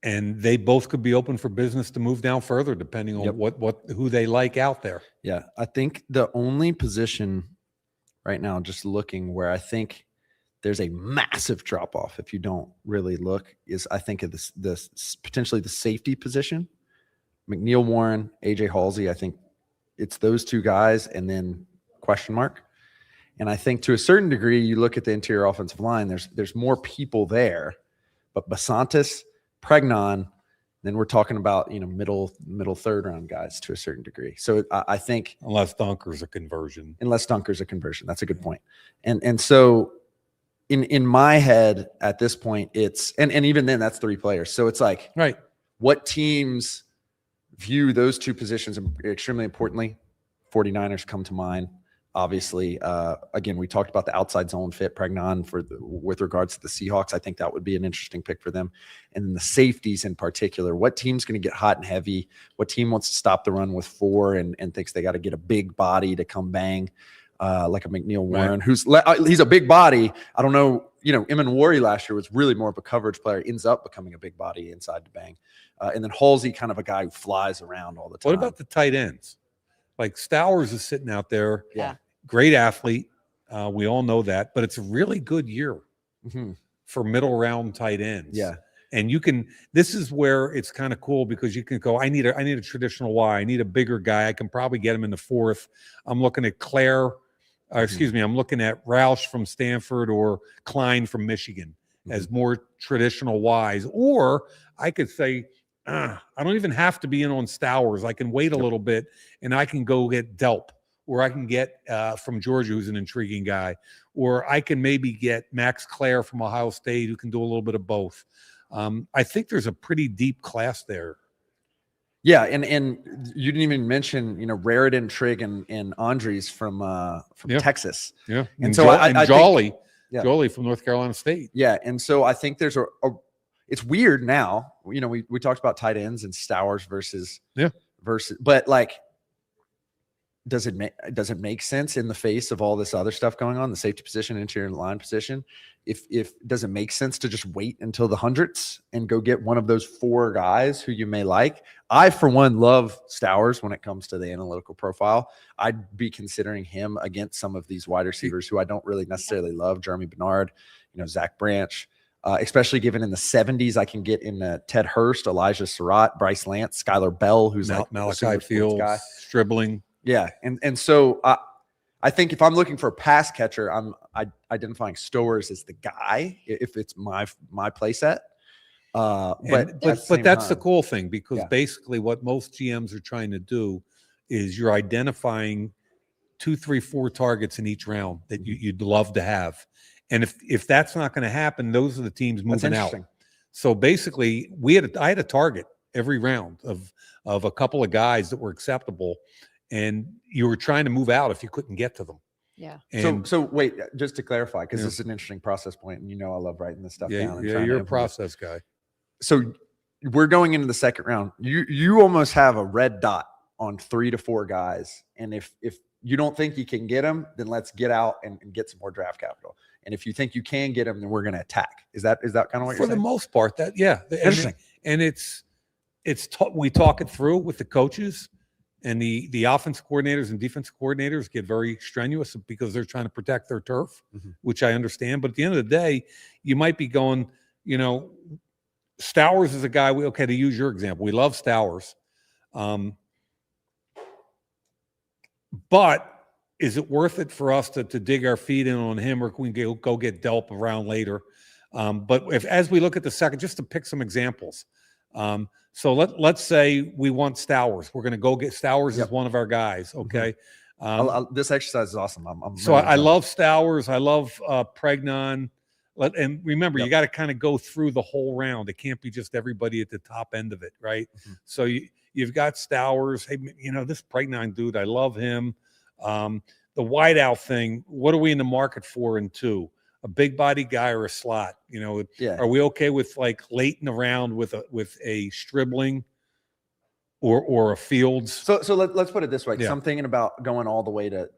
And they both could be open for business to move down further, depending on who they like out there. Yeah, I think the only position right now, just looking where I think there's a massive drop off if you don't really look, is I think of this potentially the safety position. McNeil Warren, AJ Halsey. I think it's those 2 guys, and then question mark. And I think to a certain degree, you look at the interior offensive line. There's more people there, but Basantis, Pregnon, then we're talking about middle 3rd round guys to a certain degree. So I think unless Dunker's a conversion, that's a good point. And so in my head at this point, it's and even then that's 3 players. So it's like, right, what teams view those 2 positions extremely importantly? 49ers come to mind. Obviously, again, we talked about the outside zone fit, Pregnon, with regards to the Seahawks. I think that would be an interesting pick for them. And then the safeties in particular. What team's going to get hot and heavy? What team wants to stop the run with 4 and thinks they got to get a big body to come bang, like a McNeil Warren, right, he's a big body. I don't know. Emery last year was really more of a coverage player, ends up becoming a big body inside to bang. And then Halsey, kind of a guy who flies around all the time. What about the tight ends? Like Stowers is sitting out there. Yeah. Great athlete. We all know that, but it's a really good year for middle round tight ends. Yeah. And this is where it's kind of cool because you can go, I need a traditional Y. I need a bigger guy. I can probably get him in the 4th. I'm looking at I'm looking at Roush from Stanford or Klein from Michigan as more traditional Ys. Or I could say, I don't even have to be in on Stowers. I can wait a little bit and I can go get Delp, or I can get from Georgia, who's an intriguing guy, or I can maybe get Max Clare from Ohio State, who can do a little bit of both. I think there's a pretty deep class there. Yeah, and you didn't even mention Raritan, Trigg, and Andres from Texas. Yeah, and so I Jolly, think, Jolly from North Carolina State. Yeah, and so I think there's it's weird now. We talked about tight ends and Stowers versus, but like, does it make sense in the face of all this other stuff going on, the safety position, interior line position? If does it make sense to just wait until the hundreds and go get one of those 4 guys who you may like? I, for one, love Stowers when it comes to the analytical profile. I'd be considering him against some of these wide receivers who I don't really necessarily love. Jeremy Bernard, Zach Branch, especially given in the 70s, I can get in Ted Hurst, Elijah Surratt, Bryce Lance, Skylar Bell, who's like Malachi Fields guy, Stribling. Yeah, and so I think if I'm looking for a pass catcher, I'm identifying Stowers as the guy if it's my play set. But that's the cool thing, because Yeah. basically what most GMs are trying to do is you're identifying 2, 3, 4 targets in each round that you'd love to have. And if that's not going to happen, those are the teams moving out. So basically I had a target every round of a couple of guys that were acceptable, and you were trying to move out if you couldn't get to them. Yeah. And so wait, just to clarify, because this is an interesting process point, and you know I love writing this stuff down. And you're a process guy. So we're going into the second round. You almost have a red dot on 3 to 4 guys, and if you don't think you can get them, then let's get out and get some more draft capital. And if you think you can get them, then we're going to attack. Is that kind of what you're saying? For the most part, Interesting. And we talk it through with the coaches, and the offense coordinators and defense coordinators get very strenuous because they're trying to protect their turf, which I understand. But at the end of the day, you might be going, Stowers is a guy, to use your example, we love Stowers. But is it worth it for us to dig our feet in on him, or can we go get Delp around later? But as we look at the second, just to pick some examples. So let's say we want Stowers. We're going to go get Stowers as one of our guys. Okay. This exercise is awesome. I love Stowers. I love Pregnon. And remember, you got to kind of go through the whole round. It can't be just everybody at the top end of it, right? So you've got Stowers. Hey, this Pregnon dude, I love him. The wideout thing, what are we in the market for in 2? A big body guy or a slot? Are we okay with like late in the round with a Stribling or a Fields? So let's put it this way. So I'm thinking about going all the way to,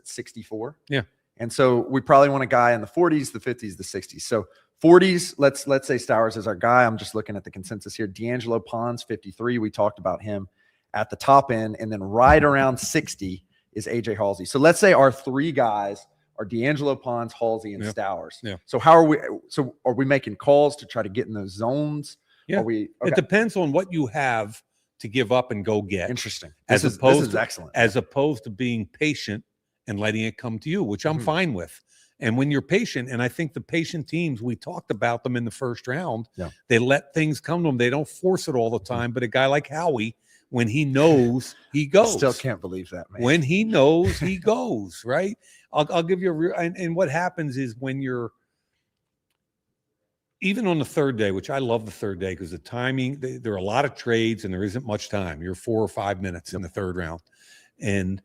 64? Yeah. And so we probably want a guy in the 40s, the 50s, the 60s. So 40s, let's say Stowers is our guy. I'm just looking at the consensus here. D'Angelo Pons, 53. We talked about him at the top end. And then right around 60 is AJ Halsey. So let's say our 3 guys are D'Angelo Pons, Halsey, and Stowers. Yeah. So are we making calls to try to get in those zones? Yeah. It depends on what you have to give up and go get. Interesting. This is excellent. As opposed to being patient and letting it come to you, which I'm fine with. And when you're patient, and I think the patient teams, we talked about them in the first round, they let things come to them. They don't force it all the time. But a guy like Howie, when he knows, he goes. Still can't believe that, man. When he knows, he goes, right? I'll give you a real, and what happens is when you're, even on the third day, which I love the third day because the timing, there are a lot of trades and there isn't much time. You're 4 or 5 minutes in the third round. And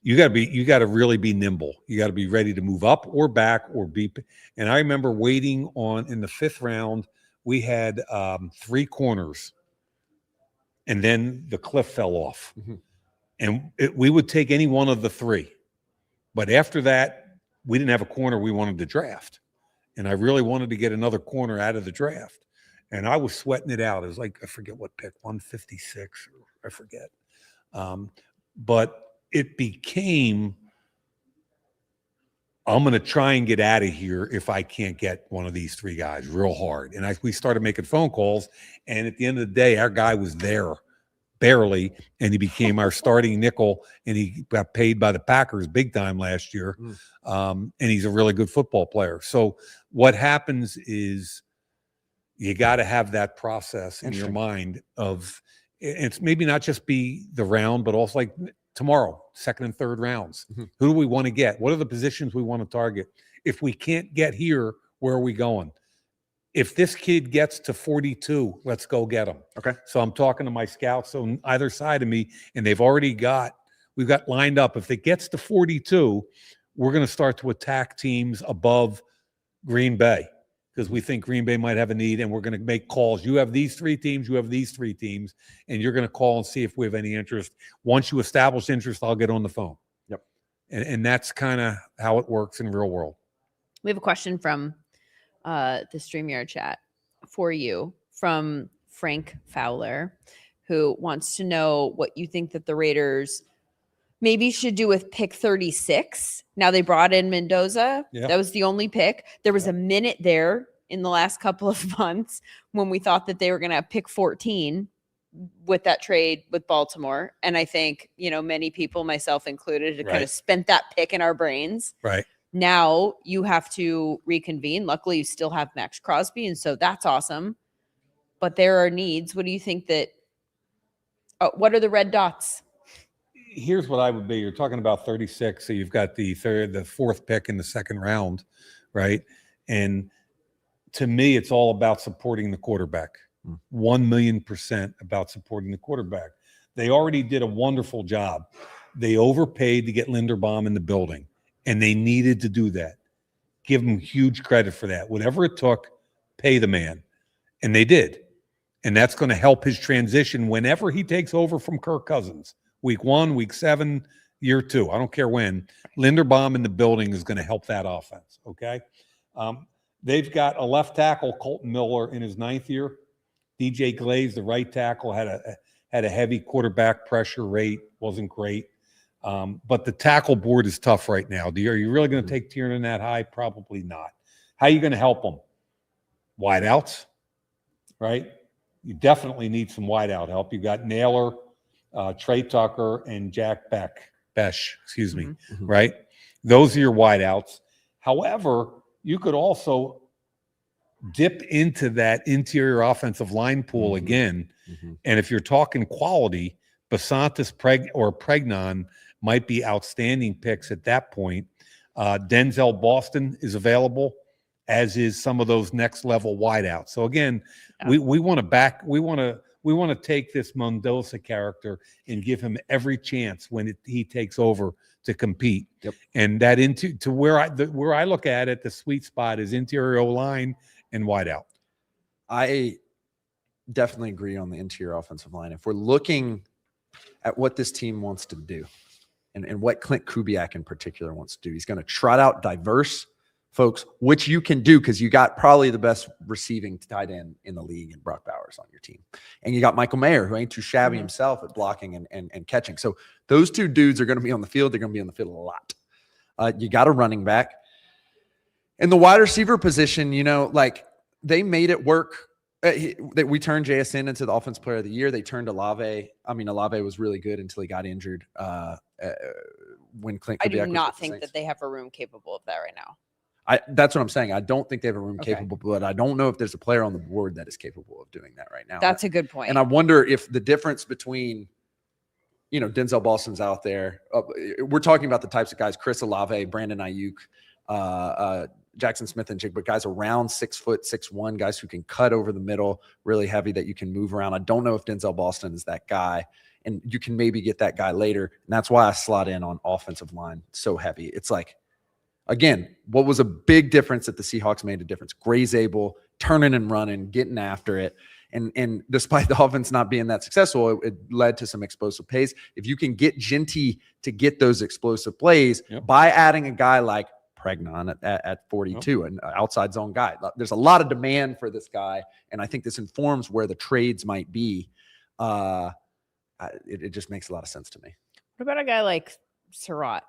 you got to really be nimble. You got to be ready to move up or back or be. And I remember waiting in the 5th round, we had 3 corners, and then the cliff fell off. And we would take any one of the 3. But after that, we didn't have a corner we wanted to draft. And I really wanted to get another corner out of the draft. And I was sweating it out. It was like, I forget what pick, 156, or I forget. But it became, I'm going to try and get out of here if I can't get one of these 3 guys real hard. And we started making phone calls. And at the end of the day, our guy was there barely, and he became our starting nickel, and he got paid by the Packers big time last year. And he's a really good football player. So what happens is you got to have that process in your mind of, it's maybe not just be the round, but also like tomorrow, 2nd and 3rd rounds. Who do we want to get? What are the positions we want to target? If we can't get here, where are we going? If this kid gets to 42, let's go get him. Okay. So I'm talking to my scouts on either side of me, and we've got lined up. If it gets to 42, we're going to start to attack teams above Green Bay because we think Green Bay might have a need, and we're going to make calls. You have these 3 teams, you have these 3 teams, and you're going to call and see if we have any interest. Once you establish interest, I'll get on the phone. Yep. And that's kind of how it works in real world. We have a question from the StreamYard chat for you from Frank Fowler, who wants to know what you think that the Raiders maybe should do with pick 36. Now they brought in Mendoza. Yeah. That was the only pick. There was a minute there in the last couple of months when we thought that they were going to pick 14 with that trade with Baltimore. And I think, many people, myself included, had kind of spent that pick in our brains. Right. Now you have to reconvene. Luckily, you still have Max Crosby, and so that's awesome. but there are needs. What do you think that? What are the red dots? Here's what I would be. You're talking about 36, so you've got the fourth pick in the second round, right? And to me, it's all about supporting the quarterback. 1,000,000% about supporting the quarterback. They already did a wonderful job. They overpaid to get Linderbaum in the building, and they needed to do that. Give them huge credit for that. Whatever it took, pay the man. And they did. And that's going to help his transition whenever he takes over from Kirk Cousins. Week 1, week 7, year 2. I don't care when. Linderbaum in the building is going to help that offense, okay? They've got a left tackle, Colton Miller, in his 9th year. DJ Glaze, the right tackle, had a heavy quarterback pressure rate, wasn't great. But the tackle board is tough right now. Are you really going to take Tiernan that high? Probably not. How are you going to help them? Wideouts, right? You definitely need some wideout help. You got Naylor, Trey Tucker, and Jack Besh, right? Those are your wideouts. However, you could also dip into that interior offensive line pool again. And if you're talking quality, Basantis or Pregnon might be outstanding picks at that point. Denzel Boston is available, as is some of those next level wideouts. So again, we want to take this Mendoza character and give him every chance when he takes over to compete. And that where I look at it, the sweet spot is interior O-line and wideout. I definitely agree on the interior offensive line. If we're looking at what this team wants to do and what Clint Kubiak in particular wants to do, he's going to trot out diverse folks, which you can do because you got probably the best receiving tight end in the league in Brock Bowers on your team. And you got Michael Mayer, who ain't too shabby himself at blocking and catching. So those two dudes are going to be on the field. They're going to be on the field a lot. You got a running back. In the wide receiver position, they made it work. We turned JSN into the offensive player of the year. They turned Olave. Olave was really good until he got injured when Clint Kubiak I do not was think that they have a room capable of that right now. That's what I'm saying. I don't think they have a room capable, but I don't know if there's a player on the board that is capable of doing that right now. That's a good point. And I wonder if the difference between, Denzel Boston's out there. We're talking about the types of guys, Chris Olave, Brandon Ayuk, Jackson Smith and Jigba, guys around 6 foot, 6'1", guys who can cut over the middle, really heavy that you can move around. I don't know if Denzel Boston is that guy, and you can maybe get that guy later. And that's why I slot in on offensive line so heavy. It's like, again, what was a big difference that the Seahawks made a difference? Gray's able, turning and running, getting after it. And despite the offense not being that successful, it led to some explosive plays. If you can get Genty to get those explosive plays by adding a guy like Pregnon at 42, an outside zone guy, there's a lot of demand for this guy. And I think this informs where the trades might be. It just makes a lot of sense to me. What about a guy like Surratt?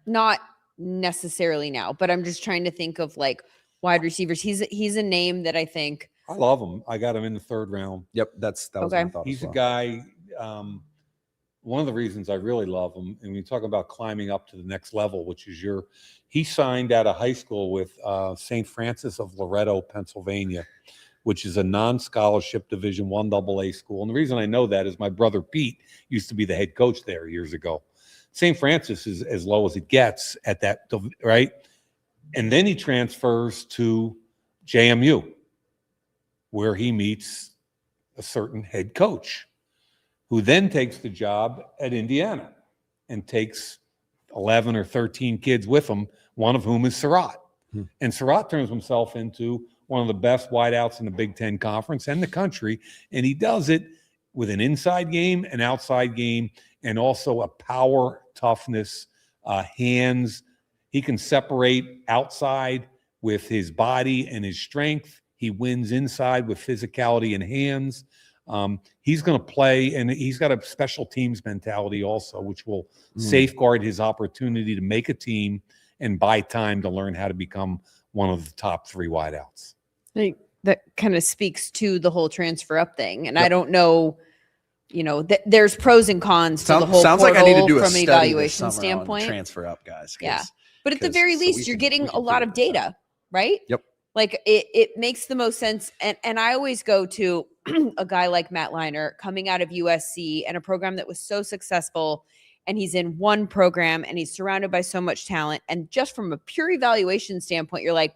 Not necessarily now, but I'm just trying to think of wide receivers. He's a name that I think I love him. I got him in the 3rd round. Yep, that was my thought. He's a guy. One of the reasons I really love him, and we talk about climbing up to the next level, which is he signed out of high school with St. Francis of Loretto, Pennsylvania, which is a non-scholarship Division I AA school. And the reason I know that is my brother Pete used to be the head coach there years ago. St. Francis is as low as it gets at that, right? And then he transfers to JMU, where he meets a certain head coach, who then takes the job at Indiana and takes 11 or 13 kids with him, one of whom is Surratt. And Surratt turns himself into one of the best wideouts in the Big Ten Conference and the country, and he does it with an inside game, an outside game, and also a power, toughness, hands. He can separate outside with his body and his strength. He wins inside with physicality and hands. He's going to play, and he's got a special teams mentality also, which will safeguard his opportunity to make a team and buy time to learn how to become one of the top 3 wideouts. I think that kind of speaks to the whole transfer up thing. And I don't know, there's pros and cons to the whole sounds like I need to do from an evaluation this summer on standpoint. transfer up, guys. Yeah. But at the very least, you're getting a lot of data, right? Yep. Like it makes the most sense. And I always go to a guy like Matt Leinart coming out of USC and a program that was so successful, and he's in one program and he's surrounded by so much talent. And just from a pure evaluation standpoint, you're like,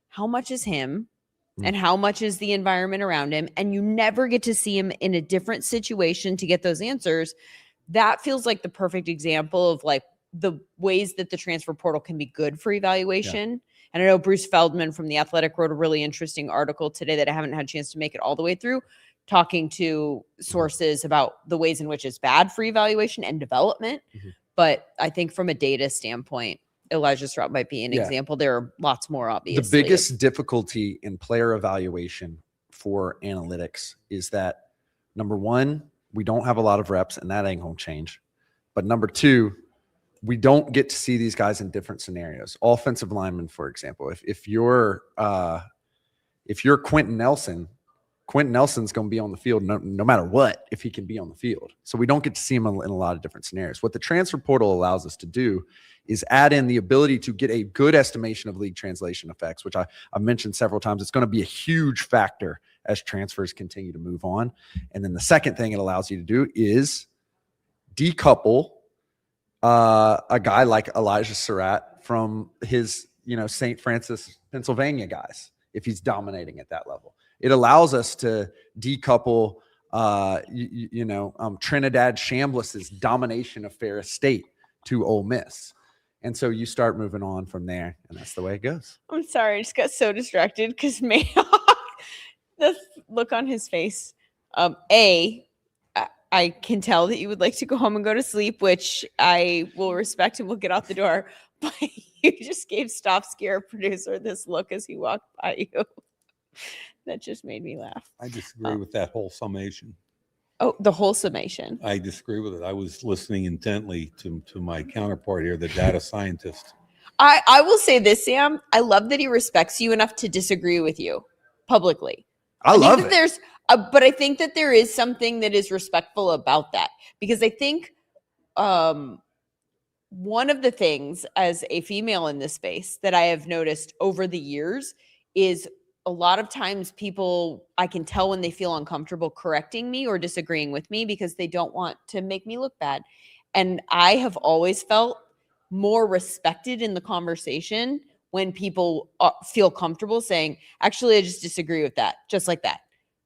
how much is him and how much is the environment around him? And you never get to see him in a different situation to get those answers. That feels like the perfect example of like the ways that the transfer portal can be good for evaluation. Yeah. And I know Bruce Feldman from The Athletic wrote a really interesting article today that I haven't had a chance to make it all the way through, talking to sources about the ways in which it's bad for evaluation and development. But I think from a data standpoint, Elijah Strout might be an example. There are lots more, obviously. The biggest difficulty in player evaluation for analytics is that, number one, we don't have a lot of reps, and that ain't going to change. But number two, we don't get to see these guys in different scenarios. Offensive linemen, for example, if you're Quentin Nelson's going to be on the field no matter what, if he can be on the field. So we don't get to see him in a lot of different scenarios. What the transfer portal allows us to do is add in the ability to get a good estimation of league translation effects, which I've mentioned several times. It's going to be a huge factor as transfers continue to move on. And then the second thing it allows you to do is decouple a guy like Elijah Surratt from his, St. Francis, Pennsylvania guys, if he's dominating at that level. It allows us to decouple, Trinidad Chambliss's domination of Ferris State to Ole Miss. And so you start moving on from there, and that's the way it goes. I'm sorry. I just got so distracted because Mayock, the look on his face. I can tell that you would like to go home and go to sleep, which I will respect and will get out the door. But you just gave Stofsky, our producer, this look as he walked by you. That just made me laugh. I disagree with that whole summation. Oh, the whole summation. I disagree with it. I was listening intently to my counterpart here, the data scientist. I will say this, Sam. I love that he respects you enough to disagree with you publicly. I love it. But I think that there is something that is respectful about that, because I think one of the things as a female in this space that I have noticed over the years is a lot of times people, I can tell when they feel uncomfortable correcting me or disagreeing with me because they don't want to make me look bad. And I have always felt more respected in the conversation when people feel comfortable saying, actually, I just disagree with that, just like that.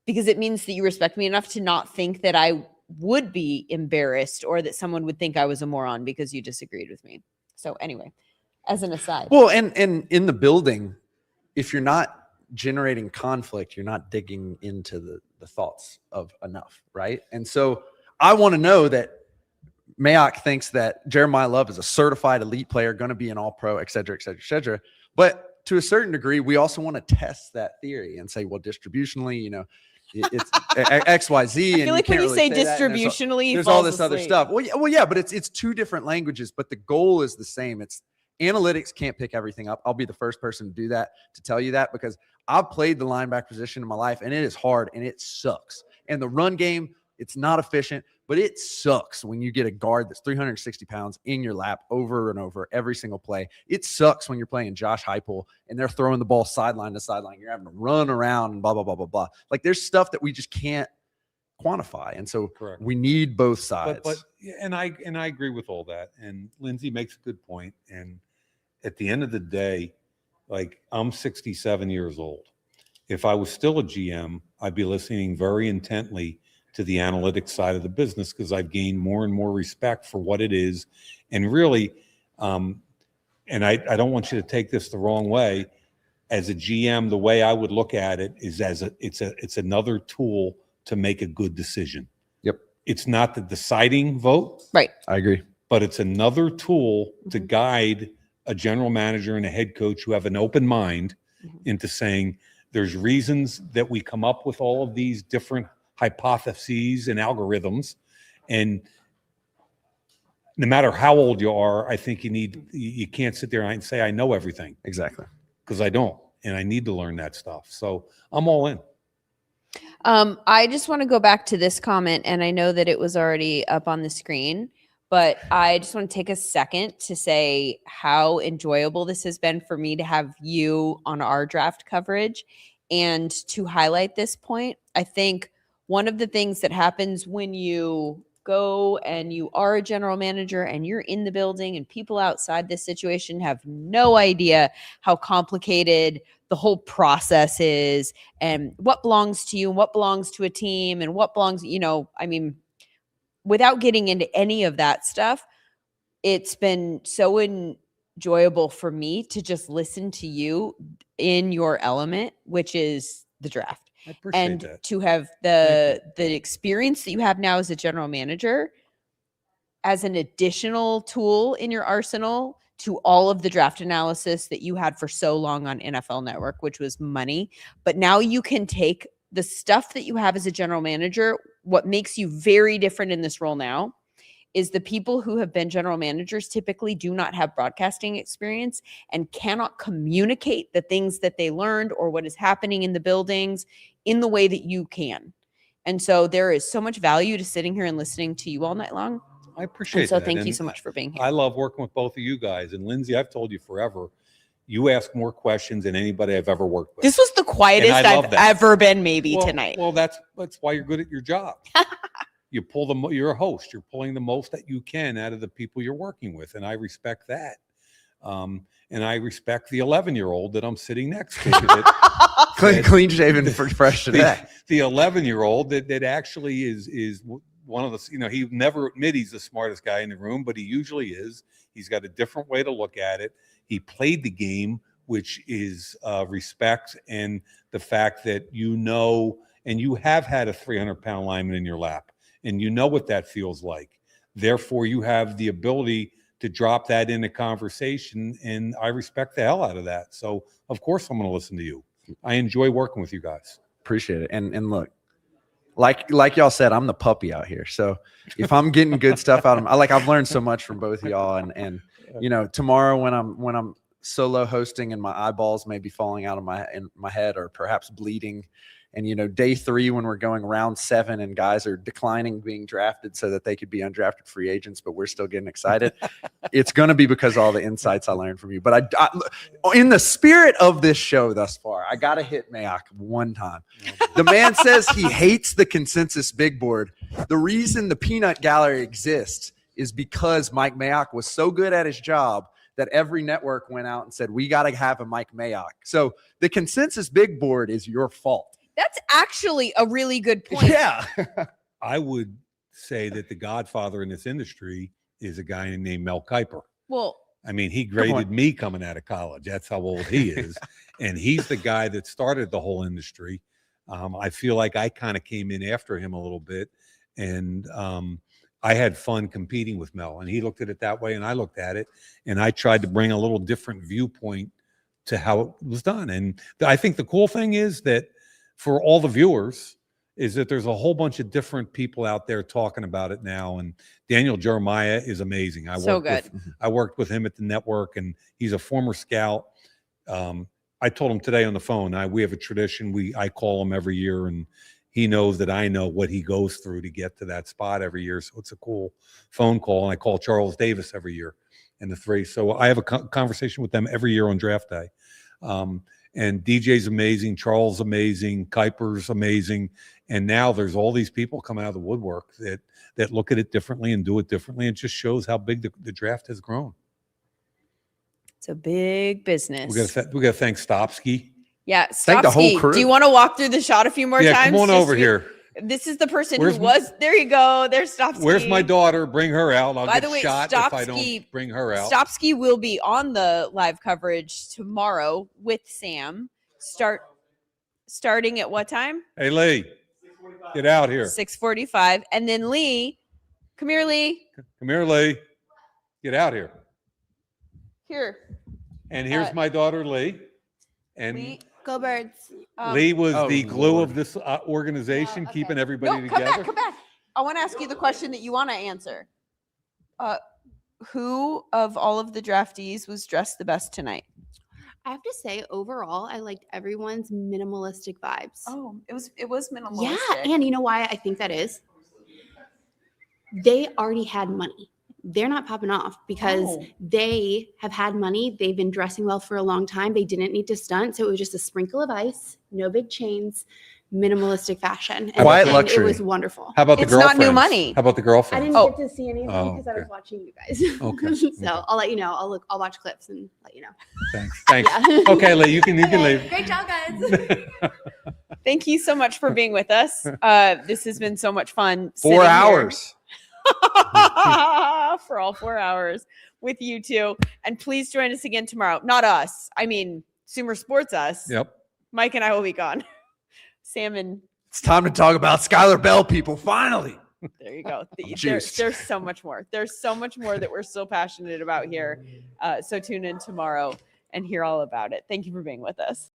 Because it means that you respect me enough to not think that I would be embarrassed or that someone would think I was a moron because you disagreed with me. So anyway, as an aside. Well, and in the building, if you're not generating conflict, you're not digging into the thoughts of enough, right? And so I want to know that Mayock thinks that Jeremiah Love is a certified elite player, going to be an all-pro, et cetera, et cetera, et cetera. But to a certain degree, we also want to test that theory and say, well, distributionally, it's X, Y, Z. I feel like when you say distributionally, there's all this other stuff. Well, yeah, but it's two different languages, but the goal is the same. It's analytics can't pick everything up. I'll be the first person to do that, to tell you that, because I've played the linebacker position in my life, and it is hard, and it sucks. And the run game, it's not efficient, but it sucks when you get a guard that's 360 pounds in your lap over and over every single play. It sucks when you're playing Josh Heupel and they're throwing the ball sideline to sideline. You're having to run around and blah, blah, blah, blah, blah. Like, there's stuff that we just can't quantify. And so Correct. We need both sides. But I agree with all that. And Lindsay makes a good point. And at the end of the day, like, I'm 67 years old. If I was still a GM, I'd be listening very intently to the analytics side of the business, because I've gained more and more respect for what it is. And really, and I don't want you to take this the wrong way. As a GM, the way I would look at it is it's another tool to make a good decision. Yep. It's not the deciding vote. Right. I agree. But it's another tool to guide a general manager and a head coach who have an open mind into saying, there's reasons that we come up with all of these different hypotheses and algorithms, and no matter how old you are, I think you can't sit there and say I know everything. Exactly. Because I don't, and I need to learn that stuff. So I'm all in. I just want to go back to this comment, and I know that it was already up on the screen, But I just want to take a second to say how enjoyable this has been for me to have you on our draft coverage. And to highlight this point, I think one of the things that happens when you go and you are a general manager and you're in the building and people outside this situation have no idea how complicated the whole process is and what belongs to you and what belongs to a team and what belongs, without getting into any of that stuff, it's been so enjoyable for me to just listen to you in your element, which is the draft. I appreciate and that. To have the experience that you have now as a general manager as an additional tool in your arsenal to all of the draft analysis that you had for so long on NFL Network, which was money. But now you can take the stuff that you have as a general manager. What makes you very different in this role now is the people who have been general managers typically do not have broadcasting experience and cannot communicate the things that they learned or what is happening in the buildings in the way that you can. And so there is so much value to sitting here and listening to you all night long. I appreciate that. So that. thank you so much for being here. I love working with both of you guys. And Lindsay, I've told you forever, you ask more questions than anybody I've ever worked with. This was the quietest I've ever been tonight. Well, that's why you're good at your job. You you're a host. You're pulling the most that you can out of the people you're working with. And I respect that. And I respect the 11-year-old that I'm sitting next to. Clean shaven for fresh today. The 11-year-old that actually is one of the, he never admit he's the smartest guy in the room, but he usually is. He's got a different way to look at it. He played the game, which is respect and the fact that and you have had a 300-pound lineman in your lap, and you know what that feels like. Therefore, you have the ability to drop that into conversation, and I respect the hell out of that. So, of course, I'm going to listen to you. I enjoy working with you guys. Appreciate it. And look, like y'all said, I'm the puppy out here. So if I'm getting good stuff out of them, I've learned so much from both of y'all. And tomorrow when I'm solo hosting and my eyeballs may be falling out of my head or perhaps bleeding. And, day 3, when we're going round 7 and guys are declining being drafted so that they could be undrafted free agents, but we're still getting excited. It's going to be because of all the insights I learned from you. But I, in the spirit of this show thus far, I got to hit Mayock one time. The man says he hates the consensus big board. The reason the peanut gallery exists is because Mike Mayock was so good at his job that every network went out and said, we got to have a Mike Mayock. So the consensus big board is your fault. That's actually a really good point. Yeah. I would say that the godfather in this industry is a guy named Mel Kiper. Well, he graded me coming out of college. That's how old he is. And he's the guy that started the whole industry. I feel like I kind of came in after him a little bit. And I had fun competing with Mel. And he looked at it that way, and I looked at it. And I tried to bring a little different viewpoint to how it was done. And I think the cool thing is that for all the viewers is that there's a whole bunch of different people out there talking about it now. And Daniel Jeremiah is amazing. I worked with him at the network, and he's a former scout. I told him today on the phone, we have a tradition. I call him every year, and he knows that I know what he goes through to get to that spot every year. So it's a cool phone call. And I call Charles Davis every year, and the 3. So I have a conversation with them every year on draft day. And DJ's amazing, Charles amazing, Kuiper's amazing, and now there's all these people coming out of the woodwork that look at it differently and do it differently. It just shows how big the draft has grown. It's a big business. We got to thank Stopsky. Yeah, thank the whole crew. Do you want to walk through the shot a few more times? Yeah, come on over here. This is the person who was. There you go. There's Stopsky. Where's my daughter? Bring her out. I'll By get the way, shot if I don't bring her out. Stopsky will be on the live coverage tomorrow with Sam. Starting at what time? Hey, Lee, get out here. 6:45. And then Lee, come here, Lee. Come here, Lee. Get out here. Here. And here's my daughter, Lee. And Lee, go Birds. Lee was the glue of this organization, keeping everybody together. Come back. I want to ask you the question that you want to answer. Who of all of the draftees was dressed the best tonight? I have to say, overall, I liked everyone's minimalistic vibes. Oh, it was minimalistic. Yeah, and you know why I think that is? They already had money. they're not popping off because Oh. they have had money. They've been dressing well for a long time. They didn't need to stunt. So it was just a sprinkle of ice, no big chains, minimalistic fashion. Quiet and luxury. It was wonderful. How about the It's not girlfriends? new money. How about the I girlfriends? didn't Oh. get to see any of them Oh, because I was okay. watching you guys. Okay, So okay. I'll let you know. I'll watch clips and let you know. Thanks. Thanks. Yeah. Okay, Lee, you can leave. Great job, guys. Thank you so much for being with us. This has been so much fun. 4 sitting here. hours. For all 4 hours with you two. And please join us again tomorrow. Not us. I mean, SūmerSports us. Yep. Mike and I will be gone. Sam and It's time to talk about Skylar Bell, people. Finally. there you go. juiced. There's so much more. There's so much more that we're so passionate about here. So tune in tomorrow and hear all about it. Thank you for being with us.